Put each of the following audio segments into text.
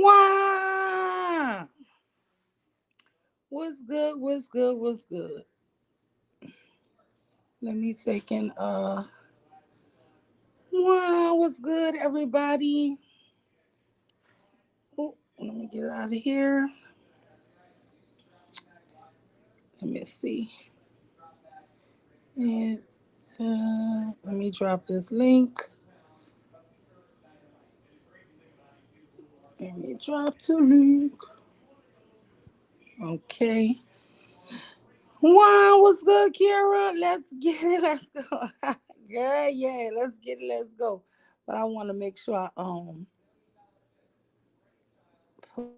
Wow. What's good? What's good? What's good? Let me take in wow, what's good, everybody? Oh, let me get out of here. Let me see. And let me drop this link. Let me drop the link. Okay. Wow, what's good, Kira? Let's get it. Let's go. Yeah, yeah. Let's get it. Let's go. But I want to make sure I put this link in the chat.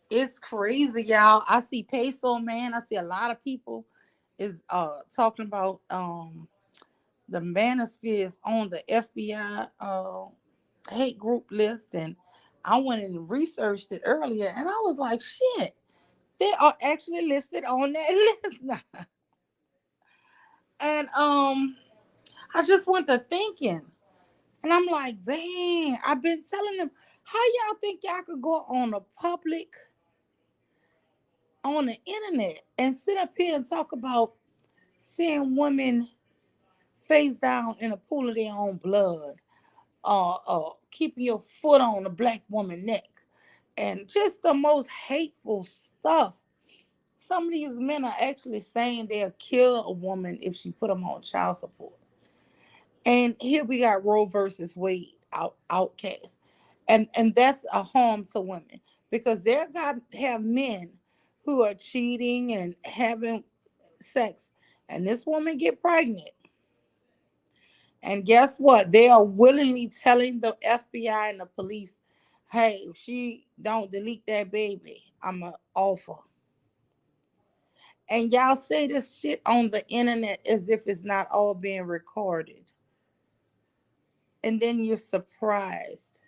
It's crazy, y'all. I see Peso Man. I see a lot of people is talking about the Manosphere is on the FBI hate group list, and I went and researched it earlier, and I was like, shit, they are actually listed on that list now. And I just went to thinking, and I'm like, dang, I've been telling them, how y'all think y'all could go on a public on the internet and sit up here and talk about seeing women face down in a pool of their own blood, keeping your foot on a black woman neck, and just the most hateful stuff. Some of these men are actually saying they'll kill a woman if she put them on child support. And here we got Roe versus Wade outcast, and that's a harm to women because they're got have men who are cheating and having sex, and this woman get pregnant. And guess what? They are willingly telling the FBI and the police, hey, if she don't delete that baby, I'm a offer. And y'all say this shit on the internet as if it's not all being recorded. And then you're surprised.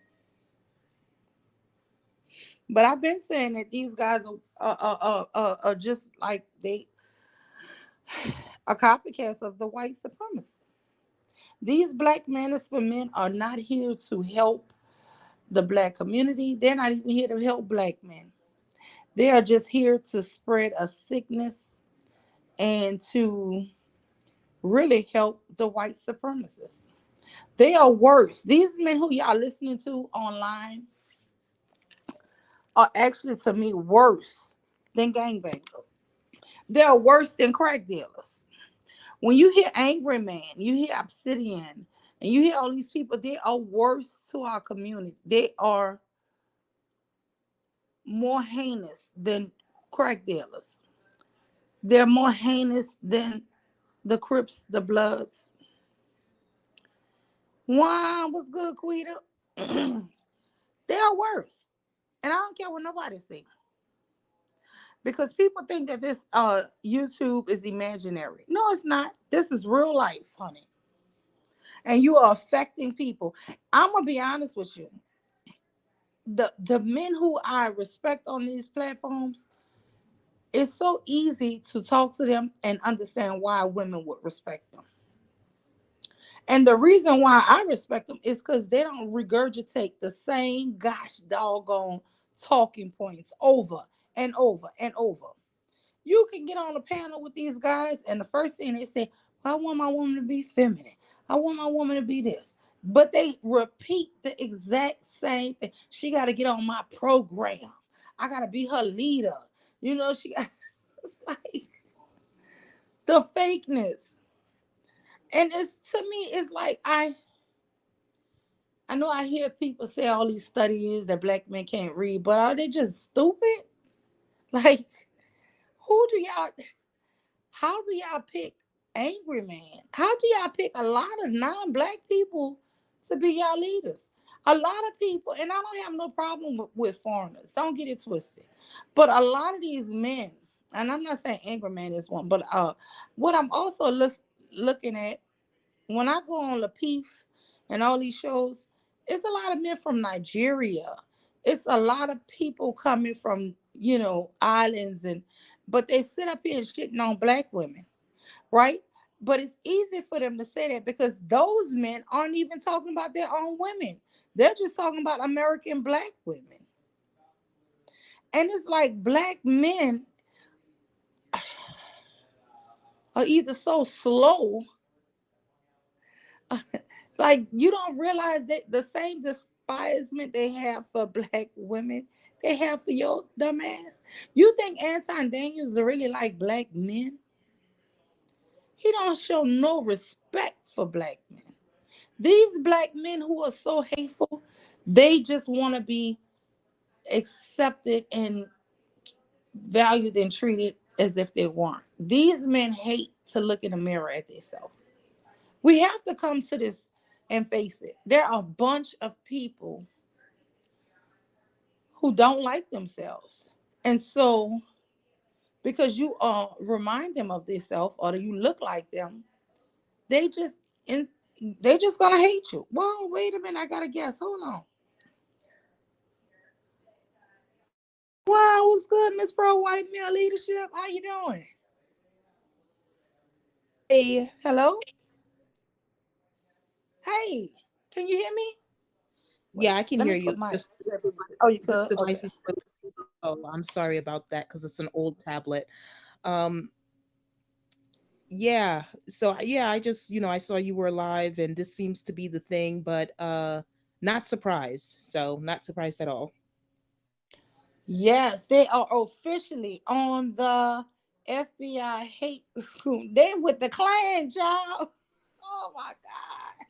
But I've been saying that these guys are just like they are copycats of the white supremacists. These black Manosphere men are not here to help the black community. They're not even here to help black men. They are just here to spread a sickness and to really help the white supremacists. They are worse. These men who y'all listening to online are actually, to me, worse than gangbangers. They are worse than crack dealers. When you hear Angry Man, you hear Obsidian, and you hear all these people, they are worse to our community. They are more heinous than crack dealers. They're more heinous than the Crips, the Bloods. Wow, what's good, Quita? They are worse. And I don't care what nobody say. Because people think that this YouTube is imaginary. No, it's not. This is real life, honey. And you are affecting people. I'm gonna be honest with you. The men who I respect on these platforms, it's so easy to talk to them and understand why women would respect them. And the reason why I respect them is because they don't regurgitate the same gosh doggone talking points over and over and over. You can get on a panel with these guys, and the first thing they say, well, I want my woman to be feminine. I want my woman to be this. But they repeat the exact same thing. She got to get on my program. I got to be her leader. You know, she got, it's like the fakeness. And it's to me, it's like I know I hear people say all these studies that black men can't read, but are they just stupid? Like, who do y'all, how do y'all pick Angry Man? How do y'all pick a lot of non black people to be y'all leaders? A lot of people, and I don't have no problem with foreigners, don't get it twisted, but a lot of these men, and I'm not saying angry man is one, but what I'm also looking at when I go on Lapeef and all these shows, it's a lot of men from Nigeria. It's a lot of people coming from, islands, and but they sit up here and shitting on black women, right? But it's easy for them to say that because those men aren't even talking about their own women. They're just talking about American black women. And it's like black men are either so slow, like you don't realize that the same despisement they have for black women, they have for your dumb ass. You think Anton Daniels really like black men? He don't show no respect for black men. These black men who are so hateful, they just want to be accepted and valued and treated as if they weren't. These men hate to look in the mirror at themselves. We have to come to this and face it. There are a bunch of people who don't like themselves. And so, because you remind them of themselves or you look like them, they just in, they just gonna hate you. Well, wait a minute, I gotta guess. Hold on. Wow, what's good, Miss Pro White Male Leadership? How you doing? Hey, Hello? Hey, can you hear me? yeah, Wait, I can let hear me you. put my Just Oh, you this could? device Okay. is a little low. I'm sorry about that because it's an old tablet. Um, yeah. So yeah, I just I saw you were live, and this seems to be the thing, but not surprised. So not surprised at all. Yes, they are officially on the FBI hate. They with the Klan, y'all. Oh my God.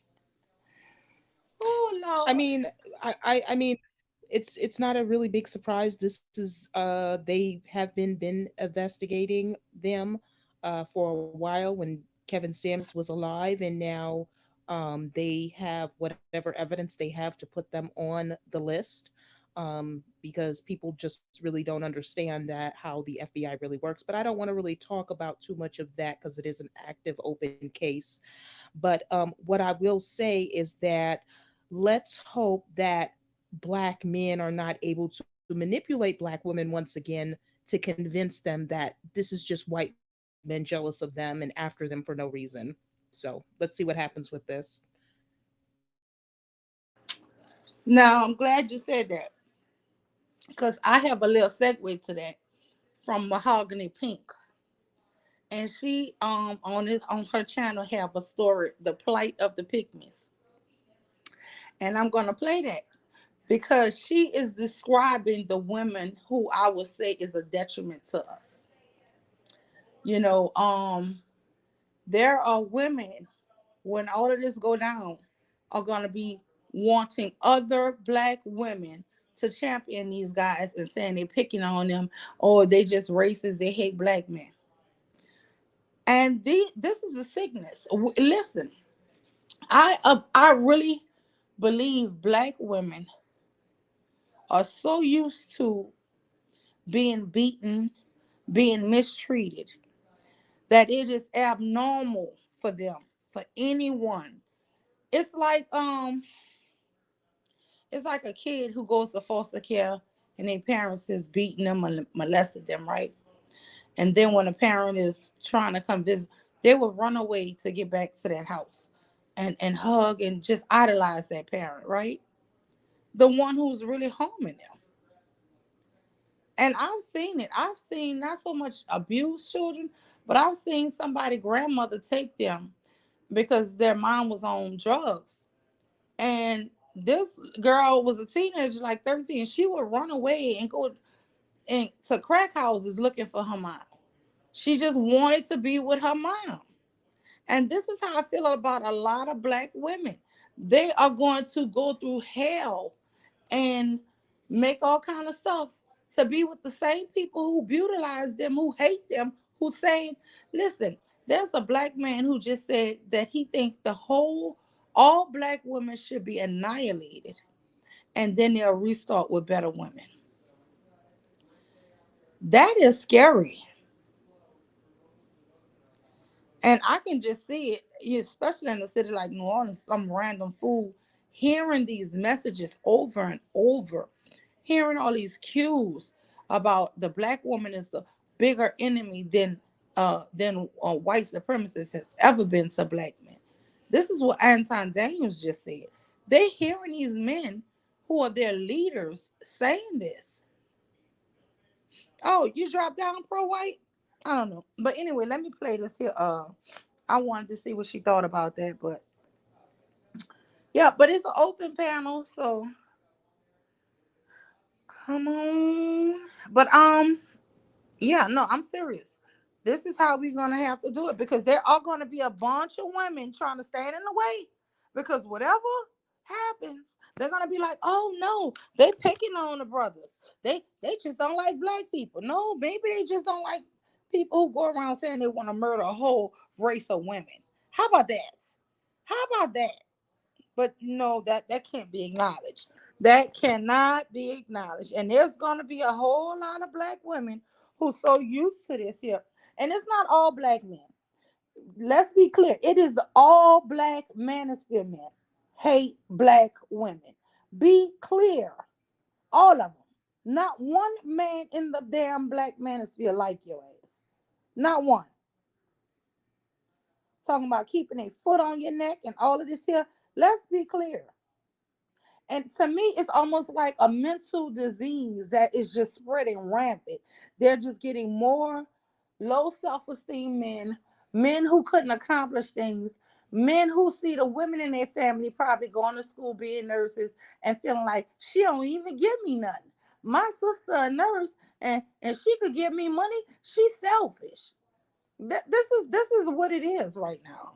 Oh I Lord. mean, I mean, it's not a really big surprise. This is they have been investigating them for a while when Kevin Samuels was alive, and now they have whatever evidence they have to put them on the list. Because people just really don't understand that how the FBI really works. But I don't want to really talk about too much of that because it is an active open case. But what I will say is that let's hope that black men are not able to manipulate black women once again to convince them that this is just white men jealous of them and after them for no reason. So let's see what happens with this. Now I'm glad you said that because I have a little segue to that from Mahogany Pink. And she on her channel have a story, The Plight of the Pygmies. And I'm gonna play that because she is describing the women who I would say is a detriment to us. You know, there are women when all of this go down are gonna be wanting other black women to champion these guys and saying they're picking on them or they just racist, they hate black men. And this is a sickness. Listen, I really believe black women are so used to being beaten, being mistreated, that it is abnormal for them, for anyone. It's like a kid who goes to foster care and their parents is beating them and molested them, right? And then when a parent is trying to come visit, they will run away to get back to that house and hug and just idolize that parent, right? The one who's really harming them. And I've seen it. I've seen not so much abused children, but I've seen somebody grandmother take them because their mom was on drugs. And this girl was a teenager, like 13. She would run away and go to crack houses looking for her mom. She just wanted to be with her mom. And this is how I feel about a lot of black women. They are going to go through hell and make all kind of stuff to be with the same people who brutalize them, who hate them, who saying, listen, there's a black man who just said that he thinks all black women should be annihilated. and then they'll restart with better women. That is scary. And I can just see it, especially in a city like New Orleans, some random fool hearing these messages over and over, hearing all these cues about the black woman is the bigger enemy than white supremacists has ever been to black men. This is what Anton Daniels just said. They hearing these men who are their leaders saying this. Oh, you dropped down pro white? I don't know. But anyway, let me play this here. I wanted to see what she thought about that, but yeah, but it's an open panel, so come on. But yeah, no, I'm serious. This is how we're gonna have to do it because there are gonna be a bunch of women trying to stand in the way. Because whatever happens, they're gonna be like, oh no, they picking on the brothers. They just don't like black people. No, maybe they just don't like people who go around saying they want to murder a whole race of women. How about that? How about that? But no, that can't be acknowledged. That cannot be acknowledged. And there's gonna be a whole lot of black women who's so used to this here. And it's not all black men. Let's be clear. It is the all black manosphere men hate black women. Be clear. All of them. Not one man in the damn black manosphere like your ass. Not one. Talking about keeping a foot on your neck and all of this here. Let's be clear. And to me, it's almost like a mental disease that is just spreading rampant. They're just getting more low self esteem men, men who couldn't accomplish things, men who see the women in their family probably going to school being nurses and feeling like she don't even give me nothing. My sister a nurse and she could give me money. She's selfish. This is what it is right now.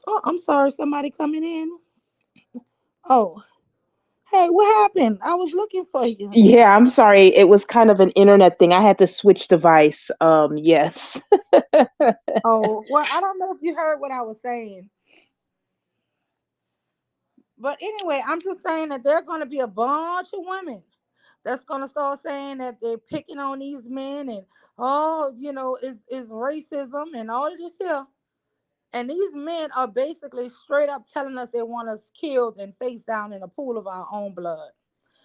Oh, I'm sorry, somebody coming in. Oh, hey, what happened? I was looking for you. Yeah, I'm sorry. It was kind of an internet thing. I had to switch device. Yes. Oh, well, I don't know if you heard what I was saying. But anyway, I'm just saying that there are going to be a bunch of women that's going to start saying that they're picking on these men and, oh, is racism and all of this here. And these men are basically straight up telling us they want us killed and face down in a pool of our own blood.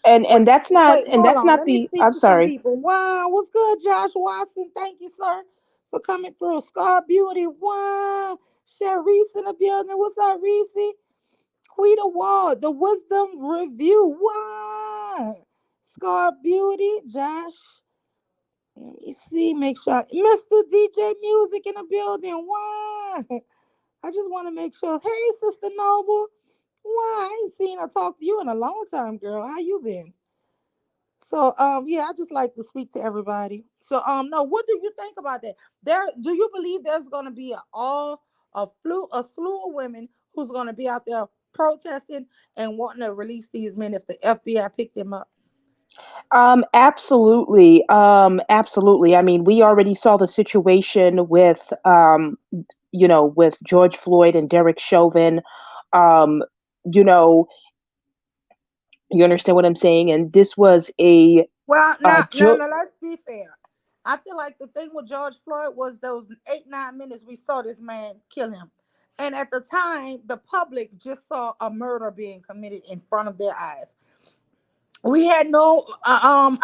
And Wait, that's not wait, and hold that's on. not Let me the speak I'm to some sorry. people. Wow, what's good, Josh Watson? Thank you, sir, for coming through. Scar Beauty, wow. Sharice in the building. What's up, Reese? Quita Ward, the Wisdom Review. Wow. Scar Beauty, Josh. Let me see, make sure. Mr. DJ Music in the building. Wow. I just want to make sure. Hey, Sister Noble. Wow, I ain't seen or talked to you in a long time, girl. How you been? So yeah, I just like to speak to everybody. So no, what do you think about that? Do you believe there's gonna be a slew of women who's gonna be out there protesting and wanting to release these men if the FBI picked them up? Absolutely. Absolutely. I mean, we already saw the situation with with George Floyd and Derek Chauvin. Um, you know, you understand what I'm saying? And this was a Well, now, now, jo- now, let's be fair. I feel like the thing with George Floyd was those 8, 9 minutes we saw this man kill him. And at the time, the public just saw a murder being committed in front of their eyes. We had no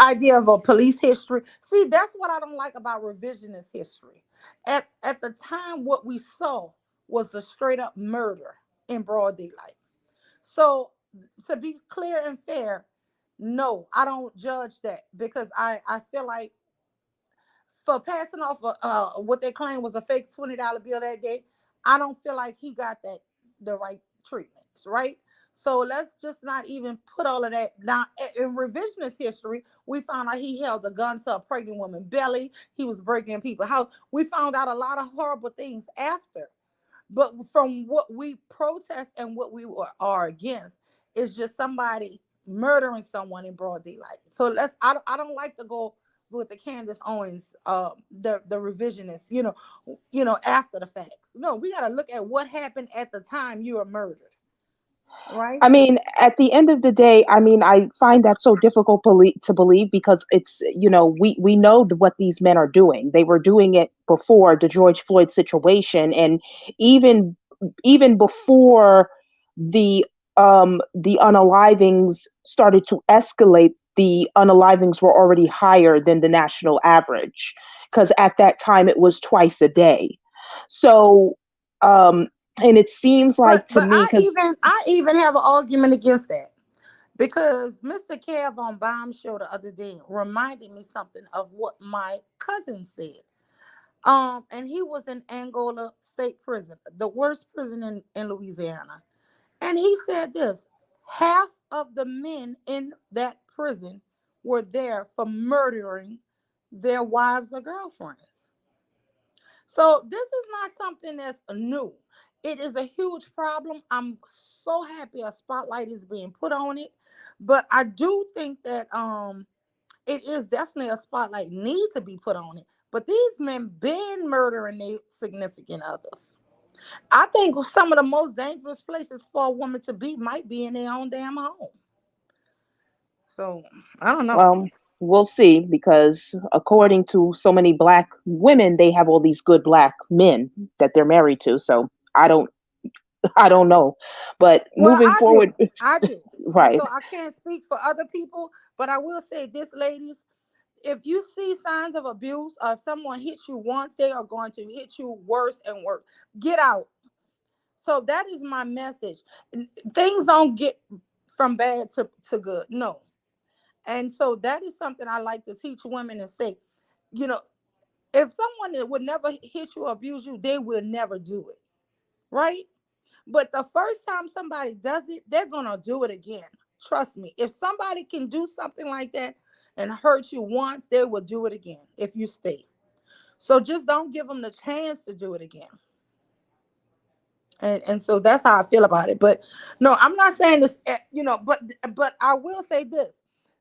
idea of a police history. See, that's what I don't like about revisionist history. At the time, what we saw was a straight up murder in broad daylight. So to be clear and fair, no, I don't judge that because I feel like for passing off what they claim was a fake $20 bill that day, I don't feel like he got the right treatments, right? So let's just not even put all of that now. In revisionist history, we found out he held a gun to a pregnant woman's belly. He was breaking people's house. We found out a lot of horrible things after. But from what we protest and what are against is just somebody murdering someone in broad daylight. So I don't like to go with the Candace Owens, the revisionist, after the facts. No, we got to look at what happened at the time you were murdered. right? I mean, at the end of the day, I mean, I find that so difficult to believe because it's, we know what these men are doing. They were doing it before the George Floyd situation, and even even before the the unalivings started to escalate. The unalivings were already higher than the national average because at that time it was twice a day. So, um, and it seems But like to but me I because even I even have an argument against that because Mr. Kev on Bomb Show the other day reminded me something of what my cousin said. And he was in Angola State Prison, the worst prison in Louisiana. And he said this: half of the men in that prison were there for murdering their wives or girlfriends. So this is not something that's new. It is a huge problem. I'm so happy a spotlight is being put on it. But I do think that it is definitely a spotlight need to be put on it. But these men been murdering their significant others. I think some of the most dangerous places for a woman to be might be in their own damn home. So I don't know. well, we'll see because according to so many black women, they have all these good black men that they're married to. So I don't, I don't know, but Well, moving I forward, do. I do. And right? so I can't speak for other people, but I will say this, ladies, if you see signs of abuse or if someone hits you once, they are going to hit you worse and worse. Get out. So that is my message. Things don't get from bad to good. No. And so that is something I like to teach women and say, you know, if someone that would never hit you or abuse you, they will never do it. Right? But the first time somebody does it, they're going to do it again. Trust me. If somebody can do something like that and hurt you once, they will do it again if you stay. So just don't give them the chance to do it again. And so that's how I feel about it. But no, I'm not saying this, but I will say this.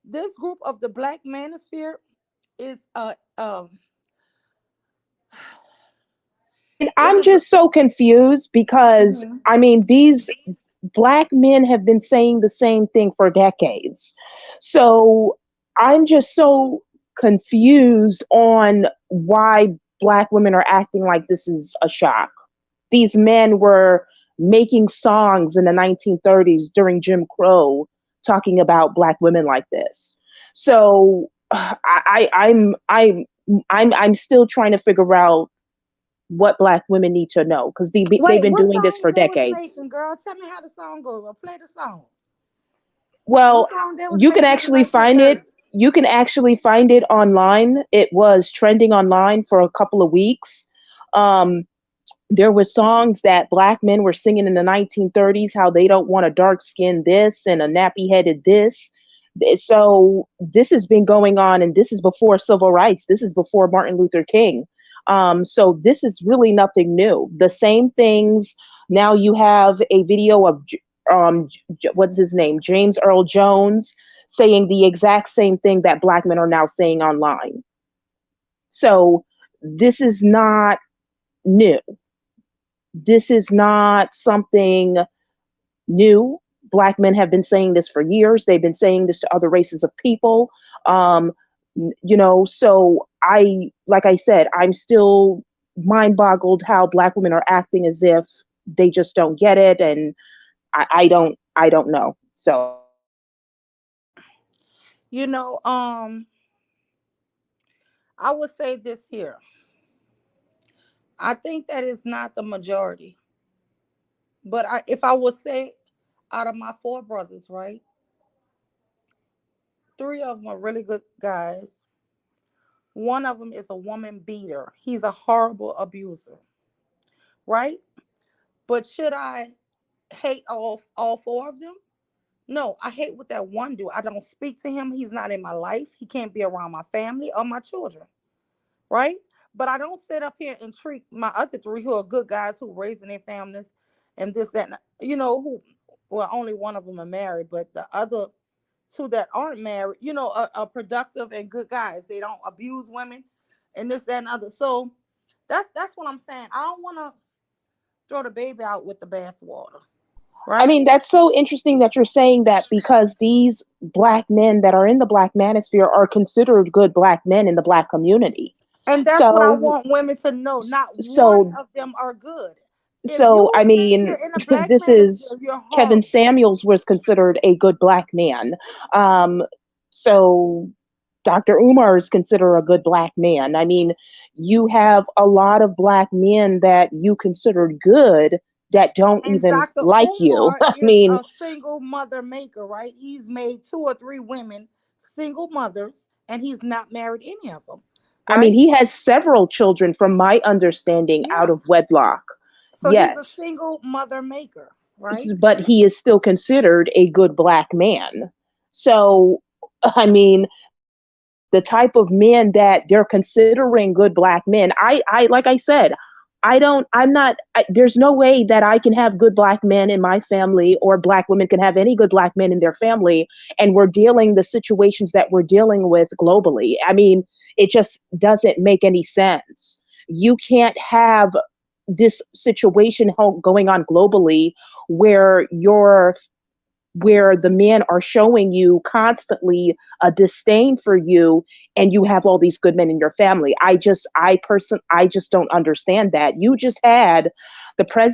This group of the Black Manosphere is And it I'm is just so confused because mhm. I mean, these black men have been saying the same thing for decades. So I'm just so confused on why black women are acting like this is a shock. These men were making songs in the 1930s during Jim Crow talking about black women like this. So I'm still trying to figure out what black women need to know because they've Wait, been what doing this songs for they was decades. making, girl? Tell me how the song goes. Or play the song. What Well, song they was you can making in the actually find it. 1930s? You can actually find it online. It was trending online for a couple of weeks. Um, there were songs that black men were singing in the 1930s how they don't want a dark skin this and a nappy headed this. So this has been going on, and this is before civil rights. This is before Martin Luther King. So this is really nothing new. The same things. Now you have a video of what's his name, James Earl Jones, saying the exact same thing that black men are now saying online. So this is not new. This is not something new. Black men have been saying this for years. They've been saying this to other races of people. Um, so like I said, I'm still mind boggled how black women are acting as if they just don't get it. And I don't know. So You know, I would say this here. I think that is not the majority. But if I would say out of my four brothers, right, three of them are really good guys. One of them is a woman beater. He's a horrible abuser, right? But should I hate all four of them? No, I hate what that one do. I don't speak to him. He's not in my life. He can't be around my family or my children, right? But I don't sit up here and treat my other three who are good guys who raising their families and this, that, and, who, well, only one of them are married, but the other two that aren't married, are productive and good guys. They don't abuse women and this, that, and other. So that's what I'm saying. I don't want to throw the baby out with the bathwater. I right? mean, that's so interesting that you're saying that because these black men that are in the black manosphere are considered good black men in the black community. And that's what I So, want women to know. Not one so, of them are good. If so, you I think mean, you're in a black this is manosphere, you're Kevin horrible. Samuels was considered a good black man. Um, so Dr. Umar is considered a good black man. I mean, you have a lot of black men that you consider good that don't And even Dr. like you. Umar I is mean, a single mother maker, right? He's made two or three women single mothers, and he's not married any of them, right? he has several children, from my understanding, out Yeah. of wedlock. So he's a Yes, single mother maker, right? but he is still considered a good black man. So, I mean, the type of men that they're considering good black men, like I said, I'm not, there's no way that I can have good black men in my family, or black women can have any good black men in their family, and we're dealing the situations that we're dealing with globally. I mean, it just doesn't make any sense. You can't have this situation going on globally where the men are showing you constantly a disdain for you, and you have all these good men in your family. I just don't understand that. You just had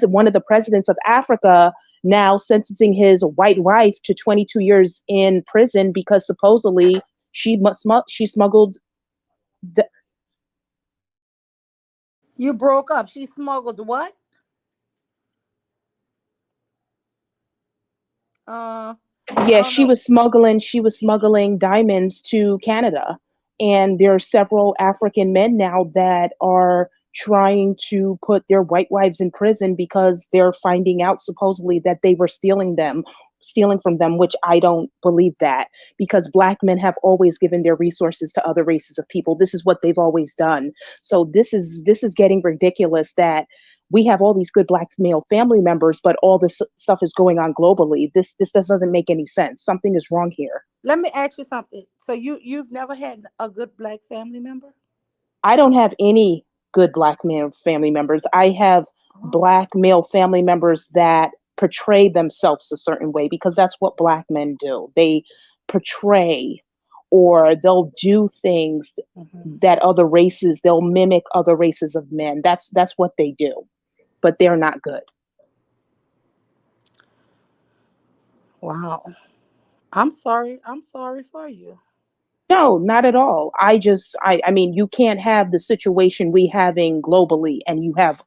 one of the presidents of Africa now sentencing his white wife to 22 years in prison because supposedly she smuggled. You broke up. She smuggled what? Uh, I Yeah, don't know. she was smuggling diamonds to Canada. And there are several African men now that are trying to put their white wives in prison because they're finding out supposedly that they were stealing from them, which I don't believe that, because black men have always given their resources to other races of people. This is what they've always done. So this is getting ridiculous that we have all these good black male family members, but all this stuff is going on globally. This just doesn't make any sense. Something is wrong here. Let me ask you something. So you've never had a good black family member? I don't have any good black male family members. I have Oh. black male family members that portray themselves a certain way because that's what black men do. They portray, or they'll do things Mhm. that they'll mimic other races of men. That's what they do. But they're not good. Wow. I'm sorry. I'm sorry for you. No, not at all. I mean, you can't have the situation we having globally, and you have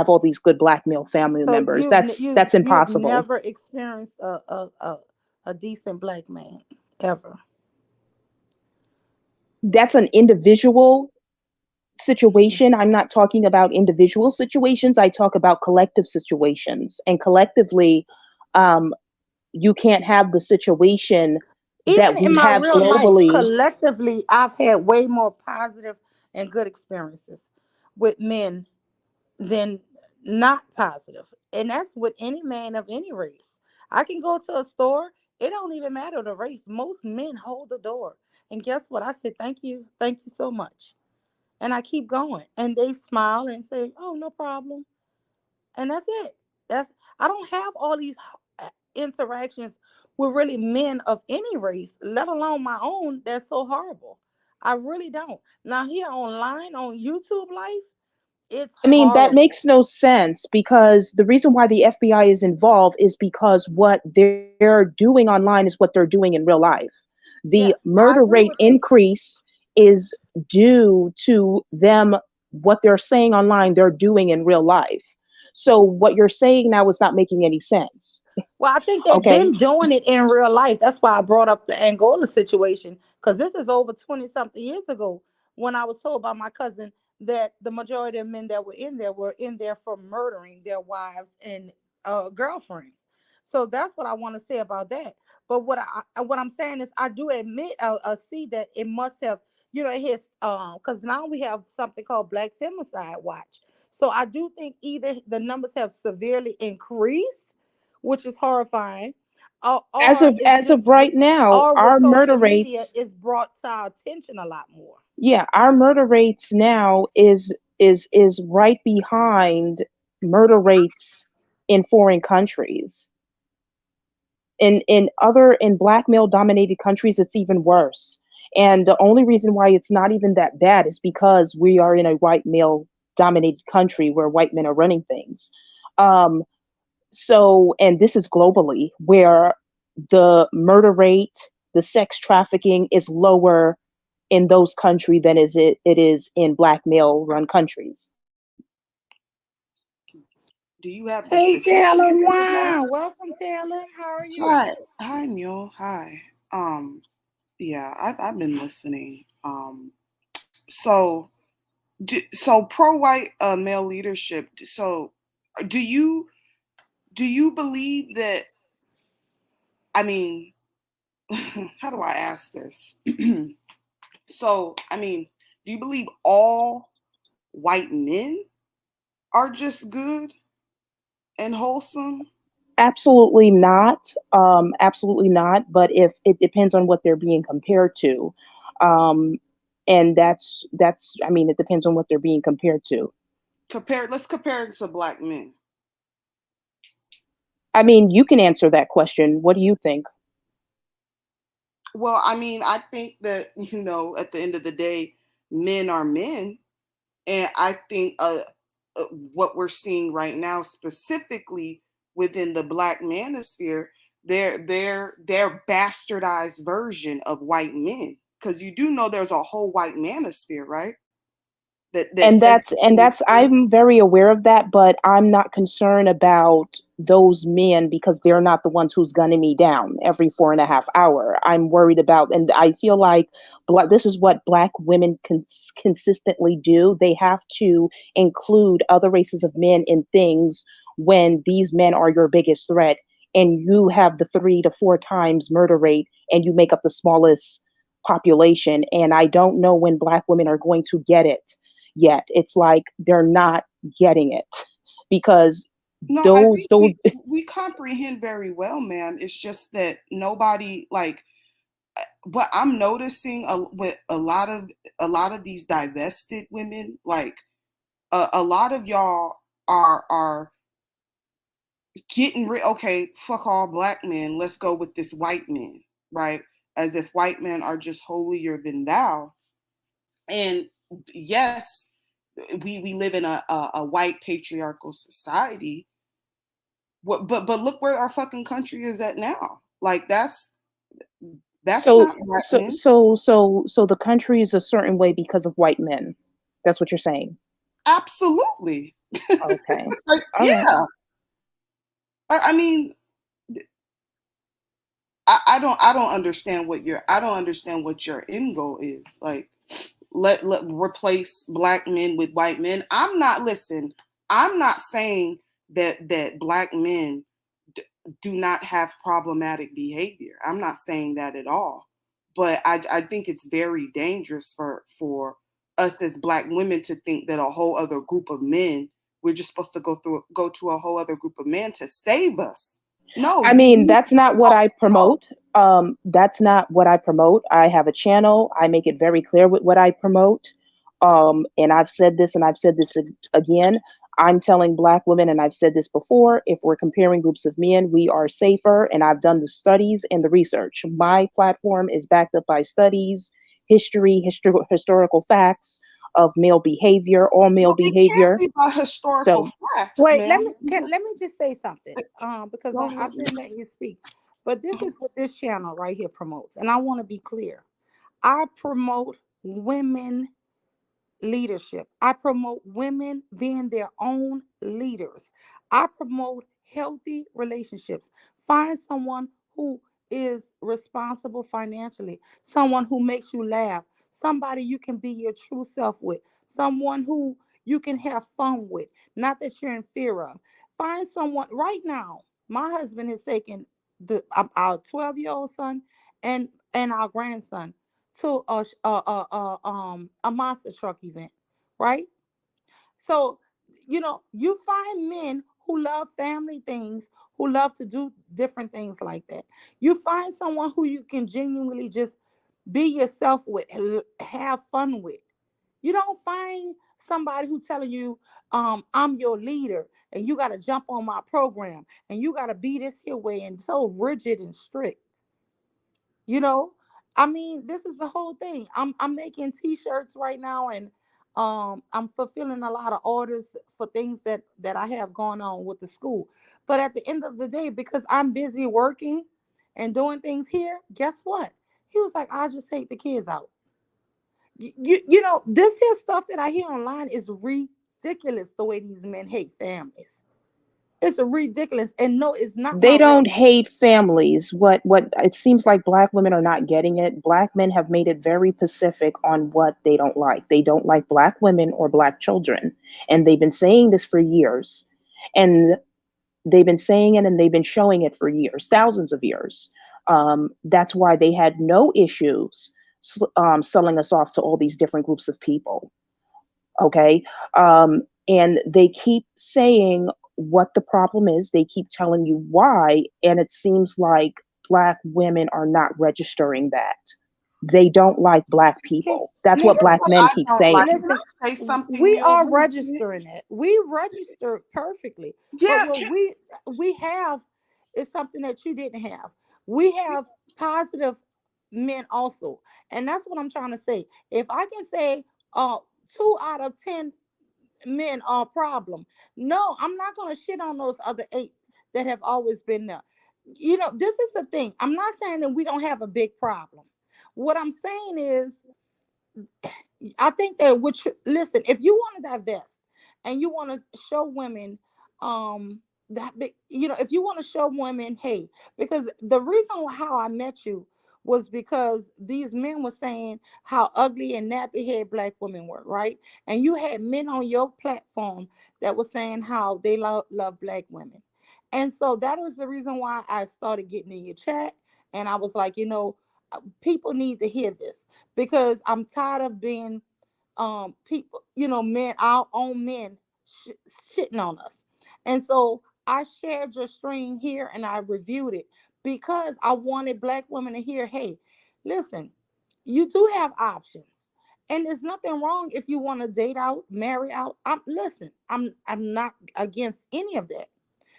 all these good black male family So members. That's you've impossible. never experienced a decent black man ever. That's an individual situation. I'm not talking about individual situations. I talk about collective situations. And collectively, um, you can't have the situation Even that in we my have real life, globally. collectively, I've had way more positive and good experiences with men than not positive. And that's with any man of any race. I can go to a store, it don't even matter the race. Most men hold the door. And guess what? I said, thank you so much. And I keep going. And they smile and say, oh, no problem. And that's it. That's I don't have all these interactions with really men of any race, let alone my own. That's so horrible. I really don't. Now here online on YouTube Life, it's I mean, that horrible. makes no sense, because the reason why the FBI is involved is because what they're doing online is what they're doing in real life. The Yes, murder I rate agree with that. increase is due to them, what they're saying online, they're doing in real life. So what you're saying now is not making any sense. Well, I think they've Okay. been doing it in real life. That's why I brought up the Angola situation, because this is over 20 something years ago when I was told by my cousin that the majority of men that were in there for murdering their wives and girlfriends. So that's what I want to say about that. But what I'm saying is I do admit see that it must have, it has because now we have something called Black Femicide Watch. So I do think either the numbers have severely increased, which is horrifying, As or of it's as just of right now, or with our murder social media rates, is brought to our attention a lot more. yeah, our murder rates now is right behind murder rates in foreign countries. In black male dominated countries, it's even worse. And the only reason why it's not even that bad is because we are in a white male dominated country where white men are running things. Um, and this is globally, where the murder rate, the sex trafficking is lower in those countries than it is in black male run countries. Do you have the Hey, Taylor. statistics for that? Wow. Welcome, Taylor. How are you? Hi, hi, Mule. Hi. Yeah, I've been listening. So, so pro-white male leadership. So, do you believe that? I mean, how do I ask this? So, I mean, do you believe all white men are just good and wholesome? Absolutely not. Absolutely not. But if it depends on what they're being compared to, um, and that's. I mean, it depends on what they're being compared to. Let's compare it to black men. I mean, you can answer that question. What do you think? Well, I mean, I think that, at the end of the day, men are men. And I think uh, what we're seeing right now, specifically within the Black Manosphere, their bastardized version of white men. Because you do know there's a whole white manosphere, right? That and says that's the and same that's thing. I'm very aware of that, but I'm not concerned about those men because they're not the ones who's gunning me down every 4.5 hour. I'm worried about, and I feel like this is what black women consistently do. They have to include other races of men in things when these men are your biggest threat, and you have the 3 to 4 times murder rate, and you make up the smallest population. And I don't know when black women are going to get it yet. It's like they're not getting it because No, I those think those we comprehend very well, ma'am. It's just that nobody like what I'm noticing with a lot of these divested women, like a lot of y'all are getting rid. Okay, fuck all black men. Let's go with this white men, right? As if white men are just holier than thou. And yes, we live in a white patriarchal society. But look where our fucking country is at now. Like that's so not black so men. so so so the country is a certain way because of white men. That's what you're saying. Absolutely. Okay. Like All right. yeah. I mean, I don't understand what your end goal is. Like let replace black men with white men. I'm not saying that black men do not have problematic behavior. I'm not saying that at all. But I think it's very dangerous for us as black women to think that a whole other group of men, we're just supposed to go to a whole other group of men to save us. No, I we mean, need to that's not save what I ourselves. promote. That's not what I promote. I have a channel. I make it very clear with what I promote. And I've said this and I've said this again. I'm telling black women, and I've said this before, if we're comparing groups of men, we are safer. And I've done the studies and the research. My platform is backed up by studies, historical facts of male behavior, all male No, it can't behavior. be by historical So facts, Wait, man. let me just say something. Because Go ahead. I've been letting you speak. But this is what this channel right here promotes. And I want to be clear. I promote women leadership. I promote women being their own leaders. I promote healthy relationships. Find someone who is responsible financially, someone who makes you laugh, somebody you can be your true self with, someone who you can have fun with, not that you're in fear of. Find someone right now. My husband has taken our 12-year-old son and our grandson to a monster truck event, right? So, you find men who love family things, who love to do different things like that. You find someone who you can genuinely just be yourself with and have fun with. You don't find somebody who telling you, I'm your leader, and you got to jump on my program, and you got to be this here way, and so rigid and strict. You know, I mean, this is the whole thing. I'm making t-shirts right now, and I'm fulfilling a lot of orders for things that I have going on with the school. But at the end of the day, because I'm busy working and doing things here, guess what? He was like, I'll just take the kids out. This here stuff that I hear online is ridiculous, the way these men hate families. It's a ridiculous, and no, it's not my They don't race. hate families. What it seems like black women are not getting it. Black men have made it very specific on what they don't like. They don't like black women or black children. And they've been saying this for years. And they've been saying it and they've been showing it for years, thousands of years. That's why they had no issues selling us off to all these different groups of people. Okay. And they keep saying what the problem is, they keep telling you why, and it seems like black women are not registering that. They don't like black Okay, people. That's what Here's listen, black what men I keep don't like. saying. Can listen. I say something We real, are really quick? registering it. We register perfectly, but Yeah, what we have is something that you didn't have. We have positive men also, and that's what I'm trying to say. If I can say, uh, 2 out of 10 men are a problem. No, I'm not going to shit on those other 8 that have always been there. This is the thing. I'm not saying that we don't have a big problem. What I'm saying is, I think that listen, if you want to divest and you want to show women, if you want to show women, hey, because the reason how I met you was because these men were saying how ugly and nappy head black women were, right? And you had men on your platform that were saying how they love black women. And so that was the reason why I started getting in your chat. And I was like, people need to hear this, because I'm tired of being people, men, our own men shitting on us. And so I shared your stream here and I reviewed it because I wanted black women to hear, hey, listen, you do have options. And there's nothing wrong if you want to date out, marry out. I'm not against any of that.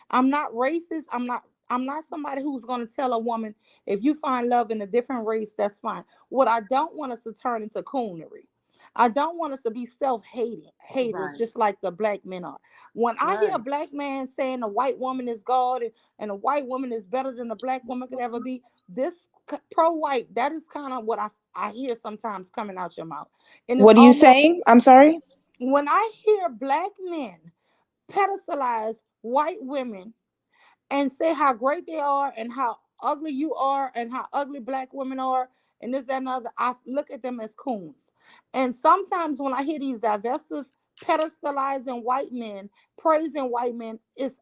I'm not racist. I'm not somebody who's going to tell a woman, if you find love in a different race, that's fine. What I don't want us to turn into coonery. I don't want us to be self-hating haters, right, just like the black men are. When I hear a right. black man saying a white woman is God, and a white woman is better than a black woman could ever be, this pro-white, that is kind of what I hear sometimes coming out your mouth. And it's What are you almost, saying? I'm sorry. when I hear black men pedestalize white women and say how great they are and how ugly you are and how ugly black women are and this, that, and other, I look at them as coons. And sometimes when I hear these divestors pedestalizing white men, praising white men, it's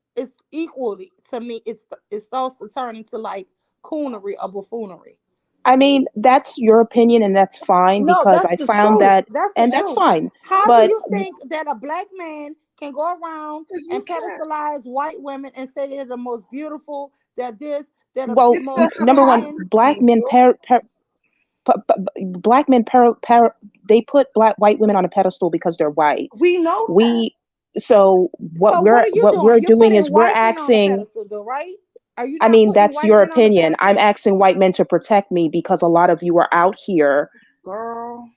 equally, to me, it starts to turn into like coonery or buffoonery. I mean, that's your opinion and that's fine No, because that's I the found truth. that, That's the and that's truth. fine. How do But you think that a black man can go around Because you and can't. pedestalize white women and say they're the most beautiful, that this, they're the well, It's the most number one, kind? black hypocrisy. men black men they put black white women on a pedestal because they're white. We know that. We so So what are you what doing? we're You're doing putting is we're white men on a asking. pedestal, though, right? Are you I not mean, putting that's white your men on the opinion. I'm pedestal? asking white men to protect me because a lot of you are out here Girl,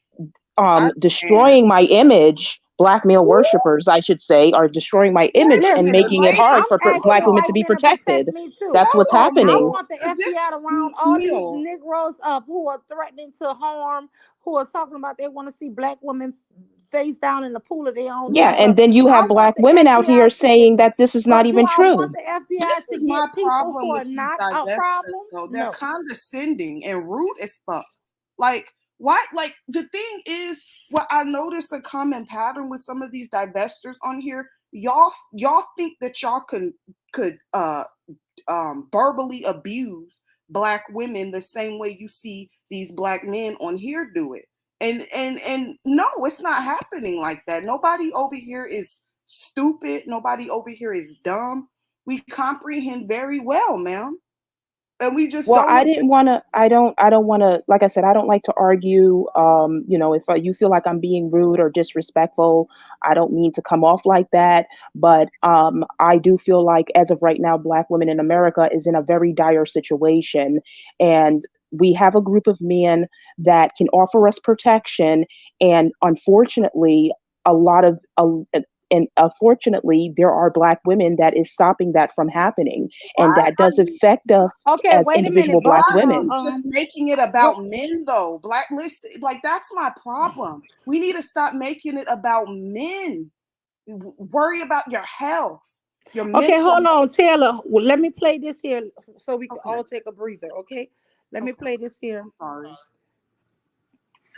I can't. destroying my image. Black male worshipers, I should say, are destroying my image and Listen, Listen, making it wait, hard I'm for hold asking black women white to on. be men to protect protected. me too. That's what's Hold on, I happening. Mill. want the Because this FBI around all these Mill. Negroes up who are threatening to harm, who are talking about they want to see black women face down in the pool of their own Yeah, damn and blood. then you I have want black the women out here FBI to get saying them. that this is not But do even I want true. the FBI This to is my get people who problem with are these not a divestors, problem? though. They're No. condescending and rude as fuck. Like, why? Like, the thing is, what I notice a common pattern with some of these divestors on here, y'all think that y'all could verbally abuse black women the same way you see these black men on here do it. And no, it's not happening like that. Nobody over here is stupid. Nobody over here is dumb. We comprehend very well, ma'am. and we just Well, don't I want didn't want to. I don't want to. Like I said, I don't like to argue. If you feel like I'm being rude or disrespectful, I don't mean to come off like that. But I do feel like, as of right now, Black women in America is in a very dire situation, and we have a group of men that can offer us protection, and unfortunately, a lot of and unfortunately, there are Black women that is stopping that from happening, and why that are does you affect us Okay, as wait a individual minute, but Black why are women. we just making it what? about men though? Black, listen, like that's my problem. We need to stop making it about men. Worry about your health, your Okay, mental hold health. on, Taylor. Well, let me play this here so we can Okay, all take a breather. Okay, let me okay. play this here. I'm sorry.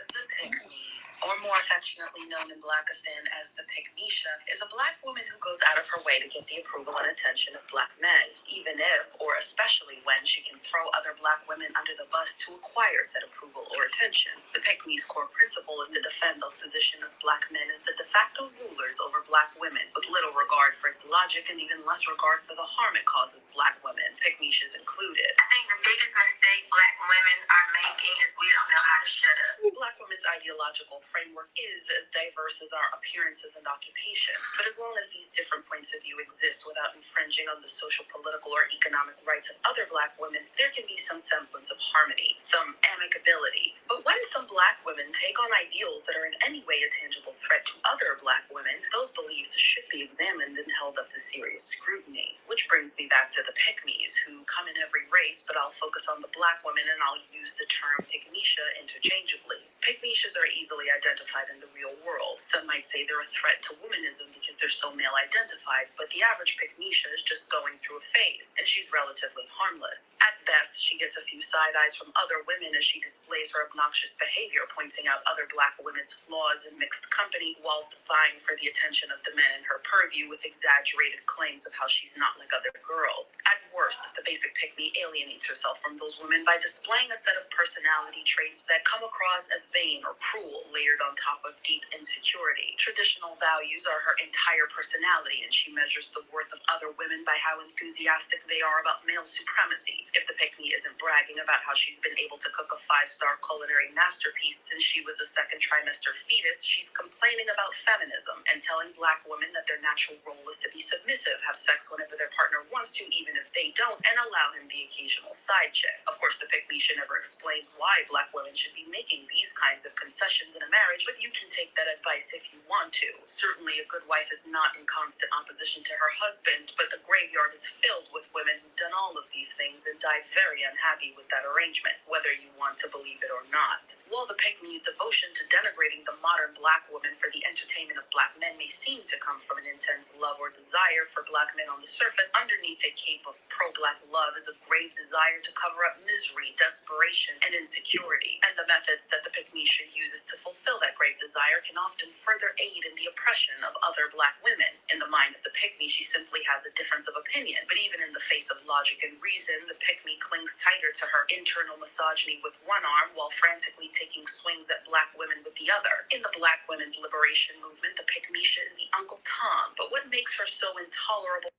The pygmy, or more affectionately known in Blackistan as the pygmisha, is a Black woman who goes out of her way to get the approval and attention of Black men, even if, or especially when, she can throw other Black women under the bus to acquire said approval or attention. The pygmy's core principle is to defend the position of Black men as the de facto rulers over Black women, with little regard for its logic and even less regard for the harm it causes Black women, pygmishas included. I think the biggest mistake Black women are making is we don't know how to shut up. Black women's ideological framework is as diverse as our appearances and occupation, but as long as these different points of view exist without infringing on the social, political, or economic rights of other Black women, there can be some semblance of harmony, some amicability. But when some Black women take on ideals that are in any way a tangible threat to other Black women, those beliefs should be examined and held up to serious scrutiny. Which brings me back to the pygmies, who come in every race, but I'll focus on the Black women and I'll use the term pygmisha interchangeably. Pygmishas are easily identified in the real world. Some might say they're a threat to womanism because they're so male identified, but the average pygmisha is just going through a phase, and she's relatively harmless. At best, she gets a few side eyes from other women as she displays her obnoxious behavior, pointing out other Black women's flaws in mixed company, whilst vying for the attention of the men in her purview with exaggerated claims of how she's not like other girls. At worst, the basic pygmy alienates herself from those women by displaying a set of personality traits that come across as vain or cruel, layered on top of deep insecurity. Traditional values are her entire personality, and she measures the worth of other women by how enthusiastic they are about male supremacy. If the pygmy isn't bragging about how she's been able to cook a 5-star culinary masterpiece since she was a second trimester fetus, she's complaining about feminism and telling Black women that their natural role is to be submissive, have sex whenever their partner wants to, even if they don't, and allow him the occasional side chick. Of course, the pygmy never explains why Black women should be making these kinds of concessions in a marriage, but you can take that advice if you want to. Certainly, a good wife is not in constant opposition to her husband, but the graveyard is filled with women who've done all of these things and died very unhappy with that arrangement, whether you want to believe it or not. While the pygmy's devotion to denigrating the modern Black woman for the entertainment of Black men may seem to come from an intense love or desire for Black men on the surface, underneath a cape of pro-Black love is a grave desire to cover up misery, desperation, and insecurity. And the methods that the pygmisha uses to fulfill that grave desire can often further aid in the oppression of other Black women. In the mind of the pygmy, she simply has a difference of opinion, but even in the face of logic and reason, the pygmy clings tighter to her internal misogyny with one arm while frantically taking swings at Black women with the other. In the Black women's liberation movement, the pygmisha is the Uncle Tom, but what makes her so intolerable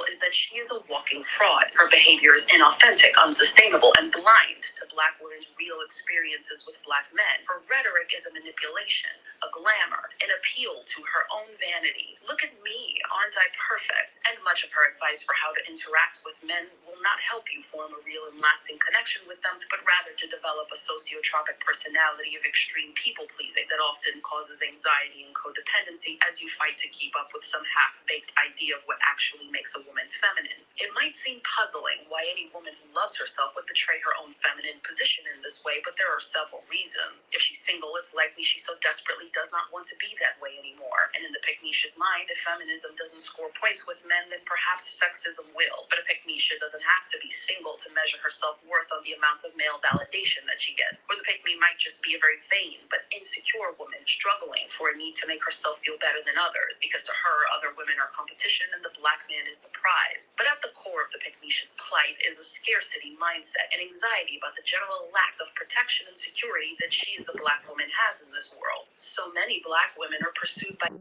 is that she is a walking fraud. Her behavior is inauthentic, unsustainable, and blind to Black women's real experiences with Black men. Her rhetoric is a manipulation, a glamour, an appeal to her own vanity. Look at me, aren't I perfect? And much of her advice for how to interact with men will not help you form a real and lasting connection with them, but rather to develop a sociotropic personality of extreme people-pleasing that often causes anxiety and codependency as you fight to keep up with some half-baked idea of what actually makes a woman feminine. It might seem puzzling why any woman who loves herself would betray her own feminine position in this way, but there are several reasons. If she's single, it's likely she so desperately does not want to be that way anymore. And in the pygmisha's mind, if feminism doesn't score points with men, then perhaps sexism will. But a pygmisha doesn't have to be single to measure her self-worth on the amount of male validation that she gets. Or the pygmy might just be a very vain but insecure woman struggling for a need to make herself feel better than others, because to her, other women are competition and the Black man is the prize. But at the core of the pygmisha's plight is a scarcity mindset and anxiety about the general lack of protection and security that she as a Black woman has in this world. So many Black women are pursued by...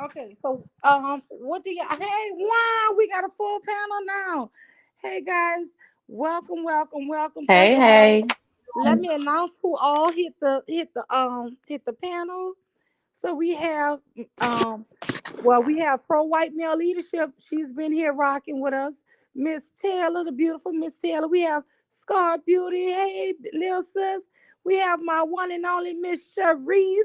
Okay, so what do you... Hey, wow, we got a full panel now. Hey guys, welcome, welcome, welcome. Hey, First of all, hey. let me announce who all hit the panel. So we have we have pro white male leadership. She's been here rocking with us. Miss Taylor, the beautiful Miss Taylor. We have Scar Beauty. Hey, little sis. We have my one and only Miss Sharice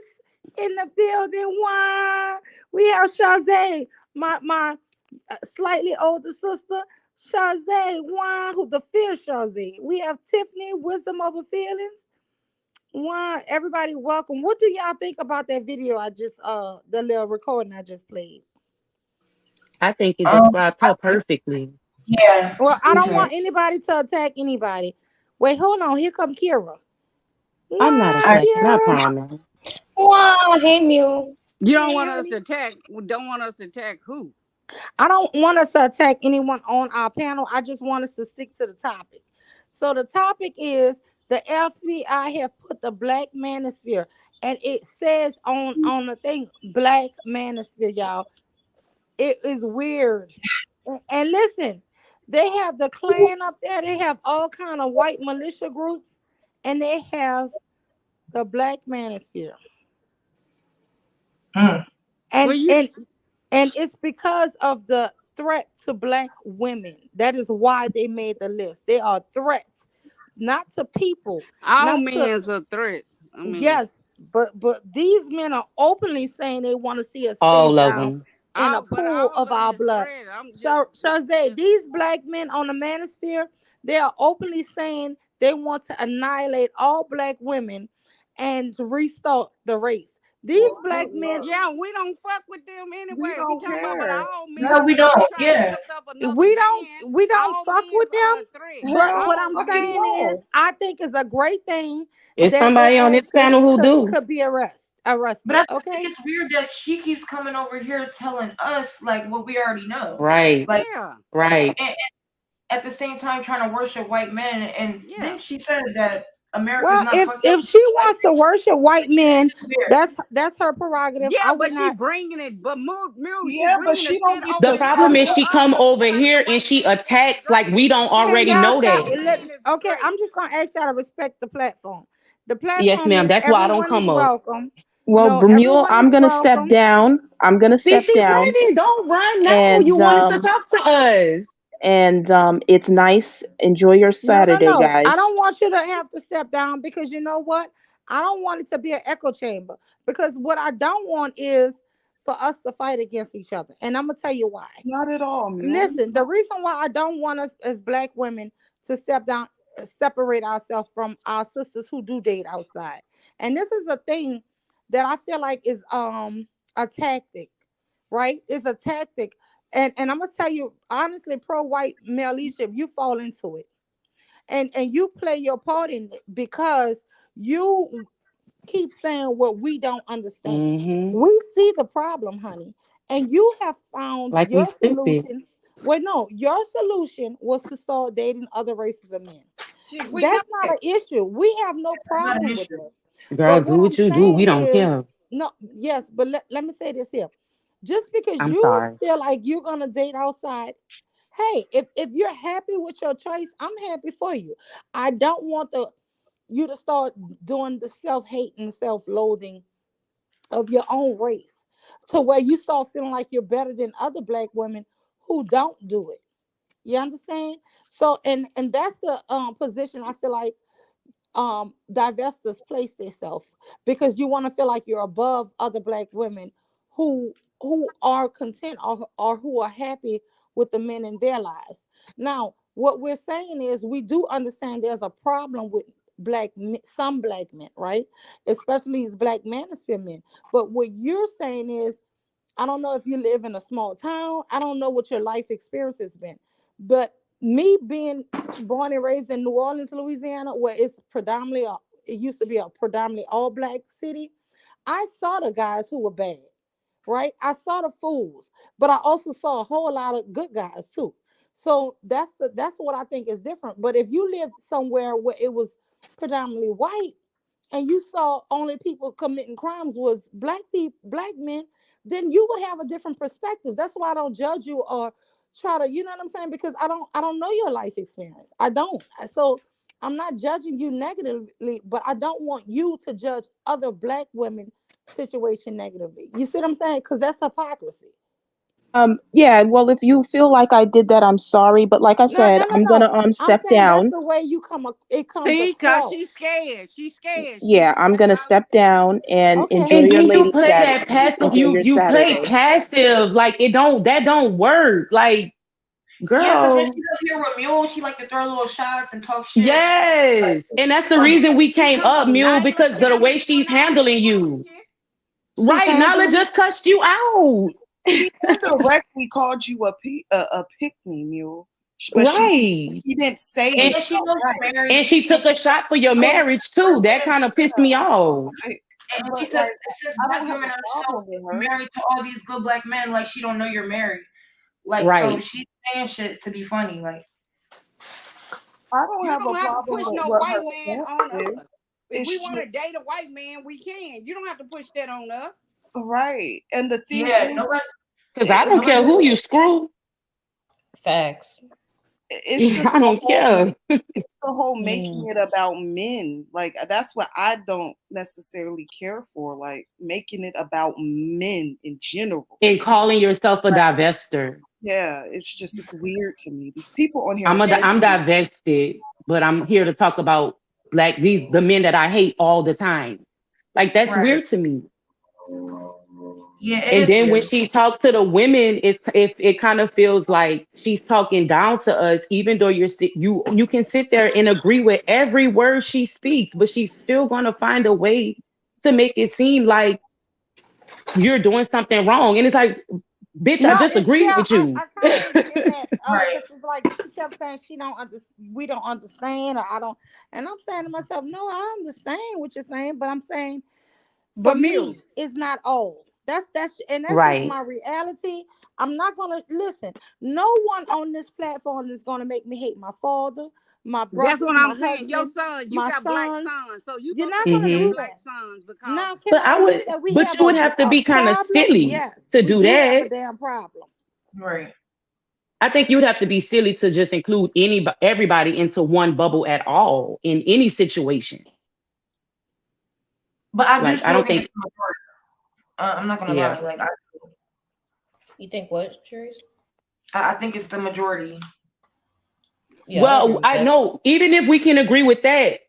in the building. One. We have Shazay, my slightly older sister. Shazay, one who the fierce Shazay. We have Tiffany, wisdom over feelings. One, everybody, welcome. What do y'all think about that video I just the little recording I just played? I think it Um, describes her perfectly. yeah, Well, I me don't too. want anybody to attack anybody. Wait, hold on. Here come Kira. I'm not One, I, attacking, I Kira. promise. Wow, hey Mew. You don't Hey, want us to honey. attack. Don't want us to attack who? I don't want us to attack anyone on our panel. I just want us to stick to the topic. So the topic is the FBI have put the Black Manosphere, and it says on the thing Black Manosphere, y'all. It is weird. And listen, they have the Klan up there. They have all kind of white militia groups, and they have the Black Manosphere. mm, Well, And you. and and it's because of the threat to Black women. That is why they made the list. They are threats, not to people, All not to men's are threats. I mean, yes, but these men are openly saying they want to see us face All of down them. in a but pool all of of them our is blood. threat. I'm just, Shazay, just these black men on the manosphere, they are openly saying they want to annihilate all black women and to restart the race. These Well, black good men, luck. yeah. We don't fuck with them We anyway. We don't talking about, but care. all no, men. That's we If you don't. try to Yeah, lift up another we don't man, we don't all fuck with men's are a them. threat. But hell what I'm All fucking saying men. is, no. I think it's a great thing Is that somebody their on this asses panel who could do? could be but arrested. I just think Okay. it's weird that she keeps coming over here telling us like what we already know, Right, like, Yeah, right. and at the same time trying to worship white men. And yeah. then she said that America's Well, not if fucked up if with she white wants to worship white men, men. Weird. that's her prerogative. Yeah, I but would she not. bringing it. But she Yeah, but bringing the she shit don't get The over to here problem talk. is to she us come over like the here and white she man is attacks like we straight. don't Can already But y'all know stop? that. all men is Okay, straight. I'm just gonna ask y'all to respect the platform. The Yes, platform ma'am. is That's why I don't everyone is come up. welcome. Well, No, Bermule, everyone is I'm gonna step welcome. down. I'm gonna See, step she down, running. Don't run now. You and wanted to talk to us. it's nice. Enjoy your No, no, Saturday, no. I guys. don't want you to have to step down because you know what? I don't want it to be an echo chamber because what I don't want is for us to fight against each other. And I'm gonna tell you why. Not at all, Mule. Listen, the reason why I don't want us as black women to step down, separate ourselves from our sisters who do date outside. And this is a thing that I feel like is a tactic, right? It's a tactic. And I'm gonna tell you honestly, pro white male leadership, you fall into it. And you play your part in it because you keep saying what we don't understand. Mm-hmm. We see the problem, honey, and you have found Like we your stupid. solution. Well, no, your solution was to start dating other races of men. Shit, we know That's not that. an issue. We have no That's not an problem with issue. that. Girl, But do what I'm what you do. We saying don't is, care. no, yes, but let me say this here. Just because I'm you sorry. feel like you're gonna date outside, hey, if you're happy with your choice, I'm happy for you. I don't want you to start doing the self-hate and self-loathing of your own race to where you start feeling like you're better than other black women who don't do it. You understand? So and that's the position I feel like divestors place themselves because you want to feel like you're above other black women who are content or who are happy with the men in their lives. Now what we're saying is we do understand there's a problem with some black men, right? Especially these black manosphere men. But what you're saying is, I don't know if you live in a small town. I don't know what your life experience has been. But me being born and raised in New Orleans, Louisiana, where it's predominantly, it used to be a predominantly all black city, I saw the guys who were bad, right? I saw the fools, but I also saw a whole lot of good guys too. So that's what I think is different. But if you lived somewhere where it was predominantly white, and you saw only people committing crimes was black people, black men, then you would have a different perspective. That's why I don't judge you or try to, you know what I'm saying? Because I don't know your life experience. I don't. So I'm not judging you negatively, but I don't want you to judge other black women situation negatively. You see what I'm saying? Because that's hypocrisy. Yeah, well, if you feel like I did that, I'm sorry, but like I No, said, no, no, I'm gonna no. I'm step saying that's down. the way you it comes See, cause across. she's scared. She's scared. She Yeah, don't I'm want gonna to step down and Okay. enjoy And your then you lady play Saturday. that passive, Enjoy your you play Saturday. passive, like that don't work. Like, Yeah, because when girl, she's up here with Mule, she like to throw little shots and talk shit. yes. And that's the Like, reason we came because up, of Mule, Nyla because of the way telling she's on all this handling you. bullshit. She Right, Nala handling it. just cussed you out. She indirectly called you a pick me mule, but Right. she didn't say and And it then she knows outright. you're married, and she and took a shot for your knows marriage too. That kind of pissed me off. Like, and she but says like, since I black don't have women a are so problem with her. married to all these good black men, like she don't know you're married. Like, so Right. she's saying shit to be funny. Like, I don't You have a don't have to problem push with no what her white man stance on is. us. If we It's want to just date a white man, we can. You don't have to push that on us. right. And the thing yeah, is, nobody, Because I don't nobody. care who you screw. Facts. it's just I don't care. the whole making Mm. it about men. Like that's what I don't necessarily care for. Like making it about men in general. And calling yourself a divester. Yeah, it's weird to me. These people on here are I'm so divested, but I'm here to talk about the men that I hate all the time. Like that's Right. weird to me. Yeah, it And is then when weird. she talks to the women, it kind of feels like she's talking down to us, even though you can sit there and agree with every word she speaks, but she's still gonna find a way to make it seem like you're doing something wrong. And it's like, bitch, I No, just agreed yeah, with you. I kind of was getting that Right. because it's like she kept saying we don't understand, or I don't, and I'm saying to myself, no, I understand what you're saying, but I'm saying for For Mew. me, it's not all. That's just Right. my reality. I'm not gonna listen. No one on this platform is gonna make me hate my father, my That's brothers, what I'm my saying. Your husband, son, you my got black sons. sons, so you You're gonna not take gonna care of do Hmm. black that. sons because Now, can But I admit that we but have you would have to a be kind of problem? silly Yes, to we do do have a that. damn problem. Right. I think you'd have to be silly to just include everybody into one bubble at all in any situation. But I do Like I still don't think it's think, the majority. I'm not gonna yeah. lie. Like, You think what, Cherise? I think it's the majority. Yeah, I agree Well, with I that. know even if we can agree with that,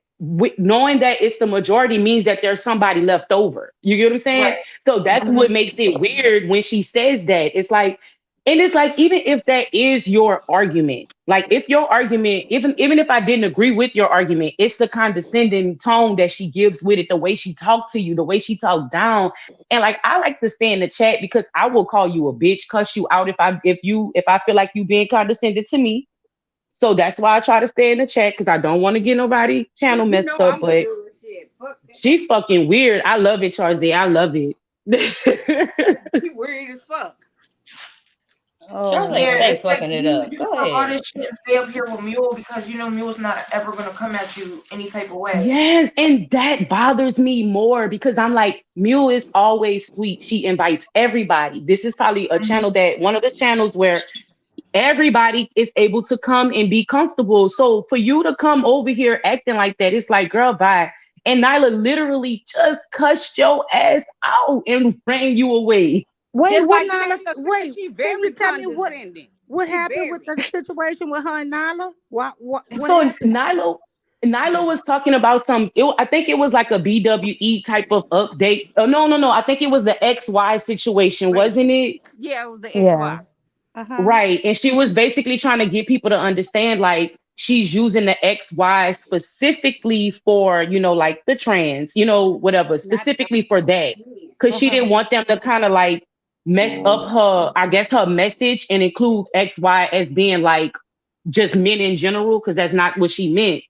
knowing that it's the majority means that there's somebody left over. You get what I'm saying? Right. So that's Mhm. what makes it weird when she says that. It's like, and it's like, even if that is your argument, like if your argument, even if I didn't agree with your argument, it's the condescending tone that she gives with it, the way she talked to you, the way she talked down. And like I like to stay in the chat because I will call you a bitch, cuss you out if I feel like you being condescending to me. So that's why I try to stay in the chat because I don't want to get nobody channel you messed know up. I'm gonna But do it. Shit, fuck that. she fucking weird. I love it, Charzy. I love it. She weird as fuck. Oh Charlotte Yeah, Lord. stay it's like fucking it you up. Go talk all ahead. this shit and stay up here with Mule because you know Mule's not ever gonna come at you any type of way. Yes, and that bothers me more because I'm like, Mule is always sweet. She invites everybody. This is probably a channel that one of the channels where everybody is able to come and be comfortable. So for you to come over here acting like that, it's like, girl, bye. And Nyla literally just cussed your ass out and ran you away. Wait, Just what like Nala? Kayla said, Wait, she can you very tell me condescending. what She happened with very. the situation with her and Nala? What So happened? Nyla was talking about I think it was like a BWE type of update. Oh, no, no, no. I think it was the XY situation, wasn't it? Yeah, it was the Yeah. ex-wife. Uh-huh. Right. And she was basically trying to get people to understand like she's using the XY specifically for, like the trans, whatever, Not specifically for that. men. Because she Uh-huh. didn't want them to kind of like mess up I guess, her message and include XY as being like just men in general, because that's not what she meant.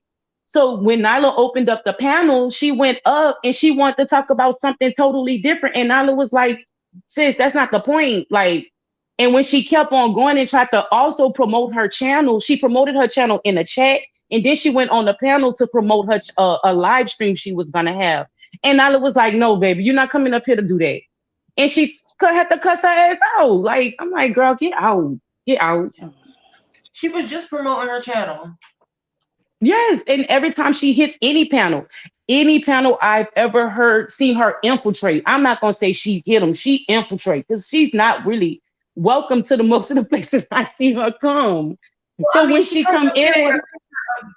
So when Nyla opened up the panel, she went up and she wanted to talk about something totally different. And Nyla was like, sis, that's not the point. Like, and when she kept on going and tried to also promote her channel, she promoted her channel in a chat. And then she went on the panel to promote her a live stream she was going to have. And Nyla was like, no, baby, you're not coming up here to do that. And she had to cuss her ass out. Like, I'm like, girl, get out. Get out. She was just promoting her channel. Yes, and every time she hits any panel I've ever heard, seen her infiltrate. I'm not gonna say she hit them, she infiltrate because she's not really welcome to the most of the places I see her come. Well, So I mean, when she she comes come up there with in,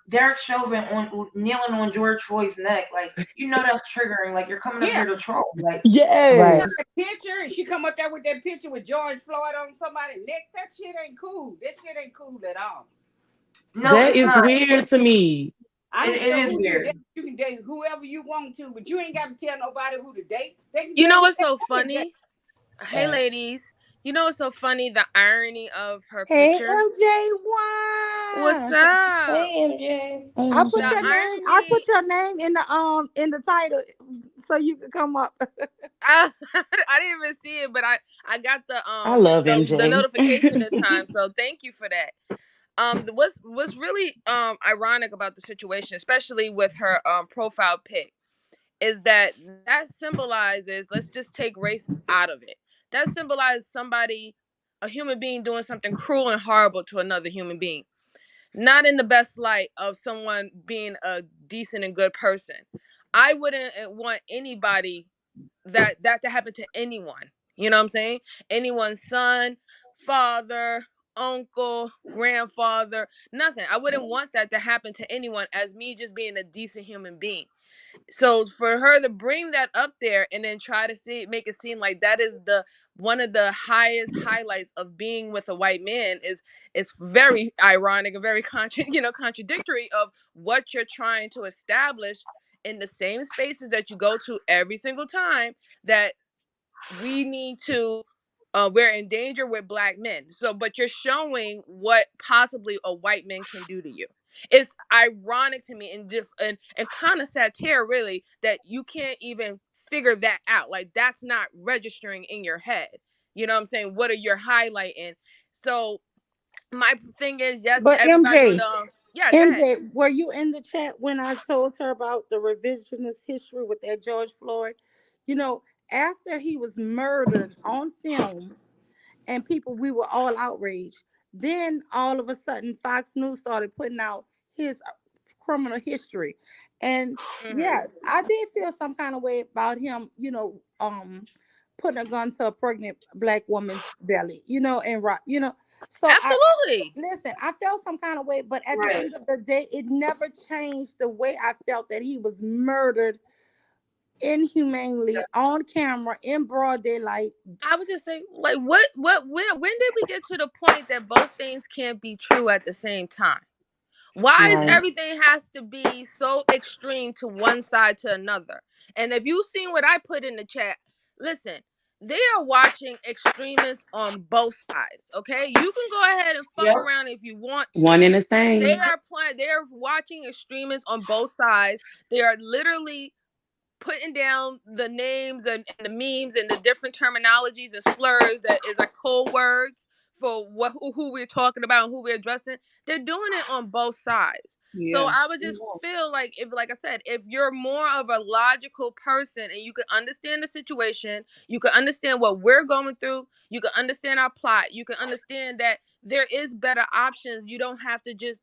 Derek Chauvin on kneeling on George Floyd's neck. Like, you know that's triggering. Like, you're coming up Yeah. here to troll. Like, yes, Right. Got that picture, and she come up there with that picture with George Floyd on somebody's neck. That shit ain't cool. That shit ain't cool at all. no, that it's is not. weird to me. I It, don't it care is who you weird. date. You can date whoever you want to, but you ain't got to tell nobody who to date. They can You date know who what's so they want to date. funny? Hey, Facts. ladies. You know what's so funny? The irony of her Hey, picture. What's MJ1. up? Hey, MJ. I Oh, put The your Jay. name. I irony. put your name in the title so you can come up. I, I didn't even see it, but I got I love the MJ. notification this time. So thank you for that. What's really ironic about the situation, especially with her profile pic, is that that symbolizes, let's just take race out of it. That symbolizes somebody, a human being doing something cruel and horrible to another human being. Not in the best light of someone being a decent and good person. I wouldn't want anybody that to happen to anyone. You know what I'm saying? Anyone's son, father, uncle, grandfather, nothing. I wouldn't want that to happen to anyone as me just being a decent human being. So for her to bring that up there and then try to make it seem like that is the one of the highest highlights of being with a white man is it's very ironic and very contradictory of what you're trying to establish in the same spaces that you go to every single time, that we need to we're in danger with black men. So but you're showing what possibly a white man can do to you. It's ironic to me and kind of satire really that you can't even figure that out. Like that's not registering in your head. You know what I'm saying? What are you highlighting? So my thing is, yes, But everybody on MJ, the yeah, go ahead. MJ, were you in the chat when I told her about the revisionist history with that George Floyd? You know, after he was murdered on film, and people, we were all outraged. Then all of a sudden, Fox News started putting out his criminal history, and Mhm. yes, I did feel some kind of way about him. Putting a gun to a pregnant black woman's belly. And right. So I Absolutely. listen. I felt some kind of way, but at the Right. end of the day, it never changed the way I felt that he was murdered inhumanely on camera in broad daylight. I would just say, like, when did we get to the point that both things can't be true at the same time? Why is Right. everything has to be so extreme to one side to another? And if you've seen what I put in the chat, listen, they are watching extremists on both sides. Okay, you can go ahead and fuck Yep. around if you want One to. and the They same. are playing. They are watching extremists on both sides. They are literally putting down the names and the memes and the different terminologies and slurs that is like code words for who we're talking about and who we're addressing. They're doing it on both sides. So Yeah. I would just feel like, if like I said, if you're more of a logical person and you can understand the situation, you can understand what we're going through, you can understand our plot, you can understand that there is better options. You don't have to just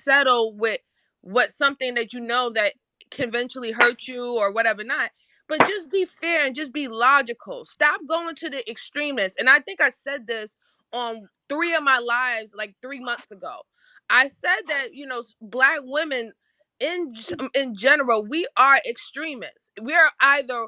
settle with what something that that can eventually hurt you or whatever not. But just be fair and just be logical. Stop going to the extremists. And I think I said this on three of my lives like 3 months ago. I said that black women in general, we are extremists. We are either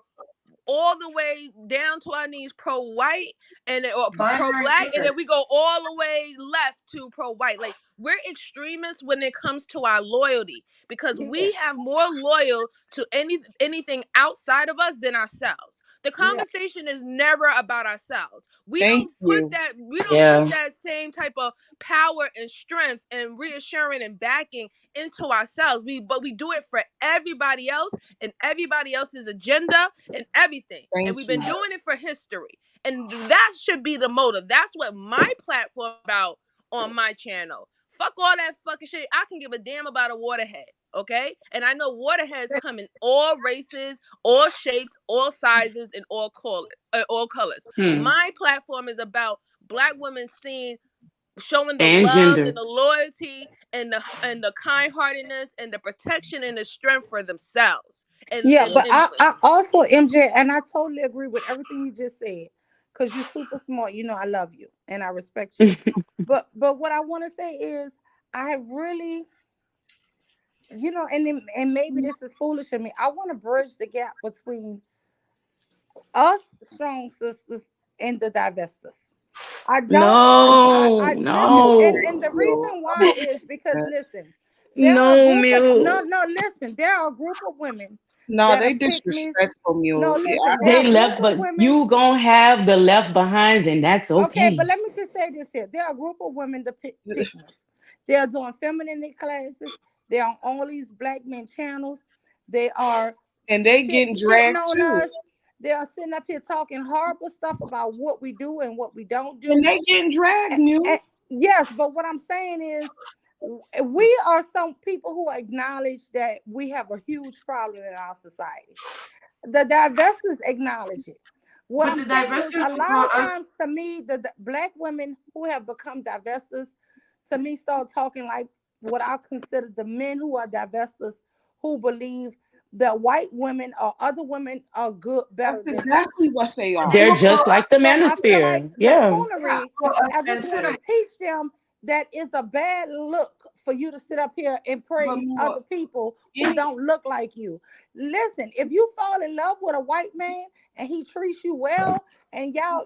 all the way down to our knees pro white or pro Binary black, and then thinkers. we go all the way left to pro white. Like we're extremists when it comes to our loyalty because Yeah. we have more loyal to anything outside of us than ourselves. The Yeah. conversation is never about ourselves. We Thank don't put you. that we don't put Yeah. that same type of power and strength and reassuring and backing into ourselves. We do it for everybody else and everybody else's agenda and everything. And Thank we've you. been doing it for history. And that should be the motive. That's what my platform about on my channel. Fuck all that fucking shit. I can give a damn about a waterhead. Okay? And I know waterheads come in all races, all shapes, all sizes, and all colors. Hmm. My platform is about black women seeing showing the And love and gender. the loyalty and the kind heartedness and the protection and the strength for themselves. And Yeah, and but and I also, MJ, and I totally agree with everything you just said, because you're super smart. You know, I love you and I respect you. But what I want to say is, I have really, and maybe this is foolish of me. I want to bridge the gap between us strong sisters and the divestors. I don't. I No, listen, no, and the Yo, reason I'm why is because, upset. listen, there are a no, group of no, Mill. no. Listen, there are a group of women No, that they are pick me. disrespectful, No, Mule. Yeah, I listen, there don't. are They a group left, of but women. you gonna have the left behinds, and that's Okay, but okay. let me just say this here. There are a group of women that pick me. They are doing femininity classes. They're on all these black men channels. They are And they getting shitting dragged on too. us. They are sitting up here talking horrible stuff about what we do and what we don't And do. they getting dragged, Mule. And yes, but what I'm saying is, we are some people who acknowledge that we have a huge problem in our society. The divestors acknowledge it. What But I'm the saying is, divestors a lot brought of us. times to me, the black women who have become divestors, to me, start talking like what I consider the men who are divestors, who believe that white women or other women are good, That's better than them. exactly what they But they are. They're will call just us. like the So I feel like Manosphere. the Yeah. They coonery, call us I just want to censored. teach them that it's a bad look for you to sit up here and But praise more, other people who it, don't look like you. Listen, if you fall in love with a white man and he treats you well, and y'all,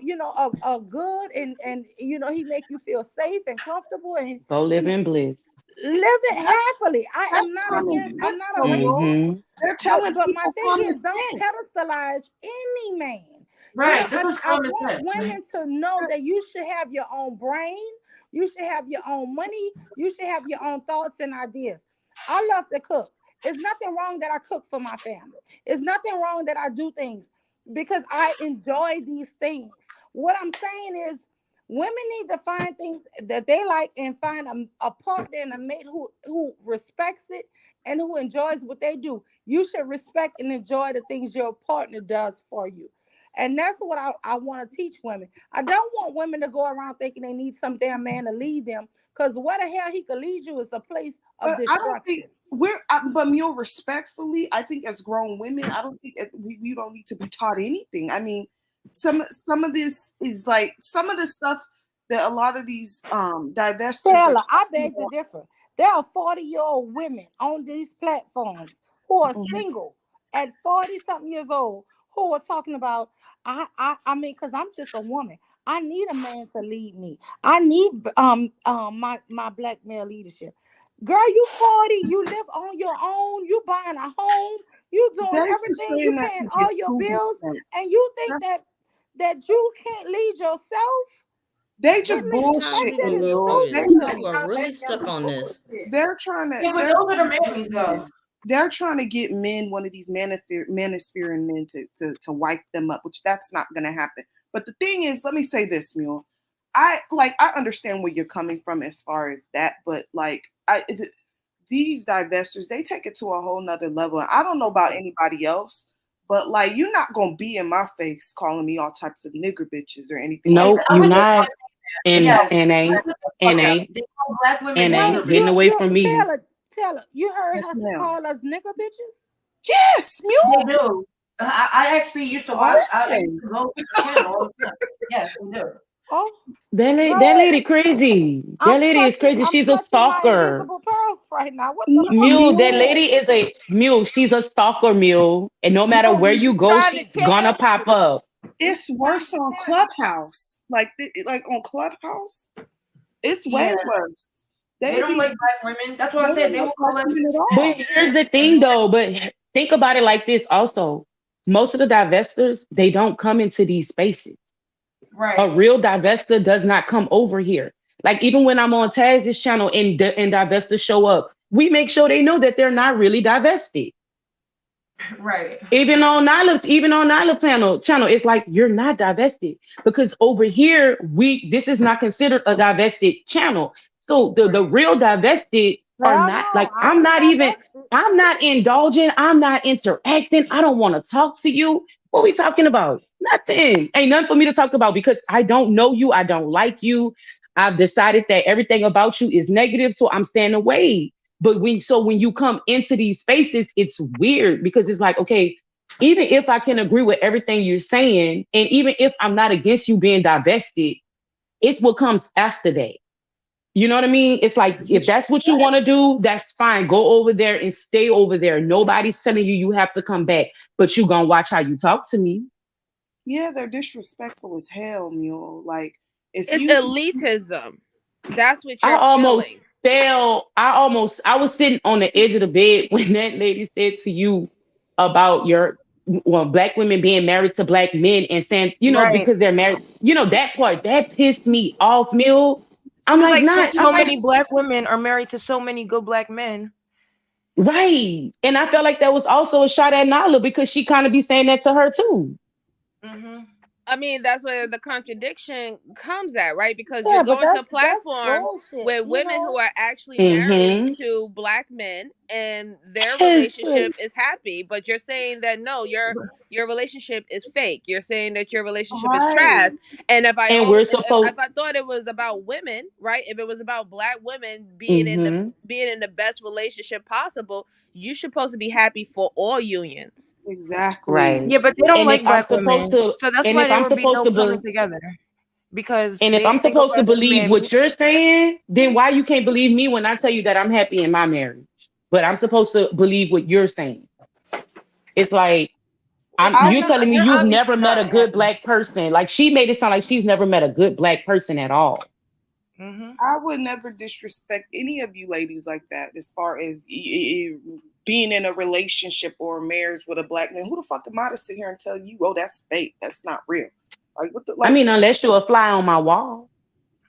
are good, and he make you feel safe and comfortable, and Go live he's in bliss. living that's happily. that's common I'm sense, not a though, Mule. racist, Mm-hmm. They're but telling my people thing common is, don't sense. pedestalize any man. Right. This is I common want sense. women to know that you should have your own brain, you should have your own money, you should have your own thoughts and ideas. I love to cook. It's nothing wrong that I cook for my family. It's nothing wrong that I do things because I enjoy these things. What I'm saying is, women need to find things that they like and find a partner and a mate who respects it and who enjoys what they do. You should respect and enjoy the things your partner does for you. And that's what I want to teach women. I don't want women to go around thinking they need some damn man to lead them, because where the hell he could lead you is a place of But I don't think destruction. but Mule, respectfully, I think as grown women, I don't think we don't need to be taught anything. I mean, some of this is like some of the stuff that a lot of these divestors are Taylor, I talking beg to about. differ. There are 40-year-old women on these platforms who are Mhm. single at 40 something years old who are talking about, I mean, because I'm just a woman. I need a man to lead me. I need my black male leadership. Girl, you 40, you live on your own, you buying a home, you doing They're just everything, you saying that paying to get all your stupid bills, and sense. you think That's, that you can't lead yourself? they To just me, Sometimes that shit bullshitting, people is go Mule. through They this. stupid to That's People me. are how really they stuck on this. bullshit. they're trying to Yeah, but they're those are the trying to get mammies though. men. They're trying to get men, one of these manosphere men, to wipe them up, which that's not going to happen. But the thing is, let me say this, Mule. I understand where you're coming from as far as that, but these divestors, they take it to a whole nother level. And I don't know about anybody else, but like you're not gonna be in my face calling me all types of nigger bitches or anything like Nope, that. I you was just not. gonna say that. And Yes. ain't, Shut the and fuck up. ain't, They call black women and Wait, nigger ain't getting bitches. away you from me. Taylor, you heard Yes, her ma'am. call us nigger bitches? Yes, They Mule. do. I actually used to watch. I used Listen, to go to the channel all the time. Yes, they do. Oh, That girl, lady crazy. That lady is crazy. I'm She's a clutching my stalker. invisible pearls right now. What the no, fuck? Mule, that Mule. lady is a mule. She's a stalker mule. And no matter No, where you you go, trying to she's gonna tell pop up. you It's trying worse to on tell Clubhouse. Like on Clubhouse, it's way Yeah, worse. they They don't be like black women. That's why I they said don't they like will black call us women at But all. here's the and thing though, but think about it like this also. Most of the divestors, they don't come into these spaces. A right, real divester does not come over here. Like even when I'm on Taz's channel and divestors show up, we make sure they know that they're not really divested. right, Even on Nyla channel, it's like you're not divested because over here this is not considered a divested channel. So the right. real divested are Hell not no, like I ain't divested. I'm not indulging, I'm not interacting, I don't want to talk to you. What we talking about? Nothing. Ain't nothing for me to talk about because I don't know you, I don't like you. I've decided that everything about you is negative, so I'm staying away. But when you come into these spaces, it's weird because it's like, okay, even if I can agree with everything you're saying, and even if I'm not against you being divested, it's what comes after that. You know what I mean? It's like, if that's what you want to do, that's fine. Go over there and stay over there. Nobody's telling you you have to come back, but you gonna watch how you talk to me. Yeah, they're disrespectful as hell, mule. Like if It's you elitism. That's what I you're almost feeling. fell. I was sitting on the edge of the bed when that lady said to you about black women being married to black men and saying, Right. because they're married, that part that pissed me off, Mill. She I'm was like, like, not, since I'm so like, many black women are married to so many good black men. right. And I felt like that was also a shot at Nala because she kind of be saying that to her too. Mm-hmm. I mean, that's where the contradiction comes at, right? Because you're Yeah, but going to that's platforms bullshit. with You women know. who are actually married Mm-hmm. to black men and their Yes. relationship is happy, but you're saying that no, your relationship is fake. You're saying that your relationship is right. trash. And And we're if supposed. I thought it was about women, right? If it was about black women Mm-hmm. being in the best relationship possible, you're supposed to be happy for all unions. Exactly. Right. Yeah, but they don't And if like I'm black supposed women, to, so that's and why if there I'm would be supposed no to, coming together because and if they I'm think a supposed to West believe man. what you're saying, then why you can't believe me when I tell you that I'm happy in my marriage? But I'm supposed to believe what you're saying. It's like I you're telling me They're you've never obviously met a not good happy. black person. Like she made it sound like she's never met a good black person at all. Hmm. I would never disrespect any of you ladies like that as far as being in a relationship or a marriage with a black man. Who the fuck am I to sit here and tell you, oh, that's fake, that's not real? Like what the I like mean, unless you're a fly on my wall.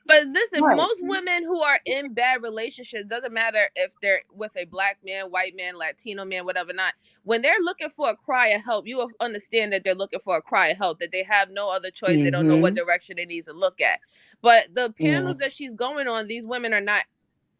But listen, right. most women who are in bad relationships, doesn't matter if they're with a black man, white man, Latino man, whatever not, when they're looking for a cry of help, you will understand that they're looking for a cry of help, that they have no other choice, they don't know what Mm-hmm. direction they need to look at. But the Yeah. panels that she's going on, these women are not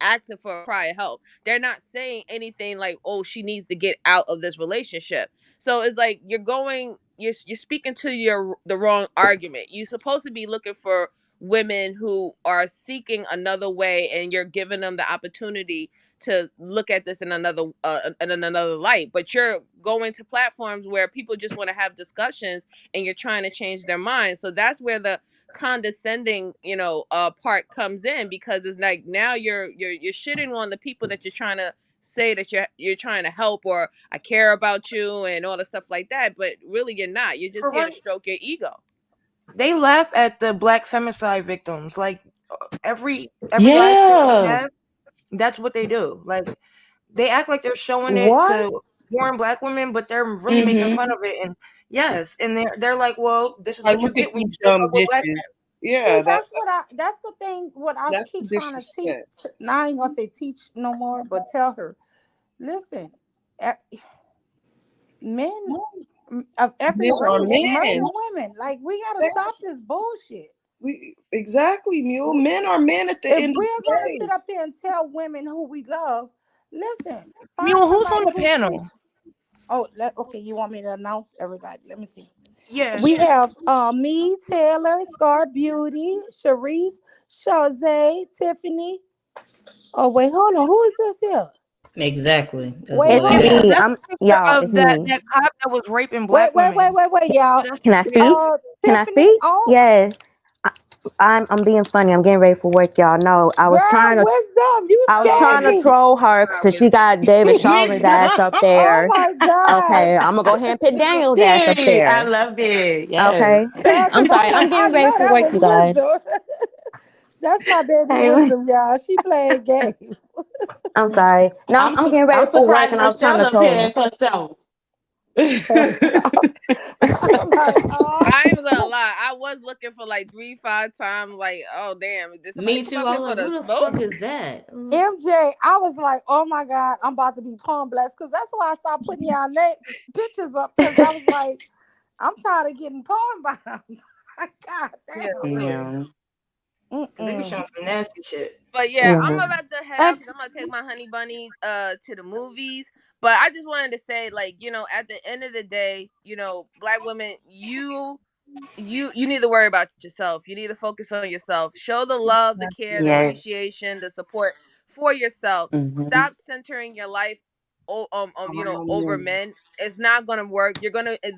asking for a cry of help. They're not saying anything like, "Oh, she needs to get out of this relationship." So it's like you're speaking to the wrong argument. You're supposed to be looking for women who are seeking another way, and you're giving them the opportunity to look at this in another light. But you're going to platforms where people just want to have discussions, and you're trying to change their minds. So that's where the condescending part comes in, because it's like now you're shitting on the people that you're trying to say that you're trying to help, or I care about you and all the stuff like that, but really you're not. You're just For here to one, stroke your ego. they laugh at the black femicide victims. Like every live show they Yeah. have, that's what they do. Like they act like they're showing it What? to warn black women, but they're really making Mm-hmm. fun of it. And yes, and they're like, well, this is Like what you look at get when you these stick dumb up with black bitches. men. See, Yeah, that's the thing. What I that's the keep trying to teach. disrespect. Now I ain't gonna say teach no more, but tell her, listen, men of every Men are race murder men. women. Like we gotta stop this bullshit. We exactly, mule. Men are men at the If end of we're the gonna day. sit up here and tell women who we love, listen, find Mule, who's on somebody the who treats. panel? Oh, okay. You want me to announce everybody? Let me see. Yeah. We have me, Taylor, Scar Beauty, Sharice, Shazay, Tiffany. Oh wait, hold on. Who is this here? Exactly. That's Wait, all It's I hold Yeah, on. me. got. that's I'm the picture y'all. It's of that me. that cop that was raping Wait, black wait, wait, women. wait, wait, Yeah, y'all. that's Can I yeah. speak? Can I Tiffany. speak? Oh, Yes. I, I'm being funny. I'm getting ready for work, y'all. No, girl, wisdom. You I was scared trying to me. troll her Wow, because she got David Shaw's ass up Oh there. my God. Okay, I'm gonna go ahead and put Daniel's ass up Period. I there. love it. Yes. Okay. Girl, I'm because I'm sorry. like, I'm I getting ready know for that work, was you guys. wisdom. That's my baby Hey, wisdom, y'all. She playing games. I'm sorry. No, I'm getting ready I'm for work, surprised and I was trying to Michelle troll pairs herself. I'm like, oh. I ain't even gonna lie. I was looking for like 3-5 times. Like, oh damn, did somebody Me come too. up I here was for like, the who the smoke? fuck is that? I was like, MJ, I was like, oh my God, I'm about to be palm blessed. Because that's why I stopped putting y'all pictures up. Because I was like, I'm tired of getting palm bombs. God yeah, damn. for real. Yeah. Cause they be Mm-mm. showing some nasty shit. But yeah, I'm yeah. about to head out And because I'm gonna take my honey bunny to the movies. But I just wanted to say, like, at the end of the day, black women, you you need to worry about yourself. You need to focus on yourself. Show the love, the care, the Yes. appreciation, the support for yourself. Hmm. Stop centering your life Around over men. men. It's not going to work.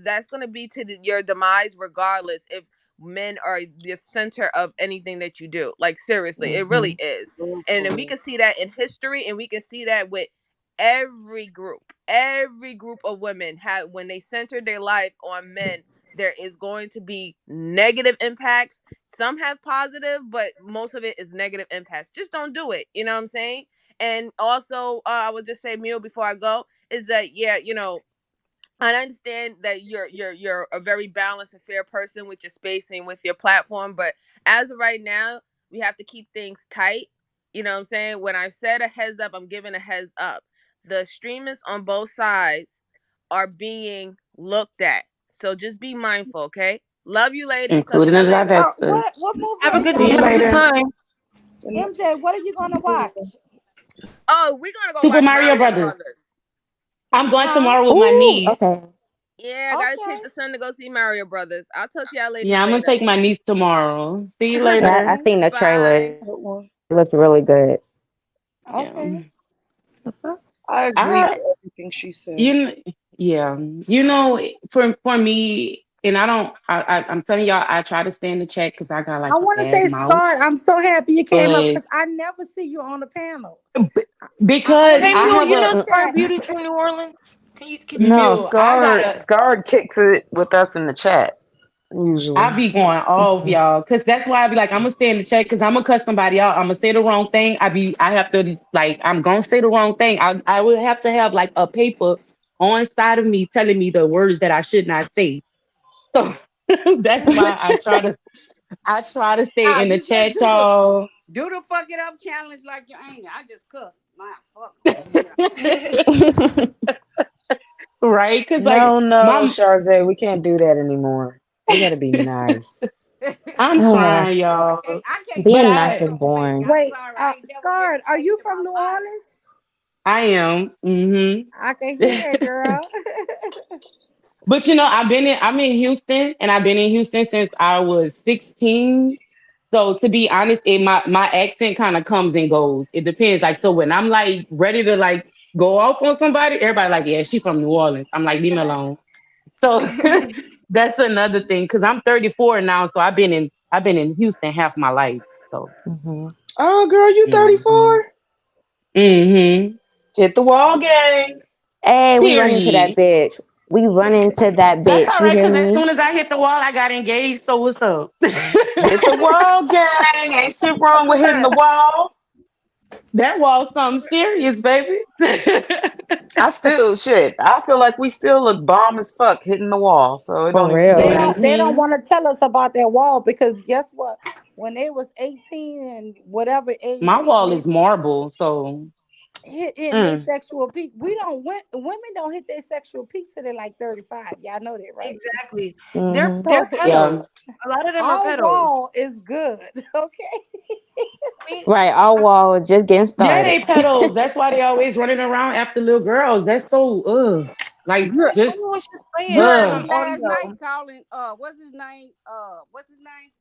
That's going to be to your demise regardless if men are the center of anything that you do. Like seriously, it really Mhm. is. For And then we real. can see that in history, and we can see that with every group of women have, when they center their life on men, there is going to be negative impacts. Some have positive, but most of it is negative impacts. Just don't do it. You know what I'm saying? And also, I would just say, Mule, before I go, is that yeah, I understand that you're a very balanced and fair person with your spacing, with your platform, but as of right now, we have to keep things tight. You know what I'm saying? When I said a heads up, I'm giving a heads up. The extremists on both sides are being looked at. So just be mindful, okay? Love you ladies. Talk to Including the y'all later. divestors. What movie Have are a you good See gonna you have a good later. watch? time. MJ, what are you gonna watch? Oh, we're gonna go Super watch Mario Mario Brothers. Brothers. I'm going Huh? tomorrow with my Ooh, niece. okay. Yeah, I gotta Okay. take the son to go see Mario Brothers. I'll talk to y'all ladies Yeah, I'm gonna later. take my niece tomorrow. See you Yeah, I later. Okay. seen the trailer. Bye. It Good one. looks really good. Yeah. Okay. I agree I with everything she said. you kn- yeah. For me, and I don't I'm telling y'all I try to stay in the chat because I got I like a want to bad say, mouth. Scar, I'm so happy you came up But because I never see you on the panel. b- I because only Hey I see Mule, you have you in know the a Scar chat. Beauty's from New Orleans? Can you No, Mule, I got Scar a Scar kicks it with us in the chat I usually. be going off, Mhm. y'all, because that's why I be like, I'm gonna stay in the chat because I'm gonna cuss somebody out. I'm gonna say the wrong thing. I have to like, I'm gonna say the wrong thing. I would have to have like a paper on side of me telling me the words that I should not say. So that's why I try to stay Ah, in the you just chat, y'all. do the fuck it up challenge like you ain't. I just cuss. My fuck 'em. You know. Right? Because like No, no, my, Charze, we can't do that anymore. We gotta be nice. I'm trying, Hey, y'all. I can't But do Being it. nice That I, is don't make me. boring. I'm Wait, sorry. I ain't never been Scar, are nice you in from my New life. Orleans? I am. I can hear that, girl. But I'm in Houston and I've been in Houston since I was 16. So to be honest, my accent kind of comes and goes. It depends. Like so when I'm like ready to like go off on somebody, everybody like, yeah, she from New Orleans. I'm like, leave me alone. So that's another thing. Cause I'm 34 now. So I've been in Houston half my life. So Hmm. Oh, girl, you hmm 34? hmm Hit the wall, gang. Hey, we run into that period. bitch. We run into that That's bitch. all You right, hear cause as me? soon as I hit the wall, I got engaged. So what's up? Hit the wall, gang. Ain't shit wrong with hitting the wall. That was something serious, baby. I still shit. I feel like we still look bomb as fuck hitting the wall, so it For don't even They matter. real. don't they don't hmm want to tell us about that wall because guess what? When they was 18 and whatever age My hitting wall they is marble, so hitting their Mm. sexual peak. We don't women don't hit their sexual peak till they're like 35. Y'all know that, right? Exactly. Hmm. They're So yeah. pedos. A lot of them are our pedos. wall is good, okay? I mean, Right. Our wall is just getting Yeah, started. they pedals. That's why they always running around after little girls. That's so like You're just someone was just you playing heard ugh. me some last night audio. calling what's his name? What's his name?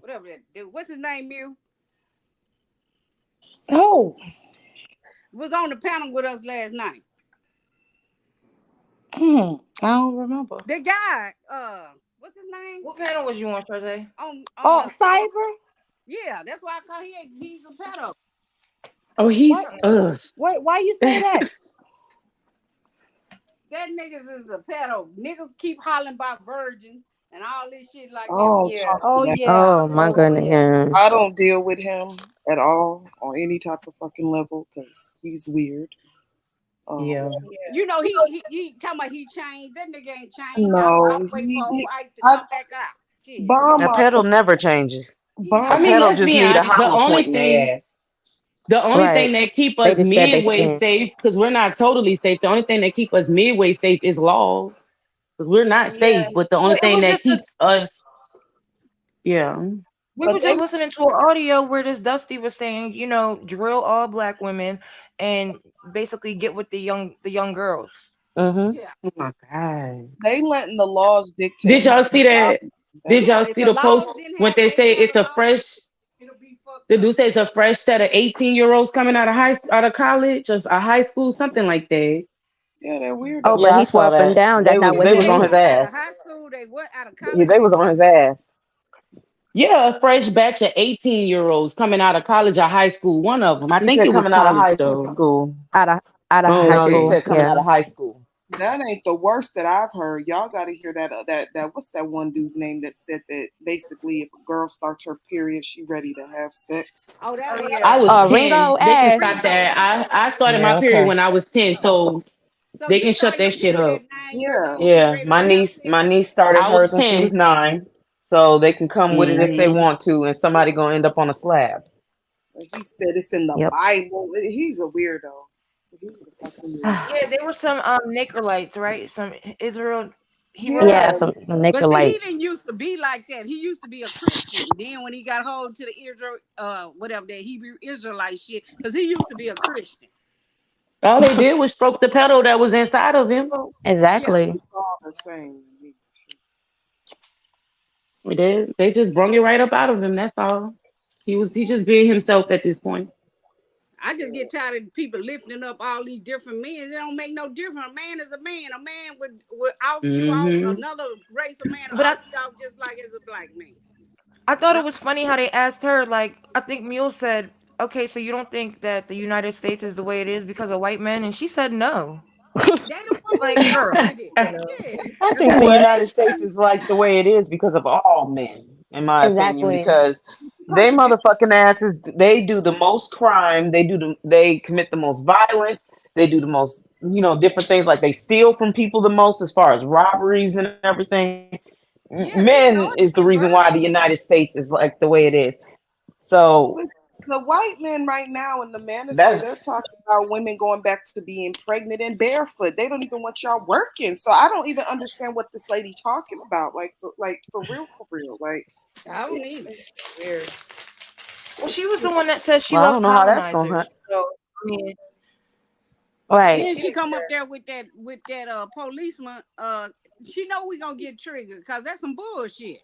Whatever that dude. What's his name, Mew? Oh, Was on the panel with us last night. I don't remember. The guy, what's his name? What panel was you on, Sade? Oh, On cyber? yeah, that's why I call he's a pedo. Oh, he's What? ugh. What? Why you say that? That niggas is a pedo. Niggas keep hollering about virgin and all this shit like I that. don't Yeah. talk to Oh that. yeah. Oh my Oh goodness. yeah. Yeah. I don't deal with him at all on any type of fucking level because he's weird. Um, Yeah. Yeah. You know he talking about he changed. That nigga ain't changed. I'll no, wait for old he Ike to I come back out. Shit, bomb That my pedal never changes. he I That not. bomb. mean, pedal let's just be need a honest. The hollow only point in thing their ass. the only thing Right. that keep They us just shed their midway skin. safe, because we're not totally safe. The only thing that keep us midway safe is laws. Because we're not Yeah. safe. But the only Well, it thing was that just a keeps us, yeah. we But were they just listening to an audio where this Dusty was saying, drill all black women and basically get with the young girls. Mm-hmm. Yeah. Oh my god. They letting the laws Did dictate how y'all see they that? operate. Did That's y'all Yeah. all. If see the the laws post didn't when have they they say better it's a laws, fresh? it'll be fucked The up. dude says a fresh set of 18-year-olds coming out of college, just a high school, something like that. Yeah, they're Oh, weirdos. but Yeah, I he swore saw up and that. down that's not what They he was They on meant. his coming out of ass. high school. They what out of Yeah, college? they They was on what? his ass. Yeah, a fresh batch of 18-year-olds coming out of college or high school. One of them, I He think said it was coming out of college high though. school. Out of Oh, high No, he okay. school. said coming out Yeah. of high school. That ain't the worst that I've heard. Y'all got to hear that what's that one dude's name that said that basically if a girl starts her period, she ready to have sex. Oh, Oh that I yeah. was Ringo 10. They can ass. stop Ringo. that. I started my Yeah. period Okay. when I was 10, so So they you can shut started that your shit period up. at 9 years Yeah. old. You Yeah, ready to have sex? my niece started I was hers when she was 10. 9, so they can come with it if they Hmm. want to, and somebody gonna end up on a slab. He said it's in the Yep. Bible. He's a weirdo. He's a fucking weirdo. Yeah, there were some Nicolaites, right? Some Israel. He wrote Yeah. Yeah. something. Some But see, he Nicolite. didn't used to be like that. He used to be a Christian. Then when he got hold to the Israel, whatever that Hebrew Israelite shit, because he used to be a Christian. All they did was stroke the pedal that was inside of him. Well, Yeah. Exactly. It's all the same. They just brung it right up out of him. That's all. He just being himself at this point. I just get tired of people lifting up all these different men. It don't make no difference. A man is a man. A man would off you out. Hmm. Another race of man will but off you out just like as a black man. I thought I, it was funny how they asked her. Like, I think Mule said, "Okay, so you don't think that the United States is the way it is because of white men?" And she said, "No." they the one who Like, girl, started it. you know. Yeah. I That's think what the What? United States is like the way it is because of all men, in my opinion, Exactly. because they motherfucking asses, they do the most crime, they commit the most violence, they do the most, different things, like they steal from people the most as far as robberies and everything. Yeah, they Men is started the the reason why the murder. United States is like the way it is. So But the white men right now in the manosphere, that's they're talking about women going back to being pregnant and barefoot. They don't even want y'all working. So I don't even understand what this lady talking about. Like for real, for real. Like I don't it's either. Weird. Well, she was the one that said she well, I loves don't know how that's gonna colonizers. happen. So I mean, Right. Then she she didn't come up care. there with that policeman. She know we gonna get triggered because that's some bullshit.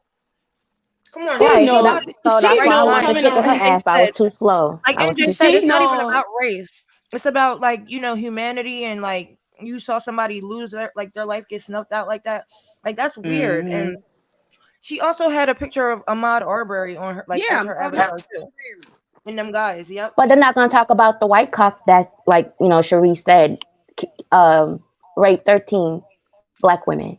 Come on, She now Right. you So got that know. to so be that's She right why I know wanted to mind. coming get Like to her on. MJ ass, but I was said, too slow. like I was MJ too said, She it's not even know. about race. It's about like humanity and like you saw somebody lose their life get snuffed out like that. Like that's weird. Hmm. And she also had a picture of Ahmaud Arbery on her like Yeah, as her oh, that's avatar too. And them guys, yep. But they're not gonna talk about the white cop that, like, Cherise said, um raped 13 black women.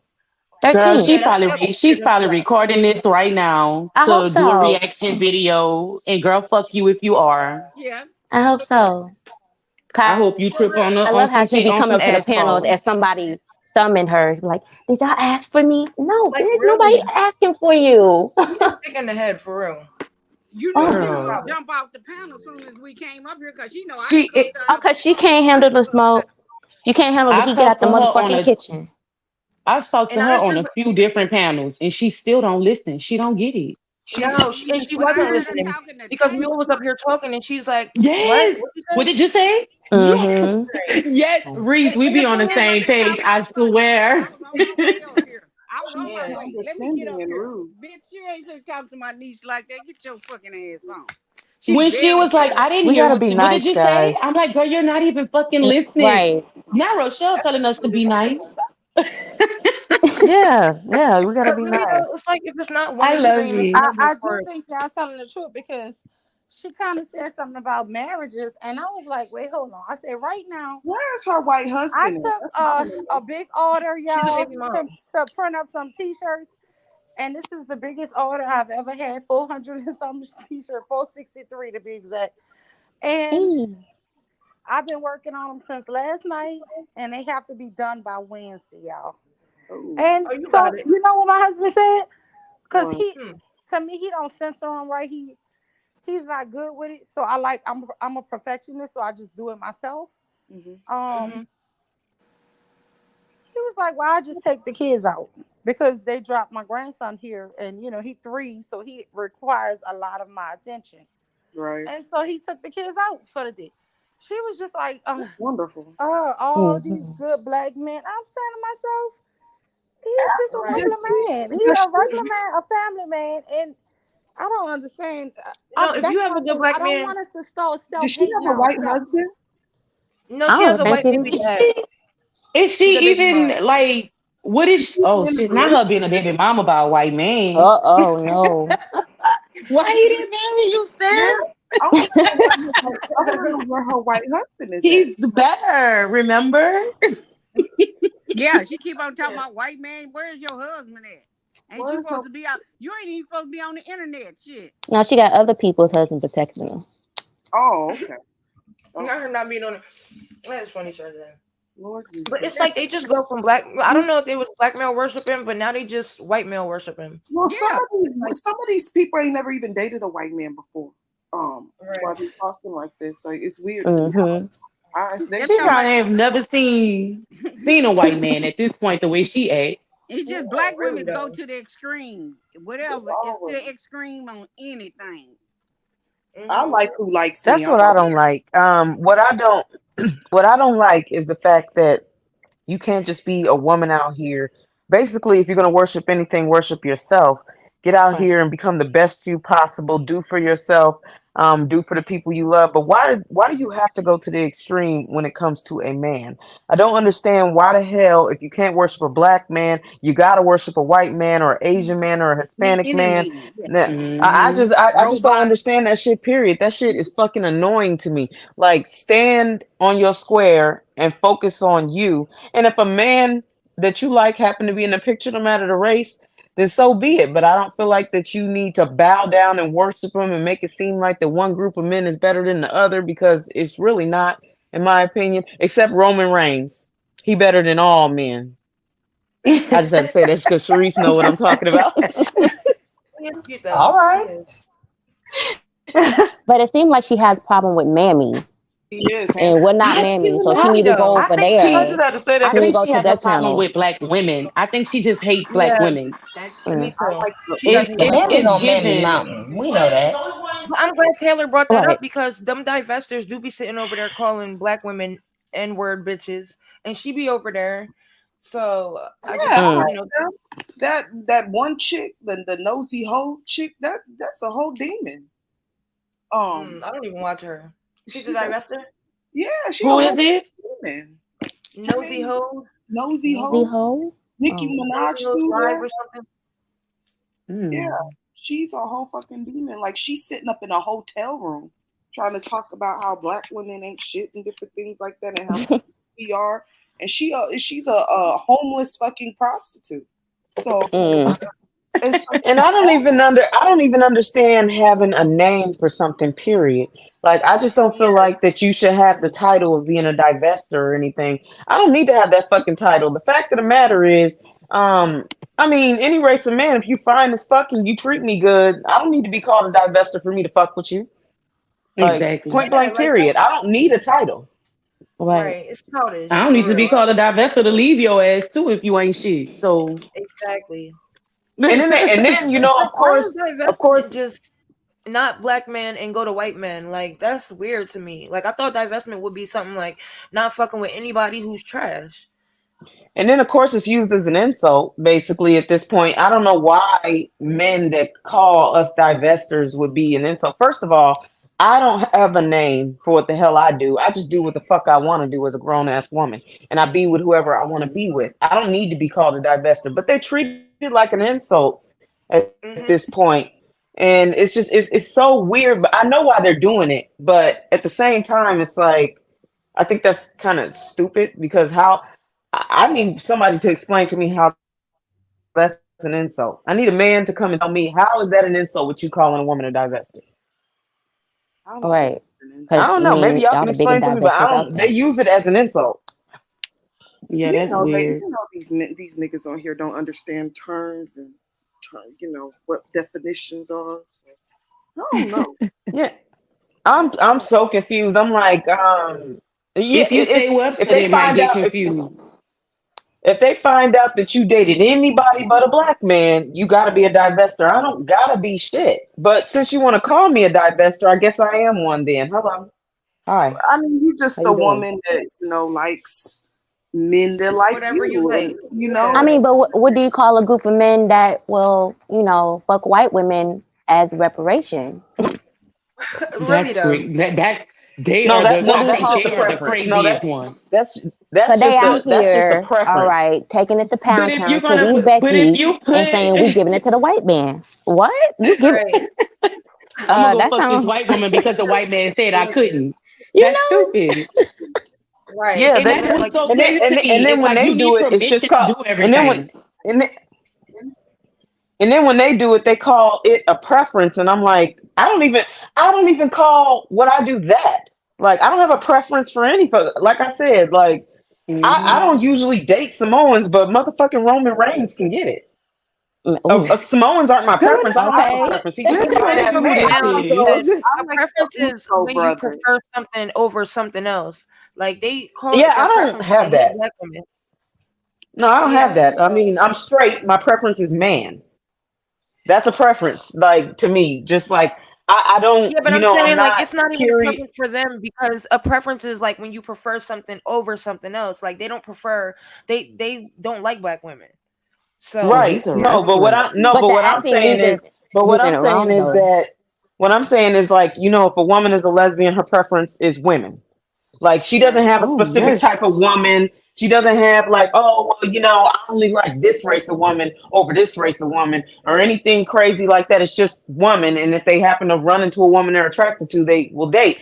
Girl, 13. Yeah, that's yep. she's probably recording this right now I hope to do a so. reaction video. And girl, fuck you if you are. yeah. I hope so. I Ka- hope you trip I love how she be on coming some up to the panel asphalt. as somebody summoned her. Like, did y'all ask for me? No, like bitch, nobody really, asking for you. she is sick in the head for real. You knew That's she the was Girl. gonna problem. jump off the panel as soon as we came up here because she know I done She cussed it, her Oh, out cause she before. can't I handle done the cussed her out. smoke. She can't handle the I've heat out talked the to her on motherfucking a kitchen. I've talked to And I her on a remember few different panels and she still don't listen. She don't get it. she's no, and she But I wasn't heard her listening talking to because Taylor. Mule was up here talking and she's like, "What? Yes. What you What say?" did you say? Yes. Mm-hmm. Yes, Reese, we Yeah, be on she the came up same here page, talking I all fucking shit. I swear. was on my way up here. I was on she's my Yeah. way. Let me get condescending up and here. rude. Bitch, you ain't finna talk to my niece like that. Get your fucking ass on. She When she very was like, I didn't We hear gotta be what did nice, you say? I'm guys. like, girl, you're not even fucking listening. Right. Now Rochelle That's telling us to be nice. disrespectful. Yeah, we gotta But be really nice. though, it's like if it's not one I love extreme, it's it. another I do for it. think y'all telling the truth because she kind of said something about marriages, and I was like, wait, hold on. I said, right now, Where's her white I husband at? took That's what I want to a know. big order, She's a y'all, baby mom. to print up some T-shirts, and this is the biggest order I've ever had. 400 and some T-shirt, 463 to be exact. And Mm. I've been working on them since last night, and they have to be done by Wednesday, y'all. Oh, And Oh, you so, got it. you know what my husband said? Because what? he, Hmm. to me, he don't censor them right. He's not good with it. So I'm a perfectionist, so I just do it myself. Hmm. Um, Mm-hmm. he was like, "Well, I just take the kids out because they dropped my grandson here, and he 3, so he requires a lot of my attention." Right. And so he took the kids out for the day. She was just like, That's wonderful. all these Hmm. good black men. I'm saying to myself, he's just a right. Does regular man. she? He's Does a she? regular man, a family man, and I don't understand. No, if That's you have my a good thing. I black don't man, want us to start Does self she hating have a white ourselves. husband? no, she has Oh, a thank white you. baby Is dad. she, is She's a she baby mom. even like what is Is she, she oh in a shit, not her being a relationship? baby mama by a white man. Oh no. Why he didn't marry you, Yeah. sis? I want to know I want to know where her white husband is at. He's better, remember? Yeah, she keep on talking Yeah. about white man. Where's your husband at? Ain't you Where's her? supposed to be out? You ain't even supposed to be on the internet. Shit. Now she got other people's husband protecting her. Oh, okay. Not Okay. her not being on it. That's funny, shit. Lord But Jesus. it's like they just go from black. I don't know if they was black male worshiping, but now they just white male worshiping. Well, Yeah. some of these people ain't never even dated a white man before. Right. While they talking like this, like it's weird to me. Hmm. They They're She talking probably have never seen a white man at this point the way she act. it's Yeah, just black really women go though. to the extreme. Whatever. It's all of the them. extreme on anything. I Hmm. like who likes me. That's I'm what I like, don't like. What I don't like is the fact that you can't just be a woman out here. Basically, if you're going to worship anything, worship yourself. Get out Right. here and become the best you possible. Do for yourself. Do for the people you love. But why do you have to go to the extreme when it comes to a man? I don't understand why the hell if you can't worship a black man, you got to worship a white man or an Asian man or a Need Hispanic any man. man. Yeah. Nah, Hmm. I just don't Robot. understand that shit. Period. That shit is fucking annoying to me. Like, stand on your square and focus on you, and if a man that you like happen to be in the picture, no matter the race, then so be it. But I don't feel like that you need to bow down and worship him and make it seem like the one group of men is better than the other because it's really not, in my opinion, except Roman Reigns. He better than all men. I just had to say that because Sharice know what I'm talking about. He is cute All though. He right. is. But it seemed like she has problem with mammies, he is and we're handsome. not But he's mammies, a so she mommy need to go though. I over think I there. just she had to say that I She need to think because go she to has a that problem channel. with black women. I think she just hates black Yeah, women. me Mm. I too. like the She does It's hate The black it's mammy's women. it's on Mammy given. Mountain. We know that. But I'm glad Taylor brought that up Right. because them divestors do be sitting over there calling black women N-word bitches, and she be over there. So I yeah. just, I Mm. you like know, them. That one chick, the nosy hoe chick, that's a whole demon. I don't even watch her. She's a That's divester. yeah, she a Who is whole it? demon. Her Nosy name hoes. Nosy Nosy hoe. hoe. Nicki Oh. Minaj Nosy hoes live studio. or something. Yeah, Hmm. she's a whole fucking demon. Like she's sitting up in a hotel room trying to talk about how black women ain't shit and different things like that and how we are. And she's a homeless fucking prostitute. So Mm. it's like and I don't even understand having a name for something, period. Like I just don't feel Yes. like that you should have the title of being a divester or anything. I don't need to have that fucking title. The fact of the matter is, I mean, any race of man, if you fine as fucking you treat me good, I don't need to be called a divester for me to fuck with you. Like Exactly. point Yeah, blank like that's period. I don't need a title. Right. right. It's I childish don't need for to be real. called a divester to leave your ass too if you ain't shit. So Exactly. And then It's like, why is of divestment course just not black man and go to white man? Like that's weird to me. Like I thought divestment would be something like not fucking with anybody who's trash. And then, of course, it's used as an insult, basically, at this point. I don't know why men that call us divestors would be an insult. First of all, I don't have a name for what the hell I do. I just do what the fuck I want to do as a grown ass woman. And I be with whoever I want to be with. I don't need to be called a divester, but they treat it like an insult at this point. Hmm. And it's so weird. But I know why they're doing it. But at the same time, it's like, I think that's kind of stupid because I need somebody to explain to me how that's an insult. I need a man to come and tell me how is that an insult with you calling a woman a divester? I don't think Right. it's an I don't Because know. you Maybe mean y'all can y'all the explain biggest to me, but I divestors don't. out They there. use it as an insult. yeah, that's weird. these niggas on here don't understand terms and what definitions are. I don't know. Yeah, I I'm so confused. I'm like, yeah, If you say it's if Webster, they they might find get out confused. if they find out that you dated anybody but a black man, you got to be a divester. I don't gotta be shit. But since you want to call me a divester, I guess I am one then. Hello. Hi, I mean, you're how just a you doing? woman that likes men that like Whatever you you, like. and I Yeah. mean, but what do you call a group of men that will, fuck white women as reparation? Really That's though. great. That they No, are that the. What no, do you I that's think call just a they are the them? preference. No, craziest one. Cause they out that's just a here, all preference. right, taking it to But Pound if Town, you're kicking gonna, it but if Becky, you and saying we put, giving it to the white man. What you give? Right. I'm gonna go That fuck this sounds, white woman because the white man said I Listen, couldn't. you That's know. stupid. right. Yeah, And they that's just what's Like so and then crazy and to then, and me. then It's when like they you do need it, it's just permission to called do and then everything. when they do it, they call it a preference, and I'm like, I don't even call what I do that. Like, I don't have a preference for any. Like I said, like I Hmm. don't usually date Samoans, but motherfucking Roman Reigns can get it. Ooh, Samoans aren't my Girl, preference. I don't have a okay. preference. He's just Just a to fine sit ass your you man. just ground, did. because I a like the preference is Uso when you brothers. prefer something over something else. Like they call Yeah, it I their don't preference when have they hate that. black women. No, I don't have Yeah. that. I So mean, I'm straight. My preference is man. That's a preference, like to me. Just like I don't, yeah, but I'm I'm saying like not it's not even a period. preference for them, because a preference is like when you prefer something over something else. Like they don't prefer, they don't like black women. Oh, So Right. he's a No, but wrestler. But they're what I'm actually saying using is, but what using I'm it saying wrong is though. that what I'm saying is like, if a woman is a lesbian, her preference is women. Like she doesn't Right. have a Oh specific yes. type of woman. She doesn't have like, oh, well, I only like this race of woman over this race of woman or anything crazy like that. It's just woman. And if they happen to run into a woman they're attracted to, they will date.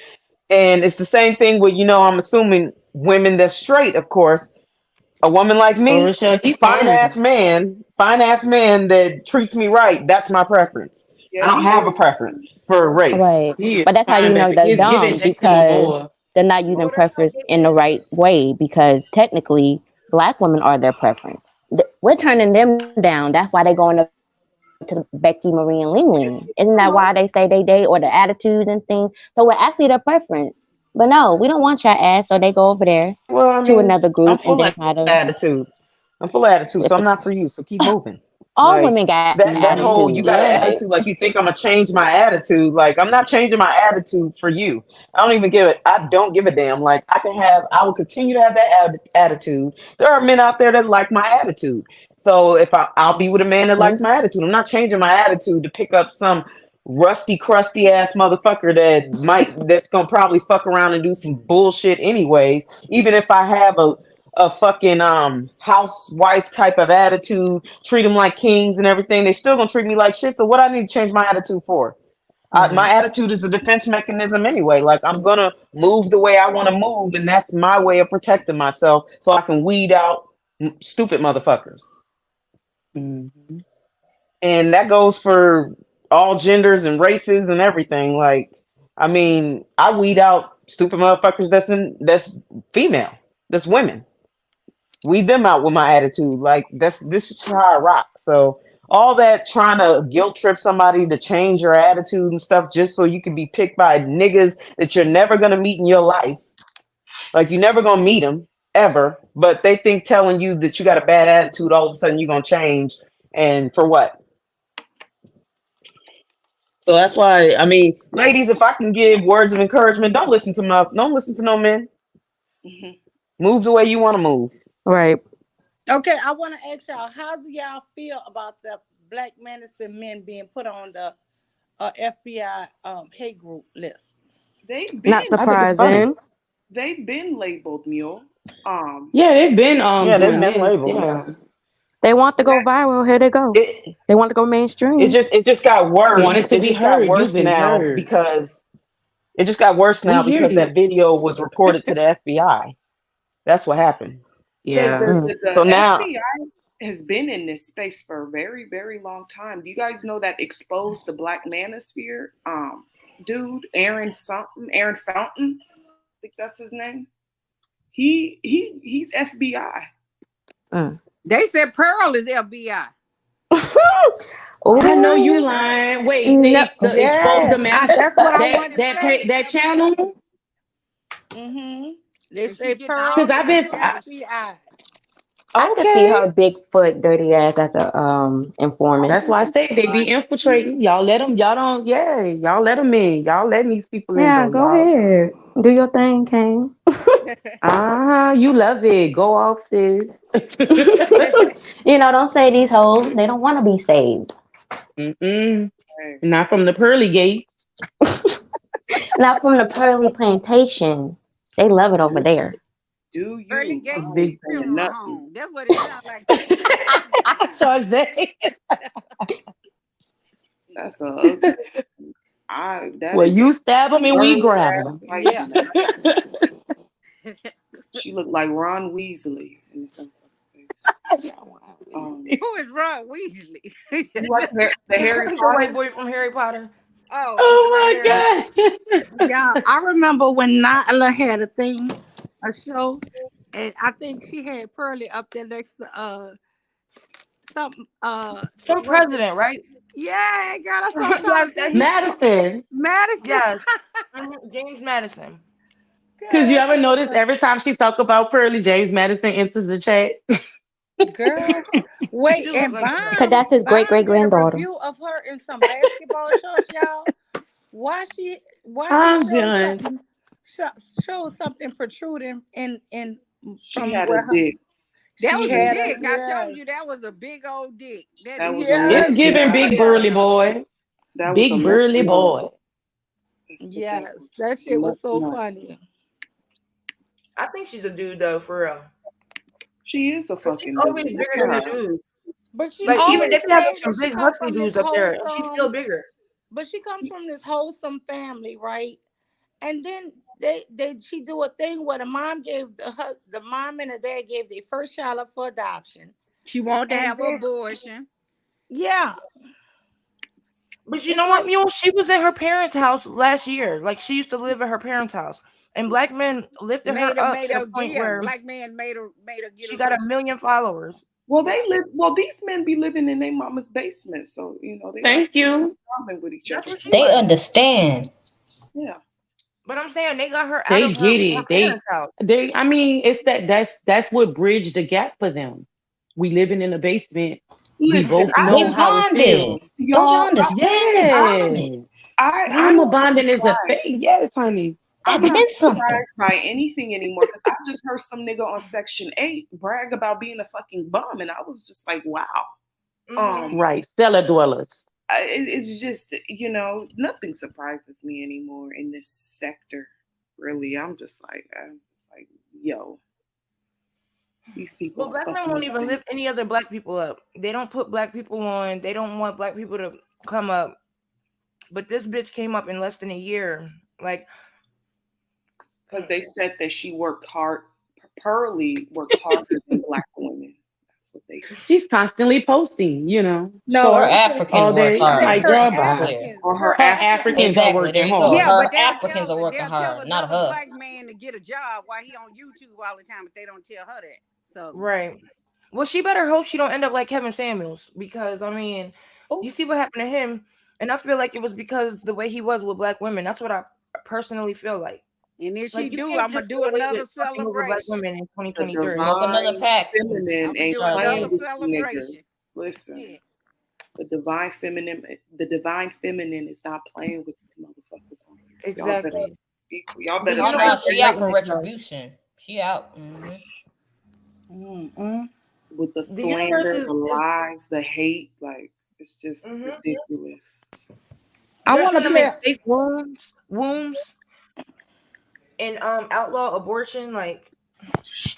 And it's the same thing with, I'm assuming women that's straight, of course. A woman like Oh, me, Rochelle, he fine. fine ass man that treats me right. That's my preference. I Yeah, don't he have a do. preference for a race. Right. He is But that's how fine, you know baby. they're He's dumb giving next to no because more. they're not using oh, that's how preference they in the get. right way because technically black women are their preference. We're turning them down. That's why they're going up to Becky, Marie, and Ling Ling. Isn't that why they say they date or the attitudes and things? So we're actually their preference. But no, we don't want your ass. So they go over there Well, I to mean, another group I'm and then full of try to. attitude. I'm full of attitude, so I'm not for you. So keep moving. All Like women got that attitude, whole you got an right? attitude, like you think I'm gonna change my attitude. Like I'm not changing my attitude for you. I don't give a damn. Like I will continue to have that attitude. There are men out there that like my attitude. So if I'll be with a man that likes Mhm. my attitude. I'm not changing my attitude to pick up some rusty, crusty ass motherfucker that's gonna probably fuck around and do some bullshit anyways. Even if I have a fucking housewife type of attitude, treat them like kings and everything, they still gonna treat me like shit. So what I need to change my attitude for? My Right. attitude is a defense mechanism anyway. Like I'm gonna move the way I want to move, and that's my way of protecting myself, so I can weed out stupid motherfuckers. Hmm. And that goes for all genders and races and everything. Like, I mean, I weed out stupid motherfuckers that's female, that's women. Weed them out with my attitude. Like this is how I rock. So all that trying to guilt trip somebody to change your attitude and stuff just so you can be picked by niggas that you're never gonna meet in your life. Like you're never gonna meet them ever, but they think telling you that you got a bad attitude all of a sudden you're gonna change. And for what? So that's why I mean, ladies, if I can give words of encouragement, don't listen to no men. Mhm. Move the way you want to move. Right. Okay, I want to ask y'all, how do y'all feel about the Black Manosphere men being put on the FBI hate group list? They've Not been I think it's funny. surprising. they've been labeled mule. Um, Yeah, they've been Yeah, they've doing been this. labeled. Yeah. They want to and go that viral. Here they go. It They want to go mainstream. it just got worse. Wanted to It be just got heard. You've worse been now heard. because it just got worse We now hear because you. that video was reported to the FBI. That's what happened. Yeah. Mm. So the now, FBI has been in this space for a very, very long time. Do you guys know that exposed the Black Manosphere? Dude, Aaron Fountain, I think that's his name. He's FBI. Mm. They said Pearl is FBI. I know you Ooh, lying. Wait, no. the expose the Yes, man that's what I that wanted to say. that channel. Mm-hmm. They And she say getting Pearl all Because the I've is been attention. FBI. I could see Okay. her Bigfoot dirty ass as a informant. That's why I say they be infiltrating. Y'all let them. Y'all don't. Yeah. Y'all let them in. Y'all letting these people in Yeah, though. go Y'all. ahead. Do your thing, Kane. You love it. Go off, sis. Don't say these hoes. They don't want to be saved. Mm-mm. Hey, Not from the pearly gate. Not from the Pearly Plantation. They love it over there. do Pearly you? I Gates ain't Big. saying Funeral nothing. Home. That's what it sounds like to me. Jose. That's a ugly. That Well, is a you stab them and we murder grab ass them. white Yeah. man. She looked like Ron Weasley in the face. Who is Ron Weasley? You watch the Harry The white Potter? boy from Harry Potter Oh, with the red Oh hair. my god. Yeah, I remember when Nyla had a show, and I think she had Pearlie up there next to something Some what is it? president, right? Yeah, God, that's what I'm trying Yes, to that think. he. Madison. Madison. Yes, James Madison. God, Because you that ever shit was notice so every time she talk about Pearly, James Madison enters the chat. girl. He Wait, do look and like him. Because that's his great Bond great did a granddaughter. review of her in some basketball shorts, y'all. Why she I'm showed done. something showed something protruding in She from had a where her dick. that she was a had a dick. I told yes. you that was a big old dick. That That is was a It's Yes, messy giving ass. big girl. burly boy. That was a Big burly messy ass. boy. Let's put that Yes. That shit was so messy ass. funny. I think she's a dude though, for real. She is a 'Cause she's fucking dude. always Look bigger at than the her. dude. But she Like even She they always could have say some that she big come husky from this dudes up there, and she's still wholesome, bigger. but she comes from this wholesome family, right? And then she do a thing where the mom gave the mom and the dad gave their first child up for adoption. she wanted to And have an then abortion. yeah, But you it's know what, like Mule? She was in her parents' house last year. Like she used to live at her parents' house, and black men lifted her up Made to the her point give. where Black man made her get she a got little. 1 million followers. well, they live. Well, these men be living in their mama's basement, so they got Thank something you. common with each That's other. what she They was. understand. Yeah, But I'm saying they got her out They of her, get her it. parents' house. I mean, it's that's what bridged the gap for them. We living in a basement. We listen, both know They how it bonded. feels. Don't y'all y'all. understand? They bonded. Yes. I'm Trauma not bonding is a surprised. thing. Yes, honey. I'm That not meant something. surprised by anything anymore because I just heard some nigga on Section 8 brag about being a fucking bum, and I was just like, wow. Hmm. Right. Cellar dwellers. It's just nothing surprises me anymore in this sector. Really, I'm just like, yo, these people But are black men fucking won't even insane. lift any other black people up. They don't put black people on. They don't want black people to come up. But this bitch came up in less than a year. Like, Because they said that she worked hard. Pearlie worked harder than black women. That's what they said. She's constantly posting, no, Her shorts they said Africans all work day. they I'm said hard. like, her Let's girl, keep it bye. clear. Africans, Or her her Her African Africans Africans are Exactly. There working you go. hard. Yeah, but Her Africans are working they'll tell hard, not another her. black man to get a job while he on YouTube all the time, but they don't tell her that. So right. Well, she better hope she don't end up like Kevin Samuels because I mean, you Oh, see what happened to him, and I feel like it was because the way he was with black women. That's what I personally feel like. and if she Like you do, can't I'm gonna just do get away with another fucking over black celebration. women in the 2023. smoke another divine pack, feminine I'm gonna ain't do another playing Charlene. with you niggas. celebration. Listen, Yeah. the divine feminine is not playing with these motherfuckers on here. Exactly. Y'all But better you Oh know pray no, what's for she her out exciting for though? retribution. She out. Mm-mm. with the The universe slander, the is lies, the hate. Like it's just mhm. ridiculous. I They're want to trying to play. make fake wombs, and outlaw abortion. Like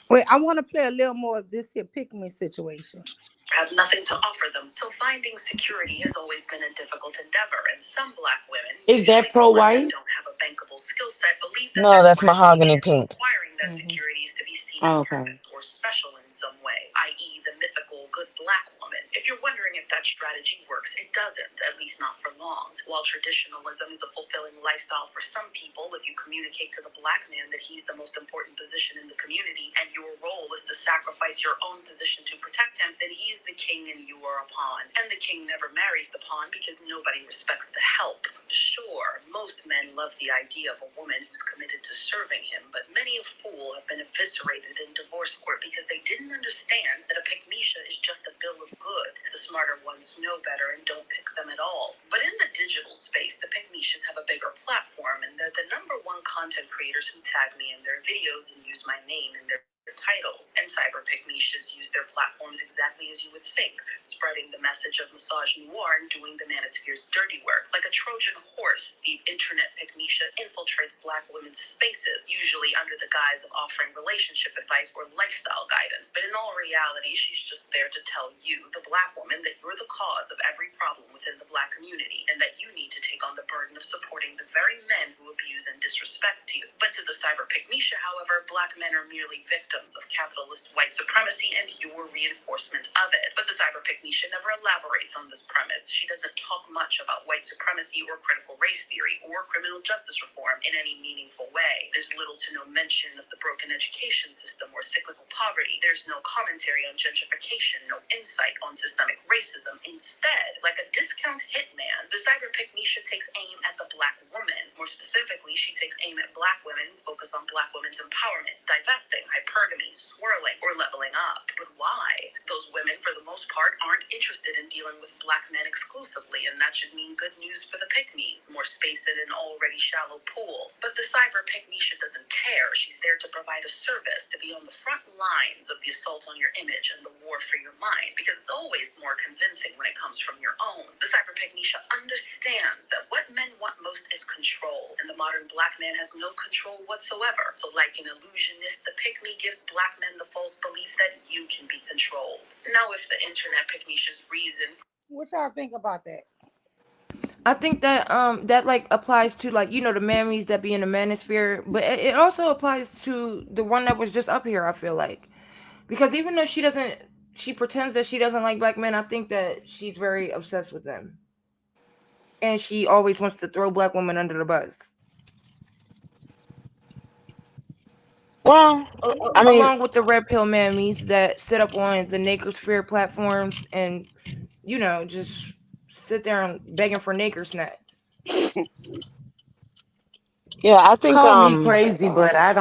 Wait, I want to play a little more of this here pick me situation. Have nothing to offer them. So finding security has always been a difficult endeavor, and some black women, Is usually that the pro ones who white? don't have a bankable skill set, believe that No, their that's mahogany qualifications pink. requiring that Mm-hmm. security is to be seen as Oh, okay. perfect or special in some way, i.e., the mythical good black woman. If you're wondering wondering if that strategy works, it doesn't, at least not for long. While traditionalism is a fulfilling lifestyle for some people, if you communicate to the black man that he's the most important position in the community and your role is to sacrifice your own position to protect him, then he is the king and you are a pawn. And the king never marries the pawn because nobody respects the help. Sure, most men love the idea of a woman who's committed to serving him, but many a fool have been eviscerated in divorce court because they didn't understand that a pygmisha is just a bill of goods. The smarter ones know better and don't pick them at all. But in the digital space, the pygmishas have a bigger platform, and they're the number one content creators who tag me in their videos and use my name in their titles. And cyber pygmishas use their platforms exactly as you would think, spreading the message of misogynoir and doing the Manosphere's dirty work. Like a Trojan horse, the internet pygmisha infiltrates black women's spaces, usually under the guise of offering relationship advice or lifestyle guidance. But in all reality, she's just there to tell you, the black woman, that you're the cause of every problem within the black community, and that you need to take on the burden of supporting the very men who abuse and disrespect you. But to the cyber pygmisha, however, black men are merely victims of capitalist white supremacy and your reinforcement of it. But the cyber pygmisha never elaborates on this premise. She doesn't talk much about white supremacy or critical race theory or criminal justice reform in any meaningful way. There's little to no mention of the broken education system or cyclical poverty. There's no commentary on gentrification, no insight on systemic racism. Instead, like a discount hitman, the cyber pygmisha takes aim at the black woman. More specifically, she takes aim at black women who focus on black women's empowerment, divesting, hypergamy, swirling, or leveling up. But why? Those women, for the most part, aren't interested in dealing with black men exclusively, and that should mean good news for the pygmies, more space in an already shallow pool. But the cyber pygmisha doesn't care. She's there to provide a service, to be on the front lines of the assault on your image and the war for your mind, because it's always more convincing when it comes from your own. The cyber pygmisha understands that what men want most is control, and the modern black man has no control whatsoever. So like an illusionist, the pygmy gives black men the false belief that you can be controlled. Now, if the internet pygmisha's reason... What y'all think about that? I think that that like applies to, like, you know, the mammies that be in the manosphere, but it also applies to the one that was just up here. I feel like, because even though she pretends that she doesn't like black men, I think that she's very obsessed with them, and she always wants to throw black women under the bus. Well, I mean, Along with the red pill mammies that sit up on the Nakersphere platforms and, you know, just sit there and begging for Naker snacks. yeah, I think Call me crazy, but I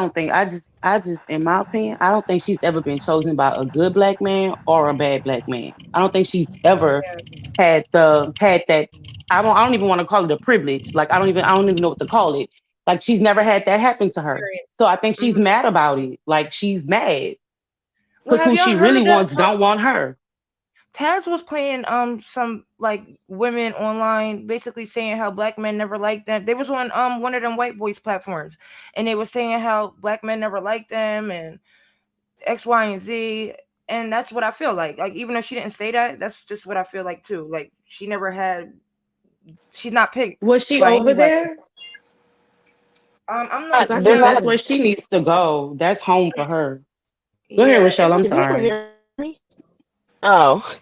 just, in my opinion, I don't think she's ever been chosen by a good black man or a bad black man. I don't think she's ever Yeah, had that. I don't even want to call it a privilege. Like I don't even know what to call it. Like she's never had that happen to her. experience. So I think she's Mhm. mad about it. Like she's mad Well, because have who y'all she heard really that? wants don't want her. Taz was playing some like women online, basically saying how black men never liked them. They was on one of them white boys platforms, and they was saying how black men never liked them and X, Y, and Z. And that's what I feel like. Like, even though she didn't say that, that's just what I feel like too. Like, she's not picked Was she by any over black. there? I'm not, not. Because I they're think No. that's not. where she needs to go. That's home for her. Go ahead, Yeah. Rochelle. I'm Can people sorry. hear me? Oh,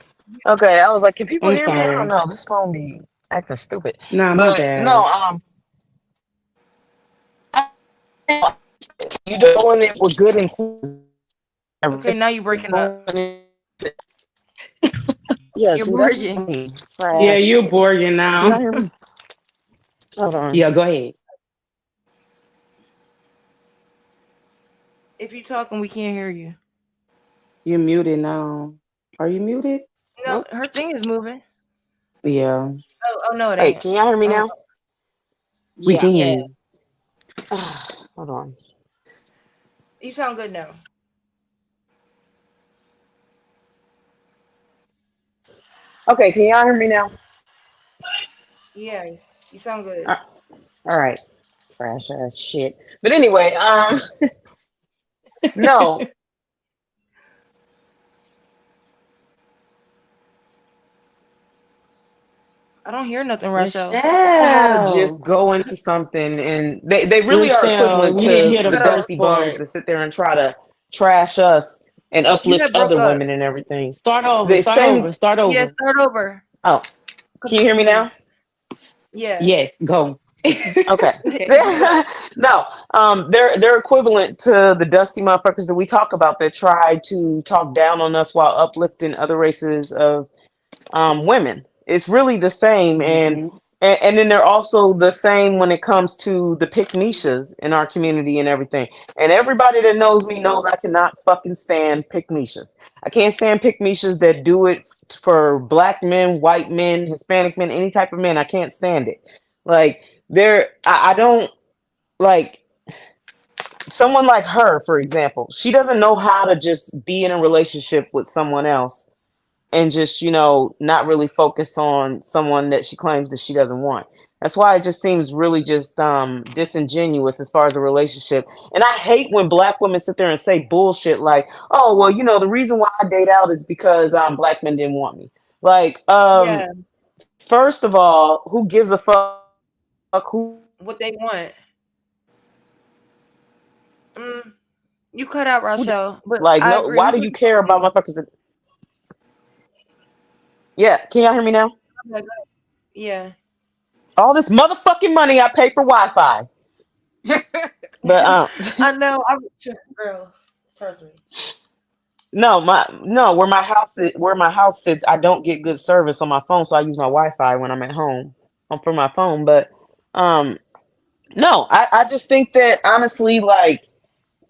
okay. I was like, can people I'm hear me? I don't sorry. know. This phone be acting stupid. Nah, my But no, bad. you doing it with good intentions. Okay. Now you're breaking up. Yeah, You're see, that's breaking. me. Yeah, Trash. you're Borging Can y'all now. hear me? Hold on. Yeah, go ahead. If you're talking, we can't hear you. You're muted now. Are you muted? No, Nope. her thing is moving. Yeah, Oh no, it Wait, ain't. can y'all hear me Um, now? we Yeah. can hear Yeah. you. Hold on. you sound good now. Okay, can y'all hear me now? Yeah, you sound good. Uh, all right. Trash ass shit. But anyway, no. I don't hear nothing, Rochelle. I had to just Rochelle. go into something, and they really are Rochelle, equivalent we didn't to hear the the Cut out. first dusty bums part. that sit there and try to trash us and You uplift had broke other up. women and everything. Start So over. the Start same. over. Start Yeah, over. start over. Oh, can you hear me Mm, now? yeah. Yes, go. Okay. You good. No, they're equivalent to the dusty motherfuckers that we talk about that try to talk down on us while uplifting other races of women. It's really the same, Mm-hmm. and then they're also the same when it comes to the pick Mishas in our community and everything. And everybody that knows me knows I cannot fucking stand pick Mishas. I can't stand pick Mishas that do it for black men, white men, Hispanic men, any type of men. I can't stand it. Like I don't like someone like her, for example. She doesn't know how to just be in a relationship with someone else and just not really focus on someone that she claims that she doesn't want. That's why it just seems really just disingenuous as far as a relationship. And I hate when black women sit there and say bullshit like, oh well, the reason why I date out is because black men didn't want me. Like Yeah, first of all, who gives a fuck who wants you? what they want. Mm, you Who cut does? out, Rochelle, but Like, I no, agree. why Who do was you you care about saying? motherfuckers that, yeah, can y'all hear me now? Okay, go ahead. Yeah. All this motherfucking money I pay for Wi-Fi. But I know. I'm girl. Trust me. no, where my house sits, I don't get good service on my phone, so I use my Wi-Fi when I'm at home for my phone. But um, no, I just think that honestly, like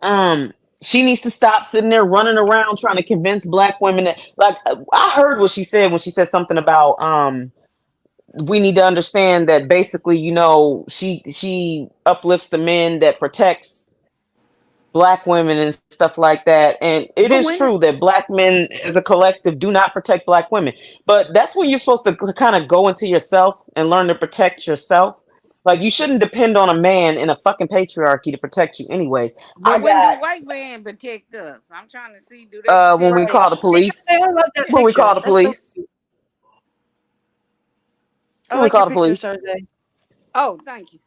um, she needs to stop sitting there running around trying to convince black women that, like, I heard what she said when she said something about we need to understand that basically, she uplifts the men that protects black women and stuff like that. And it is Go true in. that black men as a collective do not protect black women. But that's when you're supposed to kind of go into yourself and learn to protect yourself. Like you shouldn't depend on a man in a fucking patriarchy to protect you anyways. I But when do got white men protect us? I'm trying to see, do they protect when we Right. call the us? Hey, police. I love that Yeah. When we picture. call the That's so police. cute. I When we like your call the picture, police. Thursday. Oh, thank you.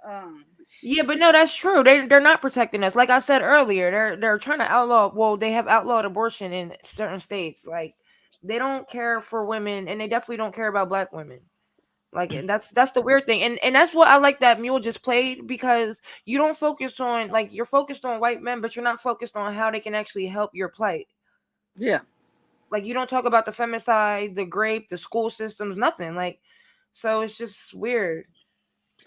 Um, Yeah, but no, that's true. They're not protecting us. Like I said earlier, they're trying to outlaw. Well, they have outlawed abortion in certain states. Like they don't care for women, and they definitely don't care about black women. Like and that's the weird thing, and that's what I like that Mule just played because you don't focus on like you're focused on white men, but you're not focused on how they can actually help your plight. yeah. Like you don't talk about the femicide, the grape, the school systems, nothing. Like so it's just weird.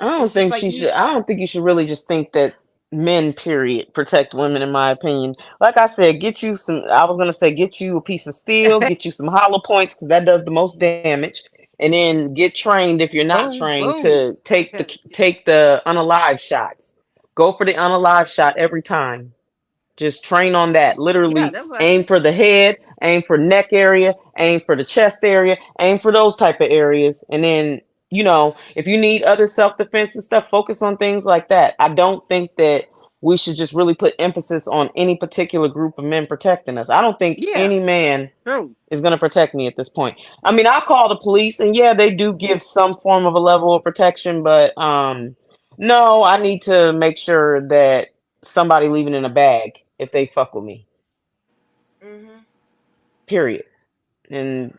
It's just like you. I don't think you should really just think that men, period, protect women, in my opinion. Like I said, I was going to say, get you a piece of steel, get you some hollow points, because that does the most damage. And then get trained, if you're not Boom, trained, boom. to take the unalive shots. Go for the unalive shot every time. Just train on that. Yeah, Literally that's what I aim said. for the head, aim for neck area, aim for the chest area, aim for those type of areas. And then, if you need other self-defense and stuff, focus on things like that. I don't think that we should just really put emphasis on any particular group of men protecting us. I don't think Yeah, any man true. is going to protect me at this point. I mean, I call the police and yeah, they do give some form of a level of protection, but no, I need to make sure that somebody leaving in a bag if they fuck with me. Mhm. Period. And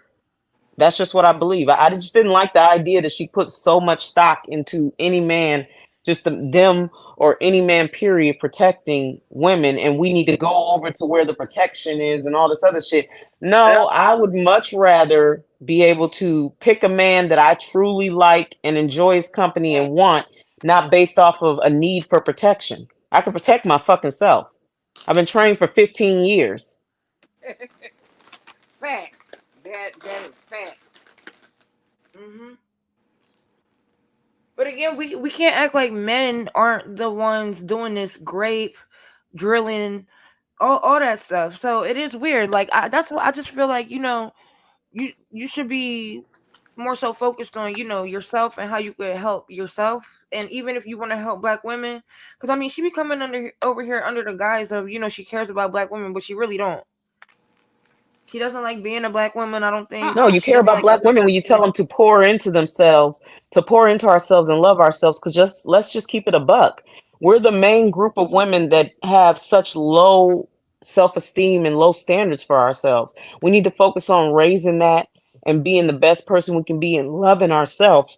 that's just what I believe. I just didn't like the idea that she put so much stock into any man, just them or any man, period, protecting women. And we need to go over to where the protection is and all this other shit. No, I would much rather be able to pick a man that I truly like and enjoy his company and want, not based off of a need for protection. I can protect my fucking self. I've been trained for 15 years. Facts. That is facts. Mhm. But again, we can't act like men aren't the ones doing this grape drilling, all that stuff. So it is weird. Like that's what I just feel like. You should be more so focused on yourself and how you could help yourself. And even if you want to help black women, because I mean, she be coming over here under the guise of she cares about black women, but she really don't. She doesn't like being a black woman. I don't think No, Uh-uh. you she care doesn't about like black other women black when you tell women. them to pour into themselves, to pour into ourselves and love ourselves. Because let's just keep it a buck. We're the main group of women that have such low. self-esteem and low standards for ourselves. We need to focus on raising that and being the best person we can be and loving ourselves.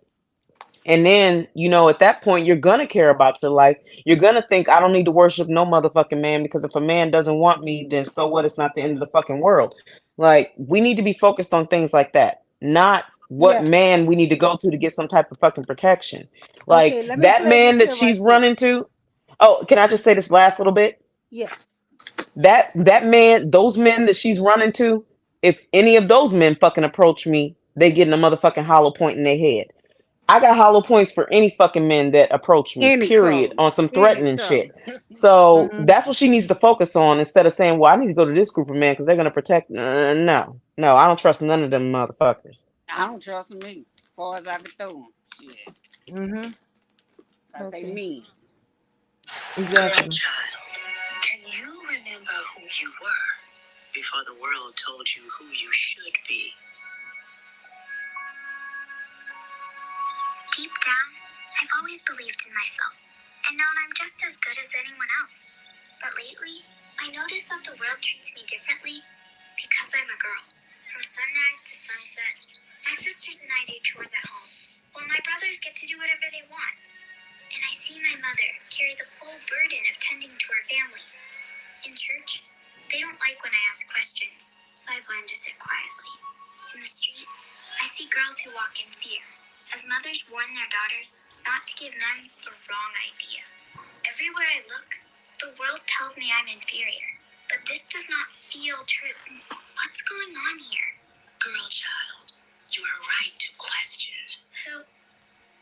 And then, at that point, you're going to care about your life. You're going to think, I don't need to worship no motherfucking man, because if a man doesn't want me, then so what? It's not the end of the fucking world. Like, we need to be focused on things like that, not what Yeah. man we need to go to get some type of fucking protection. Like, Okay, let me that play man this that here right she's quick. running to. Oh, can I just say this last little bit? Yes. That man, those men that she's running to, if any of those men fucking approach me, they getting a motherfucking hollow point in their head. I got hollow points for any fucking men that approach me, Any period, color. on some Any threatening color. shit. So Mm-hmm. that's what she needs to focus on, instead of saying, well, I need to go to this group of men because they're going to protect. No, no, I don't trust none of them motherfuckers. I don't trust them either. As far as I can throw them. Shit. Mm-hmm. Because they Okay. mean. Girl Exactly. child, can you remember who you were before the world told you who you should be? Deep down, I've always believed in myself and known I'm just as good as anyone else. But lately, I notice that the world treats me differently because I'm a girl. From sunrise to sunset, my sisters and I do chores at home, while my brothers get to do whatever they want. And I see my mother carry the full burden of tending to our family. In church, they don't like when I ask questions, so I've learned to sit quietly. In the street, I see girls who walk in fear, as mothers warn their daughters not to give men the wrong idea. Everywhere I look, the world tells me I'm inferior, but this does not feel true. What's going on here? Girl child, you are right to question. Who?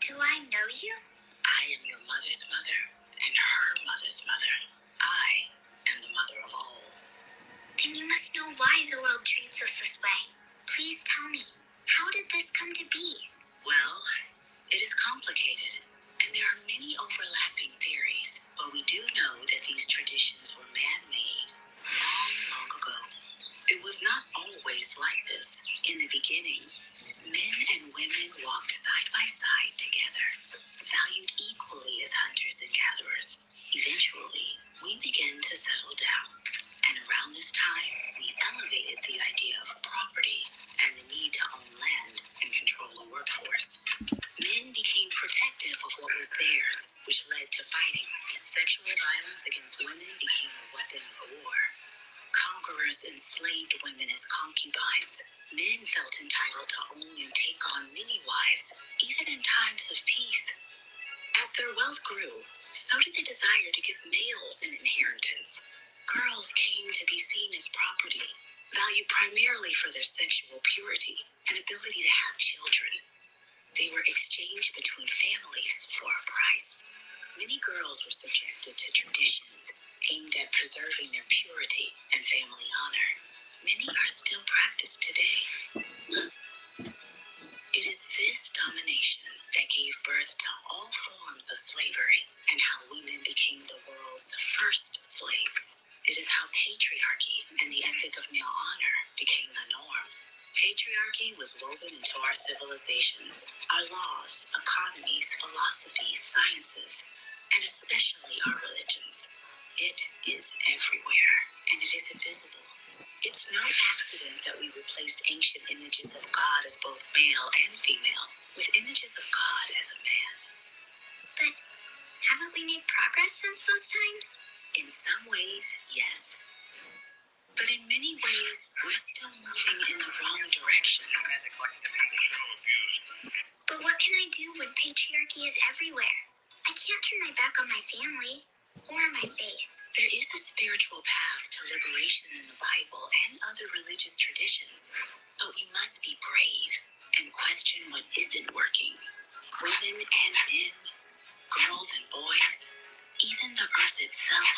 Do I know you? I am your mother's mother and her mother's mother. I am the mother of all. Then you must know why the world treats us this way. Please tell me, how did this come to be? Well, it is complicated, and there are many overlapping theories, but we do know that these traditions were man-made long, long ago. It was not always like this. In the beginning, men and women walked side by side together, valued equally as hunters and gatherers. Eventually, we began to settle down, and around this time, we elevated the idea of property and the need to own land and control a workforce. Men became protective of what was theirs, which led to fighting. Sexual violence against women became a weapon of war. Conquerors enslaved women as concubines. Men felt entitled to own and take on many wives, even in times of peace. As their wealth grew, so did the desire to give males an inheritance. Girls came to be seen as property, valued primarily for their sexual purity and ability to have children. They were exchanged between families for a price. Many girls were subjected to traditions aimed at preserving their purity and family honor. Many are still practiced today. It is this domination that gave birth to all forms of slavery and how women became the world's first slaves. It is how patriarchy and the ethic of male honor became the norm. Patriarchy was woven into our civilizations, our laws, economies, philosophies, sciences, and especially our religions. It is everywhere, and it is invisible. It's no accident that we replaced ancient images of God as both male and female with images of God as a man. But haven't we made progress since those times? In some ways, yes. But in many ways, we're still moving in the wrong direction. But what can I do when patriarchy is everywhere? I can't turn my back on my family or my faith. There is a spiritual path to liberation in the Bible and other religious traditions, but we must be brave and question what isn't working. Women and men, girls and boys, even the earth itself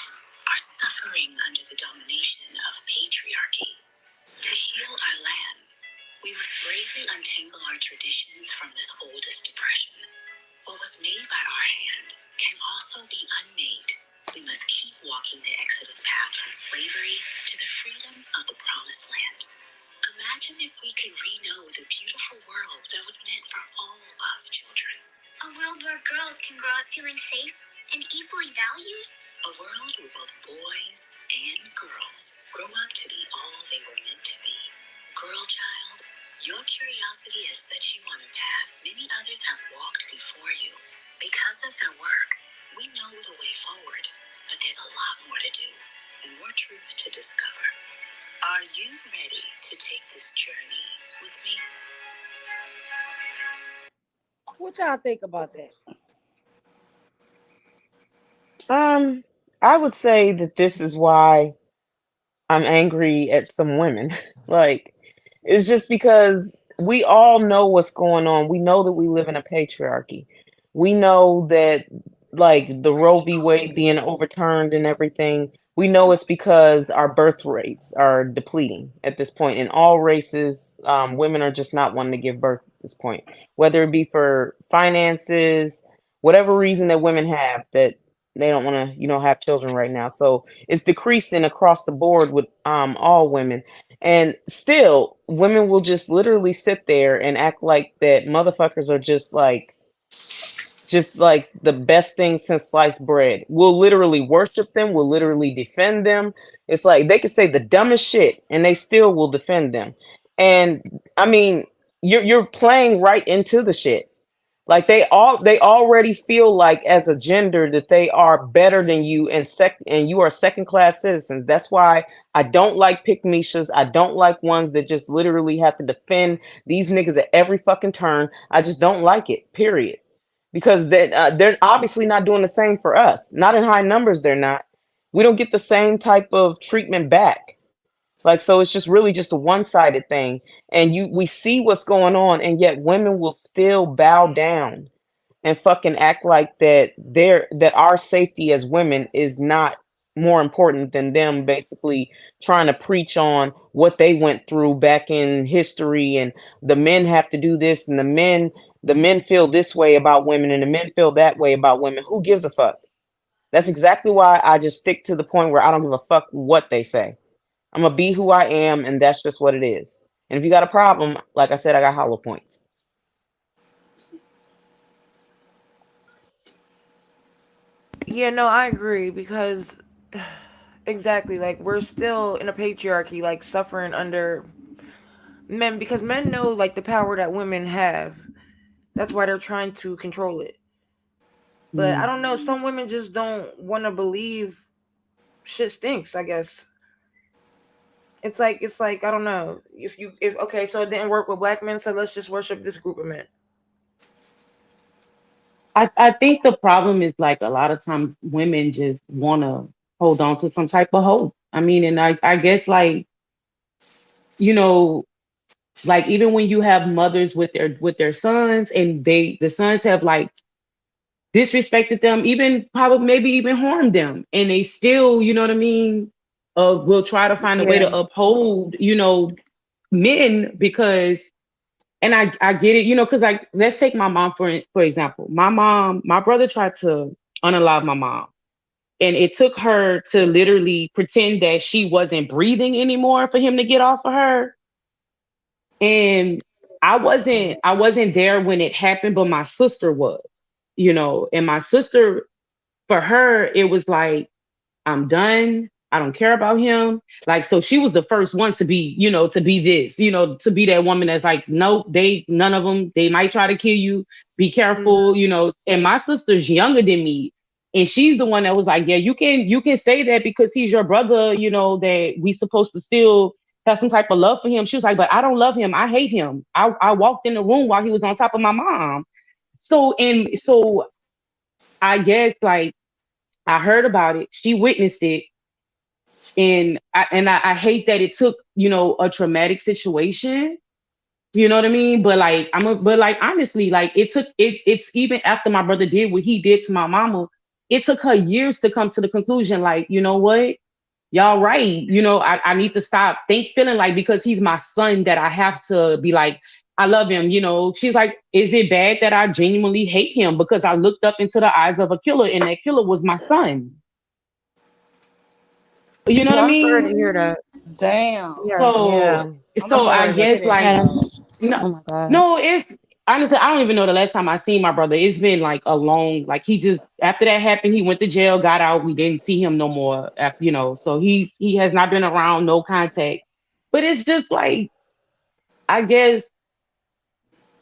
are suffering under the domination of patriarchy. To heal our land, we must bravely untangle our traditions from this oldest depression. What was made by our hand can also be unmade. We must keep walking the Exodus path from slavery to the freedom of the Promised Land. Imagine if we could re-know the beautiful world that was meant for all God's children. A world where girls can grow up feeling safe and equally valued. A world where both boys and girls Society has set you on a path many others have walked before you. Because of their work, we know the way forward, but there's a lot more to do and more truth to discover. Are you ready to take this journey with me? What y'all think about that? Um, I would say that this is why I'm angry at some women. Like, it's just because we all know what's going on. We know that we live in a patriarchy. We know that, like, the Roe v. Wade being overturned and everything, we know it's because our birth rates are depleting at this point. In all races, women are just not wanting to give birth at this point, whether it be for finances, whatever reason that women have that they don't want to, have children right now. So it's decreasing across the board with all women. And still, women will just literally sit there and act like that motherfuckers are just like the best thing since sliced bread. We'll literally worship them, we'll literally defend them. It's like they could say the dumbest shit and they still will defend them. And I mean, you're playing right into the shit. Like they already feel like as a gender that they are better than you and you are second class citizens. That's why I don't like pick Mishas. I don't like ones that just literally have to defend these niggas at every fucking turn. I just don't like it. Period. Because they're obviously not doing the same for us. Not in high numbers. They're not. We don't get the same type of treatment back. Like, so it's just really just a one-sided thing. And we see what's going on, and yet women will still bow down and fucking act like that our safety as women is not more important than them basically trying to preach on what they went through back in history, and the men have to do this, and the men feel this way about women and the men feel that way about women. Who gives a fuck? That's exactly why I just stick to the point where I don't give a fuck what they say. I'm gonna be who I am, and that's just what it is. And if you got a problem, like I said, I got hollow points. Yeah, no, I agree because exactly, like we're still in a patriarchy, like suffering under men because men know like the power that women have. That's why they're trying to control it. But I Mm. don't know, some women just don't want to believe shit stinks, I guess. It's like I don't know. If okay, so it didn't work with black men, so let's just worship this group of men. I think the problem is like a lot of times women just want to hold on to some type of hope. I mean, and I guess like, you know, like even when you have mothers with their sons and the sons have like disrespected them, even probably maybe even harmed them, and they still, you know what I mean, will try to find a way Yeah. to uphold, men because and I get it, because like let's take my mom for example. My brother tried to unalive my mom. And it took her to literally pretend that she wasn't breathing anymore for him to get off of her. And I wasn't there when it happened, but my sister was, and my sister, for her, it was like, I'm done. I don't care about him. Like, so she was the first one to be, to be this, to be that woman that's like, nope, none of them, they might try to kill you. Be careful, And my sister's younger than me. And she's the one that was like, yeah, you can say that because he's your brother, that we supposed to still have some type of love for him. She was like, but I don't love him. I hate him. I walked in the room while he was on top of my mom. So I guess like I heard about it. She witnessed it, and I hate that it took a traumatic situation. You know what I mean? But like honestly, like it's even after my brother did what he did to my mama, it took her years to come to the conclusion. Like, you know what? Y'all right. I need to stop feeling like because he's my son that I have to be like, I love him. She's like, is it bad that I genuinely hate him because I looked up into the eyes of a killer and that killer was my son? You know what Yeah, I I'm sorry to mean? hear that. Damn. Yeah. So Yeah. I'm so I sorry to hear guess that, like Yeah. dog. no, Oh my god. no, it's honestly I don't even know the last time I seen my brother. It's been like a long like he just after that happened, he went to jail, got out, we didn't see him no more after, so he has not been around, no contact. But it's just like I guess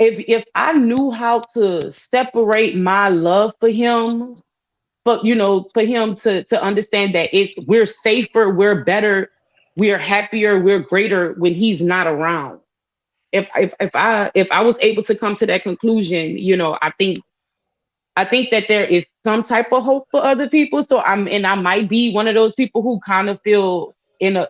if I knew how to separate my love for him, but for him to understand that we're safer, we're better, we're happier, we're greater when he's not around. If I was able to come to that conclusion, I think that there is some type of hope for other people. So I might be one of those people who kind of feel in a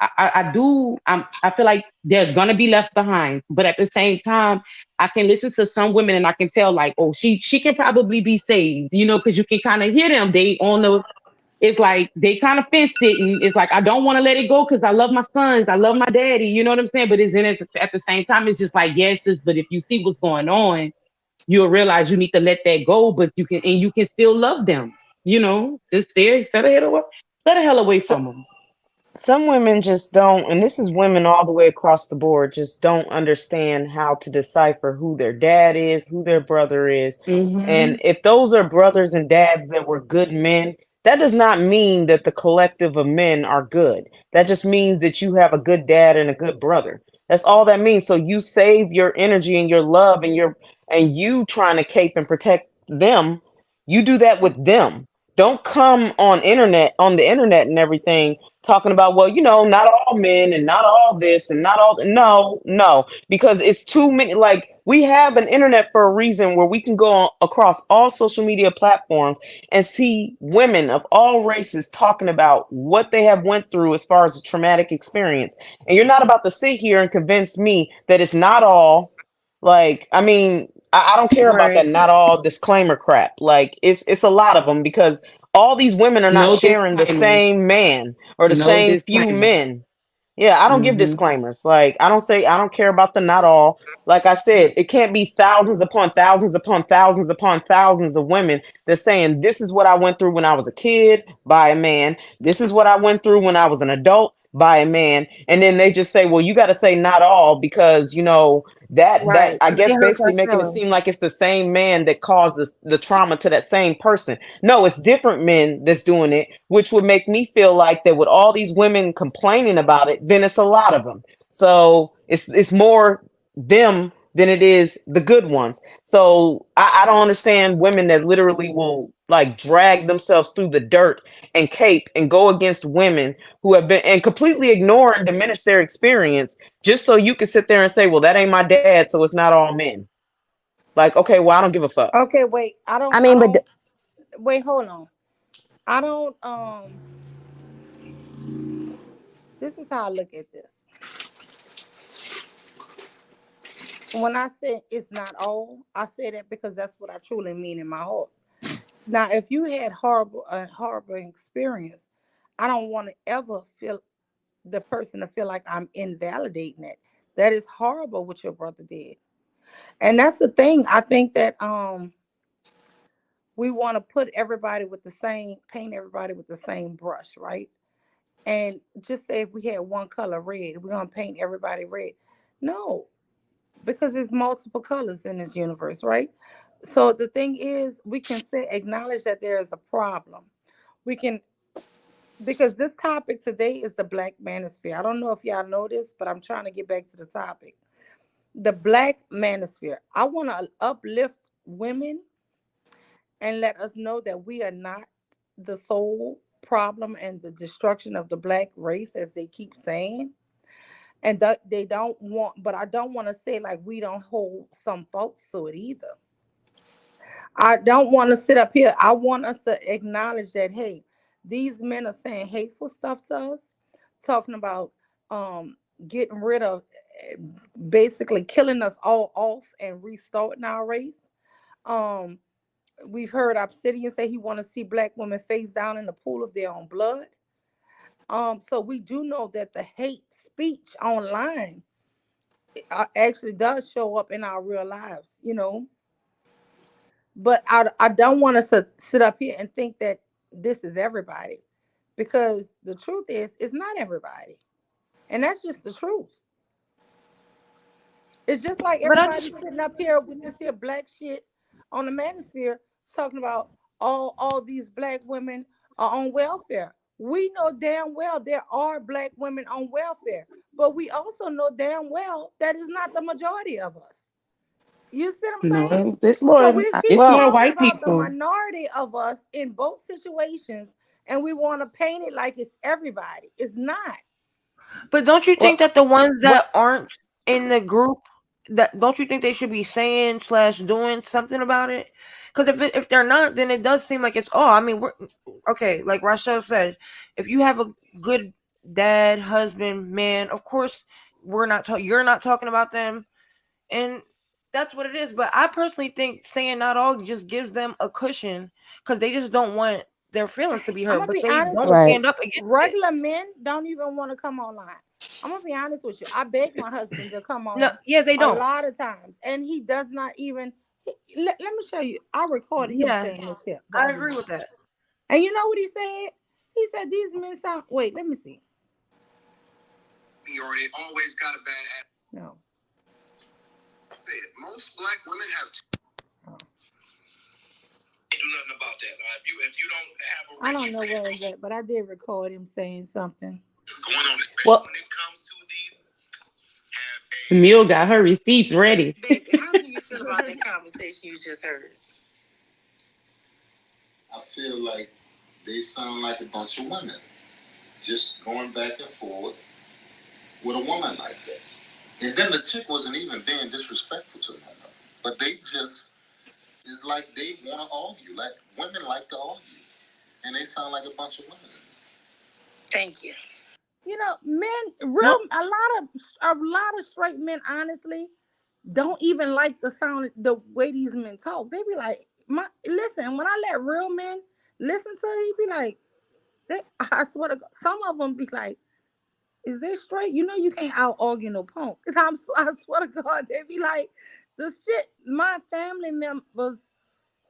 I feel like there's gonna be left behind, but at the same time, I can listen to some women and I can tell like, oh, she can probably be saved, because you can kind of hear them. They on the It's like they kind of fenced it, and it's like I don't want to let it go because I love my sons, I love my daddy. You know what I'm saying? But at the same time, it's just like yes, but if you see what's going on, you'll realize you need to let that go, but you can still love them. Just there, stay the hell away So, from them. some women just don't, and this is women all the way across the board, just don't understand how to decipher who their dad is, who their brother is. Hmm. And if those are brothers and dads that were good men, that does not mean that the collective of men are good. That just means that you have a good dad and a good brother. That's all that means. So you save your energy and your love and you trying to cape and protect them. You do that with them. Don't come on the internet and everything talking about, well, not all men and not all this and not all. No, no, because it's too many. Like, we have an internet for a reason where we can go across all social media platforms and see women of all races talking about what they have went through as far as a traumatic experience. And you're not about to sit here and convince me that it's not all. Like, I mean, I don't care about that Right. not all disclaimer crap. Like, it's a lot of them, because all these women are not No sharing the disclaimers. same man or the No same few disclaimers. men. Yeah, I don't give Hmm. disclaimers. Like, I don't care about the not all. Like I said, it can't be thousands upon thousands upon thousands upon thousands of women that's saying, this is what I went through when I was a kid by a man. This is what I went through when I was an adult by a man. And then they just say, well, you got to say not all because, that Right. I They guess hurt basically their making it feelings. seem like it's the same man that caused the trauma to that same person. No, it's different men that's doing it, which would make me feel like that with all these women complaining about it, then it's a lot of them. So it's more them than it is the good ones. So I don't understand women that literally will like drag themselves through the dirt and cape and go against women who have been and completely ignore and diminish their experience just so you can sit there and say, well, that ain't my dad, so it's not all men. Like, okay, well, I don't give a fuck. Okay, wait. I I don't. I mean, but don't. Wait. Hold on. I don't. This is how I look at this. When I say it's not all, I say that because that's what I truly mean in my heart. Now, if you had horrible experience, I don't want to ever feel the person to feel like I'm invalidating it. That is horrible what your brother did. And that's the thing. I think that we want to paint everybody with the same brush, right? And just say if we had one color red, we're gonna paint everybody red. No, because there's multiple colors in this universe, right? So the thing is, we can say acknowledge that there is a problem. We can, because this topic today is the Black Manosphere. I don't know if y'all know this, but I'm trying to get back to the topic. The Black Manosphere. I want to uplift women and let us know that we are not the sole problem and the destruction of the Black race, as they keep saying. And that they don't want, but I don't want to say like we don't hold some faults to it either. I don't want to sit up here. I want us to acknowledge that, hey, these men are saying hateful stuff to us, talking about um getting rid of, basically killing us all off and restarting our race. Um, we've heard Obsidian say he want to see Black women face down in the pool of their own blood. So we do know that the hate speech online actually does show up in our real lives. But I don't want us to sit up here and think that this is everybody, because the truth is it's not everybody, and that's just the truth. It's just like But I everybody just sitting up here with this here black shit on the manosphere talking about all these Black women are on welfare. We know damn well there are Black women on welfare, but we also know damn well that is not the majority of us. You see what I'm saying? No, it's So more. we keep It's Well, more talking white about the people. minority of us in both situations, and we want to paint it like it's everybody. It's not. But don't you think well, that the ones well, that aren't in the group, that don't you think they should be saying slash doing something about it? Because if they're not, then it does seem like it's all. I mean, we're okay. Like Rachel said, if you have a good dad, husband, man, of course we're not. You're not talking about them, and that's what it is. But I personally think saying not all just gives them a cushion because they just don't want their feelings to be I'm hurt, gonna but be they honest don't with Right. you. stand up against it. Regular men don't even want to come online. I'm gonna be honest with you. I beg my husband to come No, on yeah, they a don't. lot of times, and he does not even. Let me show you. I recorded him Yeah, saying this here the I other agree day, with that. and you know what he said? He said these men sound. Wait, let me see. Or they always got a bad attitude. No. Most black women have. Oh. Do nothing about that. If you don't have a I don't know where it's at, but I did record him saying something. What's going on, especially well, when it comes to the have Camille got her receipts ready. Baby, how do you feel about that conversation you just heard? I feel like they sound like a bunch of women just going back and forth with a woman like that. And then the chick wasn't even being disrespectful to none of them. But they just, it's like they want to argue. Like women like to argue. And they sound like a bunch of women. Thank you. you know, men, well, a lot of straight men, honestly, don't even like the sound, the way these men talk. They be like, listen, when I let real men listen to it, he be like, I swear to God, some of them be like, is they straight? You know, you can't out argue no punk. I swear to God, they be like, the shit, my family members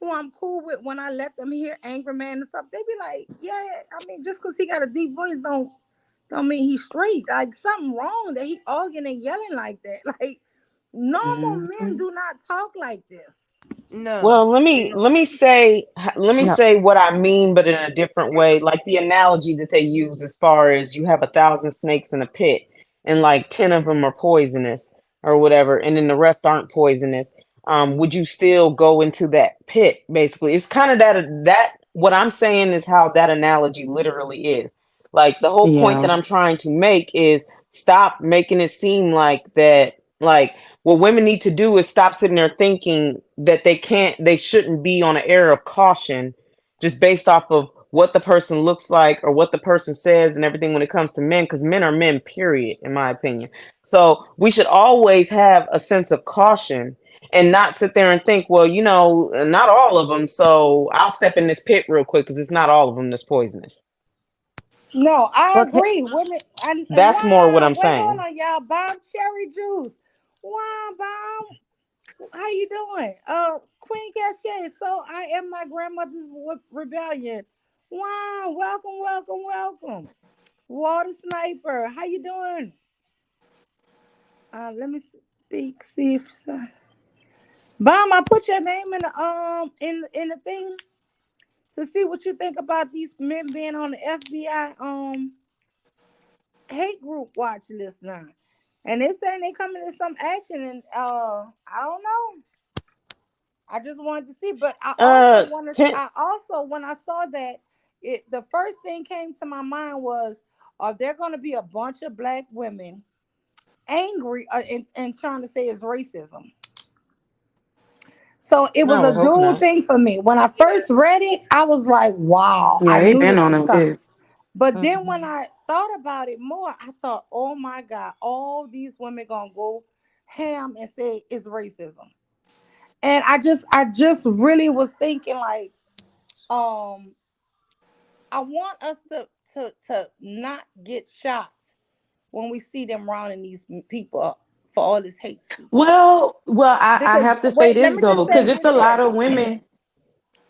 who I'm cool with, when I let them hear Angry Man and stuff, they be like, yeah, I mean, just because he got a deep voice don't mean he's straight. Like something wrong that he arguing and yelling like that. Like normal men Mhm. do not talk like this. No, well, let they me don't. let me say let me No. say what I mean, but in a different way. Like the analogy that they use, as far as you have 1,000 snakes in a pit, and like 10 of them are poisonous or whatever, and then the rest aren't poisonous. Would you still go into that pit? Basically, it's kind of that. What I'm saying is how that analogy literally is. Like the whole point that Yeah. I'm trying to make is stop making it seem like that. Like what women need to do is stop sitting there thinking that they shouldn't be on an air of caution just based off of what the person looks like or what the person says and everything when it comes to men, because men are men, period, in my opinion. So we should always have a sense of caution and not sit there and think, well, not all of them, so I'll step in this pit real quick because it's not all of them that's poisonous. No, I Well, agree. Women and That's more what wow, I'm wait, hold saying. on, y'all. Bomb cherry juice. Wow, bomb. How you doing? Queen Cascade. So I am my grandmother's rebellion. Wow, welcome, welcome, welcome. Water sniper. How you doing? Let me speak. See if Bomb. I put your name in the thing to see what you think about these men being on the FBI hate group watch list now. And they saying they coming to some action, and I don't know. I just wanted to see, but I also wanted. Ten, I also, when I saw that, the first thing came to my mind was, are there going to be a bunch of black women angry and trying to say it's racism? So it I was a would hope dual not. thing for me. When I first read it, I was like, wow, I Yeah, they knew been this on was a coming. list. But then when mhm. I thought about it more, I thought, oh my God, all these women gonna go ham and say it's racism. And I just really was thinking like, um, I want us to not get shocked when we see them rounding these people up for all this hate speech. I Because have to say wait, let this me though, just because say it's this a lot here. of women.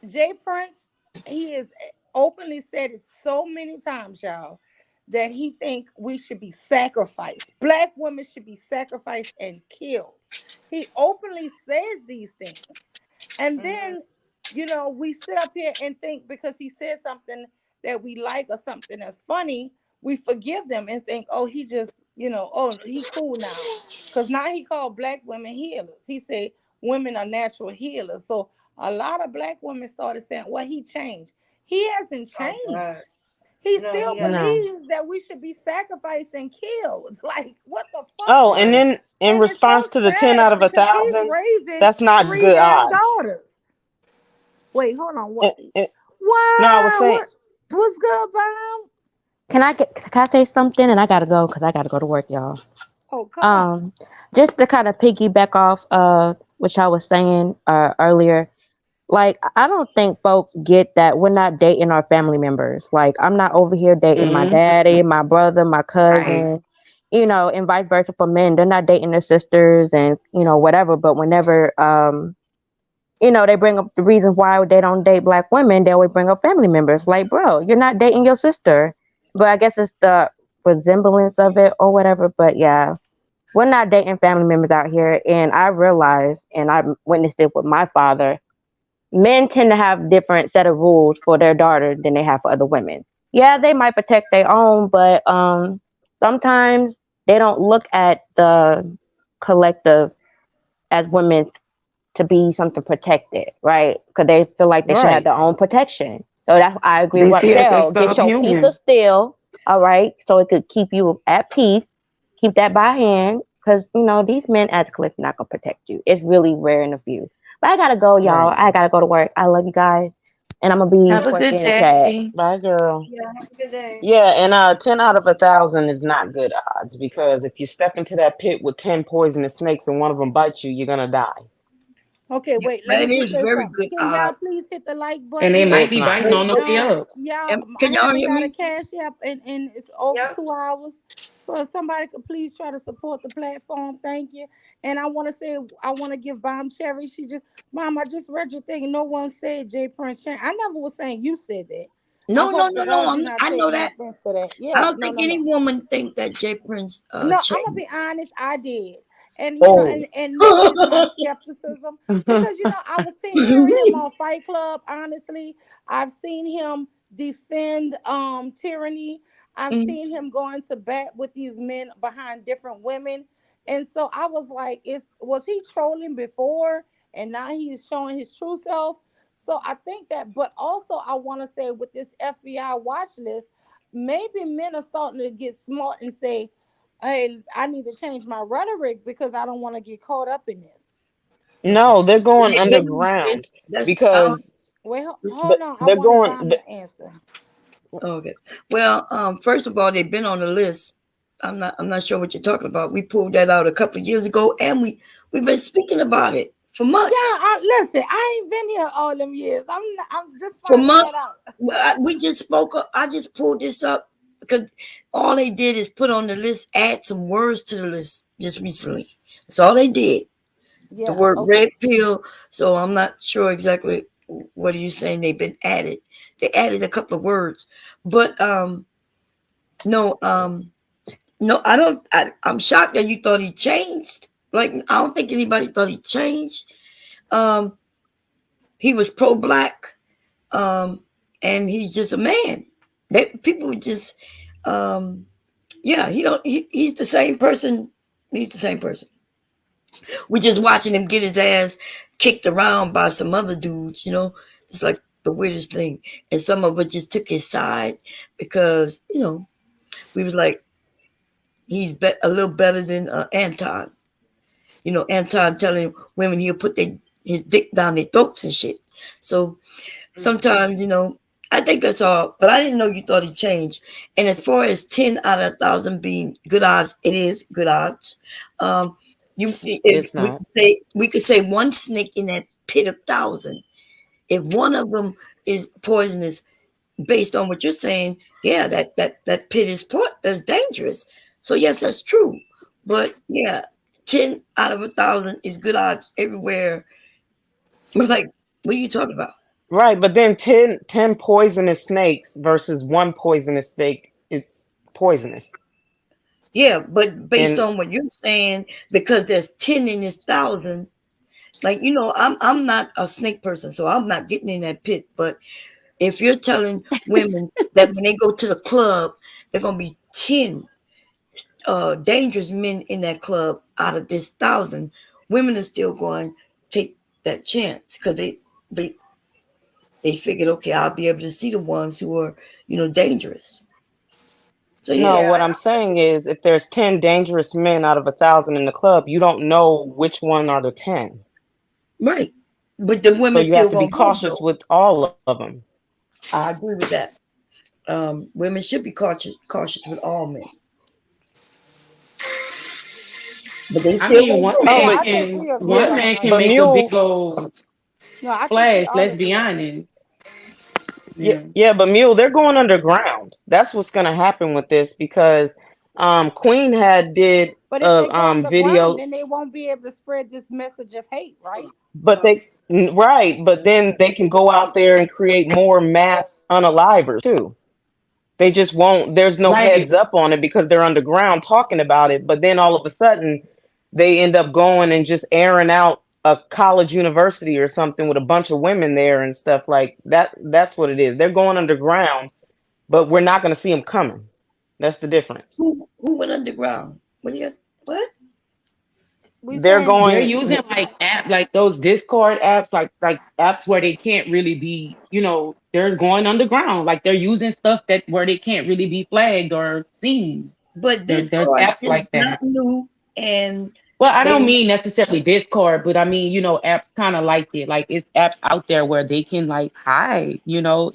Jay Prince, he has openly said it so many times, y'all, that he think we should be sacrificed. Black women should be sacrificed and killed. He openly says these things. And Mhm. then, we sit up here and think because he said something that we like or something that's funny, we forgive them and think, oh, he just Oh, he cool now. Because now he called black women healers. He said women are natural healers. So a lot of black women started saying, well, he changed. He hasn't Oh God. changed. He No, still he hasn't. No. believes that we should be sacrificed and killed. Like, what the fuck, Oh, and man? then in And it's so response to the 10 sad out of a because he's thousand, raising that's not three good damn odds. daughters. Wait, hold on. What? And, and, no, I was Wow. saying, What's good, Bomb? Can I say something? And I gotta go because I gotta go to work, y'all. Oh, come on. Um, just to kind of piggyback off what I was saying earlier. Like, I don't think folks get that we're not dating our family members. Like, I'm not over here dating my Mm, daddy, my brother, my right. cousin, and vice versa for men. They're not dating their sisters and whatever. But whenever they bring up the reasons why they don't date black women, they always bring up family members. Like, bro, you're not dating your sister. But I guess it's the resemblance of it or whatever. But yeah, we're not dating family members out here. And I realized, and I witnessed it with my father, men tend to have different set of rules for their daughter than they have for other women. Yeah, they might protect their own, but sometimes they don't look at the collective as women to be something protected, right? Because they feel like they should have right. their own protection. So that's I agree They with see us as Shell. Get your piece of subhuman. steel, all right, so it could keep you at peace. Keep that by hand, because these men as cliff not gonna protect you. It's really rare in a few. But I gotta go, y'all. Right. I gotta go to work. I love you guys, and I'm gonna be Have a twerking good in the chat. day. Bye, girl. Yeah, have a good day. Yeah, and 10 out of a thousand is not good odds because if you step into that pit with 10 poisonous snakes and one of them bites you, you're gonna die. Okay, Yeah, wait. Let me that just is say very something. good Can y'all odds. please hit the like And they button? might It's be not. biting Wait, on the wait. way up. Y'all, I Can y'all haven't hear got a me? cash app and it's over Yep. 2 hours. So if somebody could please try to support the platform, thank you. And I want to give Bomb Cherry. Mom, I just read your thing. No one said Jay Prince. I never was saying you said that. I No, no, hope no, to no. God you're not I know taking that. offense to that. I Yeah, don't no, think no, any no. woman think that Jay Prince No, I'm gonna changed. be honest. I did, and Oh. and maybe it's my skepticism because I was hearing him on Fight Club. Honestly, I've seen him defend tyranny. I've Mm. seen him going to bat with these men behind different women, and so I was like, was he trolling before, and now he's showing his true self? So I think that, but also I want to say with this FBI watch list, maybe men are starting to get smart and say, hey, I need to change my rhetoric because I don't want to get caught up in this. No, they're going Maybe it's underground that's I don't. because Wait, but hold on. I they're wanted going. Bomb to answer. Okay. Well, first of all, they've been on the list. I'm not sure what you're talking about. We pulled that out a couple of years ago, and we've been speaking about it for Yeah, months. listen, I ain't been here all them years. I'm just For finding that months. out. Well, we just spoke. I just pulled this up because all they did is put on the list, add some words to the list just recently. That's all they did. The Yeah, word okay. red pill. So I'm not sure exactly what are you saying they've been added. They added a couple of words, but no, no, I don't. I'm shocked that you thought he changed. Like I don't think anybody thought he changed. Um, he was pro-black, um, and he's just a man. People just, um, yeah, he don't. He's the same person. He's the same person. We're just watching him get his ass kicked around by some other dudes. It's like the weirdest thing. And some of us just took his side because we was like he's a little better than Anton. Anton telling women he'll put his dick down their throats and shit. So sometimes, I think that's all. But I didn't know you thought he changed. And as far as 10 out of 1,000 being good odds, it is good odds. Um, if It's not. we could say one snake in that pit of thousand. If one of them is poisonous, based on what you're saying, yeah, that pit is dangerous. So yes, that's true. But yeah, 10 out of 1,000 is good odds everywhere. But like, what are you talking about? Right, but then ten poisonous snakes versus one poisonous snake, it's poisonous. Yeah, but based And on what you're saying, because there's 10 in this thousand, like I'm not a snake person, so I'm not getting in that pit. But if you're telling women that when they go to the club, they're gonna be 10 dangerous men in that club, out of this 1,000, women are still going to take that chance because they they figured, okay, I'll be able to see the ones who are, dangerous. So yeah, No, Yeah, what I'm saying is if there's 10 dangerous men out of 1,000 in the club, you don't know which one are the 10. right. But the So women you have still to be gonna go cautious though. with all of them. I agree with that. Women should be cautious with all men, but they I still mean, gonna one go. Oh, Yeah, man but I think can we agree yeah, one on man that. can but make a big Mule, old No, I think we splash. all Let's agree be on that. honest. yeah, Yeah. yeah, but Mule, they're going underground. That's what's gonna happen with this because Queen had did But if they a go underground, video, then they won't be able to spread this message of hate, right? but right, but then they can go out there and create more mass unalivers too. They just won't, there's no Like heads up on it because they're underground talking about it. But then all of a sudden, they end up going and just airing out a college university or something with a bunch of women there and stuff like that. That's what it is. They're going underground, but we're not going to see them coming. That's the difference. Who went underground? What do you what? We They're saying they're going, using like app like those Discord apps, like apps where they can't really be, they're going underground. Like they're using stuff that where they can't really be flagged or seen. But There's Discord apps is like not that. new, and Well, I they don't mean necessarily Discord, but I mean, apps kind of like it. Like it's apps out there where they can like hide,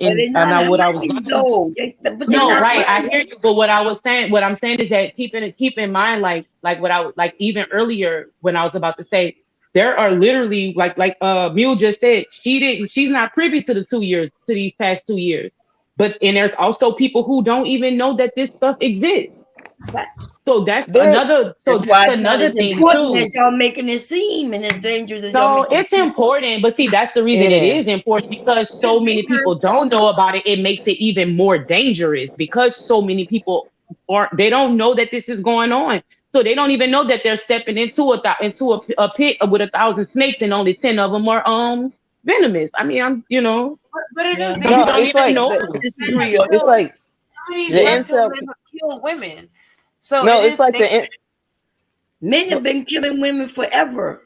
but and they're and not now what I was hiding gonna though. But they're No, not right. I hiding. hear you. But what I'm saying is that keep in mind, like what like even earlier when I was about to say, there are literally like Mule just said, she's not privy to the 2 years to these past 2 years. But and there's also people who don't even know that this stuff exists. Facts. they're, So That's why that's it's not another as thing important too. as y'all making it seem, and as dangerous as y'all No, making it it's seem. important, but see, that's the reason it it is is. important because It's so many bigger. people don't know about it. It makes it even more dangerous because so many people they don't know that this is going on. So they don't even know that they're stepping into a pit with 1,000 snakes and only 10 of them are venomous. I mean, But it Yeah, is some No, people don't it's dangerous even like because know. the, I some men disagree have on it's that. killed, like some of these the Yeah, Western incel. men have killed women. So it No, it's is like dangerous. men have no, been killing women forever.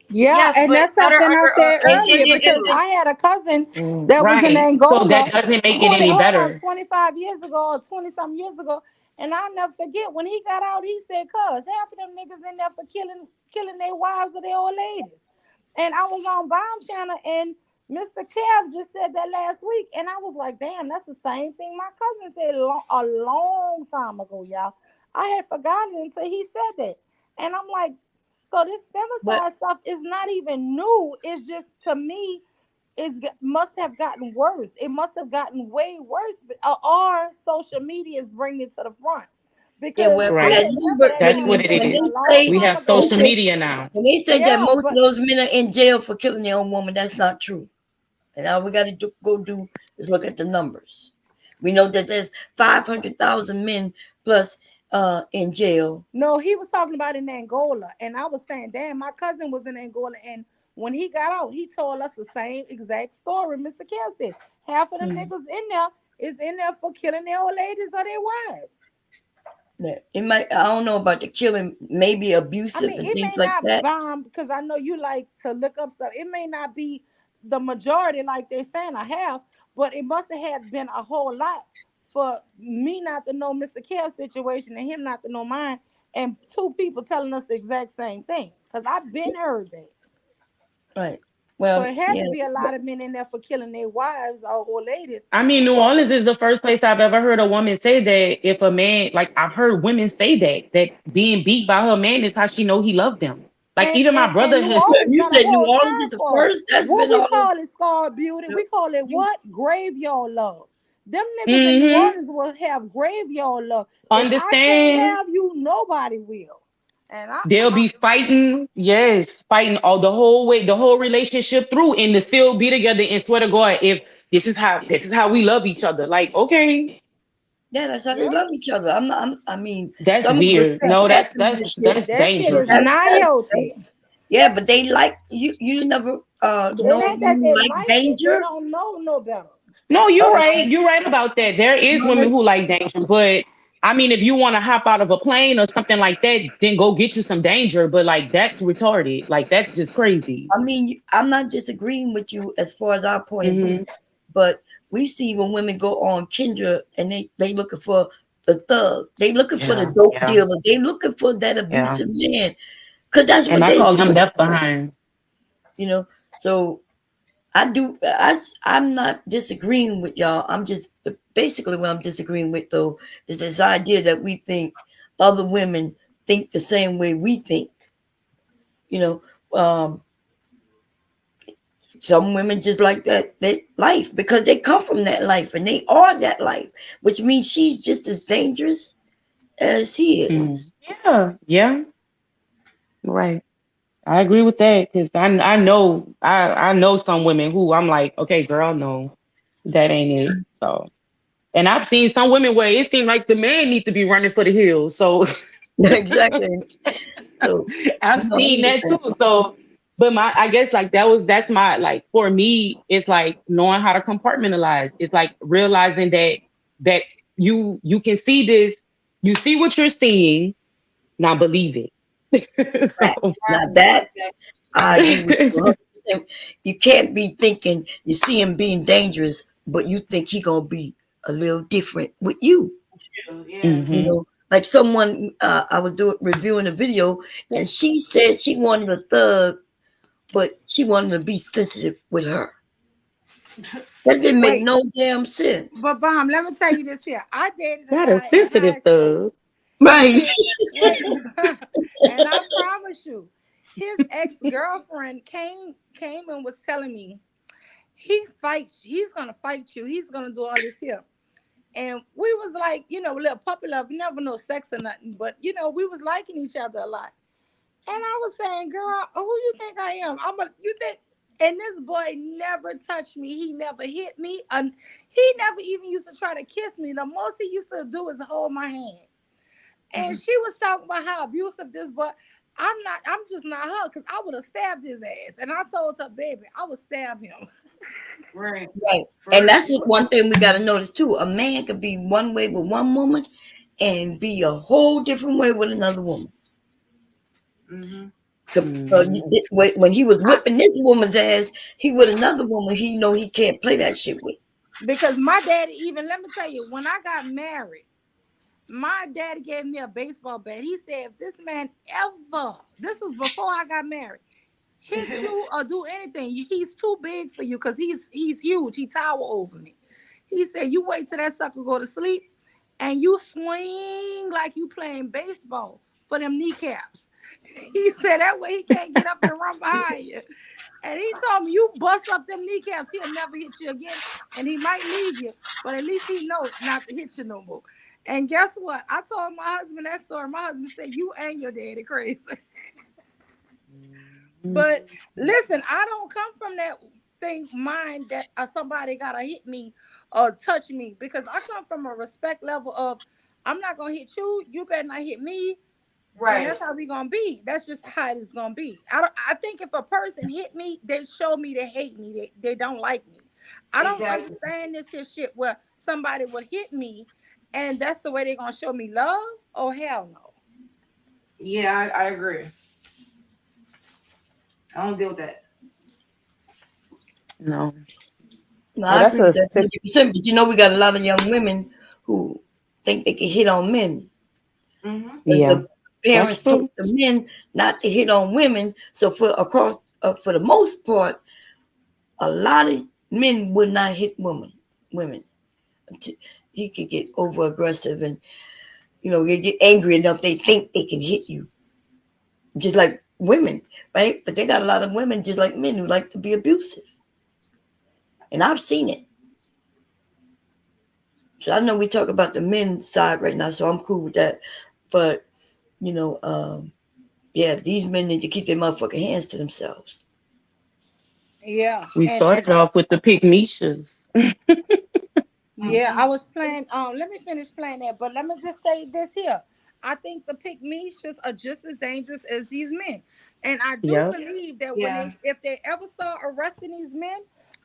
Yeah, Yes, and but that's that are something I under said earlier because institutions. I had a cousin mm, that was in Right. So Angola that doesn't make it 20, any hold on, better. 25 years ago or 20 something years ago. And I'll never forget when he got out, he said, cuz half of them niggas in there for killing their wives or their old ladies. And I was on Bomb Channel and Mr. Kev just said that last week. And I was like, damn, that's the same thing my cousin said a long time ago, y'all. I had forgotten until he said that. And I'm like, so this But femicide stuff is not even new. It's just to me, must have gotten worse. It must have gotten way worse. But or social media is bringing it to the front yeah, because well, I Right. remember remember that That's what it conversation when is. a they long say We time have they ago. social say media now. when they say that Yeah, most of but those men are in jail for killing their own woman, that's not true. And all we got to go do is look at the numbers. We know that there's 500,000 men plus in jail. no, he was talking about in Angola, and I was saying, damn, my cousin was in Angola, and when he got out, he told us the same exact story. Mr. Kev said half of them Hmm. niggas in there is in there for killing their old ladies or their wives. That it might, I don't know about the killing, maybe I abusive mean, and it things may like not that. bomb because I know you like to look up stuff. It may not be the majority like they saying I have, but it must have had been a whole lot for me not to know Mr. Kev's situation and him not to know mine, and two people telling us the exact same thing. Because I've been heard that. Right. So Well, it had yeah. to be a lot of men in there for killing their wives or old ladies. I mean, New For Orleans is the first place I've ever heard a woman say that if a man, like I've heard women say that being beat by her man is how she know he loved them. Like and, even my and and brother New has, Orleans You got a said New whole Orleans is term the for it. first. That's What been we all call it, scar beauty. over. We call it You, what? Graveyard love. Them niggas in New mm-hmm, Orleans will have graveyard love. If I can't understand. have you, nobody will. And They'll be fighting, yes, fighting all the whole way, the whole relationship through, and to still be together and swear to God, if this is how we love each other. Like, okay, yeah, that's how they yeah, love each other. I mean, that's some of us weird. can't No, that's fathom that's this shit. that's that shit is dangerous. not healthy. Yeah, but they like you. You never It know ain't that you they like like it; they danger. don't know no better. No, you're Uh, right. You're right about that. There is women no, who like danger, but I mean, if you want to hop out of a plane or something like that, then go get you some danger. But like that's retarded. Like that's just crazy. I mean, I'm not disagreeing with you as far as our point of view, Hmm. but we see when women go on Kendra and they looking for the thug, they looking for the Yeah, dope yeah, dealer, they looking for that yeah. abusive man, because that's And what I they call them do, left behind. you know. So I'm not disagreeing with y'all. I'm just basically what I'm disagreeing with though is this idea that we think other women think the same way we think. You know, some women just like that life because they come from that life and they are that life, which means she's just as dangerous as he Mm. is. Yeah, yeah, right. I agree with that because I know some women who I'm like, okay, girl, no, that ain't it. So, and I've seen some women where it seemed like the man need to be running for the hills. So Exactly. So I've no, I seen that understand. too. So, but I guess like that's my like for me, it's like knowing how to compartmentalize. It's like realizing that you can see this, you see what you're seeing, now believe it. So, Now that I agree with you 100%. You can't be thinking you see him being dangerous, but you think he gonna be a little different with you. Yeah. You hmm know, like someone I was doing reviewing a video, and she said she wanted a thug, but she wanted to be sensitive with her. That didn't make Wait, no damn sense. but Bomb, let me tell you this here. I dated a not a guy in sensitive high school. thug. Right. His wait, and I promise you, his ex girlfriend came and was telling me he fights. He's gonna fight you. He's gonna do all this here. And we was like, a little puppy love, never no sex or nothing, but we was liking each other a lot. And I was saying, girl, who you think I am? You think? And this boy never touched me. He never hit me. And he never even used to try to kiss me. The most he used to do is hold my hand. And she was talking about how abusive this boy. I'm just not her because I would have stabbed his ass. And I told her, baby, I would stab him. Right. Right. For And real. that's one thing we got to notice too. A man could be one way with one woman and be a whole different way with another woman. Mm-hmm. Hmm. When he was I, whipping this woman's ass, he with another woman he know he can't play that shit with. because my daddy, even, let me tell you, when I got married, my daddy gave me a baseball bat. He said, if this man ever, this was before I got married, hit you or do anything, he's too big for you because he's huge. He tower over me. He said, you wait till that sucker go to sleep and you swing like you playing baseball for them kneecaps. He said that way he can't get up and run behind you. And he told me, you bust up them kneecaps, he'll never hit you again. And he might leave you, but at least he know not to hit you no more. And guess what? I told my husband that story. My husband said, you and your daddy crazy. But listen, I don't come from that thing mind that somebody gotta hit me or touch me because I come from a respect level of I'm not gonna hit you, you better not hit me, and Right. that's how we gonna be. That's just how it is gonna be. I think if a person hit me, they show me they hate me. They don't like me. I don't Exactly. understand this here shit where somebody would hit me and that's the way they're gonna show me love. Oh hell no. Yeah, I agree. I don't deal with that. No. No, Yeah, I that's agree with a that sick. 100%. But we got a lot of young women who think they can hit on men Mm-hmm. because Yeah, the that's parents told true. the men not to hit on women. So for the most part, a lot of men would not hit women. He could get over aggressive and they get angry enough they think they can hit you, just like women, right? But they got a lot of women just like men who like to be abusive, and I've seen it. So I know we talk about the men's side right now, so I'm cool with that. But you know, um, yeah, these men need to keep their motherfucking hands to themselves. Yeah, We and started off with the pygmishas. yeah, Mm-hmm. I was playing. Let me finish playing that, but let me just say this here. I think the pygmies are just as dangerous as these men, and I do Yep. believe that Yeah. if they ever start arresting these men,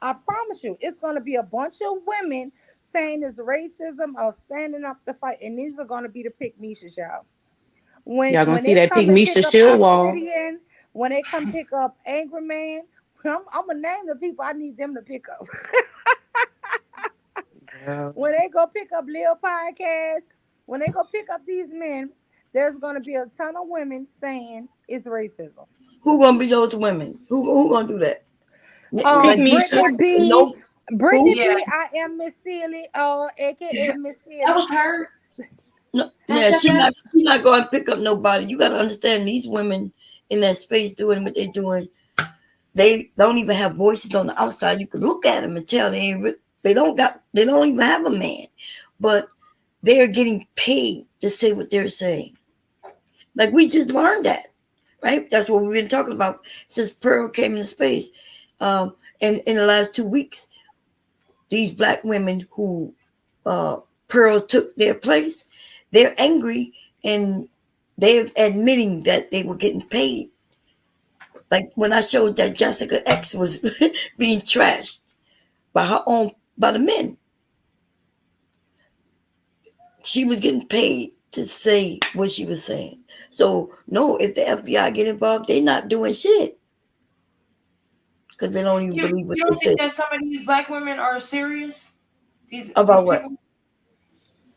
I promise you, it's gonna be a bunch of women saying is racism or standing up to fight. And these are gonna be the pick niches, y'all. When Y'all gonna when see they that come and pick Pygmisha up shield wall. Obsidian, when they come pick up Angry Man, I'm gonna name the people I need them to pick up. Yeah. When they go pick up Lil Podcast, when they go pick up these men, there's gonna be a ton of women saying it's racism. Who gonna be those women? Who gonna do that? Like Brittany Pygmisha. B, no Brittany who? Yeah, B, I am Miss Sealy, aka Miss that Sealy. was her No, that yeah, said that. she not going to pick up nobody. You got to understand these women in that space doing what they're doing. They don't even have voices on the outside. You can look at them and tell they don't even have a man, but they're getting paid to say what they're saying. Like we just learned that, right? That's what we've been talking about since Pearl came into space. And in the last 2 weeks, these black women who uh, Pearl took their place, they're angry and they're admitting that they were getting paid. Like when I showed that Jessica X was being trashed by the men, she was getting paid to say what she was saying. So no, if the FBI get involved, they're not doing shit because they don't even believe what You they don't think say that some of these black women are serious? These about what. people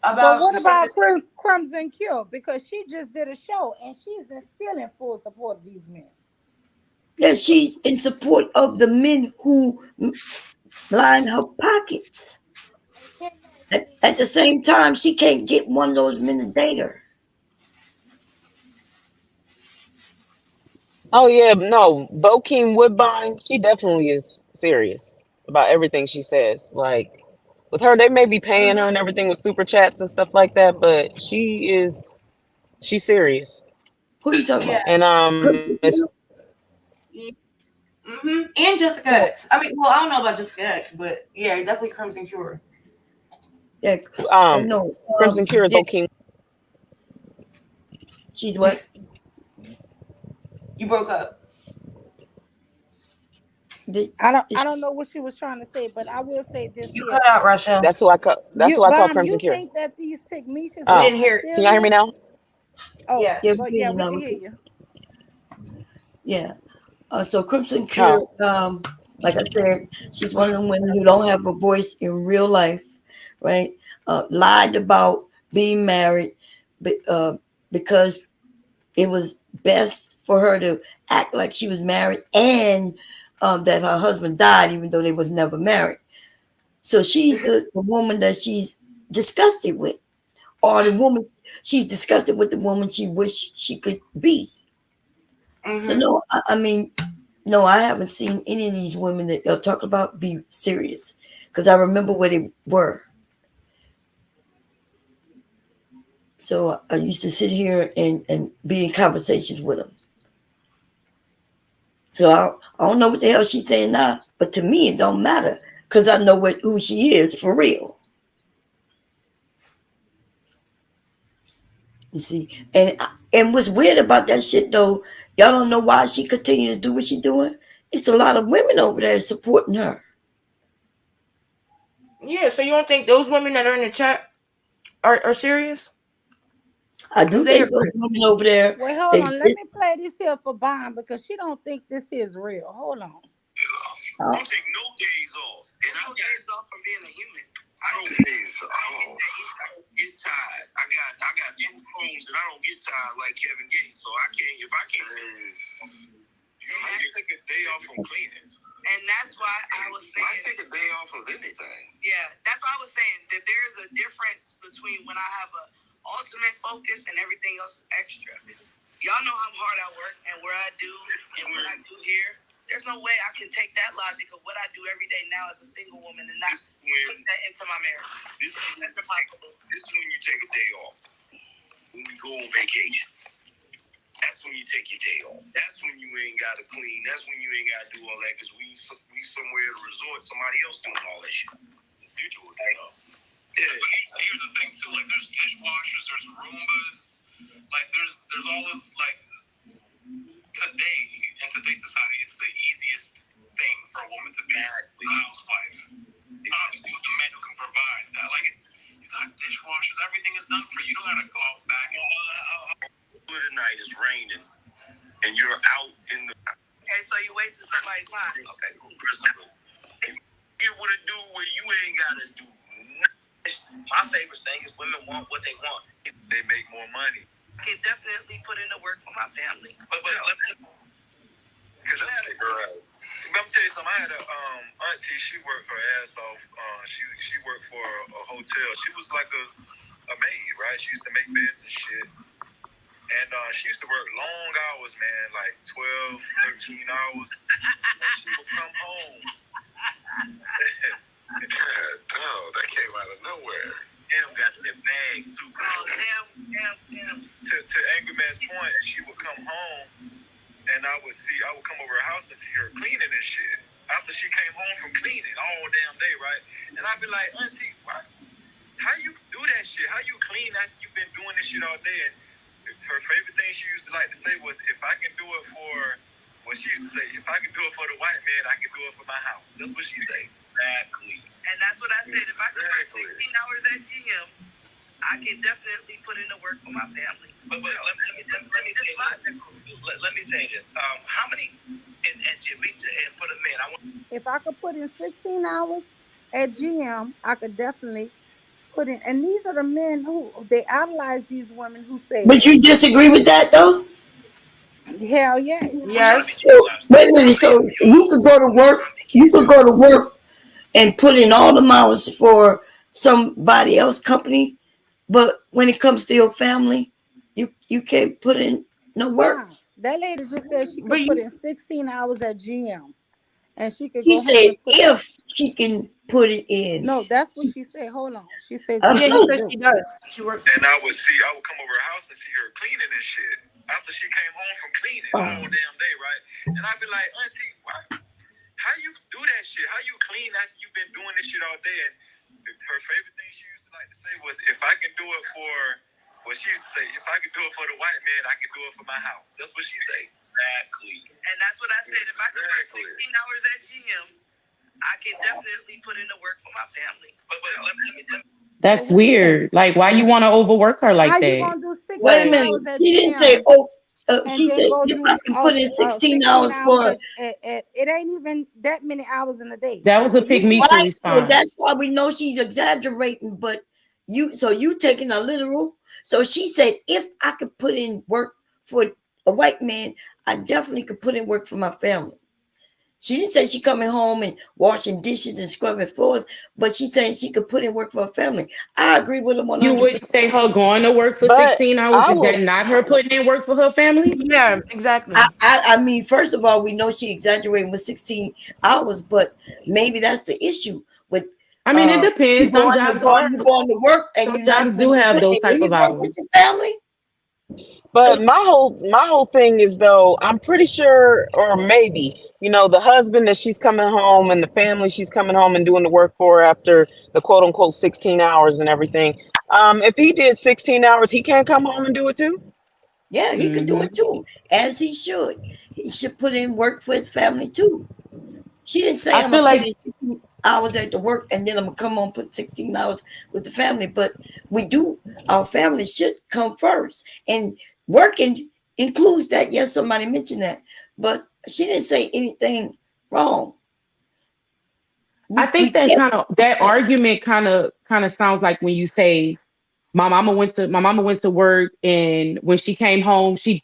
But about what the stuff about that they Crimson Cure? Because she just did a show and she's still in full support of these men. Yeah, she's in support of the men who line her pockets. And can y'all At the same time, she can't get one of those men to date her. Oh yeah, no, Bokeem Woodbine, she definitely is serious about everything she says. Like with her, they may be paying her and everything with super chats and stuff like that, but she's serious. Who you talking yeah. about? And Crimson it's Cure? And Jessica Yeah, X. I mean, well, I don't know about Jessica X, but yeah, definitely Crimson Cure. yeah. um No, Crimson Cure is yeah, Bokeem. she's what? You broke up. Did, I did don't know what she was trying to say, but I will say this You here. cut out, Rochelle. That's You who I call Bomb, Crimson you Cure. think that these pygmies We Oh, didn't are hear it. can y'all hear me serious? now? Oh, yeah, Yes. we but hear yeah, you we now. can hear you. Yeah. So Crimson Cure, Oh, like I said, she's one of them women who don't have a voice in real life, right? Lied about being married, but, because it was best for her to act like she was married and that her husband died, even though they was never married. So she's the woman that she's disgusted with, or the woman she's disgusted with the woman she wished she could be. So Mm-hmm. no, I mean, no, I haven't seen any of these women that y'all talk about be serious because I remember where they were. So I used to sit here and be in conversations with them. So I don't know what the hell she's saying now, but to me it don't matter because I know who she is for real. You see, and what's weird about that shit though, y'all don't know why she continue to do what she doing. It's a lot of women over there supporting her. Yeah. So you don't think those women that are in the chat are serious? I Because do they think are. those women over there, Wait, hold they on. Let just, me play this here for Bomb because she don't think this is real. Hold on. uh, Don't take no days off. And I got days off from being a human. I don't days off. I don't get tired. I got two phones and I don't get tired like Kevin Gates. So I can't if I can't take a day off from cleaning. And that's why I was saying I take a day off of anything. Yeah, that's why I was saying that there's a difference between when I have a ultimate focus and everything else is extra. Y'all know how hard I work and where I do and what I do here. There's no way I can take that logic of what I do every day now as a single woman and not put that into my marriage. That's impossible. This is when you take a day off. When we go on vacation. That's when you take your day off. That's when you ain't got to clean. That's when you ain't got to do all that because we somewhere at a resort, somebody else doing all that shit. You do it, you know. Yeah. But here's the thing too, like there's dishwashers, there's Roombas, like there's all of like today in today's society, it's the easiest thing for a woman to be a housewife. Obviously, with the men who can provide that. Like you got dishwashers, everything is done for you. You don't gotta go out back and tonight it's raining and you're out in the okay, so you wasting somebody's time. Okay, cool. Principle. You get what to do where you ain't gotta do nothing. My favorite thing is women want what they want. They make more money. I can definitely put in the work for my family. But let me because I'm stick around. Let me tell you something. I had a auntie. She worked her ass off. She worked for a hotel. She was like a maid, right? She used to make beds and shit. And she used to work long hours, man, like 12, 13 hours. And she would come home. God, no, that came out of nowhere. Damn, got that bag too. Oh, damn. To Angry Man's point, she would come home, and I would come over her house and see her cleaning and shit. After she came home from cleaning all damn day, right? And I'd be like, Auntie, how you do that shit? How you clean after you've been doing this shit all day? And her favorite thing she used to like to say was, if I can do it for, what she used to say, if I can do it for the white man, I can do it for my house. That's what she say. Exactly. And that's what I said. If I can work 16 hours at GM, I can definitely put in the work for my family. But let me say this. Let me say this. How many, and for the men, I want. If I could put in 16 hours at GM, I could definitely put in. And these are the men who they idolize these women who But say, you disagree with that though? hell yeah. Yes. So, wait a minute. So you could go to work. You could go to work and put in all the hours for somebody else company, but when it comes to your family, you can't put in no work. Fine. That lady just said she But could put you, in 16 hours at GM and she could She go home said and put. if she can put it in. No, that's what she said. Hold on. She said yeah, that he she Oh, could says do. she does. She works. And I would come over her house and see her cleaning and shit. After she came home from cleaning all damn day, right? And I'd be like, Auntie, how you do that shit? How you clean after you've been doing this shit all day? And her favorite thing she used to like to say was, if I can do it for, what she used to say, if I can do it for the white man, I can do it for my house. That's what she say. Exactly. And that's what I said. If I can work 16 hours at GM, I can definitely put in the work for my family. But But That's what you say? weird. Like, why you want to overwork her How like you that? gonna do wait a 16 Right. minute. hours at She didn't say, GM oh, and she then said, go if I do can put in 16 16 hours hours for, at it ain't even that many hours in a day. That was a If you do pygmisha right? So response. that's why we know she's exaggerating, but you taking a literal. So she said, if I could put in work for a white man, I definitely could put in work for my family. She didn't say she coming home and washing dishes and scrubbing floors, but she saying she could put in work for her family. I agree with her You wouldn't 100%. say her going to work for But 16 hours? I Is will. that not her putting in work for her family? Yeah, exactly. I mean, first of all, we know she exaggerating with 16 hours, but maybe that's the issue with I mean, it you depends. Some going to jobs work, are, and some you're not jobs even do have putting those it type of in work hours. with your family. So But my whole thing is though, I'm pretty sure, or maybe, the husband that she's coming home and the family she's coming home and doing the work for after the quote unquote 16 hours and everything. If he did 16 hours, he can't come home and do it too. yeah, he could do Hmm. it too, as he should. He should put in work for his family too. She didn't say I I'm feel gonna put like in 16 hours at the work and then I'm gonna come home and put 16 hours with the family. But we do our family should come first. And working includes that. Yes, somebody mentioned that. But she didn't say anything wrong. I We think that can't. that argument kind of sounds like when you say my mama went to work, and when she came home, she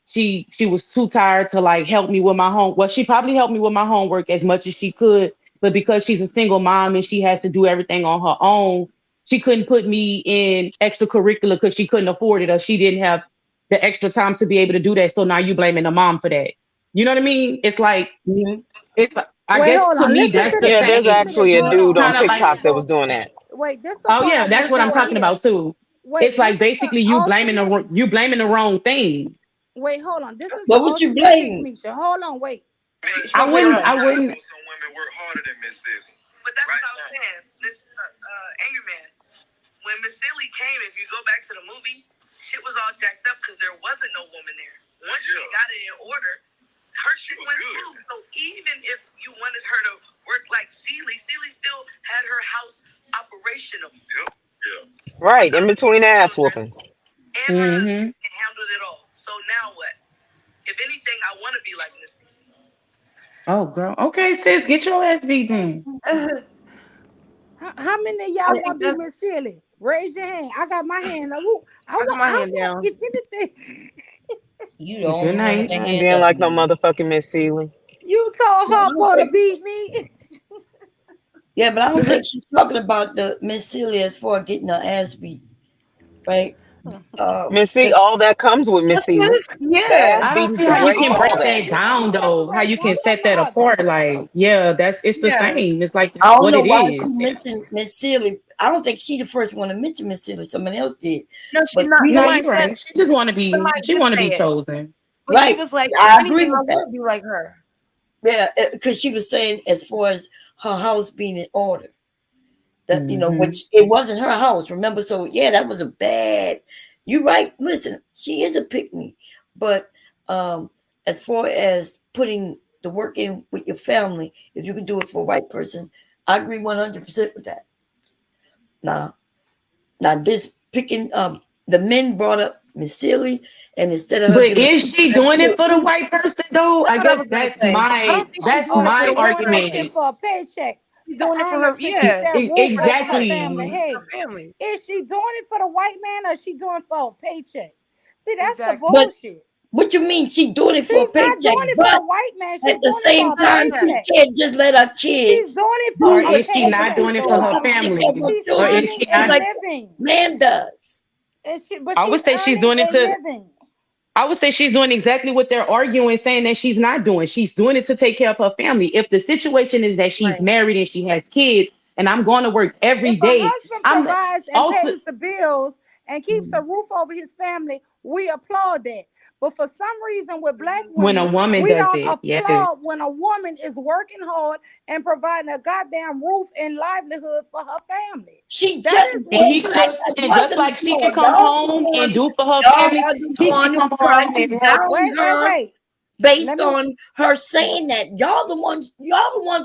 was too tired to like help me with my home. Well, she probably helped me with my homework as much as she could, but because she's a single mom and she has to do everything on her own, she couldn't put me in extracurricular because she couldn't afford it, or she didn't have the extra time to be able to do that. So now you blaming the mom for that. You know what I mean? It's like Mhm. I Wait, guess hold to on. me Listen that's to the this. Yeah, there's Listen to same. this. actually a Hold It's dude on. on kind of This like, is the TikTok that was part. doing that. Wait, this the oh part I yeah, want that's to what I'm say right talking here. about too. It's Wait, this like is the basically you blaming ultimate. the wrong thing. Wait, hold on. This is the What would you ultimate pick, blame? Misha. Hold on, wait. She gonna pick her. I wouldn't. Some women work harder than Miss Silly. But that's right what I was saying. This Angry Man. When Miss Silly came, if you go back to the movie, shit was all jacked up because there wasn't no woman there. Once she got it in order, her shit went smooth. So even if you wanted her to work like Celie still had her house operational. Yep. Yeah. Right, in between ass whoopings. And her husband handled it all. So now what? If anything, I want to be like Missy. Oh, girl. Okay, sis, get your ass beat then. How many of y'all I want think to be that's. Miss Silly? Raise your hand. I got my hand up. Ooh, I got my I hand want, down. if anything, You the Good only one with night. the I ain't hand being up, like no man. motherfucking Miss Seeley. you told No, I her don't boy to think. beat me. Yeah, but I don't think she's talking about the Miss Celia as far as getting her ass beat, right? Miss C, 'Cause all that comes with Miss That's what Seeley. it's, The yeah. ass I don't beating's see the how you Now, break, can all break okay, that. that we can't down though. How separate you one can from set the that other. apart? Like, yeah, it's the Yeah. same. It's like I that's don't what know it why she is. mentioned Miss Celia. I don't think she the first one to mention Miss Celia. Somebody else did, No, she's but not. No, you you're Somebody said right. She just want to be. somebody She did want to say be it, chosen. but she right. was like, if I agree anything, I with want that. to be like her. Yeah, because she was saying as far as her house being in order, that Hmm. which it wasn't her house. Remember, so yeah, that was a bad. You're right. Listen, she is a pick me, but um, as far as putting the work in with your family, if you could do it for a white person, I agree 100% with that. Now, now this picking the men brought up Miss Silly, and instead of her But giving is she doing it for the white person though? That's I what I guess was gonna say. I don't think she's that's doing Oh, it for my she the white doing that person. shit argument. for a paycheck She's to doing it for earn her. to keep Yeah, that roof for the over her family, family. Exactly. her Hey, family. is she doing it for the white man or is she doing it for a paycheck? See, that's the Exactly. but bullshit. what you mean she doing it for a She's not paycheck, doing it for but the white man. at She's the doing it same for a time she paycheck. can't just let her She's kids doing it do for Or a it. is she What not about doing paycheck. it she for ain't her gonna take care of family? her She's Or children is earning she a just not? like living. man does? But I she's would say she's earning doing it a to. living. I would say she's doing exactly what they're arguing, saying that she's not doing. She's doing it to take care of her family. If the situation is that she's Right. married and she has kids, and I'm going to work every If a day, husband I'm provides and also pays the bills and keeps a roof over his family, we applaud that. But for some reason, with black when a women, woman we does don't it. Yes. applaud when a woman is working hard and providing a goddamn roof and livelihood for her family. She That just is And what he she. could, it and just wasn't like she could applaud. come home and do for her Y'all family, are the she can one who come tried home to and help. down her Wait. Let based me. on her saying that. Y'all the ones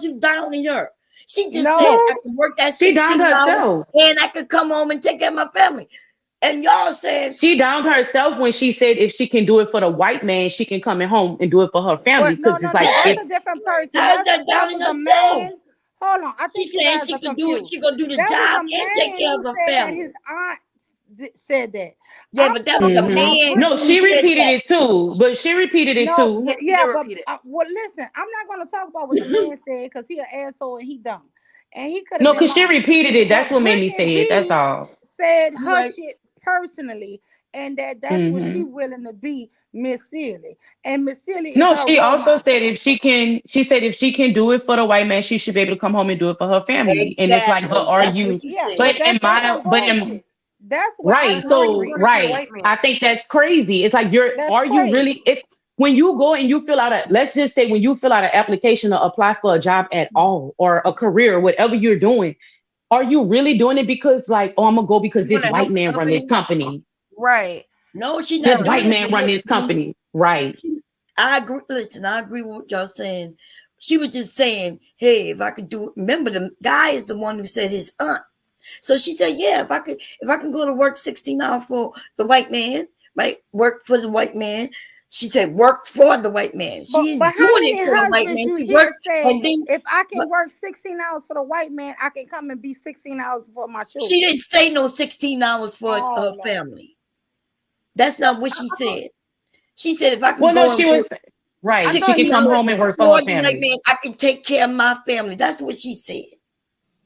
who downing her. She just said No, I could work that She downed 16 hours herself. and I could come home and take care of my family. And y'all saying, She downed herself when she said if she can do it for the white man, she can come at home and do it for her family. but no, Because no, it's no. like That's if a yes, different person. how is That's that that downing was a herself? man. Hold on, I She think you saying guys she are could do it, confused. she gonna do the That was job a and take man care who of her said that family. his aunt said that. Yeah, I'm but that was a talking hmm about man no, who she said repeated that. it too. But she repeated it no, too. Yeah, she did yeah, but repeat it. well, listen, I'm not going to talk about what the man said because he an asshole and he dumb, and he could have No, been because she lying. repeated it. That's But what made me Brittany say it. That's B all. said You her right. shit personally, and that's what she hmm willing to be Miss Silly, and Miss Silly is No, her she role also model. said if she can, she said if she can do it for the white man, she should be able to come home and do it for her family. And it's like, but Exactly. are That's what you? she Yeah, said. But but in that's my, some but in bullshit. That's what I right, It's not like she's disagree so doing with. it for the right, white man. I think that's crazy. It's like That's are you really? crazy. It's when you go and you fill out a, let's just say when you fill out an application to apply for a job at all or a career, whatever you're doing, are you really doing it because like, oh, I'm gonna go because You want this to help white the man run this company, company, right? No, she's this not No. doing white it man run because this company, right? I agree. Listen, I agree with what y'all saying. She was just saying, hey, if I could do it. Remember, the guy is the one who said his aunt. So she said, yeah, if I can go to work 16 hours for the white man, right? Work for the white man. She said, work for the white man. She But ain't how doing it many for the white husbands man. you She hear worked say, and then, if I but can work 16 hours for the white man, I can come and be 16 hours for my she children? didn't say no 16 hours for Oh her Lord. family. That's not what she said. She said, if I can Well, no, go and she work was I right. She thought 16 could she come was. hours home and work for for her the white family. man, I can take care of my family. That's what she said.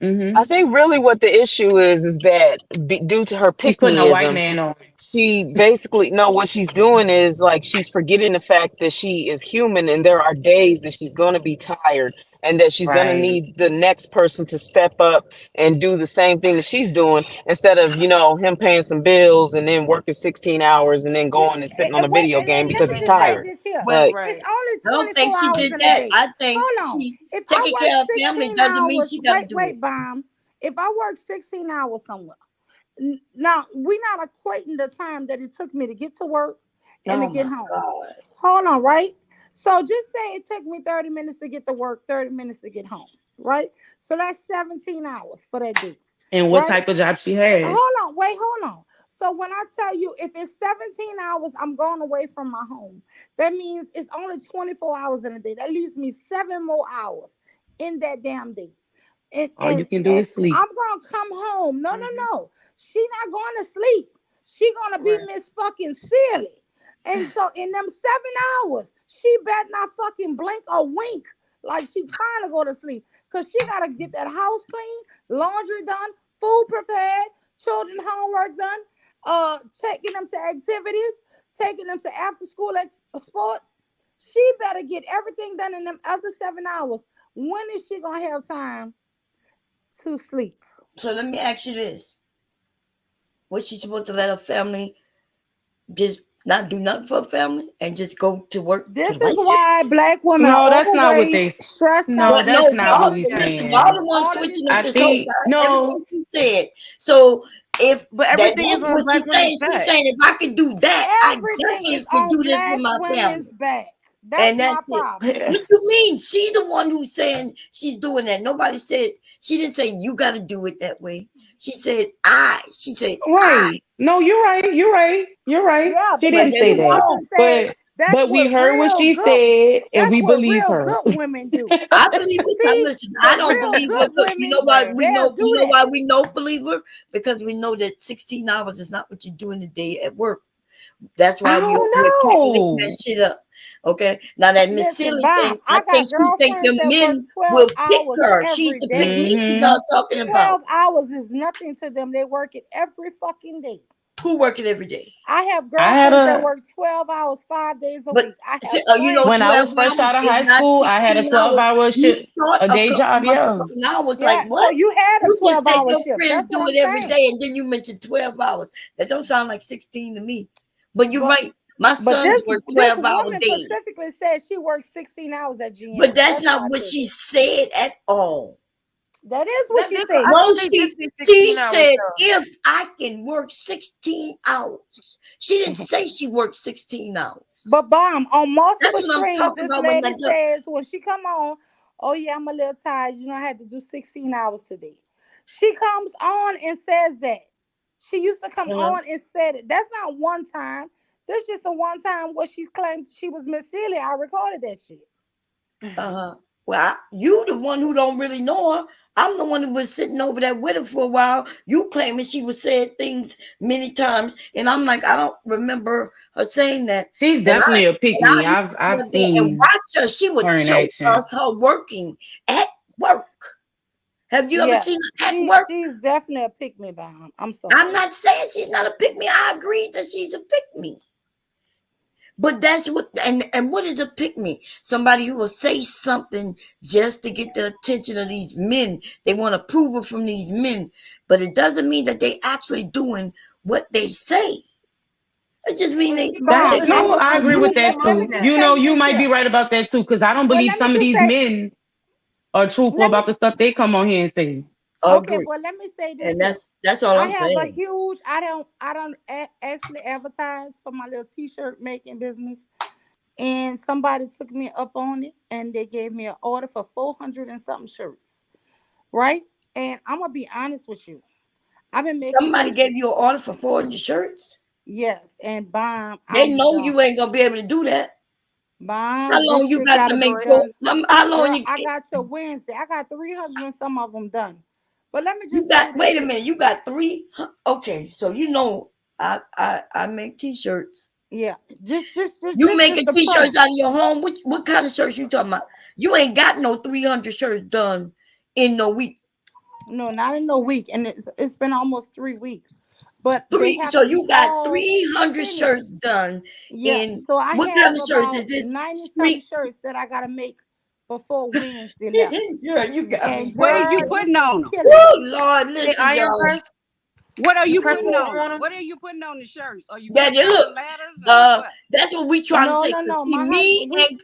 hmm I think really what the issue is that due to her She's putting a white pick-me-ism, man on. she basically no what she's doing is like she's forgetting the fact that she is human and there are days that she's going to be tired and that she's going to Right. need the next person to step up and do the same thing that she's doing instead of him paying some bills and then working 16 hours and then going and sitting on a Wait, video game and let because me he's just say tired. this here. Well, Like, It's Right. only I don't think 24 she hours did in a that. day. I think Hold on. she If I taking work care of family 16 doesn't mean hours, she got to do it. wait, Bomb. If I work 16 hours somewhere, now we're not equating the time that it took me to get to work and to Oh get my home. God. Hold on, right? So just say it took me 30 minutes to get to work, 30 minutes to get home, right? So that's 17 hours for that day. And what right? type of job she had? Hold on, wait, hold on. So when I tell you if it's 17 hours, I'm going away from my home. That means it's only 24 hours in a day. That leaves me 7 more hours in that damn day. and All you and can do and is sleep. I'm gonna come home. No, no, Mhm. no. She not going to sleep. She gonna be Right. Miss fucking silly. And so in them 7 hours, she better not fucking blink or wink like she trying to go to sleep. Cause she gotta get that house clean, laundry done, food prepared, children homework done, taking them to activities, taking them to after school sports. She better get everything done in them other 7 hours. When is she gonna have time to sleep? So let me ask you this: was she supposed to let her family just not do nothing for her family and just go to work to This the is white shit? why black women are No, that's not what overweight, they. stressed No, But out, no, that's not what y'all we depressed, listen, y'all saying. the ones all of this switching up I this shit. whole think guy, no, everything she said. So if But that everything is that's on what black she's saying, women's she's back. saying if I could do that, I Everything is definitely could on do this for black my women's family. back. That's And my that's it. problem. What you mean? She the one who's saying she's doing that. Nobody said she didn't say you gotta do it that way. She said I. She said I. right. No, you're right. You're right. You're right. Yeah, She But because didn't they she say were that, wants to wrong. say but that's but we what heard what real she good said, and that's we what believe real her. good women do. I believe it. I See, listen. I but don't real believe her. good Look, you know women, why Right. we they'll know. You do know that. why we know believe her? Because we know that 16 hours is not what you do in a day at work. That's I why we over here don't calculating that know. shit up. Okay. Now that Miss Listen, Silly thing, Bomb, I I think got she think girlfriends the that work men 12 will pick hours her. She's every the pick day. me. She's Mm-hmm. all talking about 12 hours is nothing to them. They work it every fucking day. who working every day. I have I had girlfriends that a work 12 hours, 5 days a But week. I have you know, friends. when I 12 was fresh hours out of is high not school, I had a 16 hours. 12-hour You shift, short a a day couple job. Yeah. motherfucking hours. Like Yeah, what? so you had a You just said 12-hour your shift. friends That's do what I'm it every saying. day, and then you mentioned 12 hours. That don't sound like 16 to me. But you're But right. My but sons this work this 12-hour woman days. specifically said she works 16 hours at But GM. that's That's not why I what said she that. said at all. That is what That she they, I said. No, thought they did say she 16 hours said though. if I can work 16 hours. She didn't say she worked 16 hours. But bomb on That's multiple what I'm streams, talking this about when lady that girl. says when she come on, oh yeah, I'm a little tired. You know, I had to do 16 hours today. She comes on and says that. She used to come Uh-huh. on and said it. That's not one time. This just a one time where she claimed she was Miss Celia. I recorded that shit. Uh-huh. Well, you the one who don't really know her. I'm the one who was sitting over there with her for a while. You claiming she was said things many times, and I'm like, I don't remember her saying that. She's And I definitely a pick and I me. used to I've sit up there and seen watch her. She would her in show action. us her working at work. Have you ever Yeah, seen her at work? she's definitely a pick me bomb. I'm I'm sorry. not saying she's not a pick me. I agree that she's a pick me. But that's what and what is a pick me? Somebody who will say something just to get the attention of these men. They want approval from these men, but it doesn't mean that they actually doing what they say. It just means But they people That they also need come no, to up I and agree do with Let that let something. me too. just You tell know, you you this might be here. right about that too, because I don't Well, believe let me some of just these say. men are truthful Let me about the stuff they come on here and say. Okay, Agree, well, let me say this and here. that's all I I'm have a saying. huge. I don't actually advertise for my little t-shirt making business, and somebody took me up on it, and they gave me an order for 400 and something shirts, right? And I'm gonna be honest with you. I've been making Somebody shirts. gave you an order for 400 shirts. Yes, and bomb. They I'm know done. you ain't gonna be able to do that. How Bomb. long This you shit got gotta to be make do it. four? done, How long girl. you I got till Wednesday. I got 300 and some of them done. But let me you just tell got? you this Wait a here. minute, you got three? Huh, okay, so you know I make t-shirts. Yeah, just You this just making the t-shirts proof. out of your home? What kind of shirts you talking about? You ain't got no 300 shirts done in no week. No, not in a week, and it's been almost 3 weeks. But they Three. have So to be you got all 300 finished. shirts done Yeah. in So I what kind have of shirts is about this? 90 something Street. shirts that I gotta make before Wednesday left. Girl, you got me And What are fucked you girl, up. this putting is on them? killing Woo, me. Lord, They listen, iron y'all. press. What are You you press putting the on iron them? on them. What are you putting on the shirts? Are you Daddy, cutting out the look. letters or what? That's what we trying to No, say. no, 'Cause no. see, My me husband, we